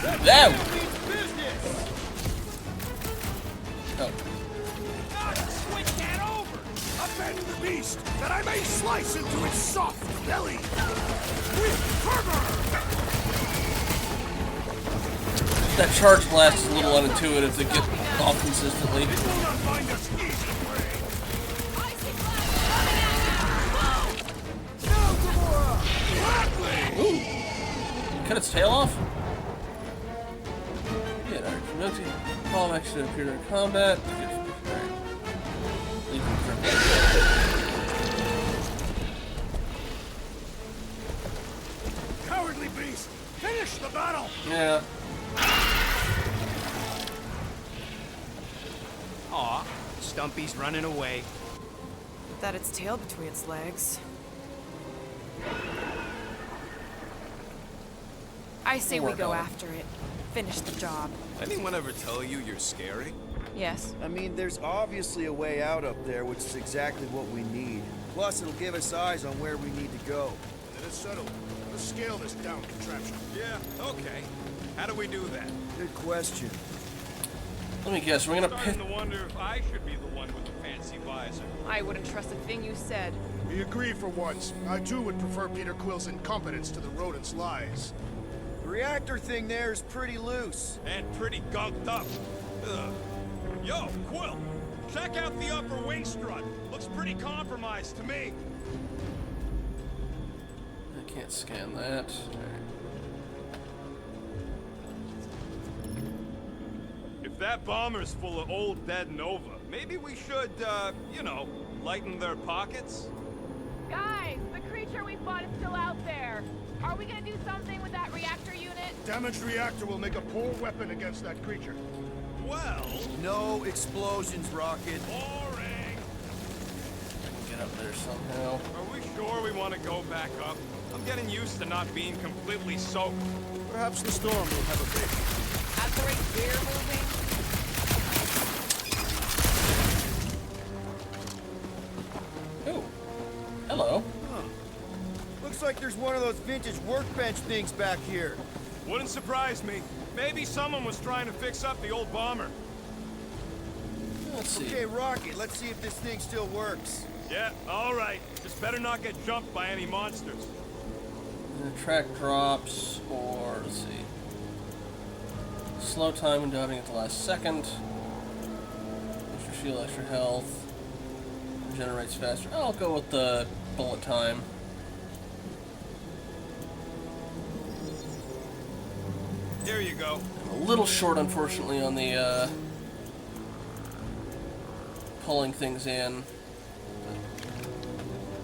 That No! means business! Oh. Switch that over! Upend the beast, that I may slice into its soft belly! With fervor! That charge blast is a little unintuitive to get off consistently. It will not find us easy, Prey! Now, Gamora! Gladly! Ooh. Cut its tail off? Yeah, alright. No team. Call action to appear in combat. Alright. Leave him for Cowardly beast! Finish the battle! Yeah. Aw, Stumpy's running away. That its tail between its legs. I say we Work go on it. after it. Finish the job. Anyone ever tell you you're scary? Yes. I mean, there's obviously a way out up there, which is exactly what we need. Plus, it'll give us eyes on where we need to go. Then it's settled. Let's scale this down contraption. Yeah, okay. How do we do that? Good question. Let me guess, we're gonna Starting pit. to wonder if I should be the one with the fancy visor. I wouldn't trust a thing you said. We agree for once. I too would prefer Peter Quill's incompetence to the rodent's lies. The reactor thing there is pretty loose. And pretty gunked up. Ugh. Yo, Quill! Check out the upper wing strut. Looks pretty compromised to me. I can't scan that. If that bomber's full of old dead Nova, maybe we should, you know, lighten their pockets? Guys, the creature we fought is still out there. Are we gonna do something with that reactor unit? Damaged reactor will make a poor weapon against that creature. Well... No explosions, Rocket. Boring! Get up there somehow. Are we sure we want to go back up? I'm getting used to not being completely soaked. Perhaps the storm will have a big. At the rate we're moving. Oh. Hello. Huh. Looks like there's one of those vintage workbench things back here. Wouldn't surprise me. Maybe someone was trying to fix up the old bomber. Let's see. Okay, Rocket, let's see if this thing still works. Yeah, all right. Just better not get jumped by any monsters. Track drops, or let's see. Slow time when diving at the last second. Extra shield, extra health. Regenerates faster. I'll go with the bullet time. Here you go. A little short, unfortunately, on the pulling things in.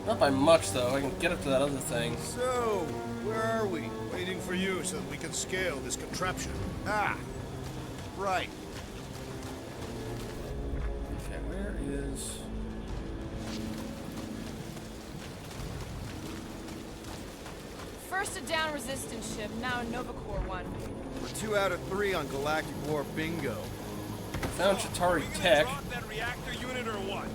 Not by much, though. I can get up to that other thing. So, where are we? Waiting for you so that we can scale this contraption. Ah, right. Okay, where is... First a down resistance ship, now a Nova Corps one. We're 2 out of 3 on Galactic War bingo. Found Chitauri Tech. That reactor unit or what?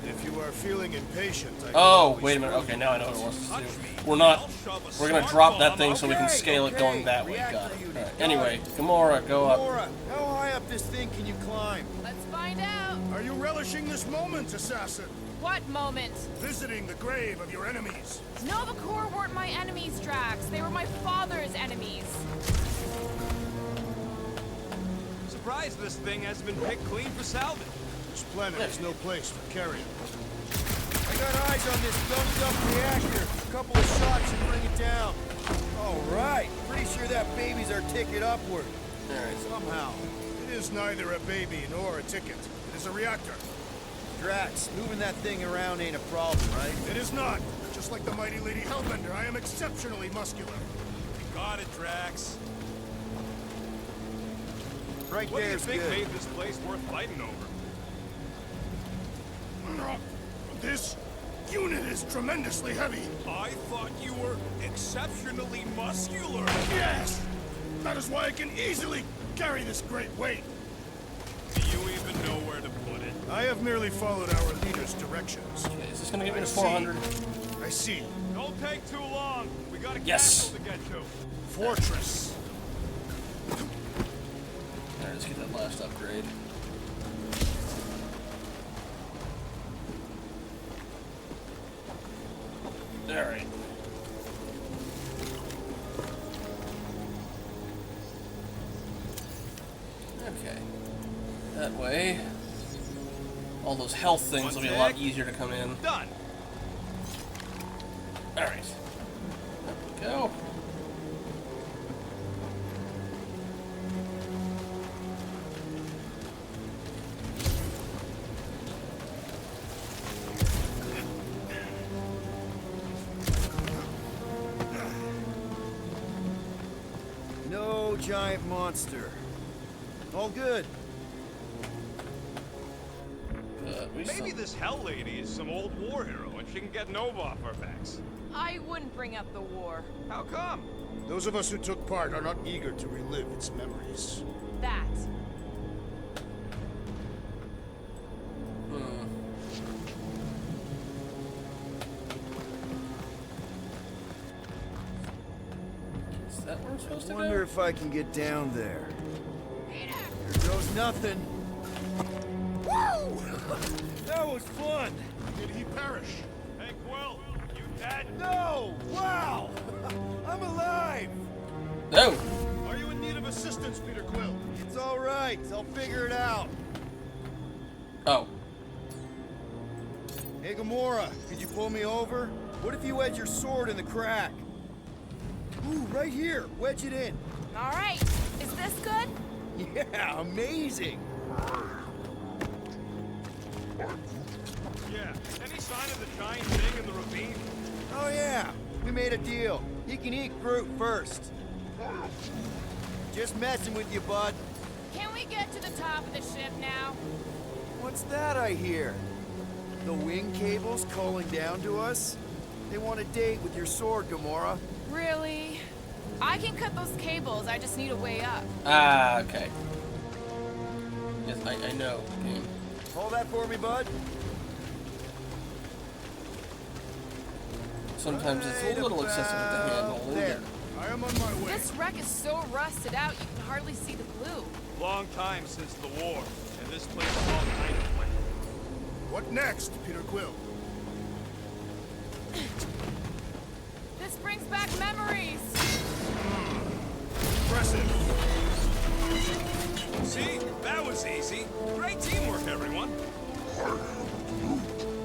If you are feeling impatient, I Oh, wait a minute. Okay, now I know what it wants us to do. We're gonna drop that thing so we can scale it going that way. Got it. All right. Anyway, Gamora, go up. Gamora, how high up this thing can you climb? Let's find out. Are you relishing this moment, assassin? What moment? Visiting the grave of your enemies. Nova Corps weren't my enemies, Drax. They were my father's enemies. Surprised this thing hasn't been picked clean for salvage. This planet is no place for carrion. I got eyes on this gunked up reactor. A couple of shots and bring it down. All right. Pretty sure that baby's our ticket upward. Somehow. It is neither a baby nor a ticket. It is a reactor. Drax, moving that thing around ain't a problem, right? It is not. Just like the mighty Lady Hellbender, I am exceptionally muscular. You got it, Drax. Right What do you there's think good. made this place worth fighting over? This unit is tremendously heavy. I thought you were exceptionally muscular. Yes! That is why I can easily carry this great weight. Do you even know where to put it? I have merely followed our leader's directions. Okay, is this gonna get me to 400? I see. Don't take too long. We got a Yes. castle to get to. Fortress. Alright, let's get that last upgrade. Alright. Okay. That way, all those health things will be a lot easier to come in. Done. Alright. There we go. No giant monster. All good. Maybe this Hell Lady is some old war hero and she can get Nova off our backs. I wouldn't bring up the war. How come? Those of us who took part are not eager to relive its memories. That. Is that where I'm supposed to I wonder go? if I can get down there. Here goes nothing. Woo! That was fun. Did he perish? Hey, Quill, you dead? No! Wow! I'm alive! No! Are you in need of assistance, Peter Quill? It's all right. I'll figure it out. Oh. Hey, Gamora, could you pull me over? What if you wedge your sword in the crack? Ooh, right here. Wedge it in. All right. Is this good? Yeah, amazing. Yeah. Any sign of the giant thing in the ravine? Oh, yeah. We made a deal. He can eat Groot first. Just messing with you, bud. Can we get to the top of the ship now? What's that I hear? The wing cables calling down to us? They want a date with your sword, Gamora. Really? I can cut those cables, I just need a way up. Ah, okay. Yes, I know. Game. Hold that for me, bud. Sometimes it's a little excessive with the handle. There. I am on my way. This wreck is so rusted out, you can hardly see the blue. Long time since the war, and this place is all kind of wet. What next, Peter Quill? This brings back memories. Impressive. See? That was easy. Great teamwork, everyone.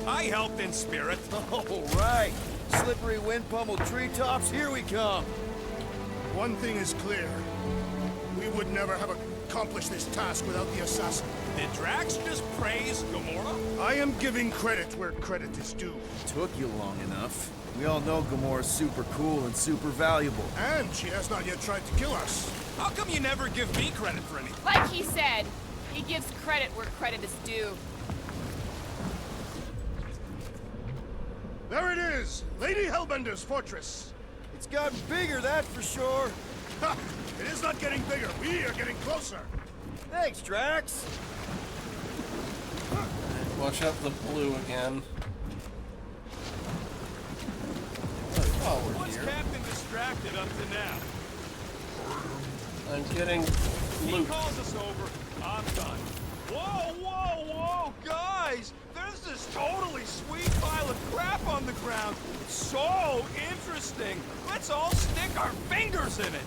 I helped in spirit. All right. Slippery wind pummeled treetops, here we come. One thing is clear. We would never have accomplished this task without the assassin. Did Drax just praise Gamora? I am giving credit where credit is due. Took you long enough. We all know Gamora's super cool and super valuable. And she has not yet tried to kill us. How come you never give me credit for anything? Like he said, he gives credit where credit is due. There it is! Lady Hellbender's fortress! It's gotten bigger, that's for sure. Ha! It is not getting bigger. We are getting closer. Thanks, Drax. Watch out for the blue again. Oh, we're What's here. Captain distracted up to now? I'm getting He loot. calls us over. I'm done. Whoa, whoa, whoa, guys! There's this totally sweet pile of crap on the ground. It's so interesting. Let's all stick our fingers in it.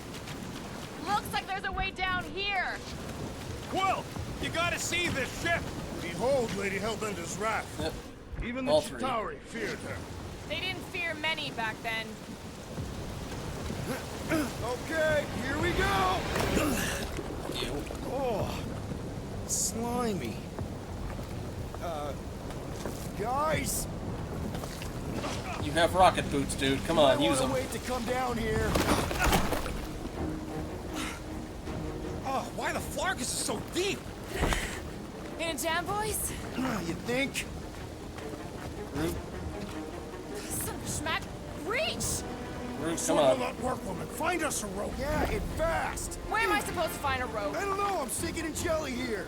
Looks like there's a way down here. Quill, you gotta see this ship. Behold Lady Hellbender's wrath. Yep. Even the All three. Chitauri feared her. They didn't fear many back then. Okay, here we go. Ew. Oh, slimy. Guys. You have rocket boots, dude. Come on, use them. Wait to come down here. Oh, why the Flarkus is so deep? In a jam, boys? You think? Root, Son of a schmack. Reach! Root, come Sword will on. not work, woman. Find us a rope. Yeah, and fast. Where am I supposed to find a rope? I don't know, I'm sinking in jelly here.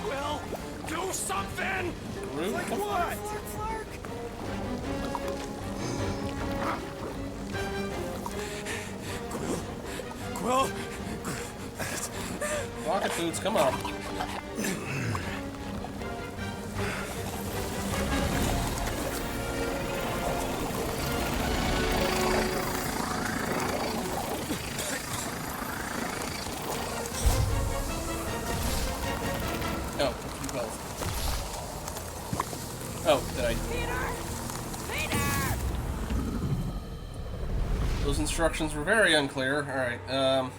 Quill, do something! Root, Like come what? Quill, Rocket boots, come on. Oh, you both. Oh, did I? Those instructions were very unclear. Alright,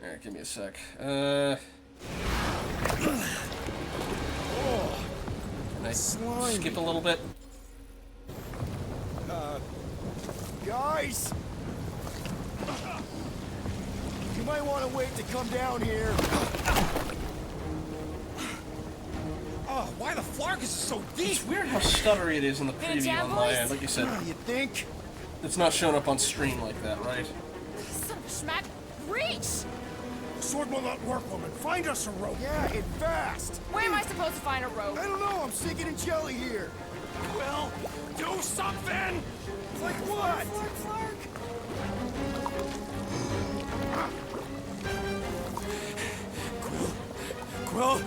Alright, give me a sec. Can I skip a little bit? Guys. You might want to wait to come down here. oh, why the Flarkus is so deep? It's weird how stuttery it is in the Hey, preview Jam on my Boys? end. Like you said, You think? it's not showing up on stream like that, right? Son of a schmack. Reach! Sword will not work, woman. Find us a rope. Yeah, and fast. Where am I supposed to find a rope? I don't know, I'm sinking in jelly here. Quill, do something! Like what? Quill,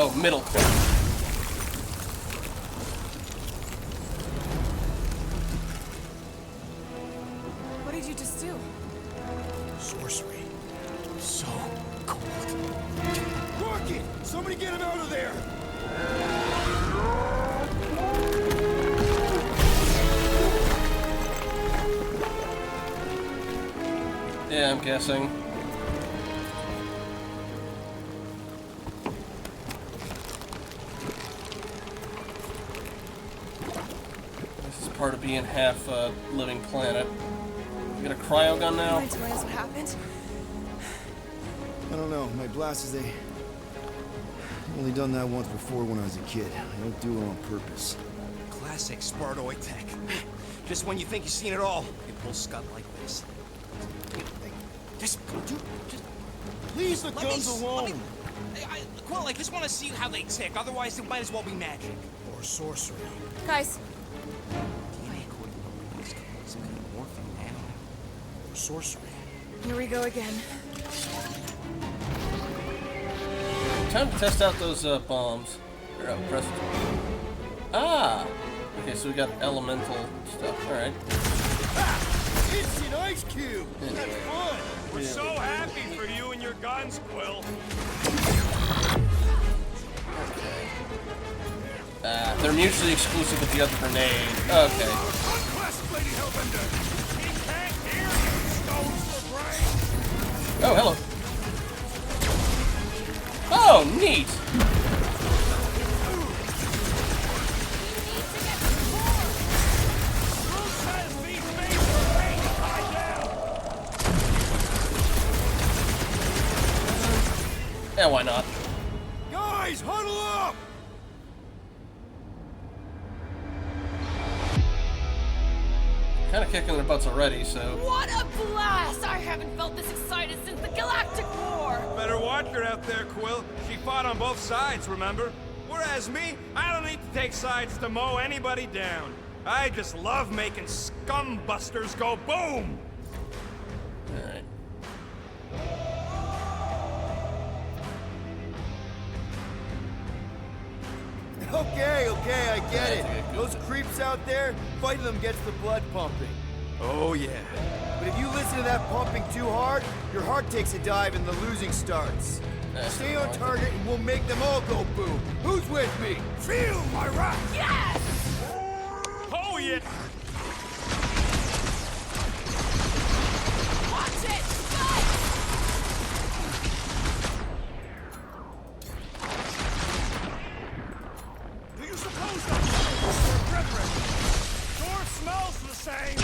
Oh, middle. What did you just do? Sorcery. So Rocket! Somebody get him out of there! I'm guessing. This is part of being half living planet. We got a cryo gun now. Mind telling us what happened? I don't know. My blasters, I've only done that once before when I was a kid. I don't do it on purpose. Classic Spartoid tech. Just when you think you've seen it all, you pull scut like this. Just leave the guns alone. Quill, I just want to see how they tick. Otherwise, it might as well be magic. Or sorcery. Guys. Or sorcery. Here we go again. Time to test out those bombs. Or, press. Ah! Okay, so we got elemental stuff. Alright. It's an ice cube! That's fun! We're so happy for you and your guns, Quill. They're mutually exclusive with the other grenade. Okay. Unquest, Lady Hellbender! He can't hear you, stones for brain! Oh, hello. Oh, neat! Yeah, why not? Guys, huddle up! Kind of kicking their butts already, so... What a blast! I haven't felt this excited since the Galactic War! Better watch her out there, Quill. She fought on both sides, remember? Whereas me, I don't need to take sides to mow anybody down. I just love making scumbusters go boom! Alright. Okay, I get it. Those creeps out there, fighting them gets the blood pumping. Oh, yeah. But if you listen to that pumping too hard, your heart takes a dive and the losing starts. Stay on target and we'll make them all go boom. Who's with me? Feel my wrath! Yes! Oh, yeah! Watch it! Fight! Do you suppose that brethren? Sure smells the same.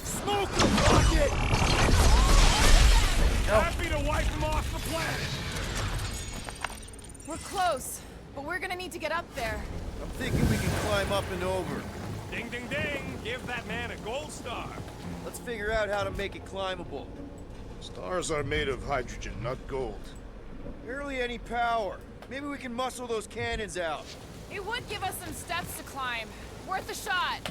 Smoke the rocket! Happy to wipe them off the planet. We're close, but we're gonna need to get up there. I'm thinking we can climb up and over. Ding, ding, ding. Give that man a gold star. Let's figure out how to make it climbable. Stars are made of hydrogen, not gold. Barely any power. Maybe we can muscle those cannons out. It would give us some steps to climb. Worth a shot.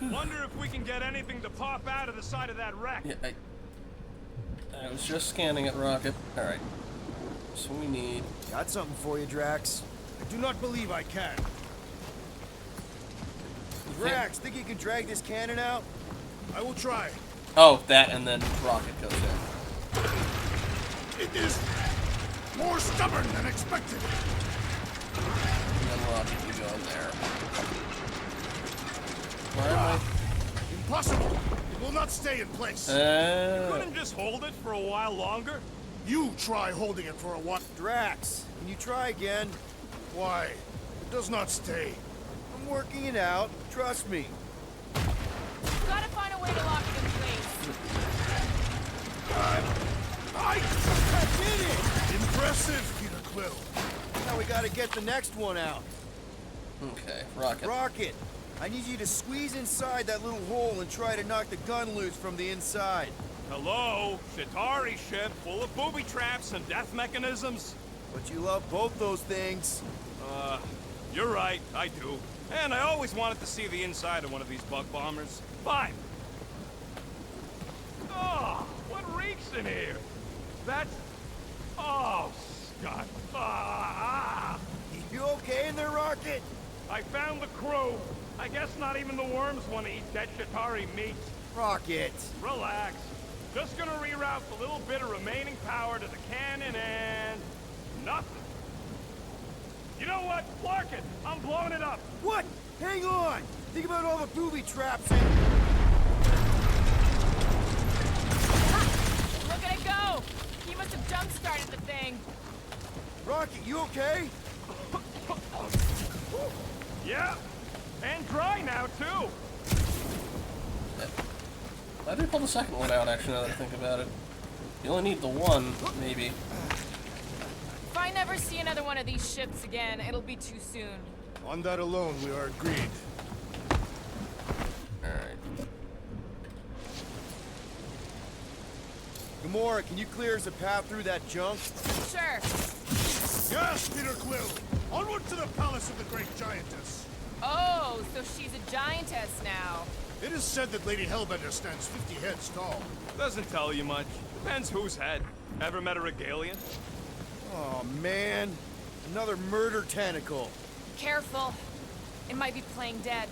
Wonder if we can get anything to pop out of the side of that wreck. Yeah, I was just scanning it, Rocket. Alright. So we need... Got something for you, Drax. I do not believe I can. Drax, think you can drag this cannon out? I will try. Oh, that and then Rocket goes in. It is more stubborn than expected. And then Rocket can go in there. Where am Impossible. It will not stay in place. I? Couldn't just hold it for a while longer? You try holding it for a while. Drax, can you try again? Why? It does not stay. I'm working it out. Trust me. Gotta find a way to lock it in place. I did it! Impressive, Peter Quill. Now we gotta get the next one out. Okay, Rocket. Rocket, I need you to squeeze inside that little hole and try to knock the gun loose from the inside. Hello? Chitauri ship full of booby traps and death mechanisms? But you love both those things. You're right, I do. And I always wanted to see the inside of one of these bug bombers. Fine. Oh, what reeks in here? That's... Oh, Scott. You okay in there, Rocket? I found the crew. I guess not even the worms want to eat dead Chitauri meat. Rocket. Relax. Just gonna reroute the little bit of remaining power to the cannon and... nothing. You know what? Clark it! I'm blowing it up! What? Hang on! Think about all the booby traps and... Look at it go! He must have jump-started the thing. Rocky, you okay? Yeah, and dry now, too! Why did they pull the second one out, actually, now that I think about it? You only need the one, maybe. If I never see another one of these ships again, it'll be too soon. On that alone, we are agreed. Alright. Gamora, can you clear us a path through that junk? Sure. Yes, Peter Quill! Onward to the palace of the great giantess! Oh, so she's a giantess now. It is said that Lady Hellbender stands 50 heads tall. Doesn't tell you much. Depends whose head. Ever met a regalian? Oh, man. Another murder tentacle. Careful. It might be playing dead.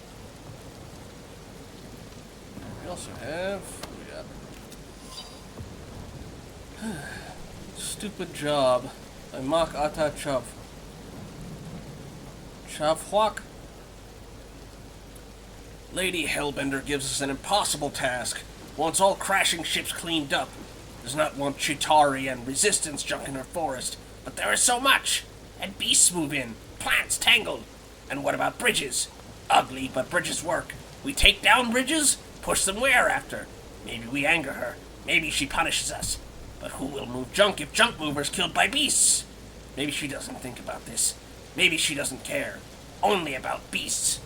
We also have... What do we got? Stupid Job by Mak Ata Chav. Chavhuak. Lady Hellbender gives us an impossible task. Wants all crashing ships cleaned up. Does not want Chitauri and resistance junk in her forest. But there is so much. And beasts move in. Plants tangled. And what about bridges? Ugly, but bridges work. We take down bridges, push them where after? Maybe we anger her. Maybe she punishes us. But who will move junk if junk movers killed by beasts? Maybe she doesn't think about this. Maybe she doesn't care. Only about beasts.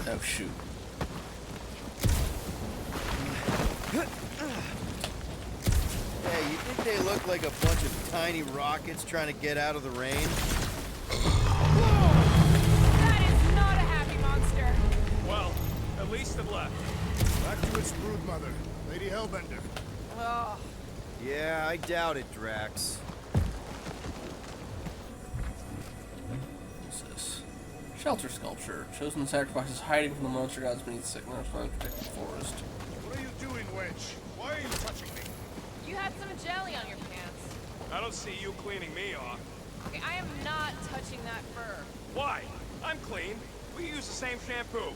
Oh, shoot. Hey, you think they look like a bunch of tiny rockets trying to get out of the rain? That is not a happy monster. Well, at least it left. Back to its brood mother, Lady Hellbender. Oh. Yeah, I doubt it, Drax. What's this? Shelter sculpture. Chosen sacrifices hiding from the monster gods beneath the sick mountain to protect the forest. What are you doing, wench? Why are you touching me? You had some jelly on your pants. I don't see you cleaning me off. Okay, I am not touching that fur. Why? I'm clean. We use the same shampoo.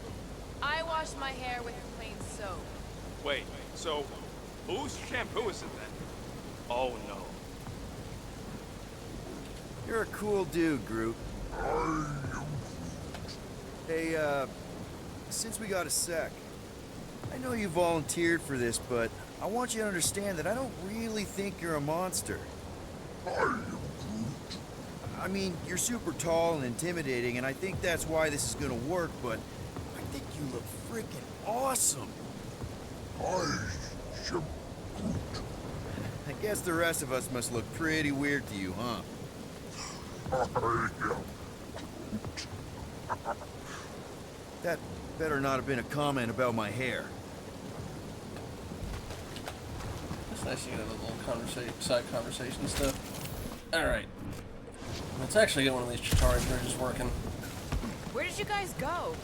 I wash my hair with plain soap. Wait, so whose shampoo is it then? Oh no. You're a cool dude, Groot. Hey, since we got a sec, I know you volunteered for this, but I want you to understand that I don't really think you're a monster. I mean, you're super tall and intimidating, and I think that's why this is gonna work, but I think you look freaking awesome. I guess the rest of us must look pretty weird to you, huh? That better not have been a comment about my hair. It's nice to get a little side conversation stuff. Alright. Let's actually get one of these Chitauri bridges working. Where did you guys go?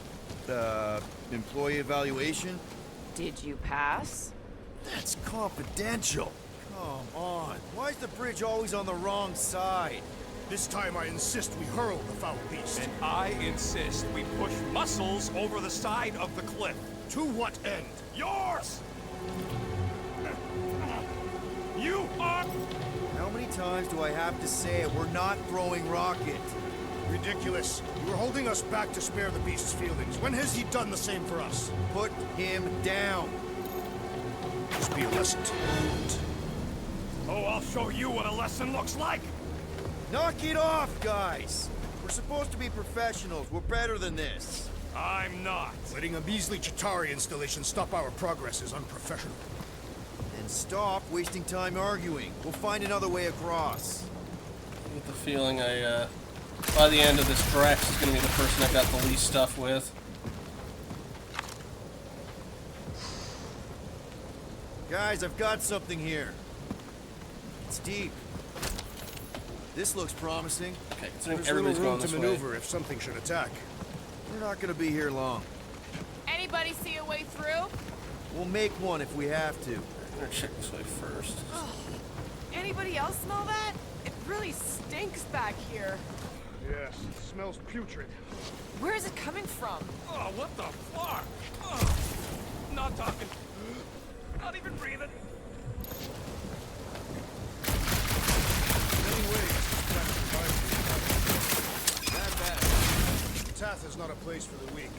Employee evaluation? Did you pass? That's confidential. Come on. Why is the bridge always on the wrong side? This time I insist we hurl the foul beast. And I insist we push muscles over the side of the cliff. To what end? Yours! You are... How many times do I have to say it? We're not throwing rocket. Ridiculous. You were holding us back to spare the beast's feelings. When has he done the same for us? Put him down. This be a lesson to you. Oh, I'll show you what a lesson looks like! Knock it off, guys! We're supposed to be professionals. We're better than this. I'm not. Letting a measly Chitauri installation stop our progress is unprofessional. Then stop wasting time arguing. We'll find another way across. I get the feeling by the end of this, Drax is going to be the person I got the least stuff with. Guys, I've got something here. It's deep. This looks promising. Okay, considering There's everybody's little going room this to way. maneuver if something should attack. We're not gonna be here long. Anybody see a way through? We'll make one if we have to. Better check this way first. Anybody else smell that? It really stinks back here. Yes, it smells putrid. Where is it coming from? Oh, what the fuck? Oh, not talking. Not even breathing. Many ways to that bad. Katath is not a place for the weak.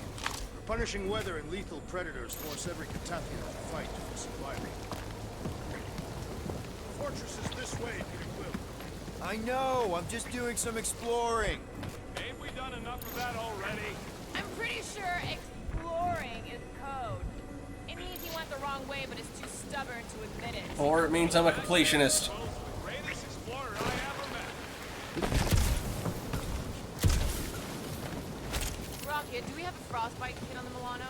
Punishing weather and lethal predators force every Katathian to fight for survival. The fortress is this way, Peter Quill. I know, I'm just doing some exploring. Ain't we done enough of that already? I'm pretty sure exploring is code. It means he went the wrong way, but is too stubborn to admit it. Or it means I'm a completionist. Greatest explorer I ever met. Rocket, do we have a frostbite kit on the Milano?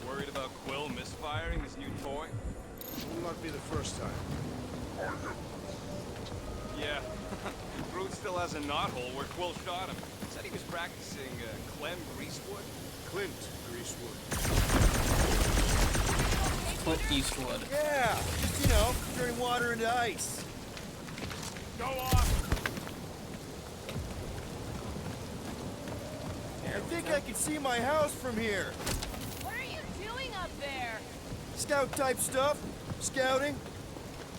Worried about Quill misfiring his new toy? Will not be the first time. Yeah. Groot still has a knothole where Quill shot him. Said he was practicing Clem Greasewood. Clint Greasewood. Clint Eastwood. Yeah, just, turning water into ice. Go off! I think I can see my house from here. What are you doing up there? Scout type stuff. Scouting.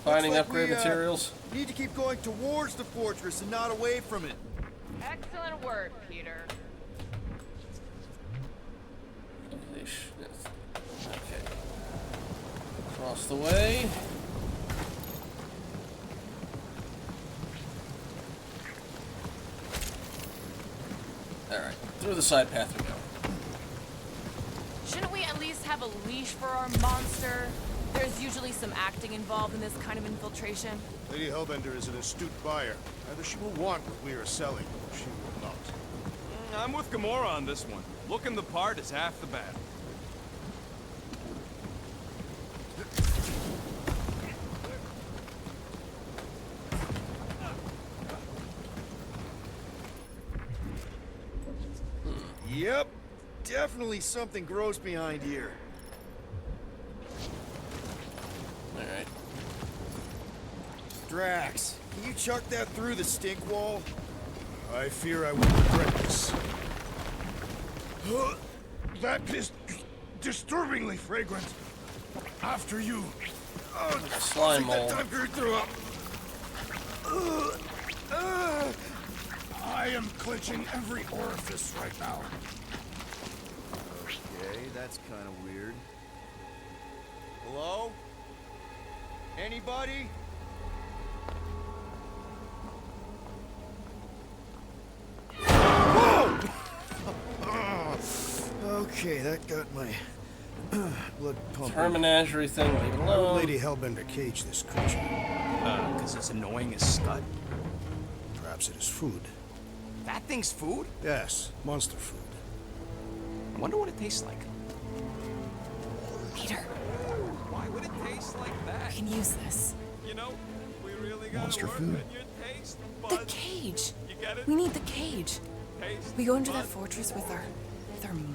Finding Looks like upgrade we, materials. Need to keep going towards the fortress and not away from it. Excellent work, Peter. Okay. Across the way. Alright, through the side path we go. Shouldn't we at least have a leash for our monster? There's usually some acting involved in this kind of infiltration. Lady Hellbender is an astute buyer. Either she will want what we are selling, or she will not. I'm with Gamora on this one. Looking the part is half the battle. Yep, definitely something gross behind here. Alright. Drax, can you chuck that through the stink wall? I fear I will regret this. That is disturbingly fragrant. After you. Slime mold. That time period threw up. I am clenching every orifice right now. Okay, that's kind of weird. Hello? Anybody? Whoa! Okay, that got my blood pumping. Her menagerie thing, leave it Why would alone. Lady Hellbender cage this creature? Because it's annoying as scud. Perhaps it is food. That thing's food? Yes, monster food. I wonder what it tastes like. Peter, Why would it taste like I that? can use this. You know, we really gotta Monster work food. on your taste The buds. cage. You get it? We need the cage. Taste We go into that buds. fortress with our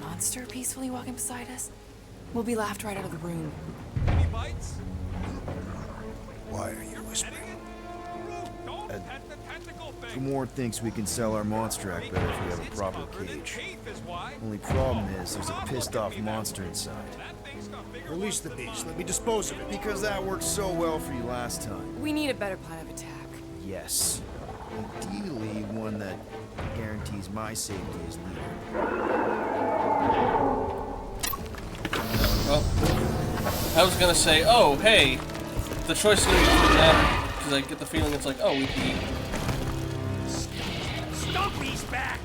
monster peacefully walking beside us. We'll be laughed right out of the room. Any bites? Why are you whispering? Don't pet the tentacle thing. Gamora thinks we can sell our monster act better if we have a It's proper covered in cage. teeth is why. Only problem is there's a pissed off monster inside. That thing's got bigger Release the beast. Let me dispose of it. Because that worked so well for you last time. We need a better plan of attack. Yes. Ideally, one that guarantees my safety as leader. Well, I was gonna say, oh, hey, the choice is gonna be between that, because I get the feeling it's like, oh, we'd be. Stumpy's back!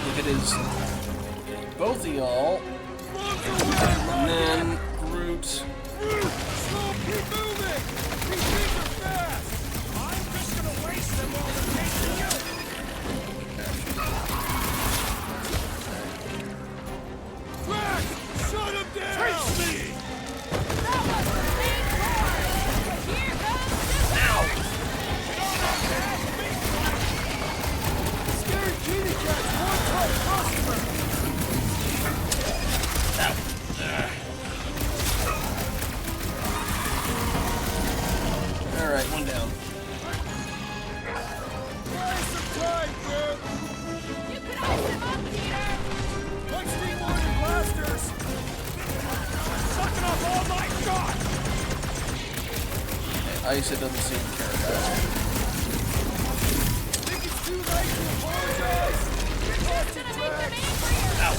If it is both of y'all, and then Groot. Slow, keep moving! These things are fast! I'm just gonna waste them while they're chasing you! Drax! Shut him down! Chase me! That was the main course! Here comes the Scary kitty cat's one-time customer! Ice, it doesn't seem to care about. Think it's too late to apologize? Get lost in drag. Ow.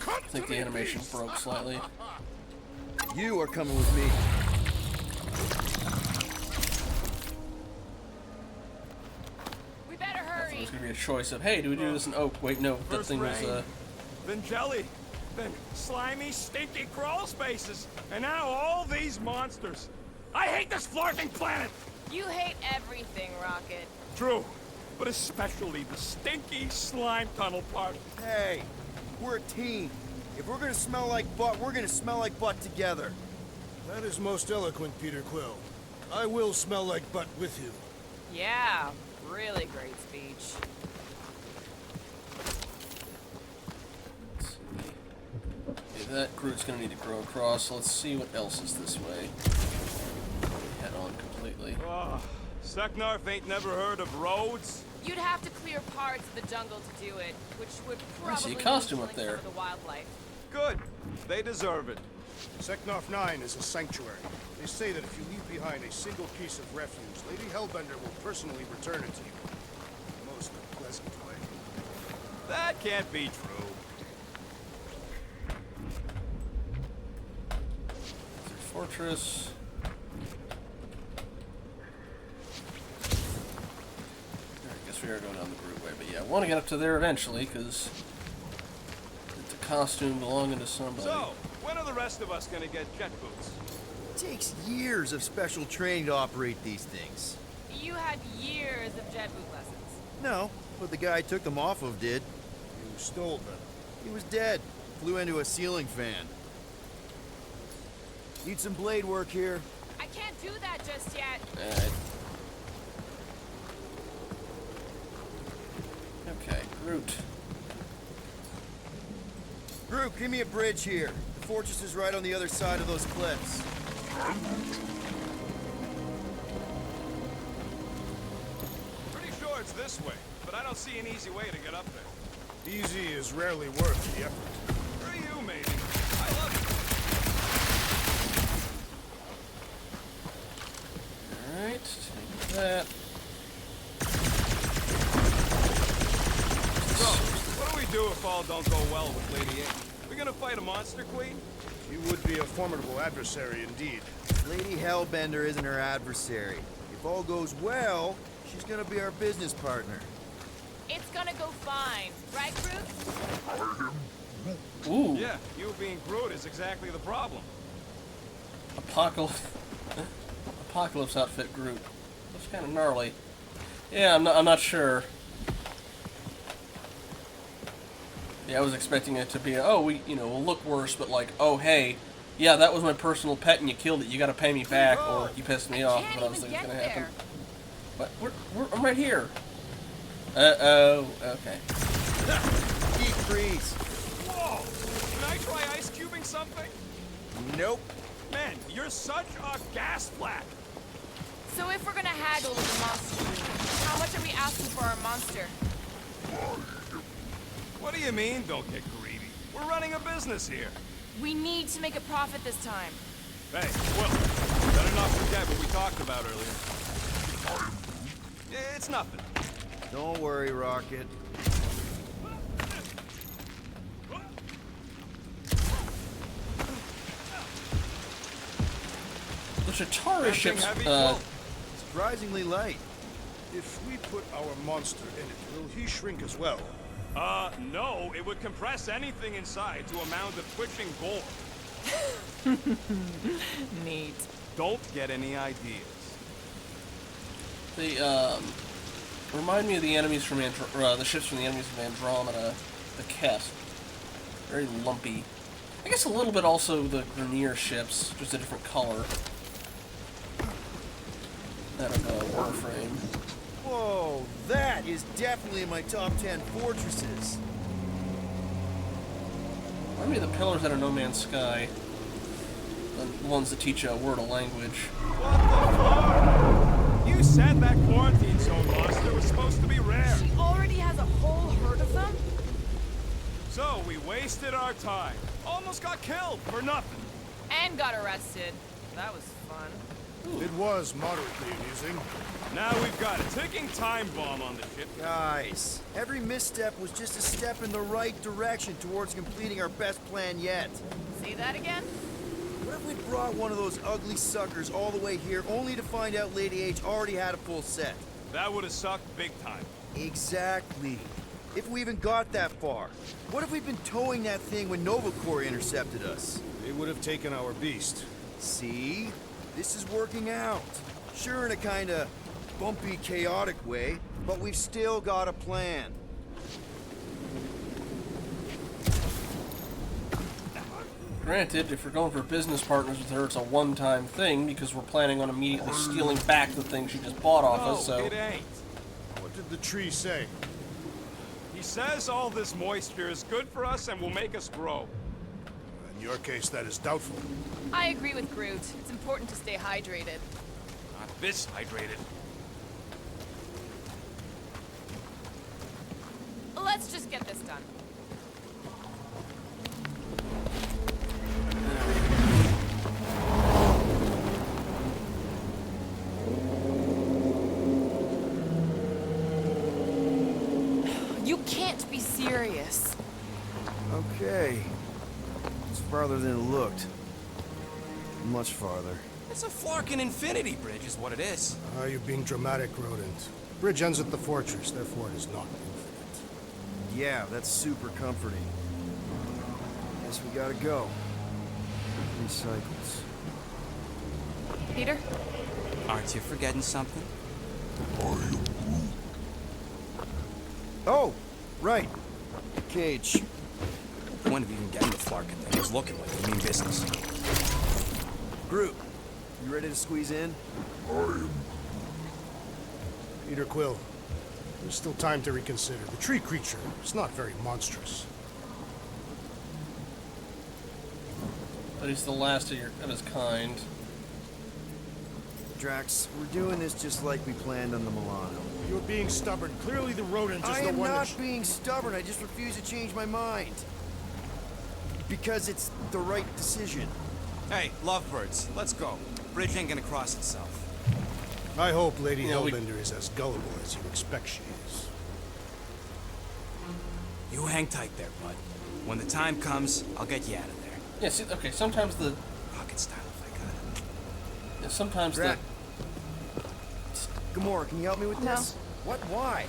I think the animation broke slightly. You are coming with me. We better hurry. There's gonna be a choice of, hey, do we do this in oak? Wait, no, that First thing was then jelly, then slimy, stinky crawl spaces, and now all these monsters. I hate this flirting planet! You hate everything, Rocket. True, but especially the stinky slime tunnel part. Hey, we're a team. If we're gonna smell like butt, we're gonna smell like butt together. That is most eloquent, Peter Quill. I will smell like butt with you. Yeah, really great speech. okay, that Groot's gonna need to grow across, so let's see what else is this way. Head on completely. Oh, Seknarf ain't never heard of roads? You'd have to clear parts of the jungle to do it, which would I probably see a mean costume killing up there. some of the wildlife. Good. They deserve it. Seknarf 9 is a sanctuary. They say that if you leave behind a single piece of refuse, Lady Hellbender will personally return it to you. In the most pleasant way. That can't be true. There's a fortress. I guess we are going down the Groot way, but yeah, I want to get up to there eventually, because it's a costume belonging to somebody. So, when are the rest of us gonna get jet boots? It takes years of special training to operate these things. You had years of jet boot lessons. No, but the guy I took them off of did. You stole them. He was dead. Flew into a ceiling fan. Need some blade work here. I can't do that just yet. Alright. Okay, Groot. Groot, give me a bridge here. The fortress is right on the other side of those cliffs. Pretty sure it's this way, but I don't see an easy way to get up there. Easy is rarely worth the effort. For you, maybe. I love it. Alright, take that. So, what do we do if all don't go well with Lady A? We gonna fight a monster queen? You would be a formidable adversary indeed. Lady Hellbender isn't her adversary. If all goes well, she's gonna be our business partner. It's gonna go fine, right, Groot? Ooh. Yeah, you being Groot is exactly the problem. Apocalypse outfit Groot. Looks kind of gnarly. Yeah, I'm not sure. Yeah, I was expecting it to be, oh, we'll look worse, but like, oh, hey, yeah, that was my personal pet and you killed it. You got to pay me back, or you pissed me off. What I was thinking was gonna happen. But I'm right here. Oh, okay. Deep freeze. Whoa! Can I try ice cubing something? Nope. Man, you're such a gas flat. So if we're gonna haggle with the monster queen, how much are we asking for our monster? What do you mean, don't get greedy? We're running a business here. We need to make a profit this time. Hey, well, better not forget what we talked about earlier. It's nothing. Don't worry, Rocket. The Chitauri ship's, surprisingly light. If we put our monster in it, will he shrink as well? No, it would compress anything inside to a mound of twitching gore. Neat. Don't get any ideas. They, remind me of the enemies from the ships from the enemies of Andromeda, the Ket. Very lumpy. I guess a little bit also the Grineer ships, just a different color. That of Warframe. Whoa, that is definitely in my top 10 fortresses. Remind me of the pillars out of No Man's Sky. The ones that teach a word of language. What the fuck? You said that quarantine zone monster was supposed to be rare. She already has a whole herd of them? So we wasted our time. Almost got killed for nothing. And got arrested. That was fun. It was moderately amusing. Now we've got a ticking time bomb on the ship. Guys, every misstep was just a step in the right direction towards completing our best plan yet. Say that again? What if we brought one of those ugly suckers all the way here only to find out Lady H already had a full set? That would have sucked big time. Exactly. If we even got that far. What if we'd been towing that thing when Nova Corps intercepted us? They would have taken our beast. See? This is working out. Sure, in a kinda bumpy, chaotic way, but we've still got a plan. Granted, if we're going for business partners with her, it's a one-time thing because we're planning on immediately stealing back the thing she just bought off us, so... it ain't. What did the tree say? He says all this moisture is good for us and will make us grow. In your case, that is doubtful. I agree with Groot. It's important to stay hydrated. Not this hydrated. Let's just get this done. You can't be serious. Okay. It's farther than it looked. Much farther. It's a Flarkin Infinity Bridge is what it is. Are you being dramatic, Rodent? Bridge ends at the fortress, therefore it is not infinite. Yeah, that's super comforting. Guess we gotta go. 3 cycles. Peter? Aren't you forgetting something? Oh, right. Cage. The point of even getting the Flarkin thing was looking like you mean business. Groot, you ready to squeeze in? Peter Quill, there's still time to reconsider. The tree creature is not very monstrous. But he's the last of his kind. Drax, we're doing this just like we planned on the Milano. You're being stubborn. Clearly the rodent is I the am one not being stubborn. I just refuse to change my mind. Because it's the right decision. Hey, lovebirds, let's go. Bridge ain't gonna cross itself. I hope Lady Hellbender is as gullible as you expect she is. You hang tight there, bud. When the time comes, I'll get you out of there. Yeah, see, okay, sometimes the... Rocket style if I got it. Yeah, sometimes Drax. Gamora, can you help me with this? What? Why?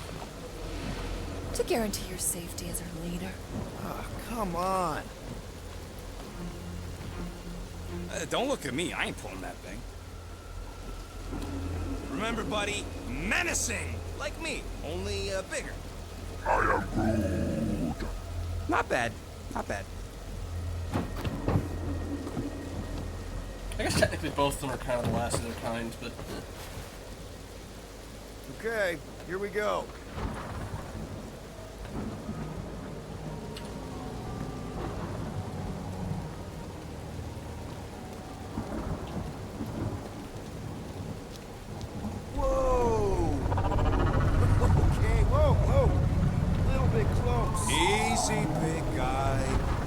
To guarantee your safety as our leader. Ah, come on. Don't look at me. I ain't pulling that thing. Remember, buddy, menacing! Like me, only bigger. I am Groot. Not bad. Not bad. I guess technically both of them are kind of the last of their kind, but... Okay, here we go. Whoa! Okay, whoa! A little bit close. Easy, big guy.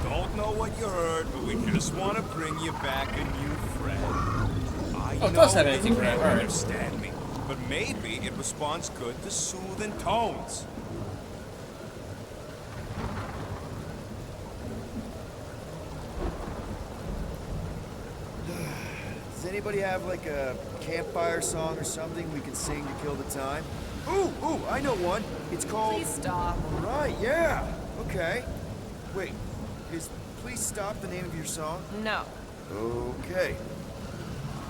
Don't know what you heard, but we just want to bring you back a new friend. I it does have know anything you for that, can't all right. understand me, but maybe it responds good to soothing tones. Does anybody have like a campfire song or something we can sing to kill the time? Ooh, I know one. It's called... Please stop. Right, yeah. Okay. Wait, is Please Stop the name of your song? No. Okay.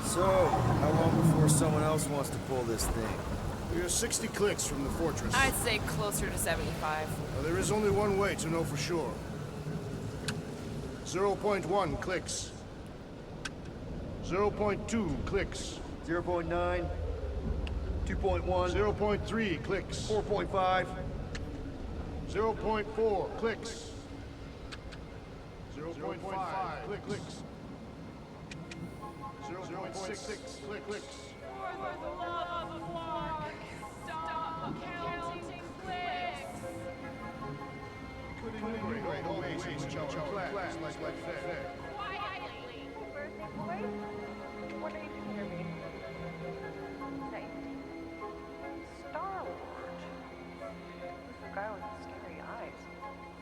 So, how long before someone else wants to pull this thing? We are 60 clicks from the fortress. I'd say closer to 75. Well, there is only one way to know for sure. 0.1 clicks. 0.2 clicks. 0.9. 2.1. 0.3 clicks. 4.5. 0.4 clicks. 0.5 clicks. 0.6 clicks. For the love of God, stop counting clicks. Great, always class like that. Quietly. Birthday boy? What are you doing here, baby? Nice. Star Wars. Who's the guy with the scary eyes?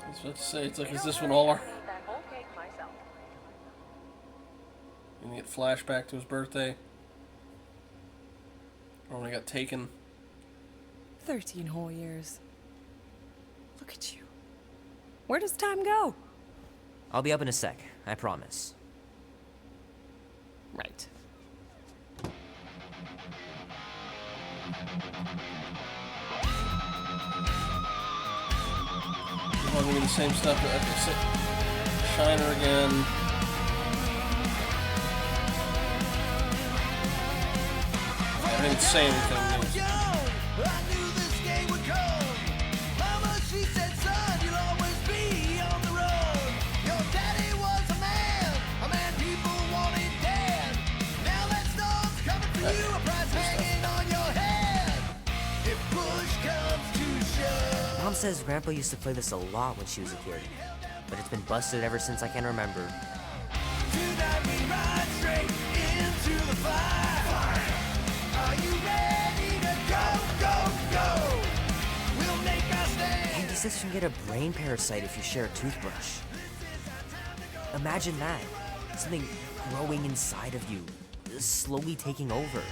I was about to say, it's like, is this one all our... I made that whole cake myself. And get flashback to his birthday. Or when he got taken. 13 whole years. Look at you. Where does time go? I'll be up in a sec, I promise. Right. We're going to do the same stuff. Okay, Shiner again. I didn't say anything. Mom says Grandpa used to play this a lot when she was a kid, but it's been busted ever since I can remember. Tonight we ride straight into the fire. Are you ready to go, go, go? We'll make our stand. Andy says you can get a brain parasite if you share a toothbrush. Imagine that. Something growing inside of you, slowly taking over.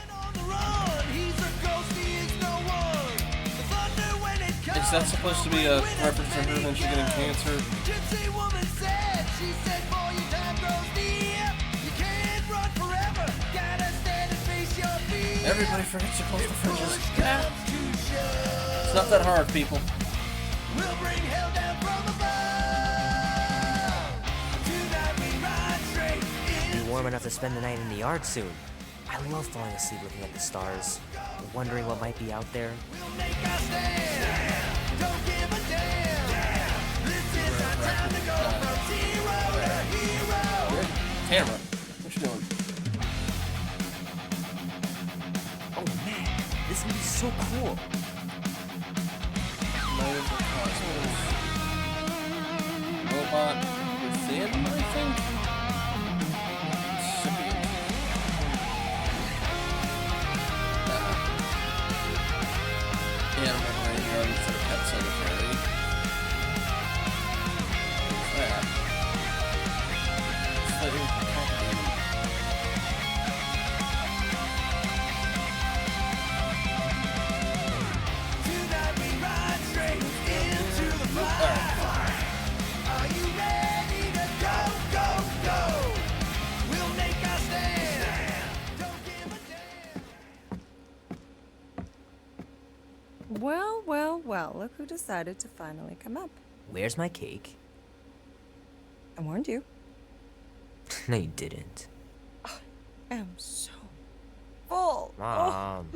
Is that supposed to be a reference to her eventually getting cancer? Gypsy woman said, she said, boy, your time grows near. You can't run forever. Gotta stand and face your fear. Everybody forgets to close the fridges. It's not that hard, people. We'll bring hell down from above. Tonight we ride straight in. Be warm enough to spend the night in the yard soon. I love falling asleep looking at the stars, wondering what might be out there. We'll make our stand. Don't give a damn. This is our time to go from zero to hero. Camera, what you doing? Oh man, this movie's so cool. Robot within, I think? Animal Ranger for the Pet Cemetery. What's that? Tonight we ride straight into the fire. Are you ready to go, go, go? We'll make our stand. Don't give a damn. Well, well, well, look who decided to finally come up. Where's my cake? I warned you. No, you didn't. I am so full. Mom.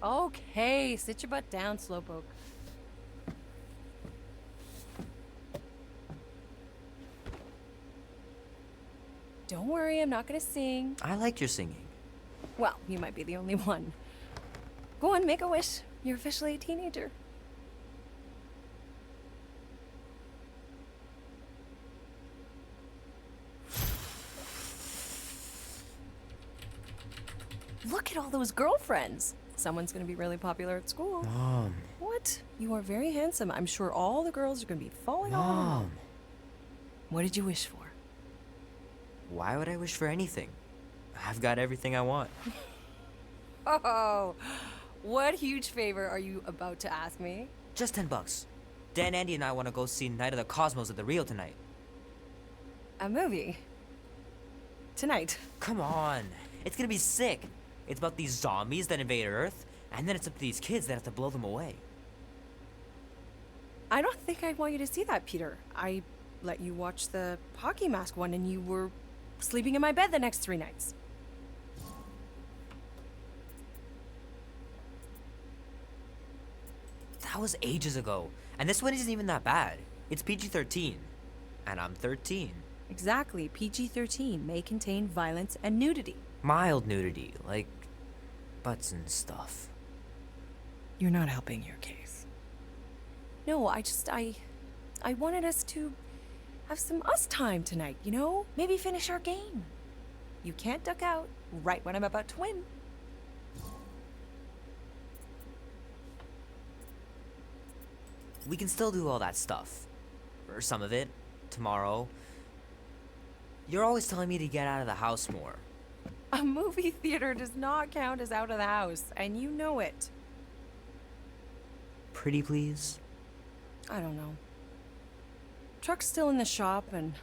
Oh. Okay, sit your butt down, Slowpoke. Don't worry, I'm not gonna sing. I liked your singing. Well, you might be the only one. Go on, make a wish. You're officially a teenager. Look at all those girlfriends. Someone's gonna be really popular at school. Mom. What? You are very handsome. I'm sure all the girls are gonna be falling all over. Mom. What did you wish for? Why would I wish for anything? I've got everything I want. Oh, what huge favor are you about to ask me? Just $10. Dan, Andy, and I want to go see Night of the Cosmos at the Rio tonight. A movie? Tonight? Come on. It's gonna be sick. It's about these zombies that invade Earth, and then it's up to these kids that have to blow them away. I don't think I want you to see that, Peter. I let you watch the hockey mask one and you were sleeping in my bed the next 3 nights. That was ages ago. And this one isn't even that bad. It's PG-13. And I'm 13. Exactly. PG-13 may contain violence and nudity. Mild nudity, like butts and stuff. You're not helping your case. No, I wanted us to have some us time tonight, you know? Maybe finish our game. You can't duck out right when I'm about to win. We can still do all that stuff. Or some of it. Tomorrow. You're always telling me to get out of the house more. A movie theater does not count as out of the house, and you know it. Pretty please? I don't know. Truck's still in the shop, and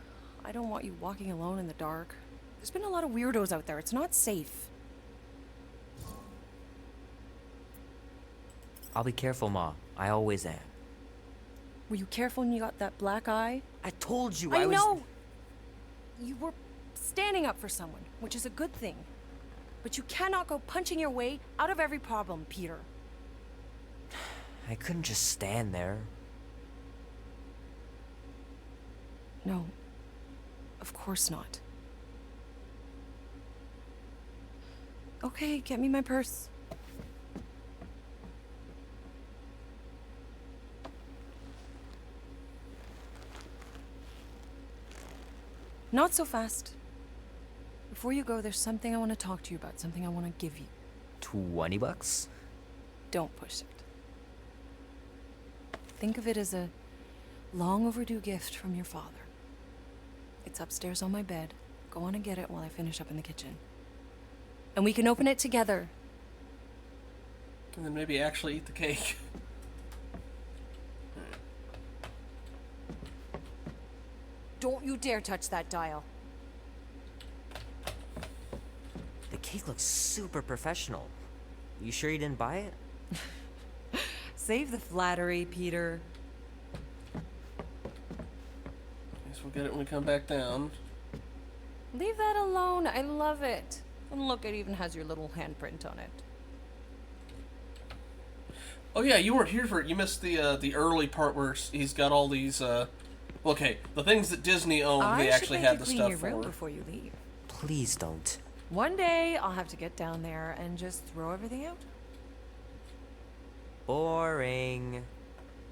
I don't want you walking alone in the dark. There's been a lot of weirdos out there. It's not safe. I'll be careful, Ma. I always am. Were you careful when you got that black eye? I told you I was... know! You were standing up for someone, which is a good thing. But you cannot go punching your way out of every problem, Peter. I couldn't just stand there. No. Of course not. Okay, get me my purse. Not so fast. Before you go, there's something I want to talk to you about, something I want to give you. $20? Don't push it. Think of it as a long overdue gift from your father. It's upstairs on my bed. Go on and get it while I finish up in the kitchen. And we can open it together. And then maybe actually eat the cake. Don't you dare touch that dial. The cake looks super professional. You sure you didn't buy it? Save the flattery, Peter. Guess we'll get it when we come back down. Leave that alone. I love it. And look, it even has your little handprint on it. Oh yeah, you weren't here for it. You missed the early part where he's got all these. Okay, the things that Disney owned, they actually had the stuff your room for. before you leave. Please don't. One day I'll have to get down there and just throw everything out. Boring.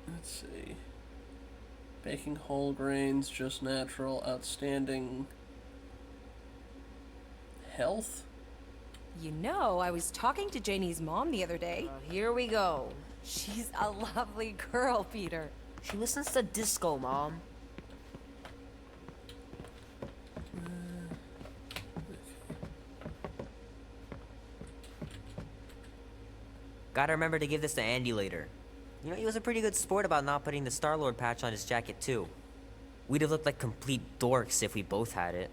Let's see. Baking whole grains, just natural, outstanding. Health? You know, I was talking to Janie's mom the other day. Here we go. She's a lovely girl, Peter. She listens to disco, Mom. Gotta remember to give this to Andy later. You know, he was a pretty good sport about not putting the Star-Lord patch on his jacket, too. We'd have looked like complete dorks if we both had it.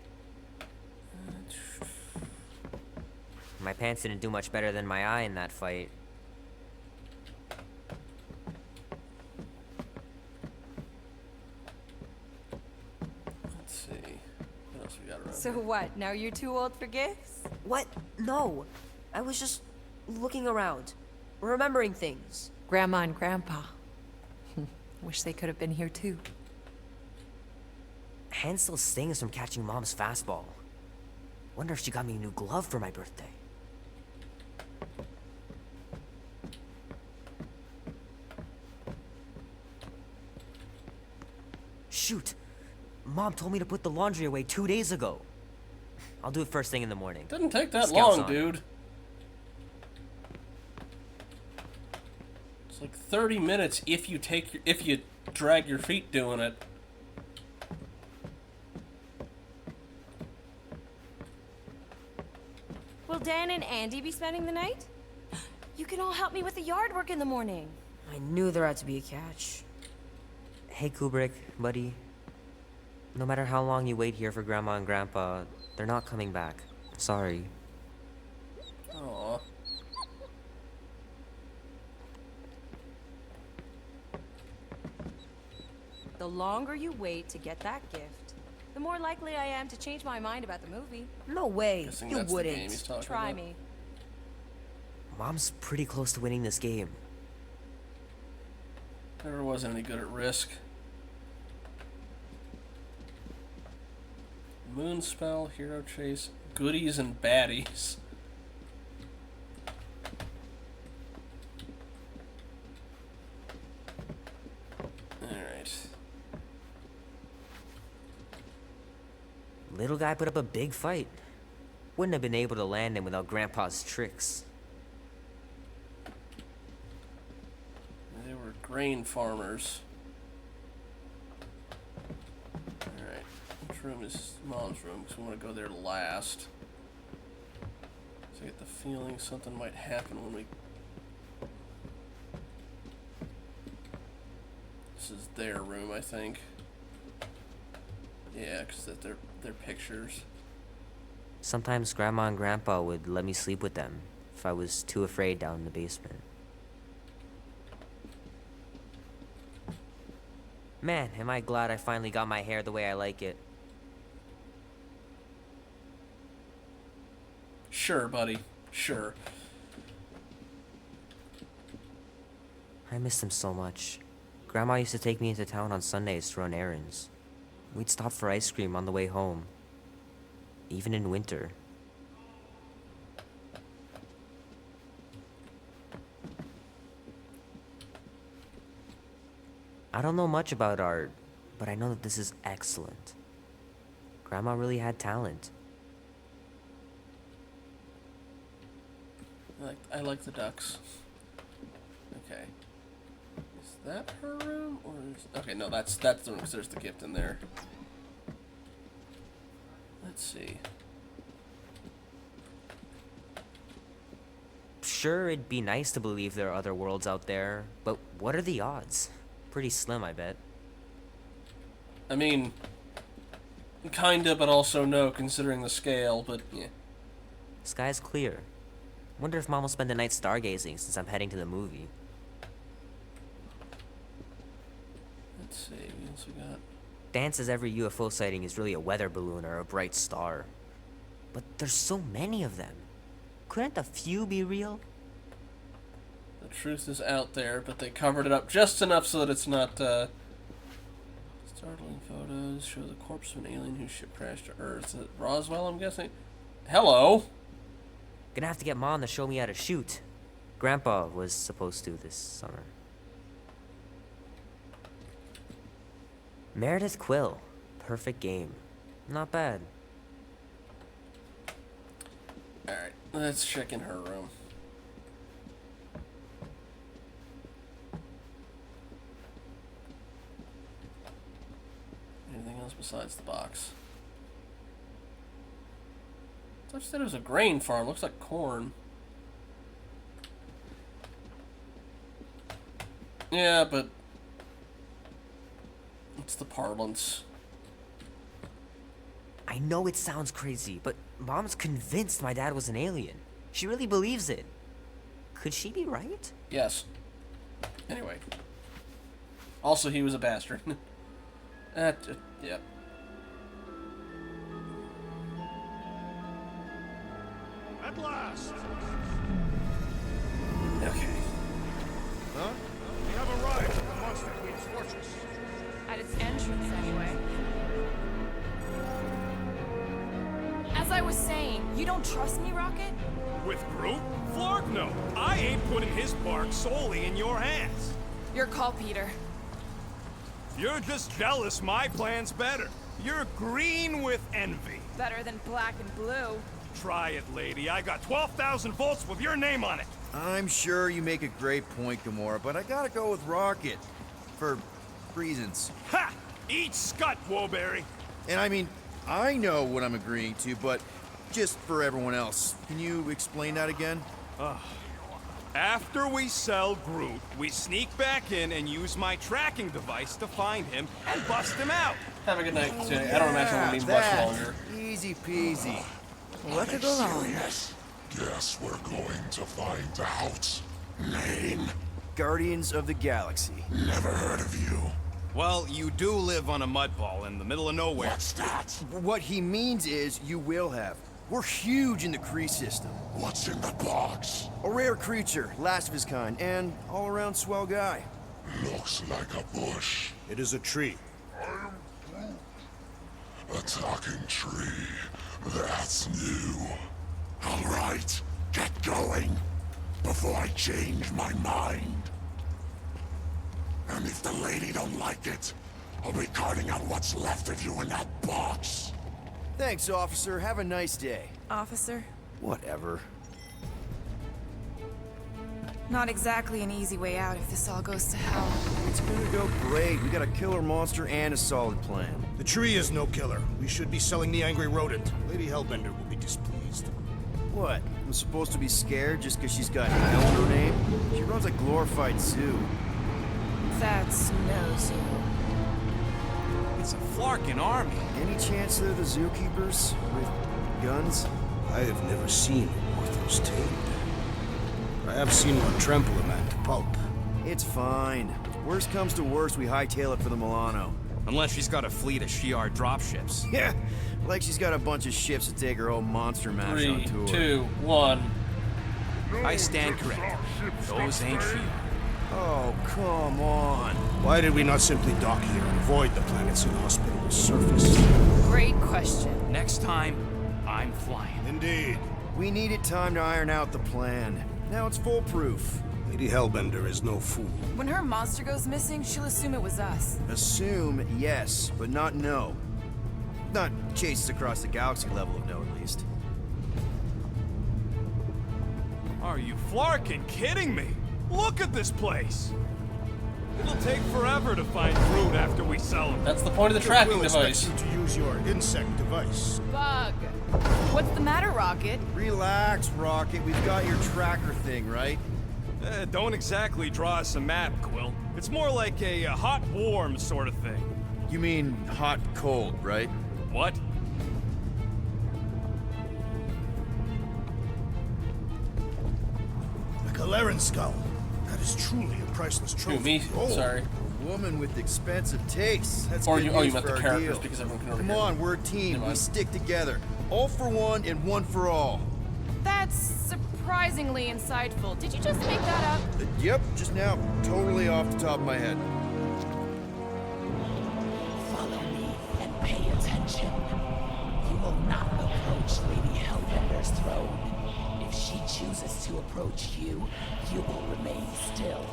My pants didn't do much better than my eye in that fight. Let's see. What else we got around So here? what, now you're too old for gifts? What? No. I was just looking around, remembering things. Grandma and Grandpa. Wish they could have been here too. Hand still stings from catching Mom's fastball. Wonder if she got me a new glove for my birthday. Shoot! Mom told me to put the laundry away 2 days ago. I'll do it first thing in the morning. Doesn't take that Scouts long, on. dude. It's like 30 minutes if you drag your feet doing it. Will Dan and Andy be spending the night? You can all help me with the yard work in the morning. I knew there had to be a catch. Hey, Kubrick, buddy. No matter how long you wait here for Grandma and Grandpa, they're not coming back. Sorry. Aww. The longer you wait to get that gift, the more likely I am to change my mind about the movie. No way. Guessing You that's the wouldn't. game he's talking Try about. me. Mom's pretty close to winning this game. Never wasn't any good at Risk. Moonspell, Hero Chase, Goodies and Baddies. Alright. Little guy put up a big fight. Wouldn't have been able to land him without Grandpa's tricks. They were grain farmers. Alright. Which room is Mom's room? Because we want to go there last. So I get the feeling something might happen when we... This is their room, I think. Yeah, because they're pictures. Sometimes Grandma and Grandpa would let me sleep with them if I was too afraid down in the basement. Man, am I glad I finally got my hair the way I like it. Sure, buddy. Sure. I miss them so much. Grandma used to take me into town on Sundays to run errands. We'd stop for ice cream on the way home. Even in winter. I don't know much about art, but I know that this is excellent. Grandma really had talent. I like the ducks. Okay. Is that her room? Or is... Okay, no, that's the room, because there's the gift in there. Let's see. Sure, it'd be nice to believe there are other worlds out there, but what are the odds? Pretty slim, I bet. I mean, kinda, but also no, considering the scale, but yeah. Sky's clear. Wonder if Mom will spend the night stargazing since I'm heading to the movie. Let's see, what else we got? Dan says every UFO sighting is really a weather balloon or a bright star. But there's so many of them. Couldn't a few be real? The truth is out there, but they covered it up just enough so that it's not, Startling photos show the corpse of an alien whose ship crashed to Earth. Is it Roswell, I'm guessing? Hello? Gonna have to get Mom to show me how to shoot. Grandpa was supposed to this summer. Meredith Quill. Perfect game. Not bad. Alright, let's check in her room. Anything else besides the box? I thought you said it was a grain farm. Looks like corn. Yeah, but it's the parlance. I know it sounds crazy, but Mom's convinced my dad was an alien. She really believes it. Could she be right? Yes. Anyway. Also, he was a bastard. Yep. At last! Okay. Huh? We have arrived at the Monster Queen's fortress. At its entrance, anyway. As I was saying, you don't trust me, Rocket? With Groot? Flark, no. I ain't putting his bark solely in your hands. Your call, Peter. You're just jealous my plan's better. You're green with envy. Better than black and blue. Try it, lady. I got 12,000 volts with your name on it. I'm sure you make a great point, Gamora, but I gotta go with Rocket. For reasons. Ha! Eat scut, Woberry. And I mean, I know what I'm agreeing to, but just for everyone else, can you explain that again? After we sell Groot, we sneak back in and use my tracking device to find him and bust him out. Have a good night. I don't imagine it'll be much longer. Easy peasy. What could go wrong? Guess we're going to find out. Name? Guardians of the Galaxy. Never heard of you. Well, you do live on a mud ball in the middle of nowhere. What's that? What he means is you will have. We're huge in the Kree system. What's in the box? A rare creature, last of his kind, and all-around swell guy. Looks like a bush. It is a tree. A talking tree. That's new. All right, get going before I change my mind. And if the lady don't like it, I'll be carting out what's left of you in that box. Thanks, officer. Have a nice day. Officer? Whatever. Not exactly an easy way out if this all goes to hell. It's gonna go great. We got a killer monster and a solid plan. The tree is no killer. We should be selling the angry rodent. Lady Hellbender will be displeased. What? I'm supposed to be scared just because she's got hell in her name? She runs a glorified zoo. That's no zoo. It's a Flarkin army. Any chance they're the zookeepers with guns? I have never seen orthos tamed. I have seen one trample a man to pulp. It's fine. Worst comes to worst, we hightail it for the Milano. Unless she's got a fleet of Shi'ar dropships. Yeah, like she's got a bunch of ships to take her whole monster mash on 3, tour. 2, 1. I stand corrected. Those ain't Shi'ar. Oh, come on. Why did we not simply dock here and avoid the planet's inhospitable surface? Great question. Next time, I'm flying. Indeed. We needed time to iron out the plan. Now it's foolproof. Lady Hellbender is no fool. When her monster goes missing, she'll assume it was us. Assume, yes, but not no. Not chase us across the galaxy level of no, at least. Are you Flarkin kidding me? Look at this place! It'll take forever to find fruit after we sell them. That's the point of the tracking We'll device. expect you to use your insect device. Bug. What's the matter, Rocket? Relax, Rocket. We've got your tracker thing, right? Don't exactly draw us a map, Quill. It's more like a hot-warm sort of thing. You mean hot-cold, right? What? A Galeran skull. That is truly a priceless trophy. Who, me? Oh, Sorry. A woman with expensive tastes. That's Or good you, oh, you news meant for the our characters deal. because everyone can Come overhear. on, we're a team. Never We mind. stick together. All for one and one for all. That's surprisingly insightful. Did you just make that up? Yep, just now. Totally off the top of my head. Follow me and pay attention. You will not approach Lady Hellbender's throne. If she chooses to approach you, you will remain still.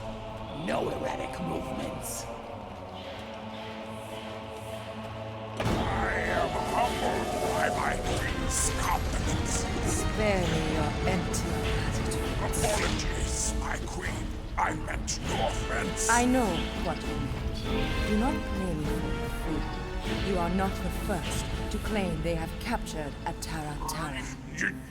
No erratic movements. I am humbled by my queen's competence. Spare me your empty platitudes. Apologies, my queen. I meant no offense. I know what you meant. Do not play me for a fool. You are not the first to claim they have captured a Tarantara.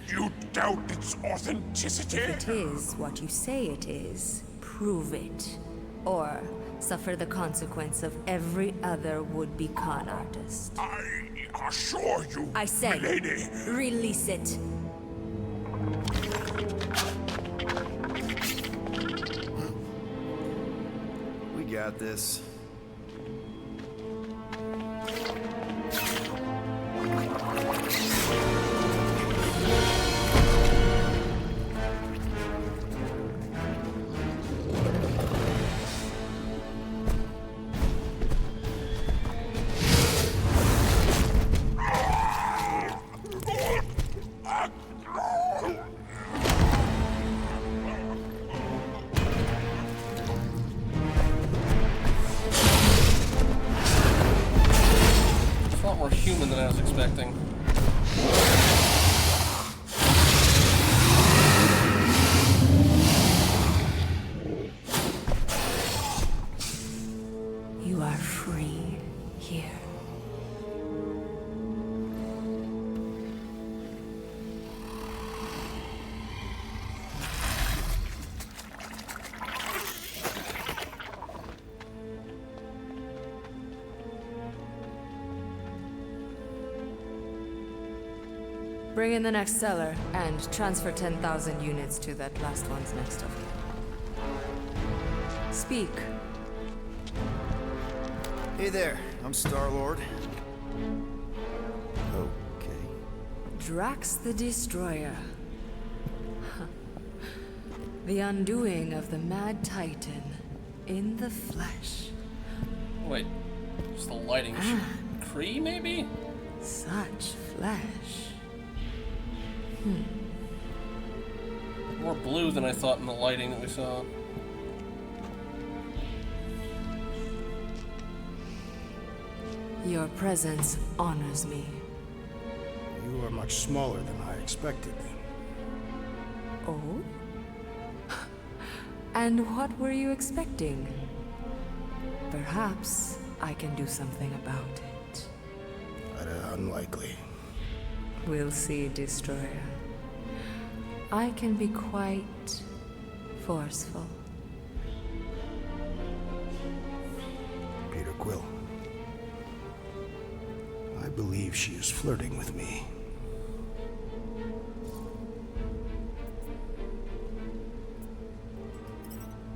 You doubt its authenticity? If it is what you say it is, prove it. Or suffer the consequence of every other would-be con artist. I assure you, I say, milady. Release it. We got this. It's a lot more human than I was expecting. You are free here. Bring in the next seller and transfer 10,000 units to that last one's next of kin. Speak. Hey there, I'm Star-Lord. Okay. Drax the Destroyer. The undoing of the Mad Titan in the flesh. Wait, just the lighting. Kree, maybe? Such flesh. More blue than I thought in the lighting that we saw. Your presence honors me. You are much smaller than I expected. Oh? And what were you expecting? Perhaps I can do something about it. Unlikely. We'll see, Destroyer. I can be quite forceful. Peter Quill. I believe she is flirting with me.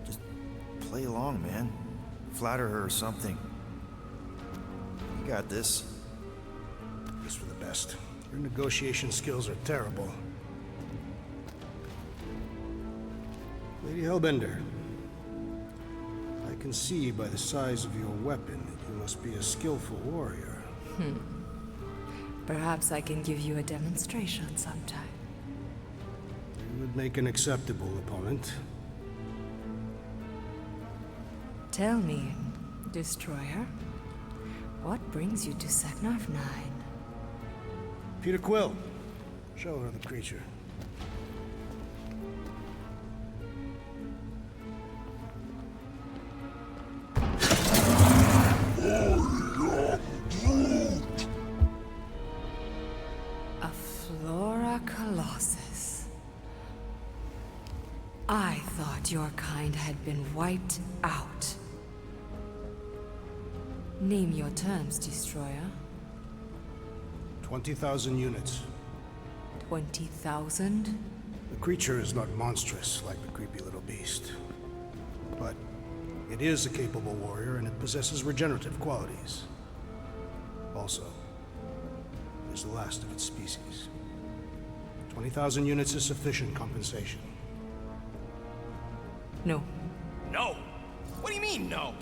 Just play along, man. Flatter her or something. You got this. It's for the best. Your negotiation skills are terrible. Lady Hellbender, I can see by the size of your weapon that you must be a skillful warrior. Perhaps I can give you a demonstration sometime. You would make an acceptable opponent. Tell me, Destroyer, what brings you to Seknarf 9? Peter Quill, show her the creature. A Flora Colossus. I thought your kind had been wiped out. Name your terms, Destroyer. 20,000 units. 20,000? The creature is not monstrous like the creepy little beast. But it is a capable warrior and it possesses regenerative qualities. Also, it is the last of its species. 20,000 units is sufficient compensation. No. No? What do you mean, no?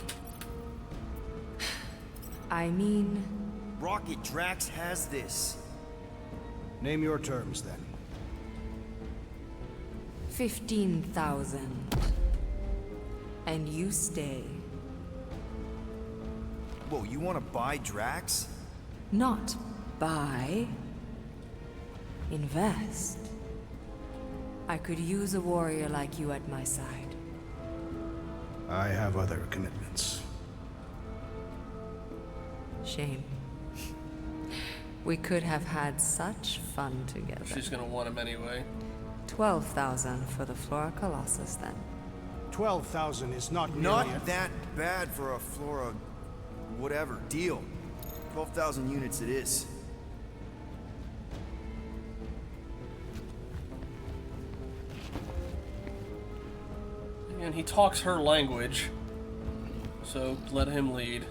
I mean... Rocket Drax has this. Name your terms, then. 15,000. And you stay. Whoa, you want to buy Drax? Not buy. Invest. I could use a warrior like you at my side. I have other commitments. Shame. We could have had such fun together. She's gonna want him anyway. 12,000 for the Flora Colossus, then. 12,000 is not Not that bad for a Flora... whatever. Deal. 12,000 units it is. And he talks her language, so let him lead.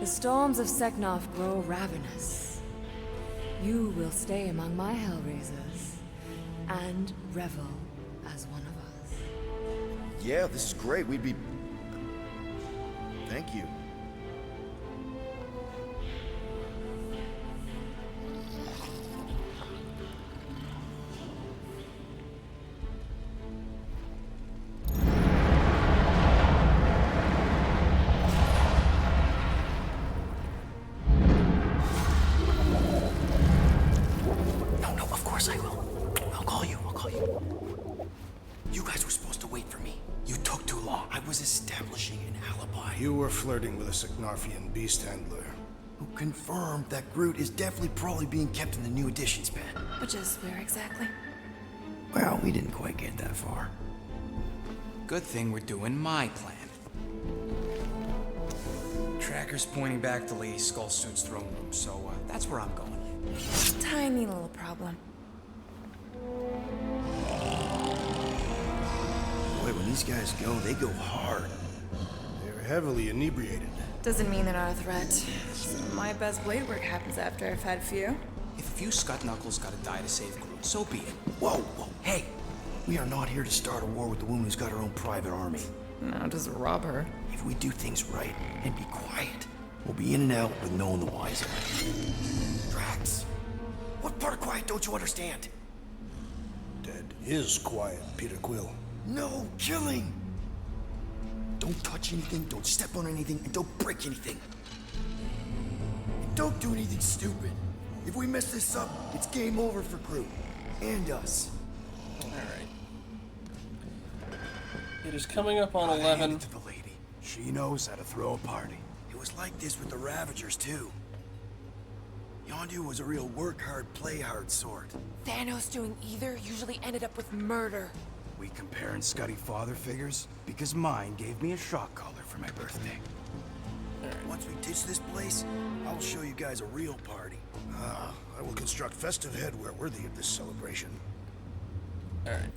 The storms of Seknarf grow ravenous. You will stay among my Hellraisers and revel as one of us. Yeah, this is great. We'd be... Thank you. No, of course I will. I'll call you. You guys were supposed to wait for me. You took too long. I was establishing an alibi. You were flirting with a Seknarfian beast handler. Who confirmed that Groot is definitely probably being kept in the new editions pen. Which is where exactly? Well, we didn't quite get that far. Good thing we're doing my plan. Tracker's pointing back to Lady Skullsuit's throne room, so that's where I'm going. Tiny little problem. Boy, when these guys go, they go hard. They're heavily inebriated. Doesn't mean they're not a threat. Some of my best blade work happens after I've had a few. If a few scut knuckles gotta die to save Groot, so be it. Whoa, whoa, hey! We are not here to start a war with the woman who's got her own private army. No, just rob her. If we do things right and be quiet, we'll be in and out with no one the wiser. Drax, what part of quiet don't you understand? Dead is quiet, Peter Quill. No killing! Don't touch anything, don't step on anything, and don't break anything. And don't do anything stupid. If we mess this up, it's game over for Groot. And us. Alright. It is coming up on 11. To the lady. She knows how to throw a party. It was like this with the Ravagers, too. Yondu was a real work-hard, play-hard sort. Thanos doing either usually ended up with murder. We comparing Scuddy father figures? Because mine gave me a shock collar for my birthday. Once we ditch this place, I'll show you guys a real party. I will construct festive headwear worthy of this celebration. Alright.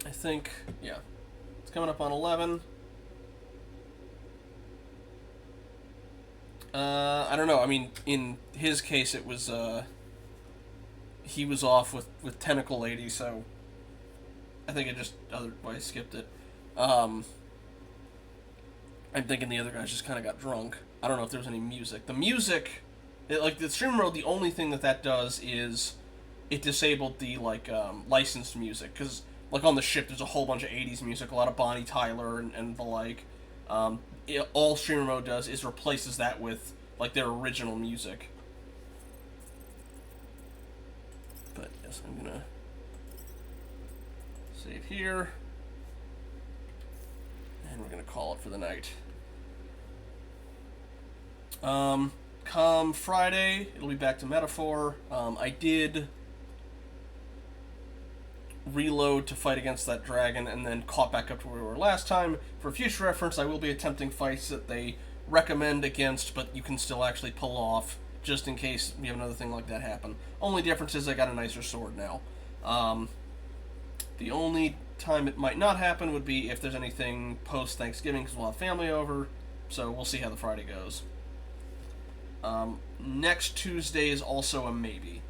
I think, yeah. It's coming up on 11. I don't know. I mean, in his case, it was, he was off with Tentacle Lady, so I think I just otherwise skipped it. I'm thinking the other guys just kind of got drunk. I don't know if there was any music. The music, like the stream mode, the only thing that does is it disabled the licensed music, because like on the ship there's a whole bunch of 80s music, a lot of Bonnie Tyler and the like. All streamer mode does is replaces that with like their original music. But yes, I'm gonna save here, and we're gonna call it for the night. Come Friday, it'll be back to Metaphor. I did reload to fight against that dragon and then caught back up to where we were last time. For future reference, I will be attempting fights that they recommend against, but you can still actually pull off, just in case we have another thing like that happen. Only difference is I got a nicer sword now. The only time it might not happen would be if there's anything post-Thanksgiving, because we'll have family over, so we'll see how the Friday goes. Next Tuesday is also a maybe.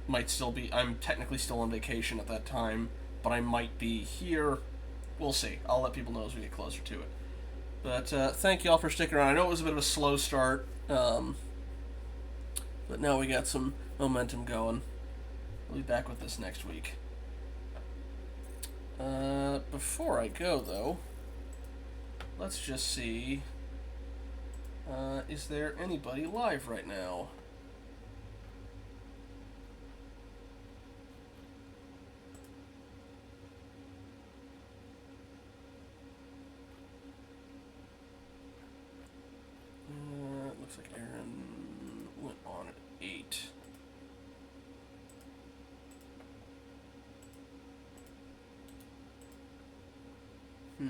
Might still be, I'm technically still on vacation at that time, but I might be here. We'll see. I'll let people know as we get closer to it. But thank you all for sticking around. I know it was a bit of a slow start, but now we got some momentum going. We'll be back with this next week. Before I go, though, let's just see, is there anybody live right now? Looks like Aaron went on at 8. I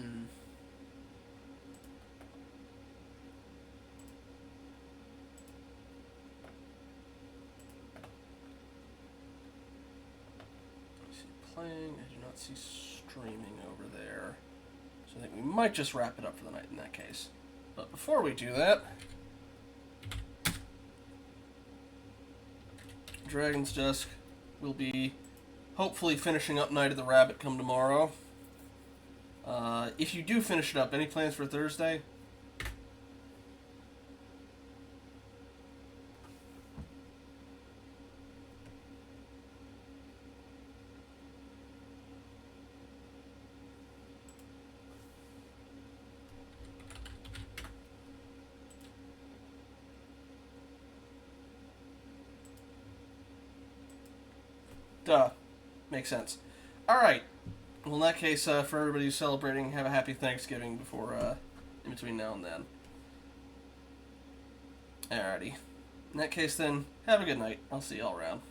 see playing. I do not see streaming over there. So I think we might just wrap it up for the night in that case. But before we do that, Dragon's Dusk will be hopefully finishing up Night of the Rabbit come tomorrow. If you do finish it up, any plans for Thursday? Duh. Makes sense. Alright. Well, in that case, for everybody who's celebrating, have a happy Thanksgiving before, in between now and then. Alrighty. In that case, then, have a good night. I'll see y'all around.